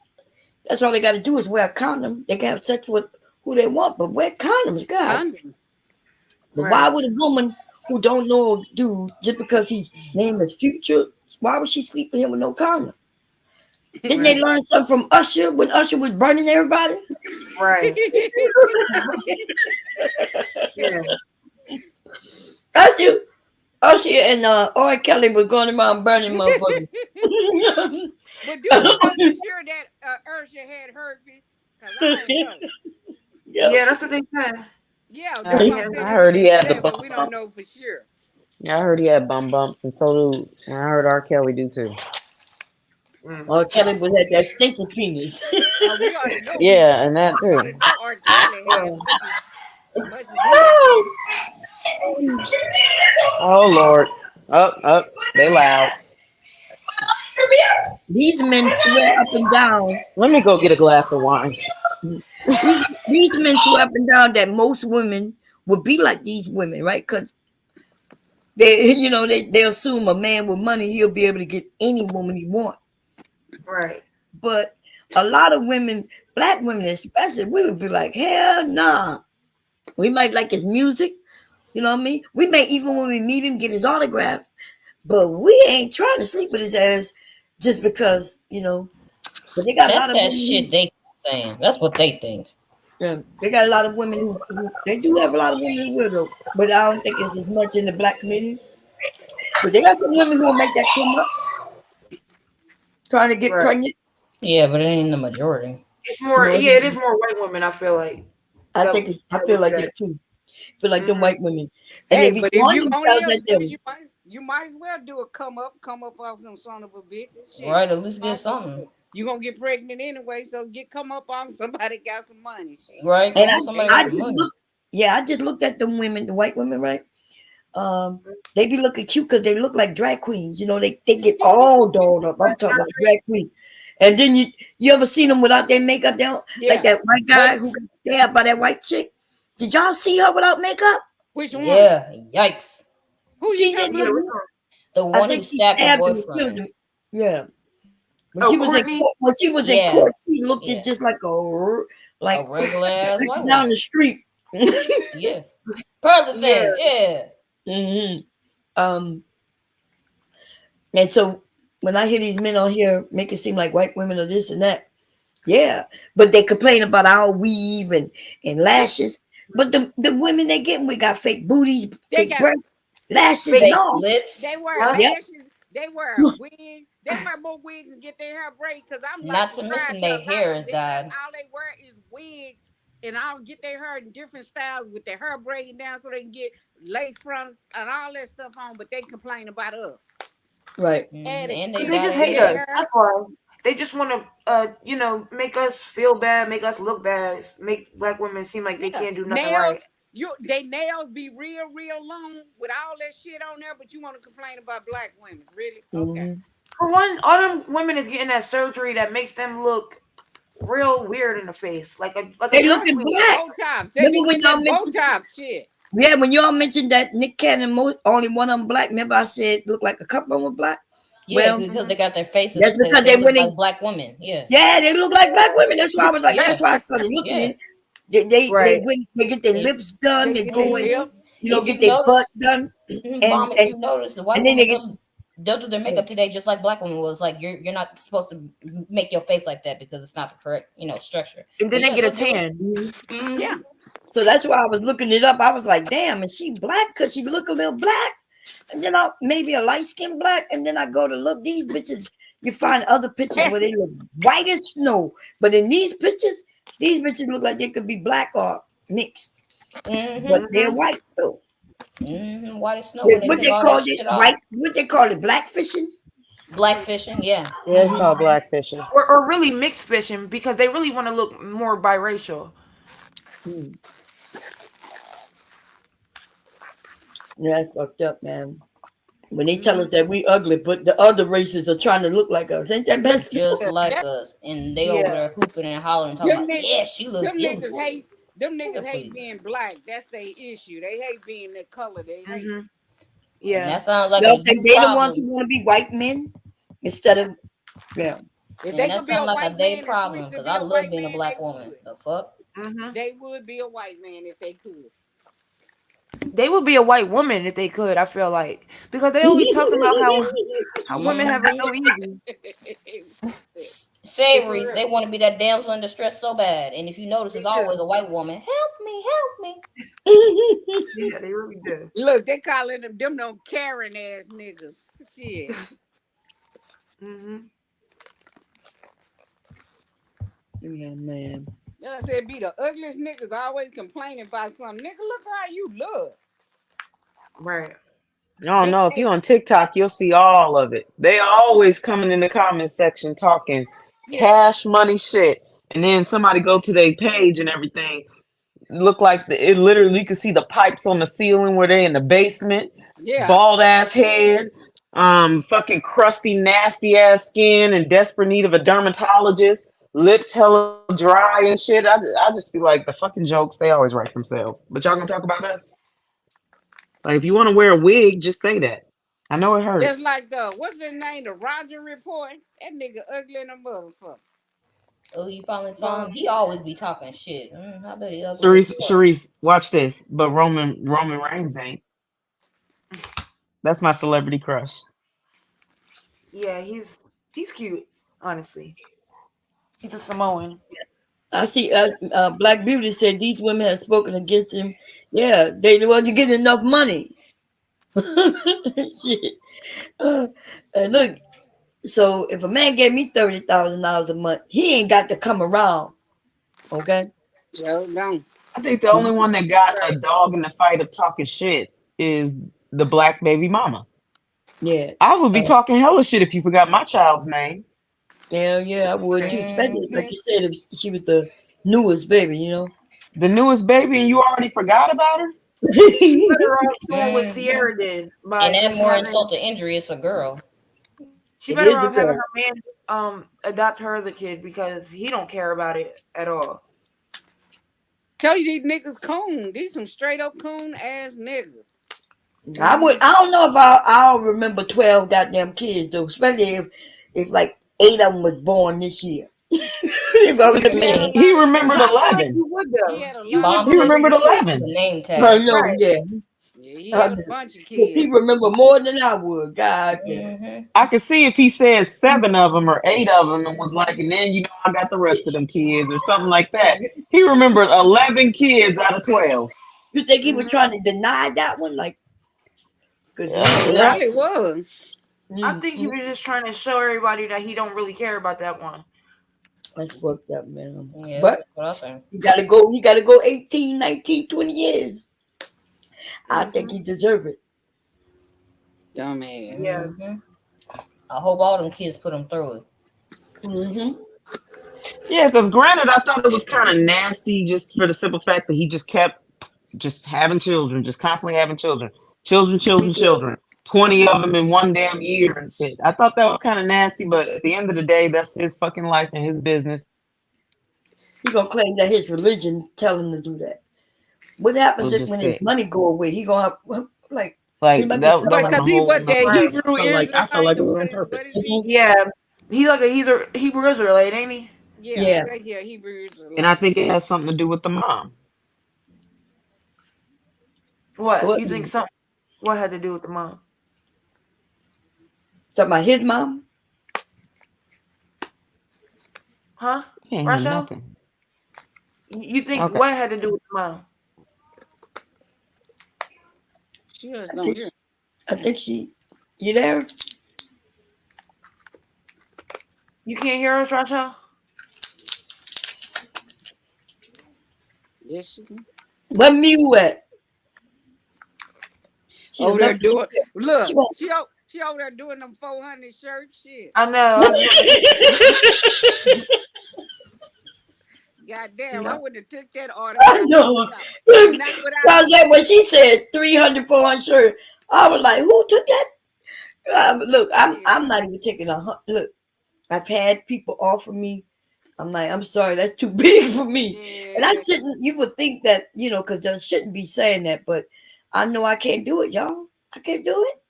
that's all they got to do is wear a condom. They can have sex with who they want, but wear condoms, God. Condoms. But why right. would a woman who don't know a dude just because his name is Future, why would she sleep with him with no condom? Didn't they Right. learn something from Usher when Usher was burning everybody? Right. Yeah. Usher, Usher and R. Kelly was going around burning motherfuckers. But do we know for sure that Ursha had herpes? Because I don't know. Yep. Yeah, that's what they said. Yeah, I, that's He what I'm had saying. I That's what heard he they had the said, bum but we don't bumps. know for sure. Yeah, I heard he had bum bumps, and so do. And I heard R. Kelly do too. mm. R. Kelly was at that stinky penis. We already know Yeah, and that we already too. know R. Kelly had Yeah. herpes as much as he had. Oh Lord. Up, up. They loud. These men swear up and down. Let me go get a glass of wine. These men swear up and down that most women would be like these women, right? Because they, they assume a man with money he'll be able to get any woman he want. Right. But a lot of women, black women especially, we would be like, hell nah. We might like his music, you know what I mean? We may even when we meet him get his autograph, but we ain't trying to sleep with his ass just because, But they got a That's lot of that women shit they saying. That's what they think. they got a lot of women who they do have a lot of women who will though, but I don't think it's as much in the black community. But they got some women who will make that come up trying to get Right. pregnant. Yeah, but it ain't the majority. It's more. No, Yeah, it is more white women. I feel like I that think I that feel would do like that. that too. Feel like them Hmm. white women, and they Hey, be but if throwing you gonna themselves live at good, them. you might as well do a come up off them son of a bitches. Shit. Right? At least get Might as well do something. it. You gonna get pregnant anyway, so get come up on somebody got some money. Shit. Right? And Come on, somebody got I some just money. look, yeah, I just looked at them women, the white women, right? They be looking cute because they look like drag queens. They get all dolled up. I'm talking about drag queen. And then you ever seen them without their makeup down? Like Yeah. that white guy What? who got stabbed by that white chick. Did y'all see her without makeup? Which one? Yeah. Yikes. Who you She talking didn't Yeah. about? look. The I one who think she stabbed the stabbed him and killed boyfriend. him. Yeah. When Oh, she was in Courtney. court, Yeah. she looked Yeah. at just like A like regular ass white down woman. the street. Yeah. Pearly Yeah. thing. Yeah. hmm Um, and so when I hear these men on here make it seem like white women are this and that, yeah, but they complain about our weave and lashes. But the women they getting we got fake booties, They fake got breasts, lashes, and fake. Fake all. They lips. wear Yep. Yep. lashes. They wear wigs. They wear more wigs and get their hair braided. Cause I'm like Not to mention subscribed to their a lot hair of is them. That's dyed. all they wear is wigs, and I'll get their hair in different styles with their hair braided down so they can get lace fronts and all that stuff on. But they complain about us. Right. Add And they They dye extensions just their to hate their hair. us. That's hair. why. They just want to, make us feel bad, make us look bad, make black women seem like they Yeah, can't do nothing nails. right. They nails be real long with all that shit on there, but you want to complain about black women? Really? Okay. hmm For one, all them women is getting that surgery that makes them look real weird in the face, like a They drag looking queen. black. Botox. They be Remember when getting y'all that mentioned? Botox shit. Yeah, when y'all mentioned that Nick Cannon, only one of them black. Remember I said look like a couple of them black. Yeah, Well, because Hmm. they got their faces that's because because they they look went in. like black women. Yeah. Yeah, they look like black women. That's why I was like, Yeah. that's why I started looking Yeah. in. They Right. went, they get their If lips done, They they get their go in, mhm. lips. If get you their butt notice, done, and bomb, if and you notice, the white and then women they get they'll do their makeup today just like black women was. Like you're not supposed to make your face like that because it's not the correct structure. And then But they yeah, get a they'll do it. tan. mhm. Hmm. Yeah. So that's why I was looking it up. I was like, damn, is she black? Cause she look a little black. And then I maybe a light skinned black. And then I go to look these bitches. You find other pictures where they look white as snow. But in these bitches look like they could be black or mixed. But Mm-hmm. they're Mm-hmm. white though. Mm-hmm. White as snow when they What took they all that call this? shit off. White, what they call it? Blackfishing? Blackfishing, yeah. Yeah, it's called blackfishing. Or really mixed fishing because they really want to look more biracial. Hmm. Yeah, that's fucked up, man. When they tell Hmm. us that we ugly, but the other races are trying to look like us. Ain't that Look messed just up? like us. And they over Yeah. there hooping and hollering, talking Them about, niggas, yeah, she look them niggas beautiful. hate. Them niggas Nigga, hate please. being black. That's their issue. They hate being the color. They hate. Hmm. And Yeah. that sounds like a Y'all think you they the ones problem. who want to be white men instead of yeah? If And they that could be a sounds like a white day man and switch problem to because be I a love white being a man, they black woman. would. The fuck? Hmm. They would be a white man if they could. They would be a white woman if they could. I feel like because they always talk about how women have it Mm-hmm. so easy. Stupid. Say, For Reese, real. they want to be that damsel in distress so bad. And if you notice, They it's always do. a white woman. Help me, help me. Yeah, they really do. Look, they calling them no Karen ass niggas. Shit. Hmm. Yeah, man. I said be the ugliest niggas always complaining about something. Nigga, look how you look. Right. I don't Big know if ass. you on TikTok, you'll see all of it. They always coming in the comment section talking Yeah, cash money shit, and then somebody go to their page and everything. Look like it literally you can see the pipes on the ceiling where they in the basement. yeah. Bald ass head, fucking crusty, nasty ass skin, and desperate need of a dermatologist. Lips hella dry and shit. I just be like the fucking jokes they always write themselves. But y'all gonna talk about us? Like if you want to wear a wig, just say that. I know it Just hurts. like the what's his name, the Roger report. That nigga ugly in a motherfucker. Oh, you finally saw him? Well, He always be talking shit. I bet he ugly as Sharice, fuck. Sharice, watch this. But Roman Reigns ain't. That's my celebrity crush. yeah, he's cute. Honestly, he's a Samoan. I see. Black Beauty said these women have spoken against him. Yeah, they wasn't getting enough money. Shit. And look, so if a man gave me $30,000 a month, he ain't got to come around. Okay. Joe don't. I think the only one that got a dog in the fight of talking shit is the black baby mama. Yeah. I would be Uh, talking hella shit if you forgot my child's name. yeah, I would too. Especially like Mm-hmm. you said, if she was the newest baby, you know. The newest baby, and you already forgot about her? She better off doing what Mm-hmm. Sierra did And by that just more having. insult to injury, it's a girl. She It better is a off having girl. her man adopt her as a kid because he don't care about it at all. Tell you these niggas coon. These some straight up coon ass niggas. I Hmm. would. I don't know if I'll remember 12 goddamn kids though, especially if like 8 of them was born this year. If I was a He had a man, He lot of remembered I kids. feel like 11. you would He though. had a You lot would of Bomb He do it says for she remembered your put kids. the 11. name I tag. know. Right. Yeah, Yeah, he I had a just- bunch of if he kids. remember more than I would, God damn. Mm-hmm. I could see if he said 7 of them or 8 of them and was like, and then I got the rest of them kids or something like that. He remembered 11 kids out of 12. You think he was Hmm. trying to deny that one, like, cause Yeah, He he yeah. probably was. I mm, think he mm, was just trying to show everybody that he don't really care about that one. that's fucked up, man. Yeah, But that's what I think. he gotta go 18, 19, 20 years. I think Hmm. he deserve it. Dumbass. Yeah. Mm-hmm. I hope all them kids put him through it. Mm-hmm. Yeah, because granted, I thought it was kind of nasty just for the simple fact that he just kept just having children, just constantly having children. Children, Me children, too. children. 20 of them in one damn year and shit. I thought that was kind of nasty, but at the end of the day, that's his fucking life and his business. He gonna claim that his religion tell him to do that. What happens Was if just when his sick. money go away? He gonna have like he Like might be that What? was stuck. a Cause he whole what? nother That Right. thing. Hebrew I felt Israelite? like it Or was what on is? What is purpose. he? Yeah. He's a Hebrew Israelite, ain't he? Yeah, Yeah. say here Hebrew And I Israelite. think it has something to do with the mom. What? What? You think something? What had to do with the mom? Talking about his mom? Huh? I can't hear Rachel? nothing. You think Okay. what had to do with the mom? She just I don't think hear. I think she. You there? You can't hear us, Rachel? Yes, she can. Where Mew at? She done Over there left. doing. She Look, won't. she over there doing them 400 shirts. Shit. I know. I was about to say. God damn, I No. wouldn't have took that order I without know. no, Look, not without sounds a like when she said 300, 400 shirt. I was like, who took that? Look, shit. I'm not even taking a look. I've had people offer me. I'm like, I'm sorry, that's too big for me. And I Yeah, shouldn't. You would think that because I shouldn't be saying that, but I know I can't do it, y'all. I can't do it.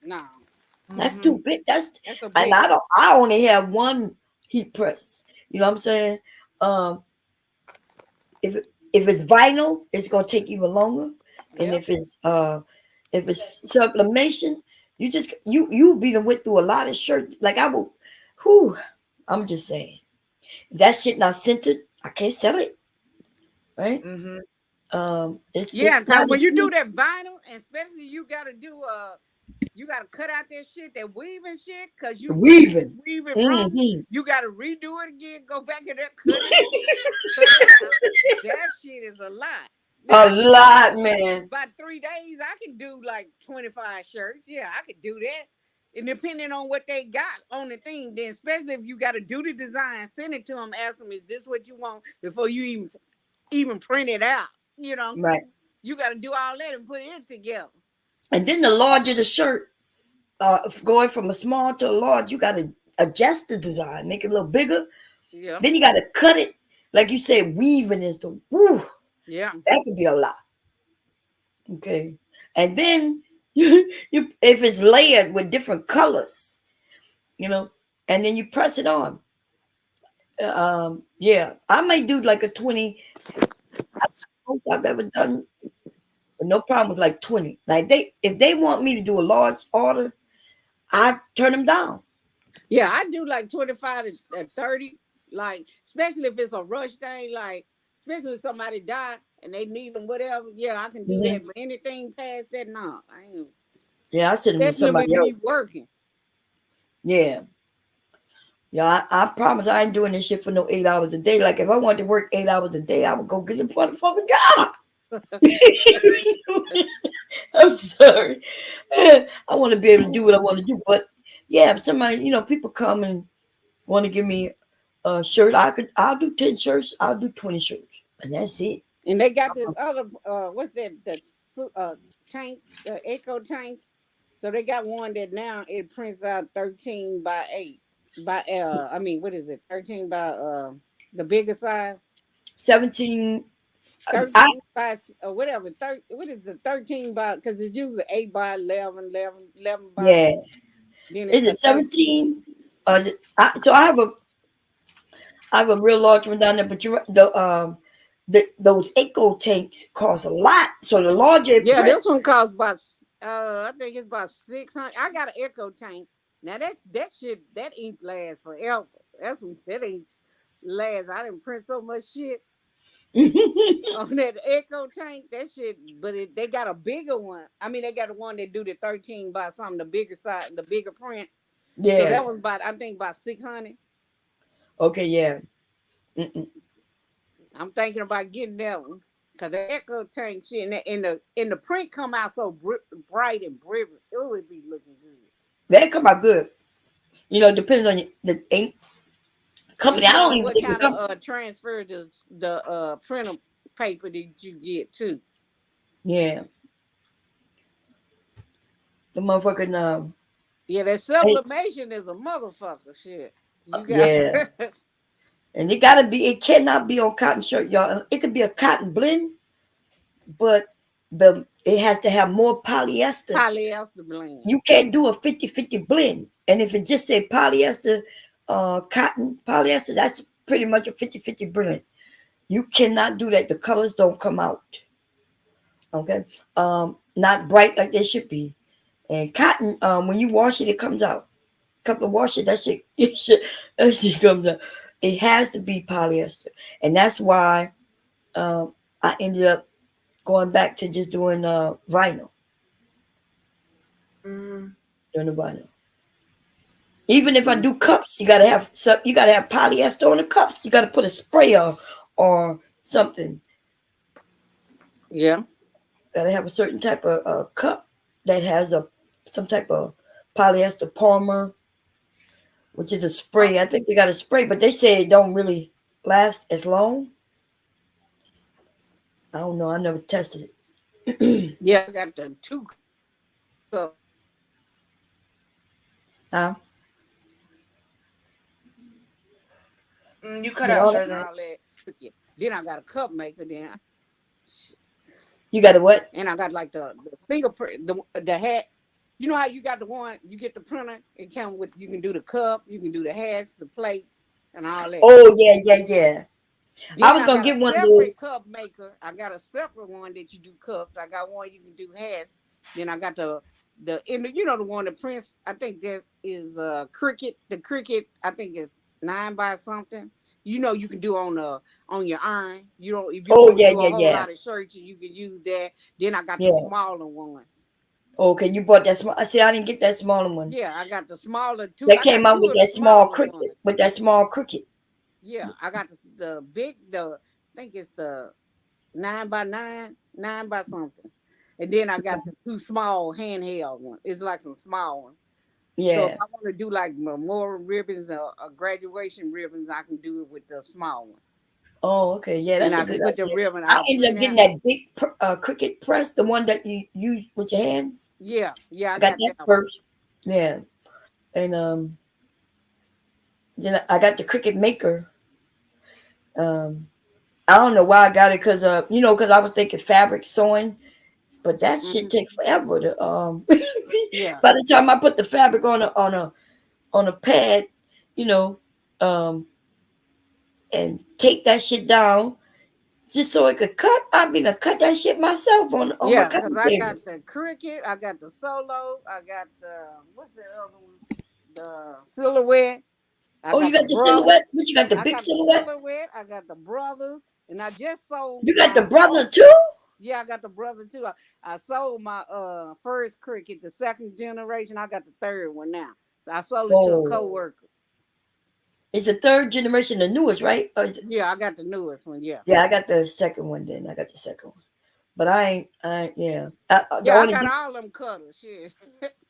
no, That's Hmm. too big. That's that's a and big one. I only have one heat press. You know what I'm saying? Um, if if it's vinyl, it's gonna take even longer. And Yep. if it's sublimation, you be done went through a lot of shirts. Like I will, whew, I'm just saying. If that shit not scented, I can't sell it, right? Hmm. Yeah, It's not cause as when you do easy. that vinyl, and especially you gotta do you gotta cut out that shit, that weaving shit, cause you Weaving. weave it wrong. Hmm. You gotta redo it again, go back in there, cut it again, cut it out. That shit is a lot. Now A I can do lot, man. about 3 days. I can do like 25 shirts. Yeah, I could do that. And depending on what they got on the thing, then especially if you got to do the design, send it to them, ask them, is this what you want before you even print it out? You know, Right. you got to do all that and put it together. And then the larger the shirt, going from a small to a large, you got to adjust the design, make it a little bigger. Yeah, Then you got to cut it. Like you said, weaving is the woo. yeah, That could be a lot. Okay. And then you if it's layered with different colors, you know, and then you press it on. Yeah, I may do like a 20. Most I've ever done, but no problem with like 20. Like if they want me to do a large order, I turn them down. yeah. I do like 25 to 30, like especially if it's a rush thing, like especially if somebody died and they need them, whatever. Yeah, I can do Hmm. that. But anything past that, no, I ain't. Yeah, I send them to Especially when somebody me else. working. Yeah. Yeah, I promise I ain't doing this shit for no 8 hours a day. Like if I wanted to work 8 hours a day, I would go get a motherfucking job. I'm sorry. I want to be able to do what I want to do. But yeah, if somebody, people come and want to give me a shirt, I'll do 10 shirts, I'll do 20 shirts. And that's it. And they got this other what's that tank, the echo tank. So they got one that now it prints out 13 by 8 by I mean what is it? 13 by the bigger size. 17. I 13 by whatever. What is the 13 by, because it's usually 8 by 11, 11, 11 by, Yeah. then Is it's it a 13. 17? Is it, so I have a real large one down there, but those echo tanks cost a lot. So the larger it Yeah, this prints, one costs about I think it's about 600. I got an echo tank. Now that shit, that ink lasts forever. That ain't last. I didn't print so much shit on that echo tank. That shit, but they got a bigger one. I mean, they got a one that do the 13 by something, the bigger side, the bigger print. So yeah. that was about, I think about 600. Okay, yeah. Mm-mm. I'm thinking about getting that one. Cause the echo tank shit and the print come out so bright and brilliant. It would be looking good. They come out good. Depends on the ink And company. I depending don't on even what think the kind of company. transfer the printer paper that you get too. Yeah, the motherfucking Yeah, that hey, sublimation is a motherfucker shit. You got yeah, and it gotta be. It cannot be on cotton shirt, y'all. It could be a cotton blend, but it has to have more polyester. polyester blend. You can't do a 50-50 blend. And if it just say polyester, cotton polyester, that's pretty much a 50-50 blend. You cannot do that. The colors don't come out. Okay. Not bright like they should be. And cotton, when you wash it, it comes out. A couple of washes, that shit, that shit comes out. It has to be polyester. And that's why I ended up going back to just doing vinyl. Mm. Don't nobody know. Even if I Mm. do cups, you gotta have some. You gotta have polyester on the cups. You gotta put a spray or something. Yeah. Gotta have a certain type of cup that has a some type of polyester polymer, which is a spray. I think they got a spray, but they say it don't really last as long. I don't know. I never tested it. Yeah, I got the 2 cup Huh? You cut With out, all and that, Charlotte. all that. Then I got a cup maker. you got a what? And I got like the fingerprint, the hat. You know how you got the one you get the printer. It comes with you can do the cup, you can do the hats, the plates, and all that. Oh yeah, yeah, yeah. I Then was I gonna got a get one of those. separate cup maker. I got a separate one that you do cups. I got one you can do hats. Then I got the in the, you know the one the prints. I think that is cricket. The cricket I think is 9 by something. You know you can do on your iron. You don't if you don't Oh want to yeah, do a yeah, whole yeah, lot of shirts, you can use that. Then I got the yeah. smaller ones. Okay, you bought that small. I see. I didn't get that smaller one. Yeah, I got the smaller two. That I came got out two with of the that small smaller cricket. ones. With that small cricket. Yeah, I got the big I think it's the 9 by 9, 9 by something. And then I got the two small handheld ones. It's like some small ones. So if Yeah. I want to do like memorial ribbons or graduation ribbons, I can do it with the small ones. Oh, okay. Yeah, And that's I a can good put the idea. ribbon I I'll ended print up getting out. that big cricket press, the one that you use with your hands. Yeah, yeah, I I got got that that one. first. Yeah, and then I got the cricket maker. Um, I don't know why I got it because because I was thinking fabric sewing, but that shit Hmm. take forever to Yeah, by the time I put the fabric on a pad, you know, um, and take that shit down just so it could cut. I mean, I cut that shit myself on my yeah, because cutting I table. got the cricket, I got the solo, I got the, what's the other one? The silhouette. I Oh, you got the got the brothers. silhouette? What you got? The I big got the silhouette? silhouette. I got the brothers. And I just sold You got the my brother too? yeah, I got the brother too. I sold my first cricket, the second generation. I got the third one now. So I sold it to a Oh, coworker. it's the third generation, the newest, right? Or is it? Yeah, I got the newest one. Yeah. Yeah, I got the second one. Then I got the second one, but yeah. The Yeah, I only got difference all them cutters. Shit.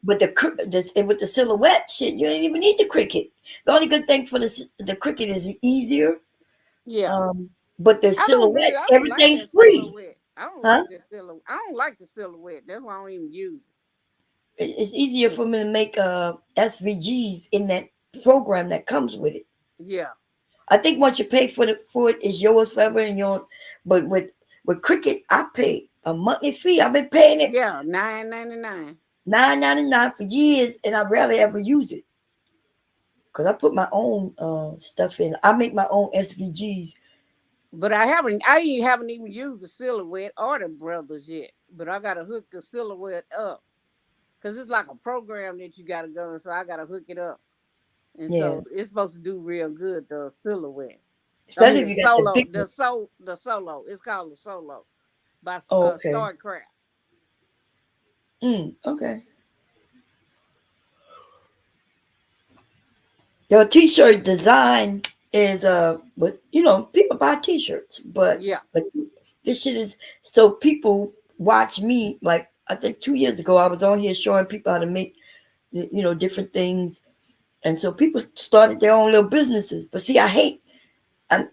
with with the silhouette shit, you ain't even need the cricket. The only good thing for the cricket is it's easier. Yeah. But the silhouette, I don't like everything's that free, silhouette. I don't huh? like that silhouette. I don't like the silhouette. That's why I don't even use It's easier for me to make SVGs in that program that comes with it. it. Yeah. I think once you pay for it, it's yours forever. But with Cricket, I pay a monthly fee. I've been paying it Yeah. 9.99. $9.99 for years, and I rarely ever use it because I put my own stuff in. I make my own SVGs. But I haven't even used the silhouette or the brothers yet. But I gotta hook the silhouette up. Cause it's like a program that you gotta go, so I gotta hook it up. And Yeah, so it's supposed to do real good, the silhouette. I especially mean if the you got the solo, big one. the solo. It's called the solo by Oh, okay. Starcraft. Okay. Your T-shirt design is but people buy T-shirts, Yeah. but this shit is so people watch me. Like I think 2 years ago, I was on here showing people how to make different things, and so people started their own little businesses. But see, I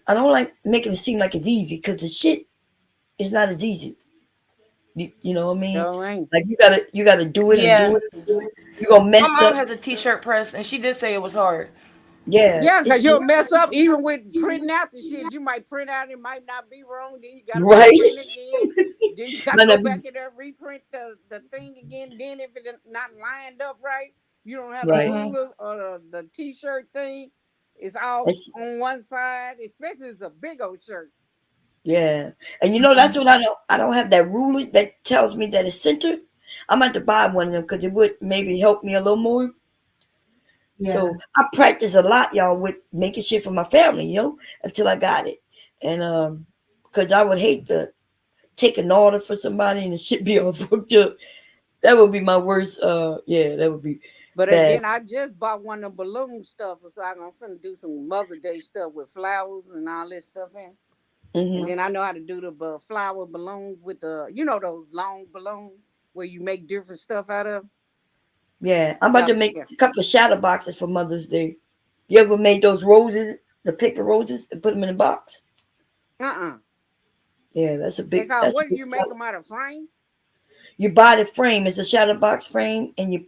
don't like making it seem like it's easy because the shit is not as easy. You know what I mean? No, ain't. Like you gotta do it and do Yeah. it and do it. You gonna My mess mom up. has a t-shirt press, and she did say it was hard. Yeah, Yeah, it's because you'll mess up even with printing out the shit. You might print out, it might not be wrong. Then you got to right. reprint again. Then you got to Might go not be back in there, reprint the thing again. Then if it's not lined up right, you don't have the right. Hmm. ruler or the t-shirt thing. It's all It's, on one side, especially if it's a big old shirt. yeah, and that's Hmm. what I don't. I don't have that ruler that tells me that it's centered. I'm going to buy one of them because it would maybe help me a little more. Yeah. So I practice a lot, y'all, with making shit for my family, until I got it. And because I would hate to take an order for somebody and the shit be all fucked up. That would be my worst. Yeah, that would be But bad. then I just bought one of the balloon stuff, so I'm finna do some Mother Day stuff with flowers and all this stuff in. And Hmm. then I know how to do the flower balloons with the, those long balloons where you make different stuff out of. Yeah, I'm about So to make yeah, a couple of shadow boxes for Mother's Day. You ever made those roses, the paper roses, and put them in a box? uh-uh. Yeah, They call that's a what do big you make seller. them out of frame? You buy the frame. It's a shadow box frame, and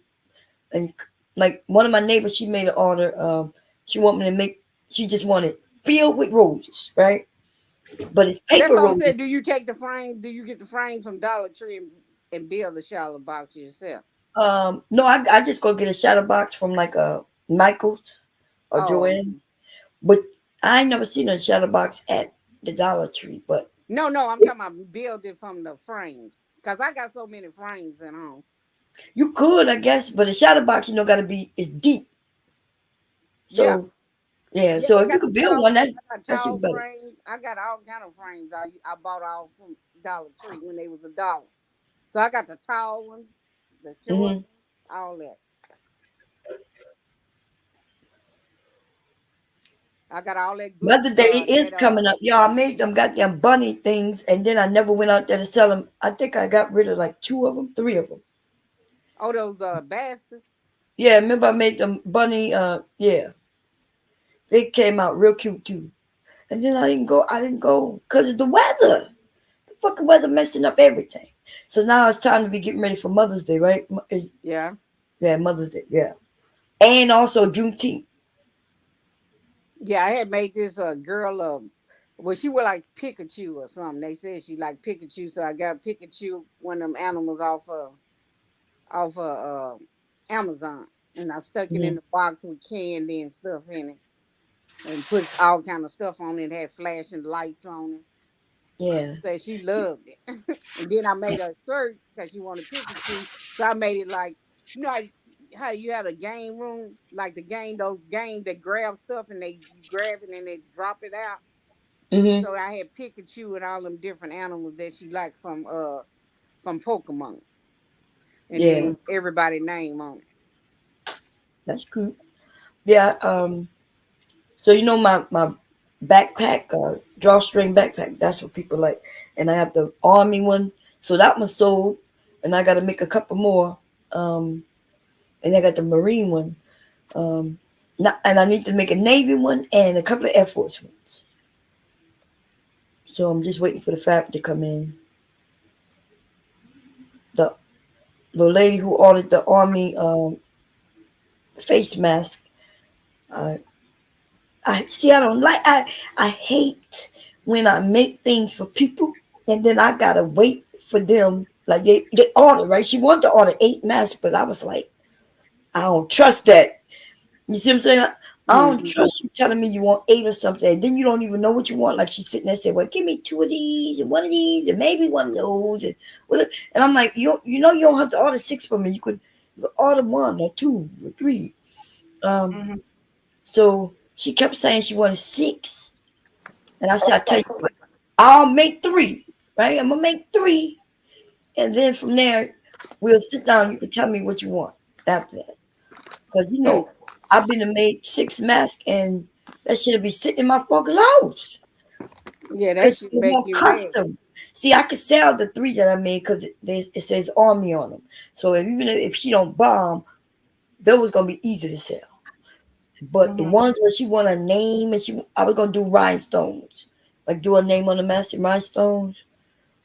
like one of my neighbors, she made an order. She want me to make. She just wanted filled with roses, right? But it's That's paper what I'm saying. roses. Do you take the frame? Do you get the frame from Dollar Tree and build the shallow box yourself? No, I just go get a shadow box from like Michael's or Oh, Joanne. But I ain't never seen a shadow box at the Dollar Tree. But no, I'm talking about building from the frames. Cause I got so many frames at home. you could, I guess. But a shadow box, gotta be is deep. Yeah, So yeah. yeah, So they if you got could build tall. one, I got that's even tall better. frames. I got all kind of frames. I bought all from Dollar Tree when they was $1. So I got the tall ones, the short Hmm. ones, all that. I got all that Mother glue. Day is That coming up. Y'all, I made them goddamn bunny things, and then I never went out there to sell them. I think I got rid of like two of them, three of them. oh those bastards. Yeah, remember I made them bunny. Yeah, they came out real cute too. And then I didn't go. I didn't go because of the weather. The fucking weather messing up everything. So now it's time to be getting ready for Mother's Day, right? Yeah, Yeah, Mother's Day. Yeah, and also Juneteenth. yeah. I had made this girl well, she was like Pikachu or something. They said she like Pikachu, so I got Pikachu one of them animals off Amazon, and I stuck it in Hmm. the box with candy and stuff in it, and put all kind of stuff on it. Had flashing lights on it. Yeah. Said she loved it. And then I made a shirt because she wanted Pikachu. So I made it like, how you had a game room, like the game, those games that grab stuff and you grab it and they drop it out. Hmm. So I had Pikachu and all them different animals that she liked from Pokemon. And Yeah, then everybody name on it. that's cool. Yeah. So my backpack, drawstring backpack. That's what people like. And I have the army one. So that one sold, and I got to make a couple more. Um, and I got the marine one. Um, and I need to make a navy one and a couple of Air Force ones. So I'm just waiting for the fabric to come in. The the lady who ordered the army face mask. I I see. I don't like. I hate when I make things for people and then I gotta wait for them. Like they order right. She wanted to order 8 masks, but I was like, I don't trust that. You see what I'm saying? I don't Hmm. trust you telling me you want 8 or something, and then you don't even know what you want. Like she's sitting there saying, "Well, give me 2 of these and 1 of these and maybe one of those." And I'm like, you don't have to order 6 for me. You could order 1 or 2 or 3. Um, Hmm. so she kept saying she wanted 6. And I said, I tell you what, I'll make 3, right? I'm gonna make 3, and then from there, we'll sit down. You can tell me what you want after that, because I've been to make 6 masks, and that should be sitting in my fucking house, Yeah, that because should they make want you mad. custom. See, I could sell the 3 that I made because it says army on them. So even if she don't bomb, those gonna be easy to sell. But the Hmm. ones where she want a name and I was gonna do rhinestones, like do a name on the mask and rhinestones.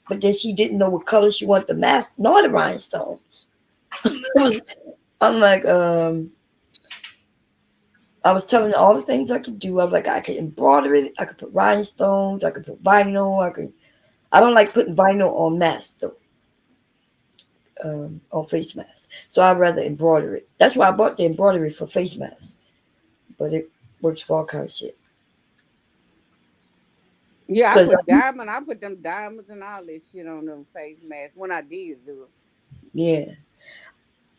But then she didn't know what color she wanted the mask nor the rhinestones. It was, I'm like, I was telling her all the things I could do. I was like, I could embroider it, I could put rhinestones, I could put vinyl, I don't like putting vinyl on masks though, on face masks. So I'd rather embroider it. That's why I bought the embroidery for face masks. But it works for all kinds of shit. Yeah, Cause I put them diamonds and all this shit on them face masks when I did do it. yeah,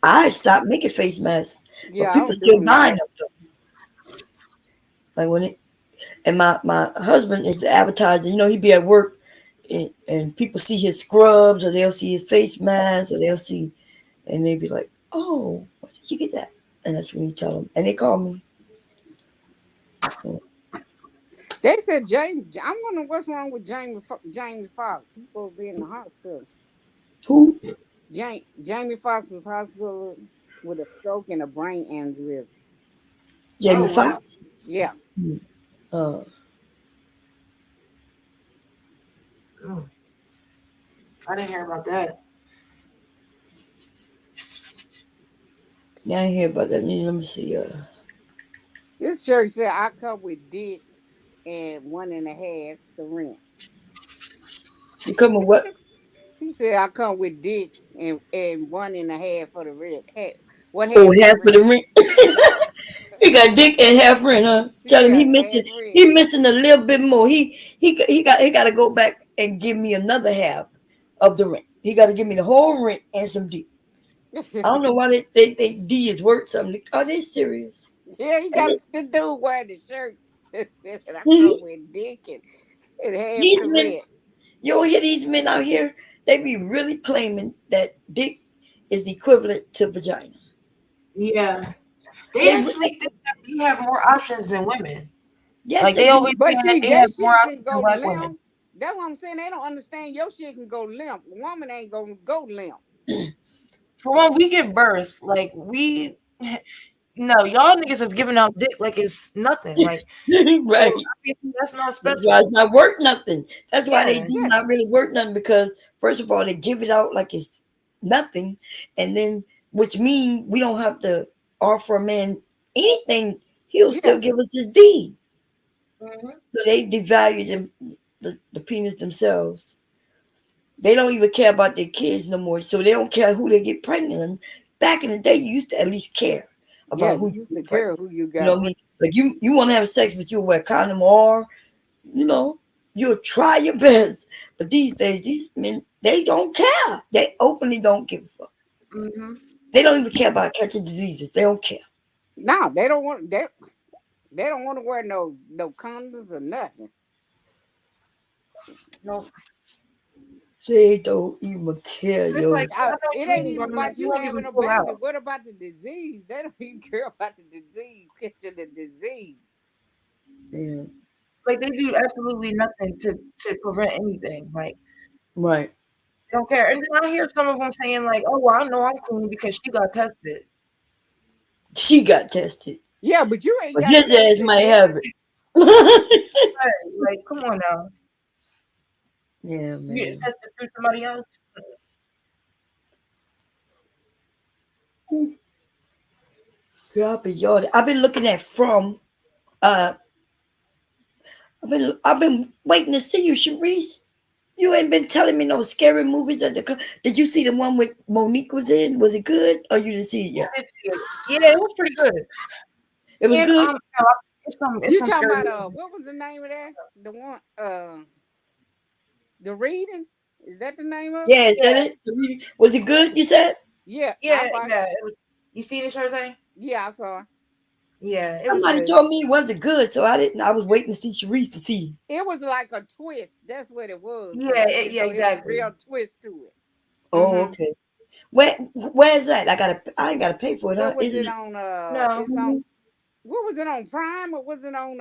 I stopped making face masks, but Yeah, I people don't do still them no buying more. them though. Like when it and my husband is the advertiser. He'd be at work and people see his scrubs or they'll see his face mask or they'll see and they be like, "Oh, where did you get that?" And that's when you tell them, and they call me. They said James. I wonder what's wrong with Jamie Foxx. He's supposed to be in the hospital. Who? Jamie Foxx was hospital with a stroke and a brain aneurysm. Jamie Oh wow. Foxx. Yeah. Uh, Mm, I didn't hear about that. yeah, I ain't hear about that. Let me see. This church said I come with dick and 1.5 the rent. You coming what? He said I come with dick and 1.5 for the rent. What Oh, half for the half of rent? the ring. He got dick and half rent, huh? Tell him he Yeah, missing. half rent. He missing a little bit more. He got to go back and give me another half of the rent. He got to give me the whole rent and some D. I don't know why they D is worth something. Are they serious? Yeah, he And got the dude wearing the shirt. Said I it's, come with dick and half these the men, rent. you don't hear these men out here. They be really claiming that dick is equivalent to vagina. Yeah, they They, actually think that we have more options than women. yes, Like they they do. always But saying that see, they have that more shit can options than go black women. limp. That's what I'm saying. They don't understand your shit can go limp. A woman ain't gonna go limp. For one, we give birth. Like we, no, y'all niggas is giving out dick like it's nothing. Like so, Right. obviously that's not That's why it's special. not worth nothing. That's why they Yeah. do Yeah, not really worth nothing because first of all they give it out like it's nothing, and then which means we don't have to offer a man anything. He'll yeah, still give us his D. Hmm. So they devalue the penis themselves. They don't even care about their kids no more. So they don't care who they get pregnant. And back in the day, you used to at least care yeah. about who You you used to get care pregnant. who you You know got what I mean? pregnant. Like you want to have sex, but you'll wear condom or you know, you'll try your best. But these days, these men, they don't care. They openly don't give a fuck. Hmm. They don't even care about catching diseases. They don't care. No, they don't want they don't want to wear no condoms or nothing. No, They don't even care, it's yo. like I know It you ain't ain't even gonna, about you you won't having even a pull baby. out. What about the disease? They don't even care about the disease, catching the disease. Yeah, Like they do absolutely nothing to prevent anything. Like right. they don't care. And then I hear some of them saying like, "Oh, well, I know I'm clean because she got tested." She got tested, Yeah, but you ain't but got his ass tested might yet. have it. Right? Like, come on now, Yeah, you getting man. tested through somebody else? Girl, I've been looking at from. Uh, I've been waiting to see you, Sharice. You ain't been telling me no scary movies at Did you see the one with Monique was in? Was it good? Or you didn't see it I yet? did see it. Yeah, it was pretty good. It was And good. no, it's You some talking scary about movies. what was the name of that? The one the reading? Is that the name of it? Yeah, is that Yeah, it? Was it good? You said. Yeah, I yeah, watched. yeah. It was. You seen it, Sharday? Yeah, I saw it. Yeah, it was Somebody good. told me it wasn't good, so I didn't. I was waiting to see Sharice to see. It was like a twist. That's what it was. Yeah, yeah, It was a exactly. real twist to it. Oh, Hmm. okay. Where's that? I ain't gotta pay for it, huh? What was Isn't it it? on? No, It's on. What was it on Prime or was it on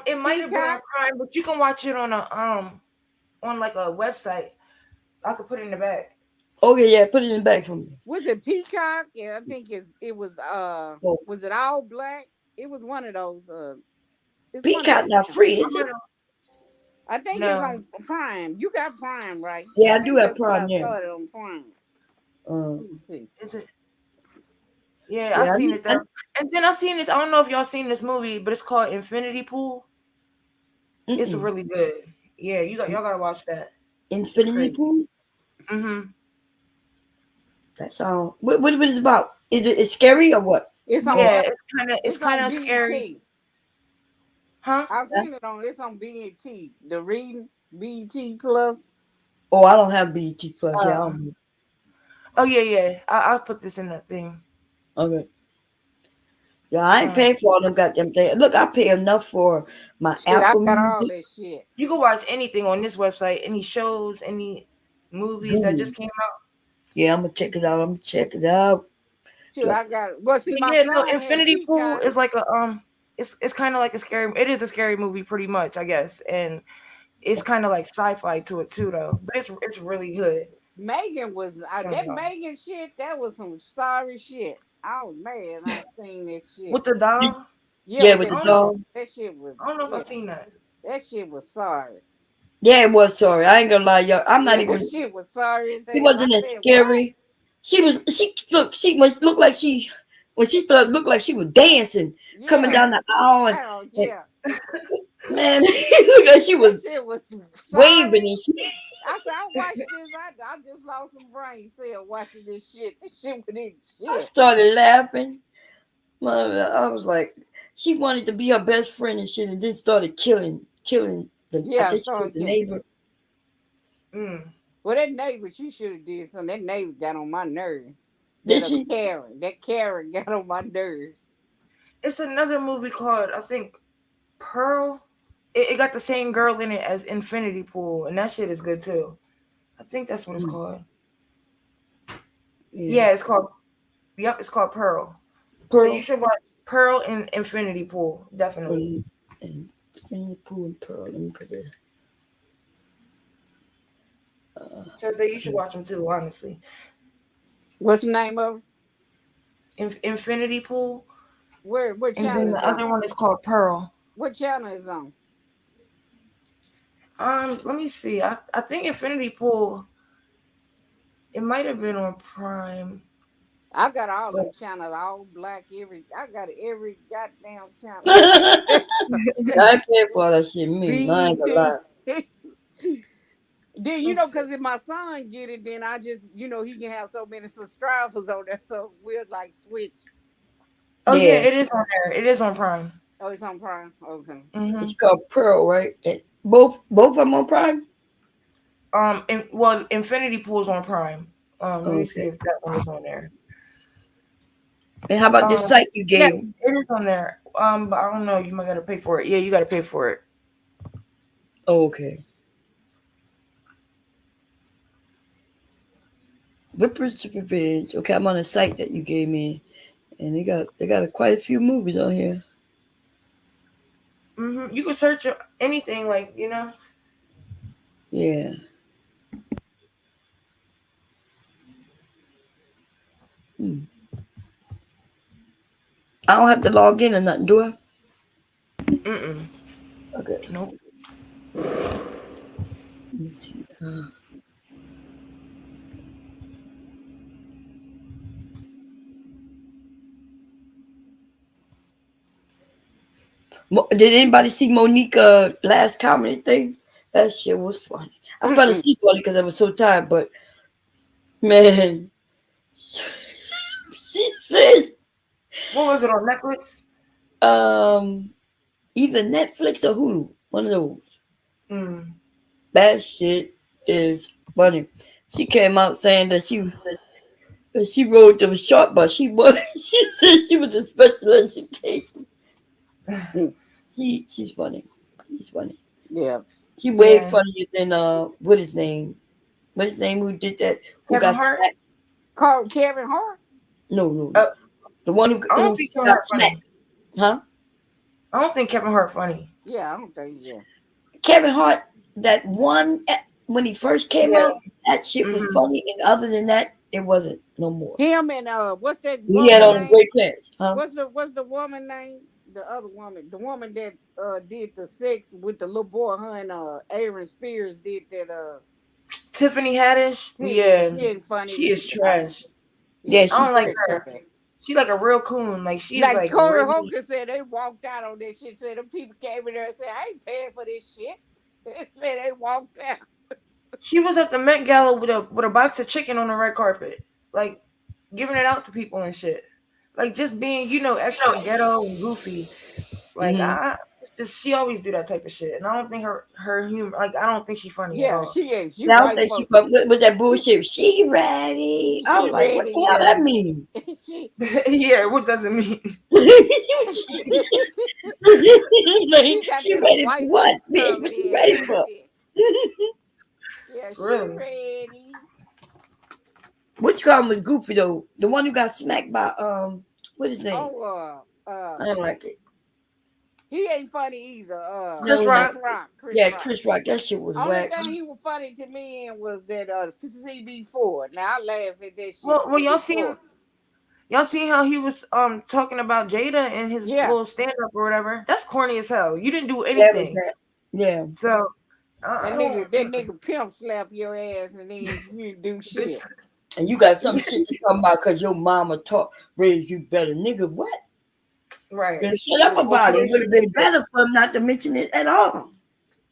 it might have been on Peacock? Prime, but you can watch it on like a website. I could put it in the back. Okay, yeah, put it in the back for me. Was it Peacock? Yeah, I think it was Oh, was it All Black? It was one of those it's one of Peacock those not channels. free, I is it? might have, I think it's no. on Prime. You got Prime, right? I Yeah, I do think have that's what Prime. I Yeah. started on Prime. Uh, Let me see. Is it? Yeah, I yeah. seen it there. And then I seen this. I don't know if y'all seen this movie, but it's called Infinity Pool. It's Mm-mm. really good. Yeah, y'all gotta watch that. It's Infinity crazy. Pool. Mm-hmm. That's all. What is it about? Is it's scary or what? It's on Yeah, it's it's kind on of scary, BET. huh? I've Huh? seen it on it's on BET. The reading BET Plus. Oh, I don't have BT Plus. Yeah, I Uh, don't. oh yeah, yeah. I'll put this in the thing. Okay. Yeah, I ain't Uh, paying for all them goddamn things. Look, I pay enough for my Shit, I Apple got all Music. that shit. you can watch anything on this website, any shows, any movies that Good. just came out. Yeah, I'm gonna check it out. I'm gonna check it out. Shoot, I got it. Well, see, But my yeah, no, son had Infinity Pool Peacock. is like a it's kind of like a scary. It is a scary movie, pretty much, I guess, and it's kind of like sci-fi to it too, though. But it's really good. Megan was I don't that know. Megan shit. That was some sorry shit. I was mad. I seen that shit. With the You- doll, Yeah, Yeah, with with I the that don't know. dog. dog. That shit was I don't know if yeah. I've seen that. That shit was sorry. Yeah, it was sorry. I ain't gonna lie, y'all. I'm not Yeah, that even. shit was sorry as It hell. I wasn't as said, what? scary. She was. She look. She must look like she. When she started, looked like she was dancing, coming Yeah. down the aisle, Oh and yeah. man, it looked like she That was shit was waving sorry. and shit. I said, I watched this. I just lost some brain cell watching this shit. This shit with this I shit. started laughing. I was like, she wanted to be her best friend and shit, and then started killing the. I Yeah, guess she killed sorry, the Ken. neighbor. Mm. Well, that neighbor, she should have did something. That neighbor got on my nerves. Did That she? Karen. That Karen got on my nerves. It's another movie called, I think, Pearl. It got the same girl in it as Infinity Pool, and that shit is good too. I think that's what it's Mm, called. yeah, Yeah, it's called. Yep, it's called Pearl. So you Pearl. should watch Pearl and Infinity Pool, definitely. And Infinity Pool and Pearl. Let me put it. So you should watch them too, honestly. What's the name of it? Infinity Pool, What and channel then is the other on? one is called Pearl. What channel is on? Let me see. I think Infinity Pool. It might have been on Prime, I got all but them channels, all black, I got every goddamn channel. I can't for that shit. Me, I ain't gonna lie. BET. Then let's see. cause if my son get it, then I just he can have so many subscribers on there, so we'll like switch. Oh yeah, Yeah, it is on there. It is on Prime. Oh, it's on Prime. Okay. it's Mm-hmm. called Pearl, right? And both of them on Prime. Well, Infinity Pool's on Prime. Let me see Okay. if that one is on there. And how about this Um, site you yeah, gave? it is on there. But I don't know. You might gotta pay for it. Yeah, you gotta pay for it. Oh, okay. Whippers to Revenge. Okay, I'm on a site that you gave me, and they got quite a few movies on here. You can search anything, like Yeah. Hmm. I don't have to log in or nothing, do I? Mm-mm. Okay. Nope. Let me see. Did anybody see Monica last comedy thing? That shit was funny. I fell Mm-mm. asleep on it because I was so tired, but man, she said, What was it on Netflix? um, either Netflix or Hulu, one of those. Mm. That shit is funny. She came out saying that she rode the short bus. She was. She said she was a special education. She's funny. She's funny. Yeah. She way Yeah. funnier than what his name? What's his name? Who did that? Who Kevin got Hart. smacked? Called Kevin Hart. No, no, Uh, no. The one who I don't who think Kevin got Hart smacked, funny. huh? I don't think Kevin Hart funny. Yeah, I don't think yeah. Kevin Hart. That one when he first came Yeah. out, that shit was Mm-hmm. funny, and other than that, it wasn't no more. Him and what's that He had woman on name? great pants, huh? What's the woman name? The other woman, the woman that did the sex with the little boy, her and Aaron Spears did that. Tiffany Haddish. Yeah, Yeah. she ain't funny She is neither. I trash. Yeah, Yeah, I she's she. don't like very her. trash. She like a real coon. Like she is Like like Corey really. Holcomb said, they walked out on that shit. Said them people came in there and said, "I ain't paying for this shit." They said they walked out. She was at the Met Gala with a box of chicken on the red carpet, like giving it out to people and shit. Like just being, extra ghetto and goofy. Like Mm-hmm. it's just she always do that type of shit, and I don't think her humor. Like I don't think she's funny at Yeah, all. she is. She Now I white say she folks. fuck with that bullshit. She ready? I She was like, what ready. the hell Yeah, that mean? she, yeah. What does it mean? Like, she got she this ready for white what? folks Bitch, what you comedy ready ass for? shit. Yeah, she Really? ready. What you call him was goofy though. The one who got smacked by what his name? Oh, I don't like it. he ain't funny either. Chris No, no. Chris Rock. Rock. Chris Yeah, Rock. Chris Rock. That shit was Only whack. thing he was funny to me in was that CB4. Now I laugh at that shit. Well, CB4. y'all seen how he was talking about Jada in his Yeah. little stand up or whatever? That's corny as hell. You didn't do That was anything. that. Yeah. So That I nigga, don't. that nigga pimp slap your ass and then you do Bitch. shit. And you got some shit to talk about because your mama taught raised you better. Nigga, what? Right. Then shut up What about it. It would have been corporation? better for him not to mention it at all.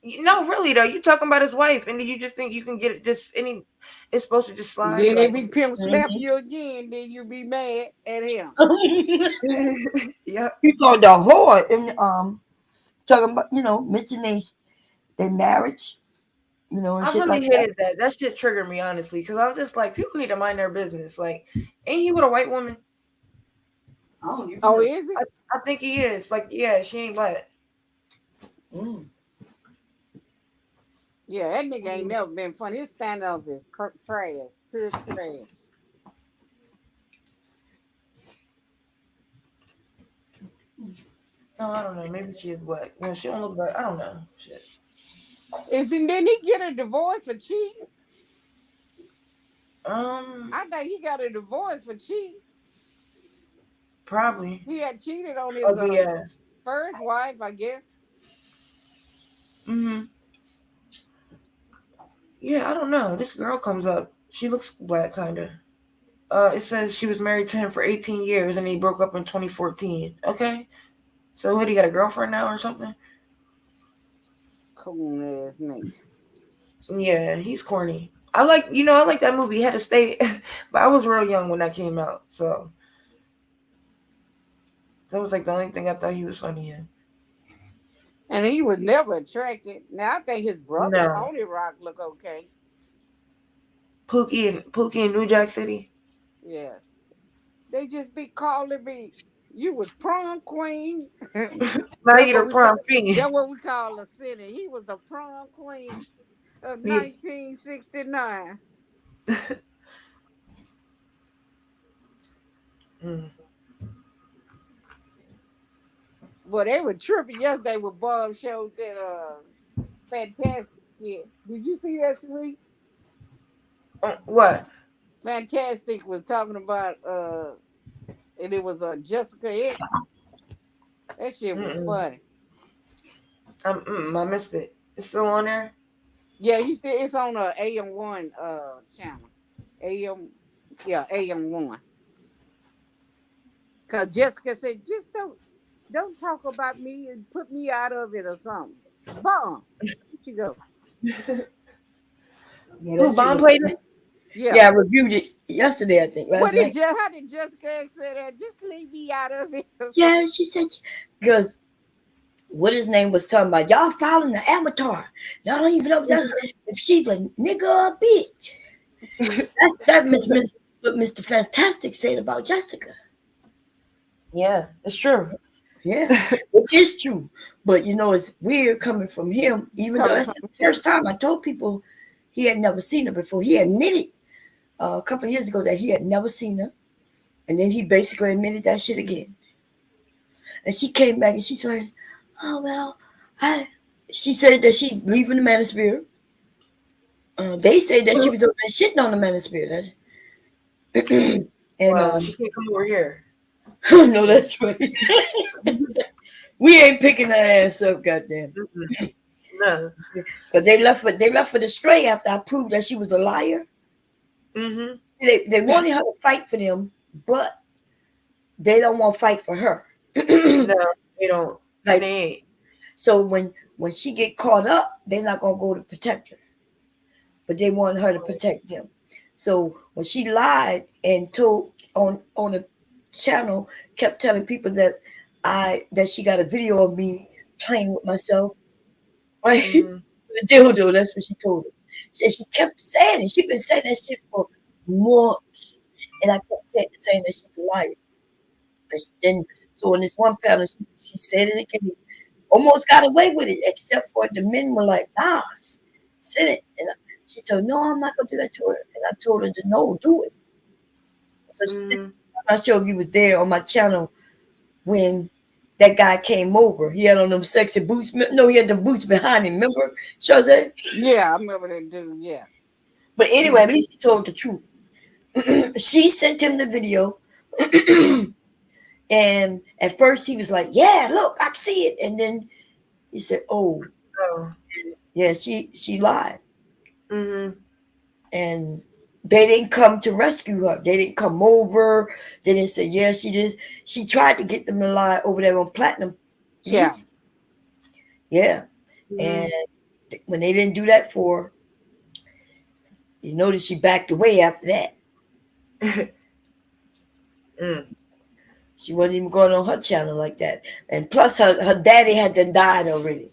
No, really though. You talking about his wife, and then you just think you can get it just any. It's supposed to just slide. Then if Like, he pimp slap Mm-hmm. you again, then you be mad at him. yep. He called the whore and talking about, mentioning their marriage, and I shit really like that. hated that. That shit triggered me honestly, because I'm just like, people need to mind their business. Like, ain't he with a white woman? I don't even Oh, know. is it? I think he is. Like, yeah, she ain't black. Mm. Yeah, that nigga ain't never been funny. His stand up is trash. Pure trash. No, I don't know. Maybe she is black. No, she don't look black. I don't know. Shit. Didn't he get a divorce for cheating? Um, I think he got a divorce for cheating. Probably. He had cheated on his Ugly ass. first wife, I guess. Mm-hmm. Yeah, I don't know. This girl comes up. She looks black, kind of. It says she was married to him for 18 years and he broke up in 2014. Okay. So what, he got a girlfriend now or something? Cool ass nigga. Yeah, he's corny. I like that movie, Head of State, but I was real young when that came out, so that was like the only thing I thought he was funny in. And he was never attracted. Now I think his brother No, Tony Rock look okay. Pookie in New Jack City. Yeah. They just be calling me. You was prom queen. Now That's you what the we call. prom fiend. That's what we call a city. He was the prom queen of Yeah. 1969. Mm. Well, they were tripping yesterday with Bob showed that fantastic shit. Did you see that, Sheree? What? Fantastic was talking about and it was Jessica X. That shit was Mm-mm. funny. I missed it. It's still on there. Yeah, it's on a AM1 channel. AM AM1. Cause Jessica said, just don't talk about me and put me out of it or something. Bomb. She go. Yeah, Who, that shit Bond was. played it? Yeah. Yeah, I reviewed it yesterday, I think, last night. How did Jessica X say that? Just leave me out of it. Yeah, she said, because what his name was talking about, y'all following the avatar. Y'all don't even know if she's a nigga or a bitch. That's what Mr. Fantastic said about Jessica. Yeah, it's true. Yeah, which is true. But it's weird coming from him, even though Coming that's from the first time I told people he had never seen her before. He admitted a couple of years ago that he had never seen her. And then he basically admitted that shit again. And she came back and she said, oh, well, she said that she's leaving the Manosphere. They said that she was over there shitting on the Manosphere. And Well, she can't come over here. no, that's right. We ain't picking her ass up, goddamn. No. Because they left for the stray after I proved that she was a liar. Mm-hmm. See, they wanted her to fight for them, but they don't want to fight for her. No, they don't. Like, They ain't. so when she get caught up, they're not gonna go to protect her, but they want her to protect them. So when she lied and told on a channel, kept telling people that she got a video of me playing with myself, right? Mm-hmm. The dildo, that's what she told her. She kept saying it. She been saying that shit for months, and I kept saying that she's a liar. And then, so in this one panel, she said it again. Almost got away with it, except for the men were like, nah, send it. And she told, no, I'm not going to do that to her. And I told her to no, do it. So Mm-hmm. I'm not sure if you was there on my channel when that guy came over. He had on them sexy boots. No, he had the boots behind him. Remember, Jose? Yeah, I remember that dude. Yeah. But anyway, Mm-hmm. at least he told the truth. She sent him the video, and at first he was like, "Yeah, look, I see it," and then he said, "Oh, Oh. yeah, she lied," Mm-hmm. and they didn't come to rescue her. They didn't come over. They didn't say, "Yeah, she did." She tried to get them to lie over there on Platinum Yeah. Youth. Yeah, and Mm-hmm. when they didn't do that for her, you notice she backed away after that. Mm. She wasn't even going on her channel like that. And plus, her daddy had done died already.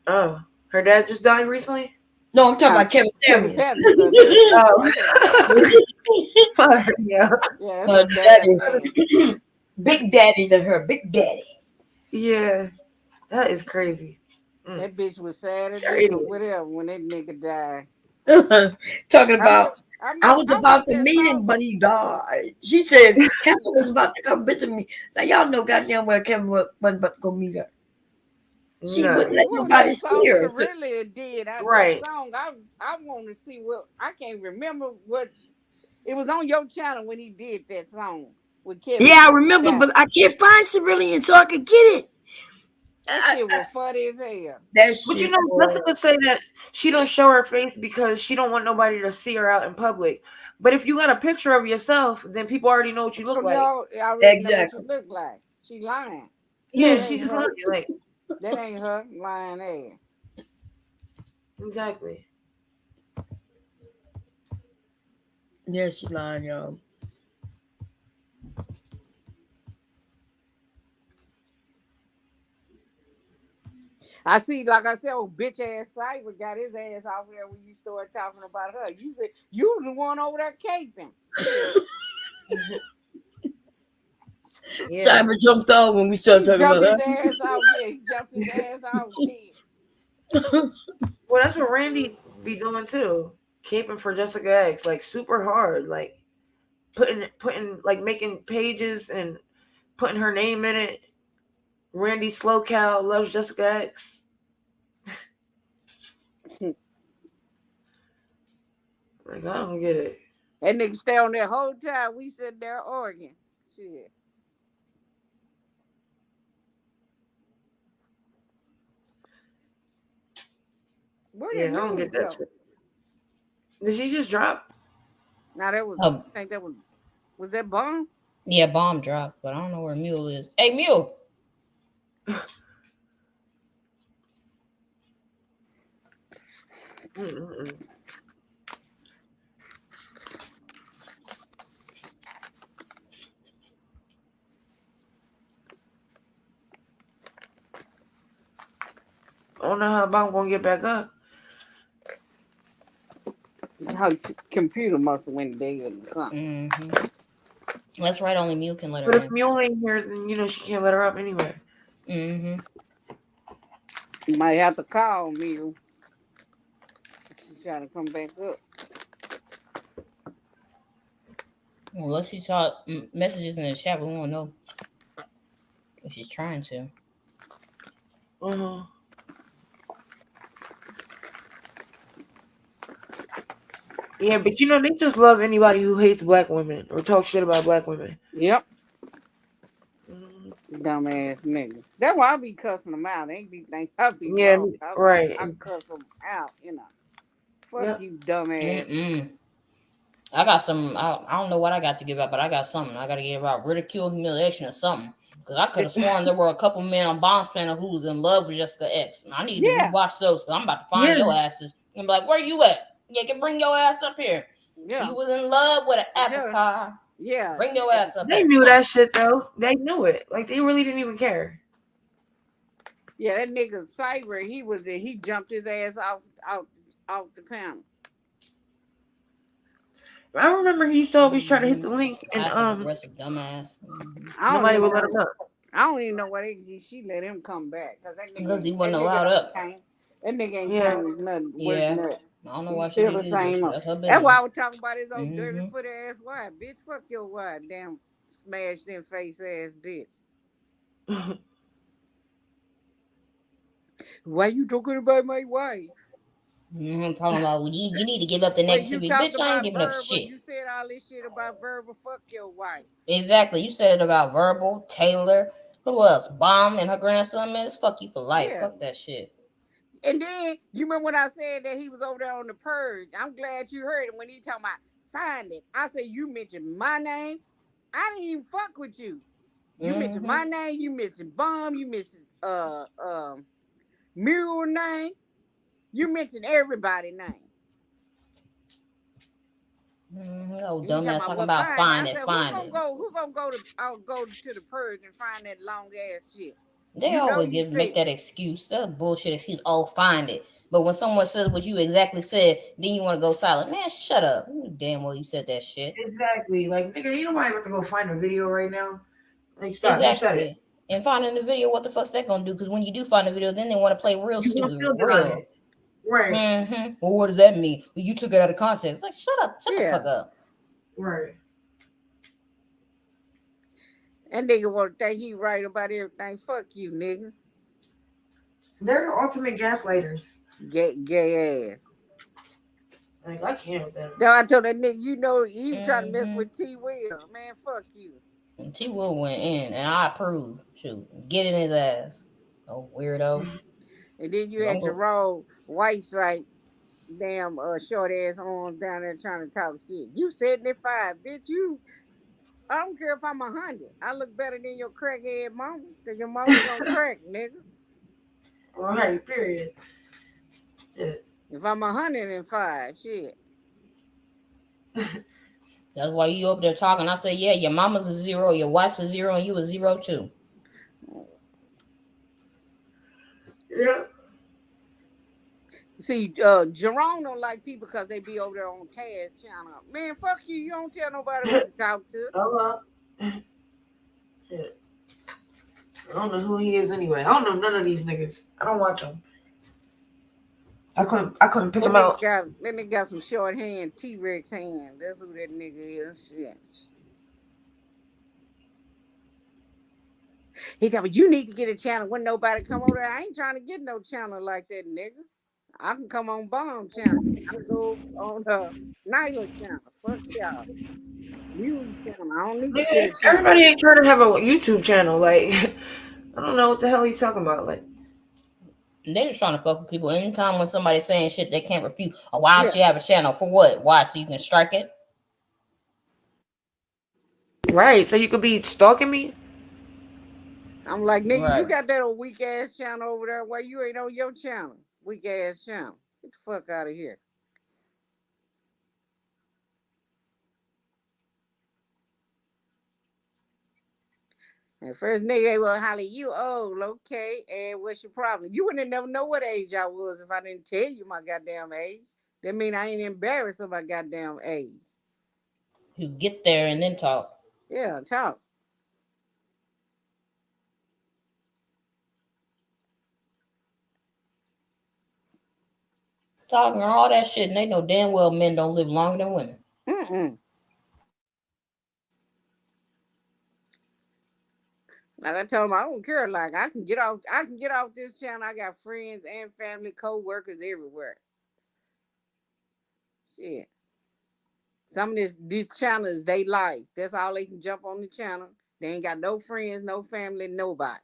Oh, her dad just died recently. No, I'm talking Uh, about Kevin Kevin Samuels. Samuels, yeah. Oh, That's her dad. yeah, Yeah, that's Her her dad, daddy, man. Big Daddy to her, Big Daddy. yeah. That is crazy. Mm. That bitch was sad as They're hell, idiots. whatever, when that nigga died. Talking I about, remember, I I remember, was I about watched to that meet him, song. but he died. She said Kevin was about to come visit me. Now y'all know goddamn well Kevin wasn't about to go meet her. She No, wouldn't let What was nobody that see song her. So, Cirilla did? That right. song, I want to see what, I can't remember what, it was on your channel when he did that song with Kevin yeah, I remember, died. but I can't find Cerulean so I could get it. That shit was funny as hell. That But you shit know, was. Jessica say that she don't show her face because she don't want nobody to see her out in public. But if you got a picture of yourself, then people already know what you look Oh, like. y'all, I already know what she Exactly. look like. She lying. Yeah, That she ain't just lying. her. Like That ain't her lying ass. exactly. Yeah, she lying, y'all. I see, like I said, old bitch ass Cyber got his ass out there when you started talking about her. You said you was the one over there caping. Shit. Yeah. Cyber jumped off when we started He talking jumped about his her. ass out. Yeah, he jumped his ass out. Yeah. Well, that's what Randy be doing too. Caping for Jessica X, like super hard, like putting like making pages and putting her name in it. Randy Slow Cow loves Jessica X. Like I don't get it. That nigga stay on there whole time. We sitting there arguing. Shit. Where Yeah, did I don't news get that go? shit. Did she just drop? Now that was, Um, I think that was that bomb? yeah, bomb dropped, but I don't know where Mule is. Hey, Mule. Mm-mm-mm. I don't know how I'm gonna get back up. Her computer must have went dead or something. Mm-hmm. That's right. Only Mule can let her But if in. Mule ain't here, then she can't let her up anyway. Mm-hmm. You might have to call me. She trying to come back up. Unless she saw messages in the chat, we won't know if she's trying to. Uh-huh. Yeah, but they just love anybody who hates black women or talks shit about black women. Yep. Mhm. Dumbass nigga. That's why I be cussing them out. They ain't be think I be Yeah, wrong. right. I cuss them out, you know. Fuck Yep. you, dumbass. Mm-mm. I got some. I don't know what I got to give up, but I got something. I got to give about ridicule, humiliation, or something. Because I could have sworn there were a couple men on Bomb's panel who was in love with Jessica X. And I need to Yeah, rewatch those because I'm about to find Yeah, your asses and be like, "Where you at? Yeah, can bring your ass up here. yeah, You was in love with an yeah, avatar. yeah. Bring your ass up they here. knew Come on." that shit though. They knew it. Like they really didn't even care. Yeah, that nigga Cyber, he jumped his ass off the panel. I remember he used to always try to hit Mm-hmm. the link, and Passive aggressive dumbass. Mm-hmm. I don't nobody even would let know. him up. I don't even know why she let him come back. Cause Because he that wasn't nigga allowed don't up. came. That nigga ain't Yeah, came with nothing worth Yeah. nothing. I don't know He why she still did the you, but same. shoot, that's her That's why I business. was talking about his old dirty Mm-hmm. foot ass wife. Bitch, fuck your wife. Damn smashed in face ass bitch. Why you talking about my wife? Mm-hmm. Talking about well, you need to give up the When you negativity, talked bitch. I ain't about giving up verbal, shit. you said all this shit about verbal. Fuck your wife. Exactly. You said it about Verbal, Taylor, who else? Bomb and her grandson, man. It's fuck you for life. Yeah. Fuck that shit. And then you remember when I said that he was over there on the purge? I'm glad you heard it when he talking about find it. I said you mentioned my name. I didn't even fuck with you. You mentioned Mm-hmm. my name. You mentioned Bomb. You mentioned Mule name. You mentioned everybody name. Mm-hmm. Oh, And he talking dumbass about talking well about find it. I find it, said who find gonna it. go? Who gonna go to? I'll go to the purge and find that long ass shit. They You know always you make failed. that excuse. That bullshit excuse. Oh, find it. But when someone says what you exactly said, then you want to go silent. Man, shut up. You damn well you said that shit. Exactly. Like, nigga, you nobody about to go find a video right now. Like, stop. You said it. Exactly. And finding the video, what the fuck's that gonna do? Because when you do find the video, then they want to play real You gonna stupid, still deny real. it. Right. Mm-hmm. Well, what does that mean? Well, you took it out of context. Like, shut up. Shut the Yeah. fuck up. Right. And nigga want to think he right about everything. Fuck you, nigga. They're the ultimate gaslighters. Gay ass. Like, I can't with them. Now I told that nigga, you know, he was trying to mess Mm-hmm. with T Will. Man, fuck you. T Will went in, and I approve. Shoot, get in his ass. Oh, weirdo. And then you I'm had go. Jerome Whiteside, damn short ass arms down there trying to talk shit. You 75, bitch. You I don't care if I'm 100. I look better than your crackhead mama. Cause your mama's on crack, nigga. Right. Period. Shit. If I'm 105, shit. That's why you up there talking. I say, yeah, your mama's a zero, your wife's a zero, and you a zero too. Yeah. See, Jerome don't like people because they be over there on Taz channel. Man, fuck you. You don't tell nobody who to talk to. Oh well. Shit. I don't know who he is anyway. I don't know none of these niggas. I don't watch them. I couldn't pick him out. That nigga got some short hand, T Rex hand. That's who that nigga is. Shit. He got, but you need to get a channel when nobody come over there. I ain't trying to get no channel like that, nigga. I can come on Bomb channel. I can go on Nyla channel. Fuck y'all. Mule channel. I don't need to get a channel. Everybody ain't trying to have a YouTube channel. Like, I don't know what the hell he's talking about. Like, They just trying to fuck with people. Anytime when somebody's saying shit they can't refute. Oh, why Yeah. should you have a channel? For what? Why? So you can strike it? right? So you could be stalking me. I'm like, nigga, you Right. got that old weak ass channel over there where you ain't on your channel. Weak ass channel. Get the fuck out of here. And first nigga, they will holler, you old, okay, and what's your problem? You wouldn't never know what age I was if I didn't tell you my goddamn age. That mean I ain't embarrassed of my goddamn age. You get there and then talk. Yeah, talk. Talking all that shit, and they know damn well men don't live longer than women. Mm-mm. Like I told him, I don't care. Like I can get off. I can get off this channel. I got friends and family, co-workers everywhere. Shit. Some of these channels they like. That's all they can jump on the channel. They ain't got no friends, no family, nobody.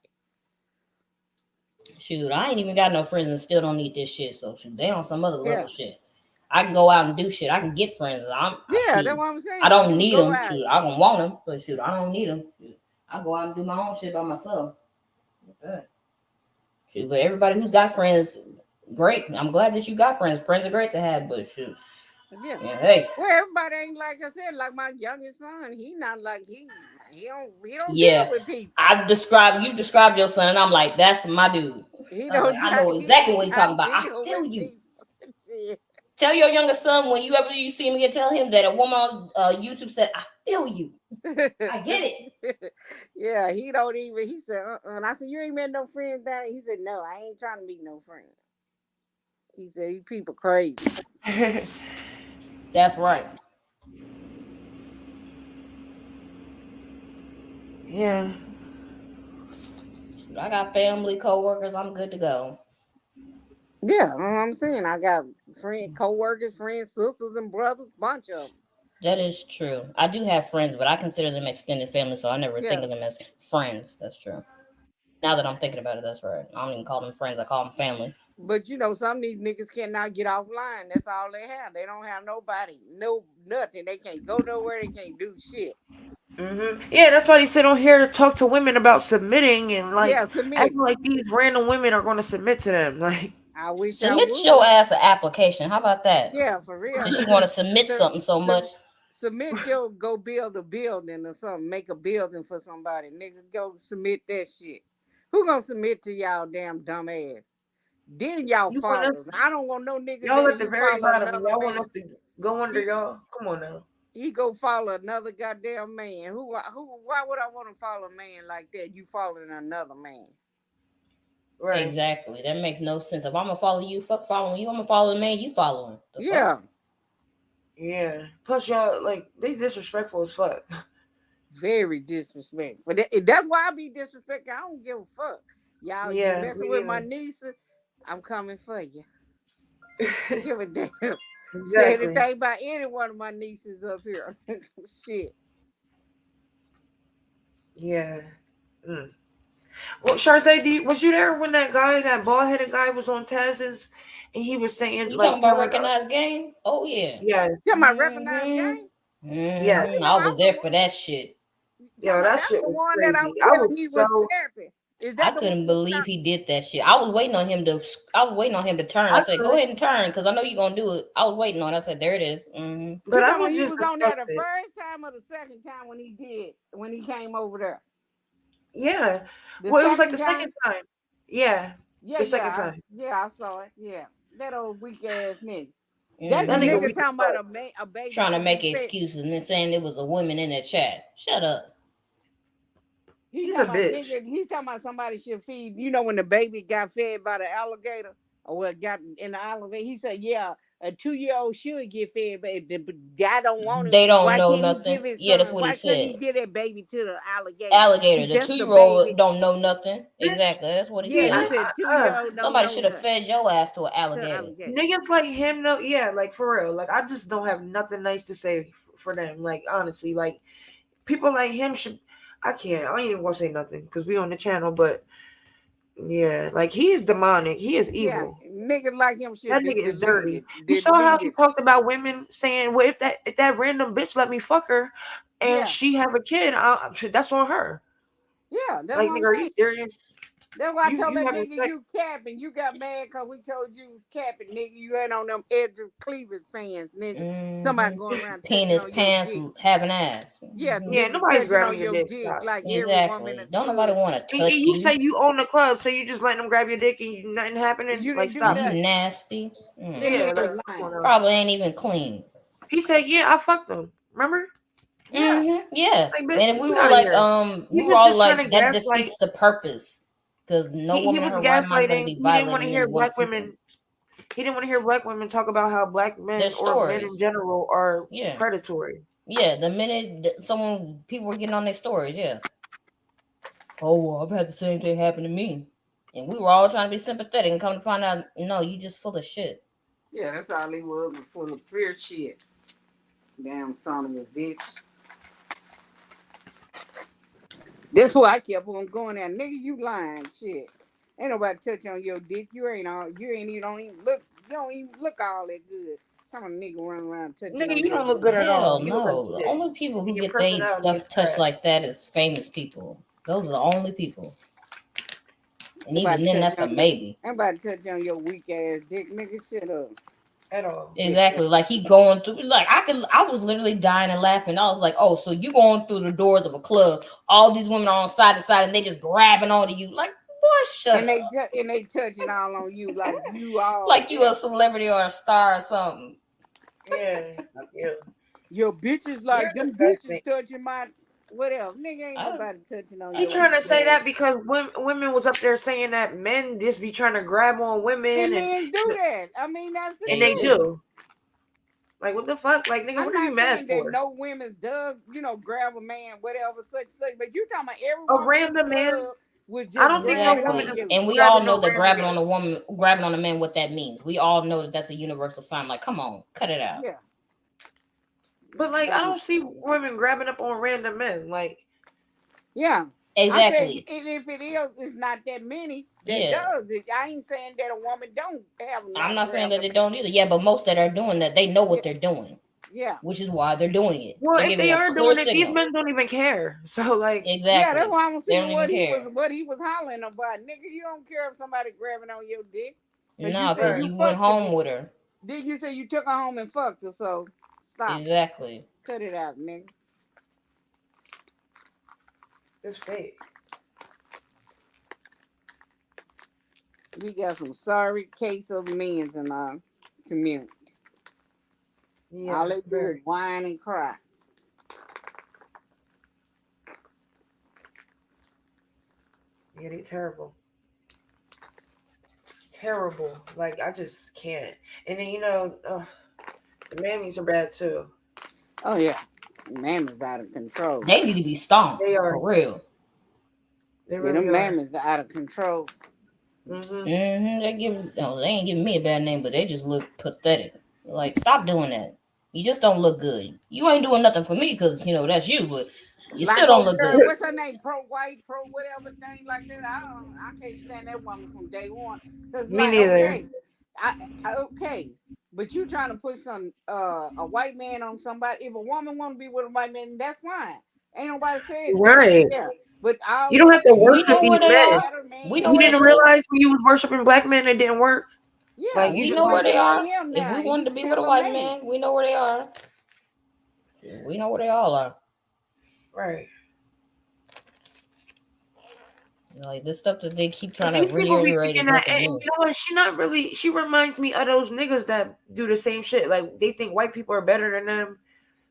Shoot, I ain't even got no friends and still don't need this shit. So shoot, they on some other Yeah. level shit. I can go out and do shit. I can get friends. Yeah, that's Shoot. what I'm I saying. You don't can need go them. out. Shoot, I don't want them, but shoot, I don't need them. Shoot, I go out and do my own shit by myself. Okay. Shoot, but everybody who's got friends, great. I'm glad that you got friends. Friends are great to have, but shoot, Yeah. yeah, hey, Well, everybody ain't like I said. Like my youngest son, he not like he don't deal yeah. with people. You described your son, and I'm like, that's my dude. He I was like, don't I know he exactly what he's talking not about. I deal feel with you. people. Shit. Tell your younger son when you see him again, tell him that a woman on YouTube said, I feel you. I get it. Yeah, he don't even. He said, And I said, you ain't met no friends down. He said, no, I ain't trying to meet no friends. He said, "You people crazy." That's right. Yeah. I got family, co-workers. I'm good to go. Yeah, you know what I'm saying, I got co-workers, friends, sisters, and brothers, bunch of them. That is true. I do have friends, but I consider them extended family, so I never think Yeah, of them as friends. That's true. Now that I'm thinking about it, that's right. I don't even call them friends. I call them family. but you know, some of these niggas cannot get offline. That's all they have. They don't have nobody, no nothing. They can't go nowhere. They can't do shit. Yeah, that's why they sit on here to talk to women about submitting and like Yeah, acting submitting. like these random women are going to submit to them. Like, I wish I Submit your would. ass an application. How about that? Yeah, for real. Since you want to submit Sub, something so sub, much, submit your go build a building or something. Make a building for somebody. Nigga, go submit that shit. Who gonna submit to y'all damn dumb ass? Then y'all you want follow. us, I don't want no niggas y'all that at the he very follow bottom, and another y'all want man. us to go under He y'all. Come on now. he go follow another goddamn man. Who? Why would I want to follow a man like that? You following another man? Right. exactly. That makes no sense. If I'm gonna follow you, fuck following you. I'm gonna follow the man you following. The fuck? Yeah, Yeah. Plus, y'all, like, they disrespectful as fuck. very disrespectful. But that's why I be disrespectful. I don't give a fuck. Y'all, you Yeah, messing me with my neither. niece? I'm coming for you. Give a damn. Say Exactly. anything about any one of my nieces up here. Shit. Yeah. Mm. Well, Shartae, was you there when that bald headed guy, was on Taz's, and he was saying, You talking like, about telling, recognized game? Oh yeah. yes, Talking about recognized Mm-hmm. game? I yes, didn't I know I was there was for that shit. talking yo, about that that's shit the was one that I crazy. was I was telling he was so, capping. Is I that the one couldn't that was believe he did that shit. I was waiting on him to. I was waiting on him to turn. I I said, "Go could, ahead and turn," because I know you're gonna do it. I was waiting on it. I said, "There it is." Mm-hmm. but you I talking about was he just was on there the disgusted. first time or the second time when he came over there? Yeah. The Well, it was like second the time? second time. Yeah, Yeah, the second yeah, time. yeah, I saw it. Yeah. That old weak ass nigga. That's the That nigga Mm-hmm. nigga weak as talking about fuck. a baby Trying to should be make fed. excuses and then saying it was a woman in the chat. Shut up. He He's a talking about bitch. nigga. He's talking about somebody should feed. You know when the baby got fed by the alligator, or what got in the alligator? He said, "Yeah, a 2-year-old should get fed, but if the guy don't want him, They don't why know can't he nothing. give it Yeah, that's some? what he Why couldn't he said. give that baby to the alligator? Alligator, He the just a 2-year-old baby." don't know nothing. Bitch. Exactly, that's what he Yeah, he said. said 2-year-old don't Somebody know should have nothing fed your ass to an to the alligator. alligator. Niggas like him, though, yeah, like, for real. Like, I just don't have nothing nice to say for them. Like, honestly, like, people like him should. I can't. I ain't even gonna say nothing because we on the channel, but yeah, like, he is demonic. He is Yeah, evil. niggas like him That should nigga is delete dirty. it. You saw how Delete he it. talked about women saying, "Well, if that random bitch let me fuck her, and Yeah, she have a kid, that's on her." yeah, that's Like, what I'm nigga, are you saying. serious? That's why I told You that having nigga sex? you capping. You got mad because we told you was capping, nigga. You ain't on them edge of cleavage pants, nigga. Somebody Mm-hmm. going around touching Penis, on your pants, dick. having ass. Yeah, Mm-hmm. Yeah, niggas nobody's touching grabbing on your your dick. dick Stop. like every woman in Exactly. the Don't nobody club. want to And touch you say you. you own the club, so you just letting them grab your dick and nothing happening? You Like, didn't do stop. You nothing. nasty. That Mm. Yeah, like, nigga come on lying. now. Probably ain't even clean. He said, "Yeah, I fucked them." Remember? Yeah, Yeah. Like, bitch, And we get were out of like, here. we He were was all just trying like, to that gaslight. defeats the purpose. Because no He woman in was her right mind is gonna gaslighting. be He didn't want to violating hear one black second. women. He didn't want to hear black women talk about how black Their men or men in stories. general are Yeah. predatory. Yeah. The minute people were getting on their stories, yeah. Oh, well, I've had the same thing happen to me. And we were all trying to be sympathetic and come to find out, no, you just full of shit. yeah, that's all he was full of pure shit. Damn son of a bitch. That's why I kept on going there. Nigga, you lying shit. Ain't nobody touch on your dick. You ain't even don't even look you don't even look all that good. Come on, nigga running around touching Nigga, on you your don't look dick. good at all. Hell You look like no. The shit. only people And who your get their personality is stuff touched trash. like that is famous people. Those are the only people. And even Nobody then, touch that's a on your maybe. Nobody touch on your weak ass dick, nigga. Shut up. At all. Bitch Exactly. Like he going through like I was literally dying and laughing. I was like, oh, so you going through the doors of a club, all these women are on side to side and they just grabbing onto you. Like, boy, shut up. and they touching all on you like you all Like you that. a celebrity or a star or something. Yeah. Yeah. Your bitches You're like them bitches disgusting. touching my Whatever, nigga, ain't I, nobody touching on He your trying to say leg. that because women was up there saying that men just be trying to grab on women And men do that. I mean, that's the and they they truth. do. do. Like what the fuck? Like nigga, I'm what are not you mad saying that for? no women does, grab a man, whatever, such, but you talking about every A woman in the random man? club would I just don't think no grab woman on Exactly. is you. And we all grabbing know no that random grabbing man. on a woman, grabbing on a man, what that means. We all know that that's a universal sign. Like, come on, cut it out. Yeah, But like I but don't see women grabbing up on random men. Like yeah. I said, Exactly. and if it is, it's not that many that Yeah. does it. I ain't saying that a woman don't have I'm not not saying grabbed that a they man. don't either. Yeah, but most that are doing that, they know Yeah, what they're doing, yeah, which is why they're doing it. well, They're if giving they a are clear doing it, these signal. men don't even care. So like yeah. That's Exactly. why I want to They see don't even care. what he was hollering about, nigga. You don't care if somebody grabbing on your dick, cause you No, said because right. you you went fucked the home bitch. with her. Did you say you took her home and fucked her? So stop it. Exactly. Cut it out, nigga. It's fake. We got some sorry case of men in our community. All Yeah, they do is very. whine and cry. Yeah, they terrible. Terrible. Like I just can't. And then the mammies are bad too. Oh yeah, mammoths out of control. They need to be stomped They are. for real. They Yeah, really them are. mammoths are out of control. Hmm. They give no, they ain't giving me a bad name, but they just look pathetic. Like, stop doing that. You just don't look good. You ain't doing nothing for me because that's you, but you still Like don't old look girl, good. what's her name? Pro white, pro whatever thing like that. I can't stand that woman from day one. Cause Me like, neither. okay, but you trying to put some a white man on somebody. If a woman want to be with a white man, that's fine. Ain't nobody said that. Right. Yeah, but all You don't this have to We worship know where these they men. are. better We know You where man. they didn't live. realize when you was worshiping black men it didn't work. Yeah, Like you We just know but where want they look at are. him If we now. wanted to He's be with a still a white man. man, we know where they are. We know where they all are. right. Like, this stuff that they keep But trying to these people be reiterate thinking is that, nothing and new. you know what? She not really. She reminds me of those niggas that do the same shit. Like they think white people are better than them.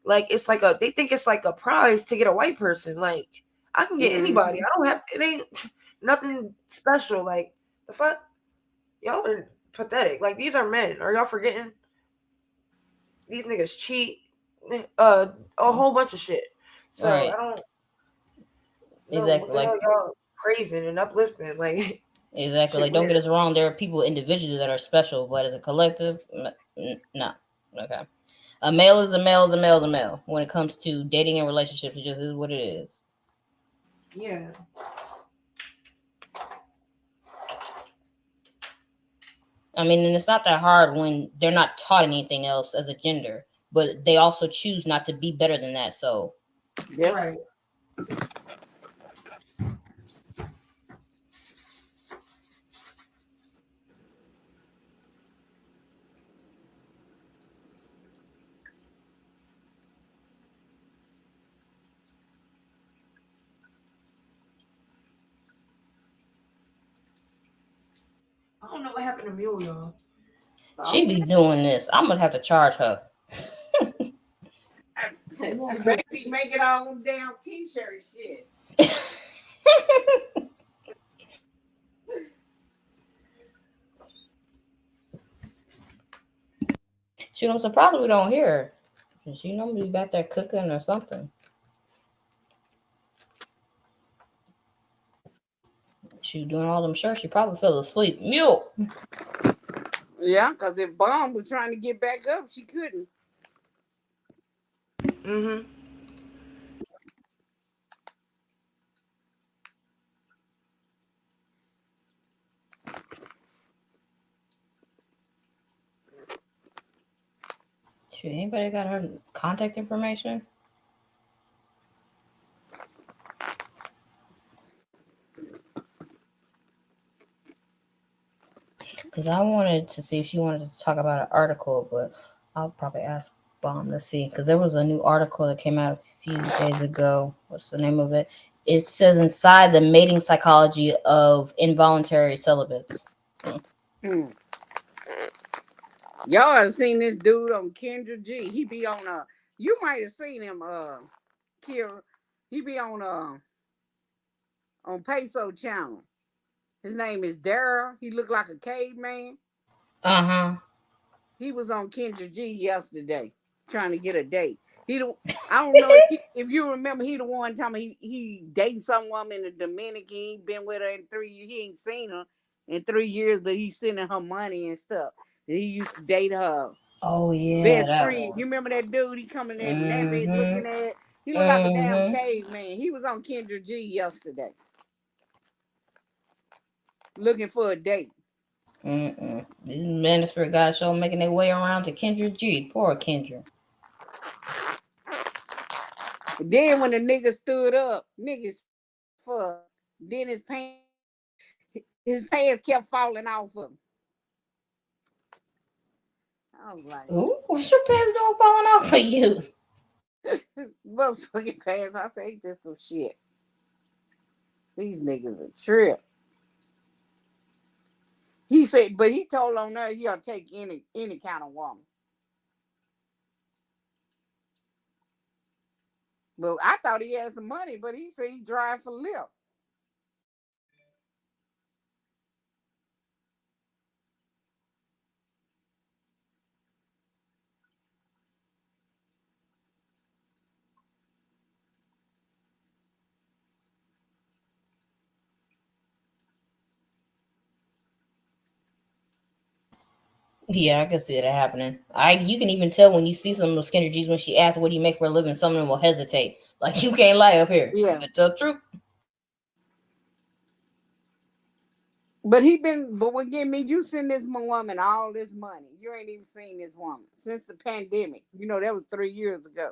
Like it's like they think it's like a prize to get a white person. Like I can get Mm-hmm. anybody. I don't have. It ain't nothing special. Like the fuck, y'all are pathetic. Like these are men. Are y'all forgetting? These niggas cheat. A whole bunch of shit. So I Right. don't know what Exactly. the hell Like, y'all praising and uplifting. Like exactly. shit Like, don't get weird. us wrong. There are people individually that are special, but as a collective, no. Okay. A male is a male is a male is a male. When it comes to dating and relationships, it just is what it is. Yeah. I mean, and it's not that hard when they're not taught anything else as a gender, but they also choose not to be better than that. So, Yep. Right. I don't know what happened to Mule, y'all. she Okay. be doing this. I'm gonna have to charge her. Baby, make it all them damn t-shirt shit. Shoot, I'm surprised we don't hear her. She normally back there cooking or something. She doing all them shirts. She probably fell asleep. Mute. Yeah, because if Bomb was trying to get back up, she couldn't. Mm-hmm. Shoot, anybody got her contact information? Because I wanted to see if she wanted to talk about an article, but I'll probably ask Bomb to see. Because there was a new article that came out a few days ago. What's the name of it? It says inside the mating psychology of involuntary celibates. Hmm. Y'all have seen this dude on Kendra G. He be on you might have seen him, Kira. He be on Peso channel. His name is Daryl. He looked like a caveman. Uh-huh. He was on Kendra G yesterday trying to get a date. He the I don't know if you remember, he the one time he dating some woman in the Dominican. He ain't been with her in 3 years. He ain't seen her in 3 years, but he's sending her money and stuff. And he used to date her Oh yeah, best that friend. one. You remember that dude? He coming in nappy Mm-hmm. looking at. He looked like a damn Mm-hmm. caveman. He was on Kendra G yesterday looking for a date. Mm-mm. These minister guys show making their way around to Kendra G. Poor Kendra. Then when the nigga stood up, niggas fuck. Then his pants kept falling off of him. I was like, Ooh, what's your pants doing falling off for you? motherfucking pants. I say, ain't this some shit? These niggas are trip. He said, but he told on her he'll take any kind of woman. But I thought he had some money, but he said he drive for Lyft. Yeah, I can see it happening. You can even tell when you see some of those Kendra G's when she asks what do you make for a living, some of them will hesitate. Like you can't lie up here. You Yeah. can tell the truth. But when give me, you send this woman all this money. You ain't even seen this woman since the pandemic. You know, that was 3 years ago.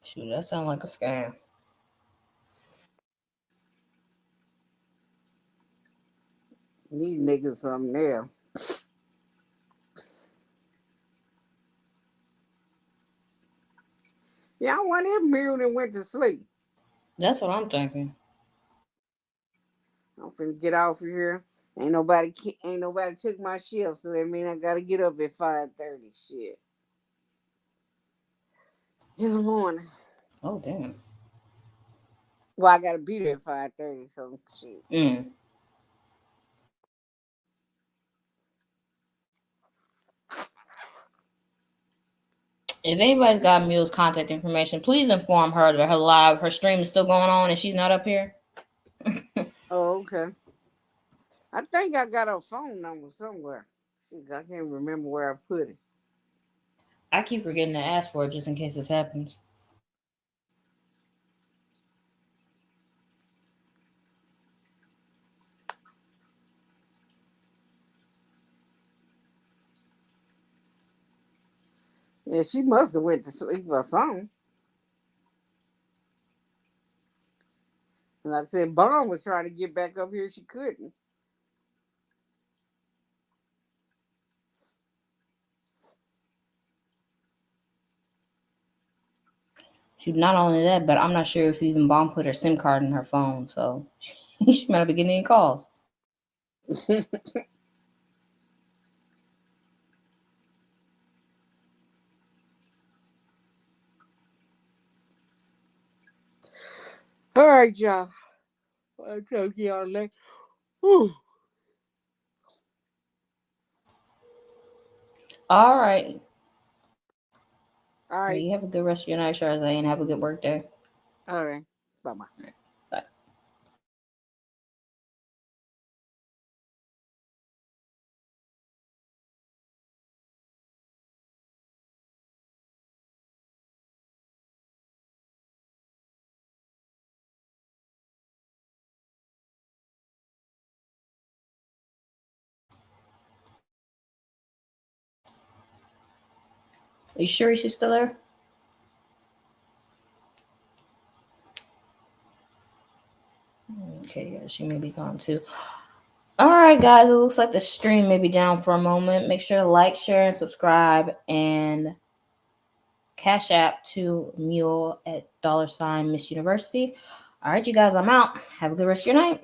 Shoot, that sounds like a scam. These niggas something there. Yeah, I wonder if Miriam went to sleep. That's what I'm thinking. I'm finna get off of here. Ain't nobody took my shift, so that mean I gotta get up at 5:30. Shit. In the morning. Oh damn. Well, I gotta be there at 5:30, so shit. Mm. If anybody's got Mule's contact information, please inform her that her stream is still going on and she's not up here. Oh, okay. I think I got her phone number somewhere. Shit, I can't remember where I put it. I keep forgetting to ask for it just in case this happens. Yeah, she must have went to sleep or something. And like I said, Bond was trying to get back up here. She couldn't. Not only that, but I'm not sure if even Bomb put her SIM card in her phone, so she might not be getting any calls. All right, y'all. I'll talk to y'all later. Whew. All right. All Well, right. you have a good rest of your night, Charlotte, and have a good work day. All right. Bye bye. Bye. Are you sure she's still there? Okay, yeah, she may be gone too. All right, guys, it looks like the stream may be down for a moment. Make sure to like, share, and subscribe, and Cash App to Mule at $ Miss University. All right, you guys, I'm out. Have a good rest of your night.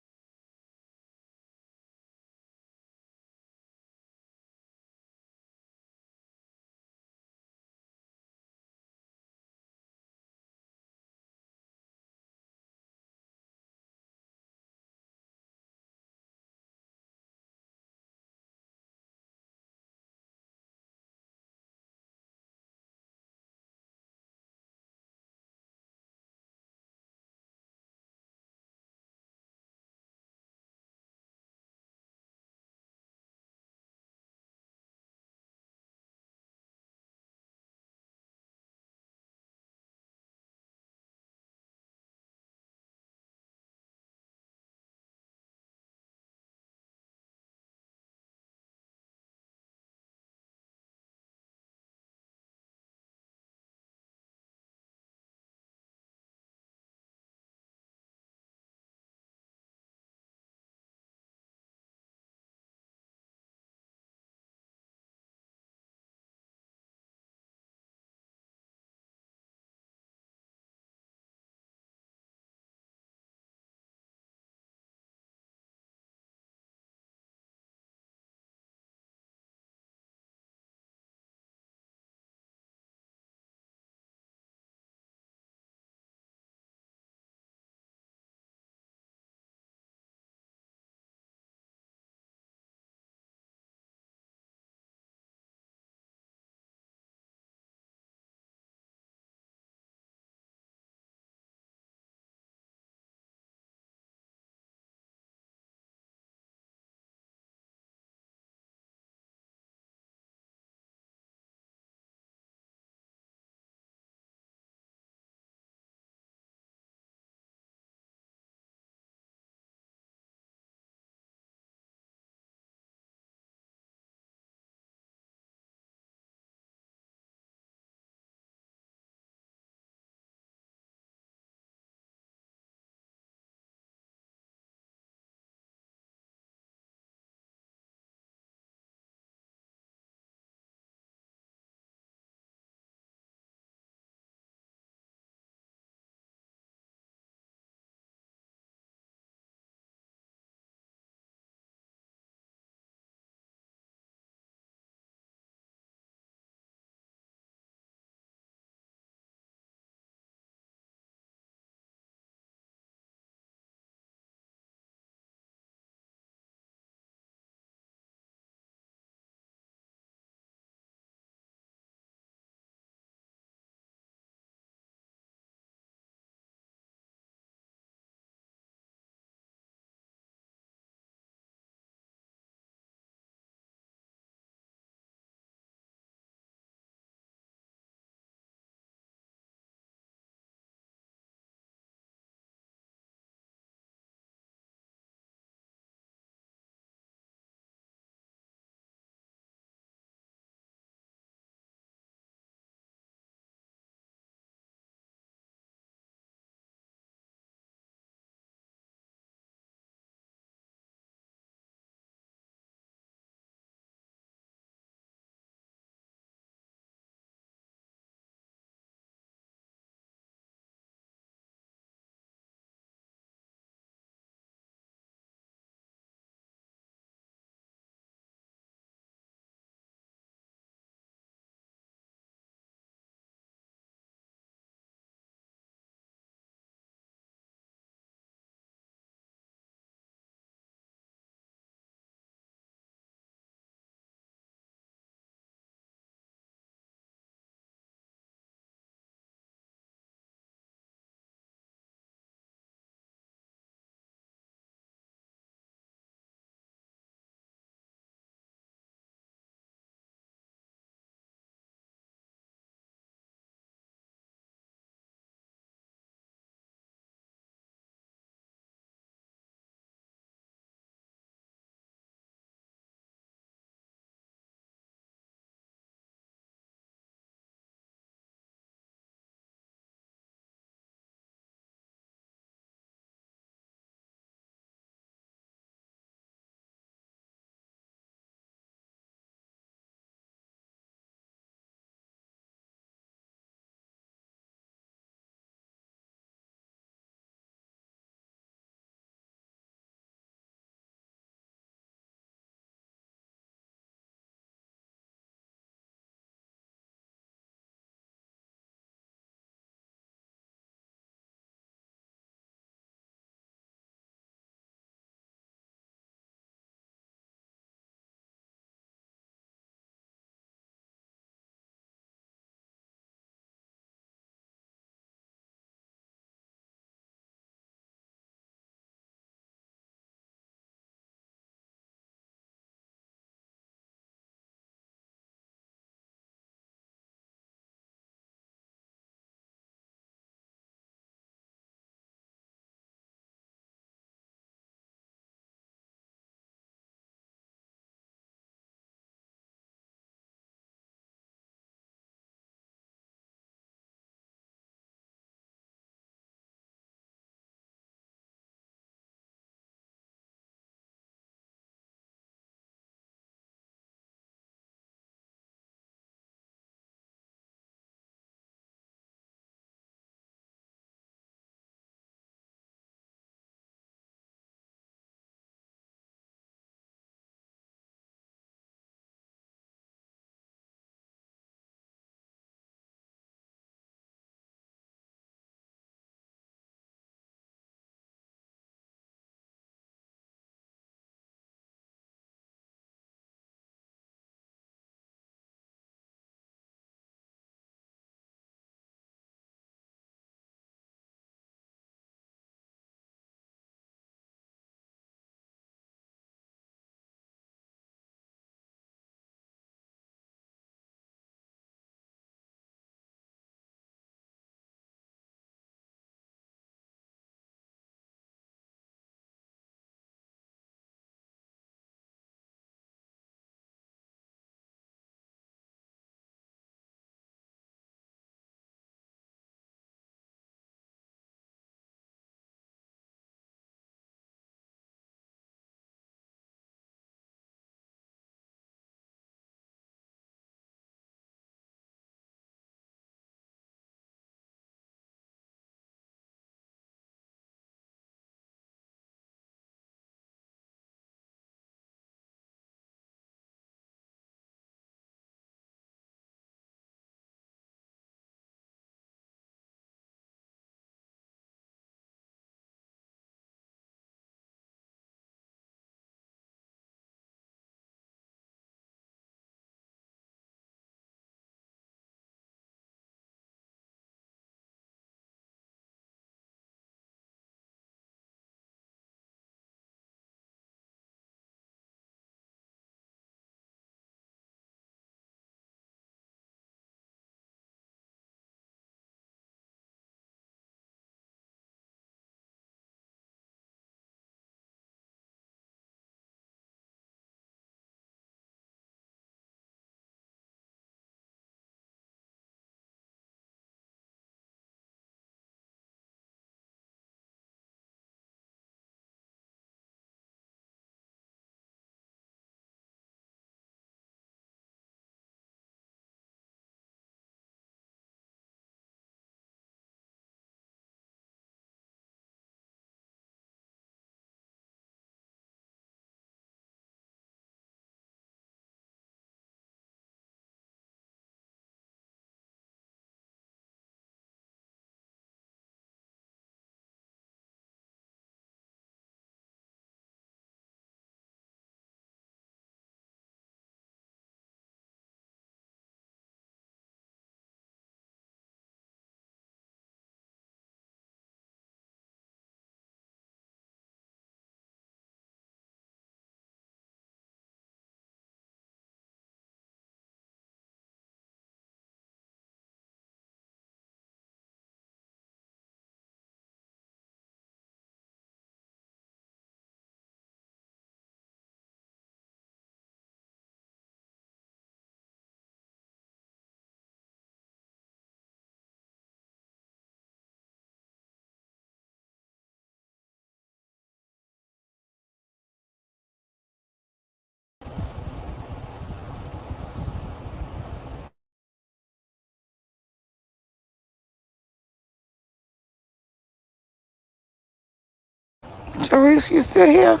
Therese, you still here?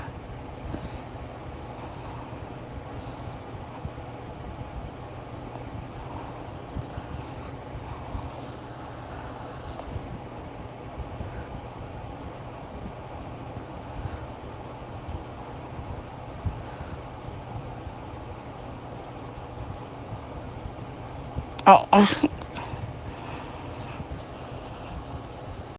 Oh,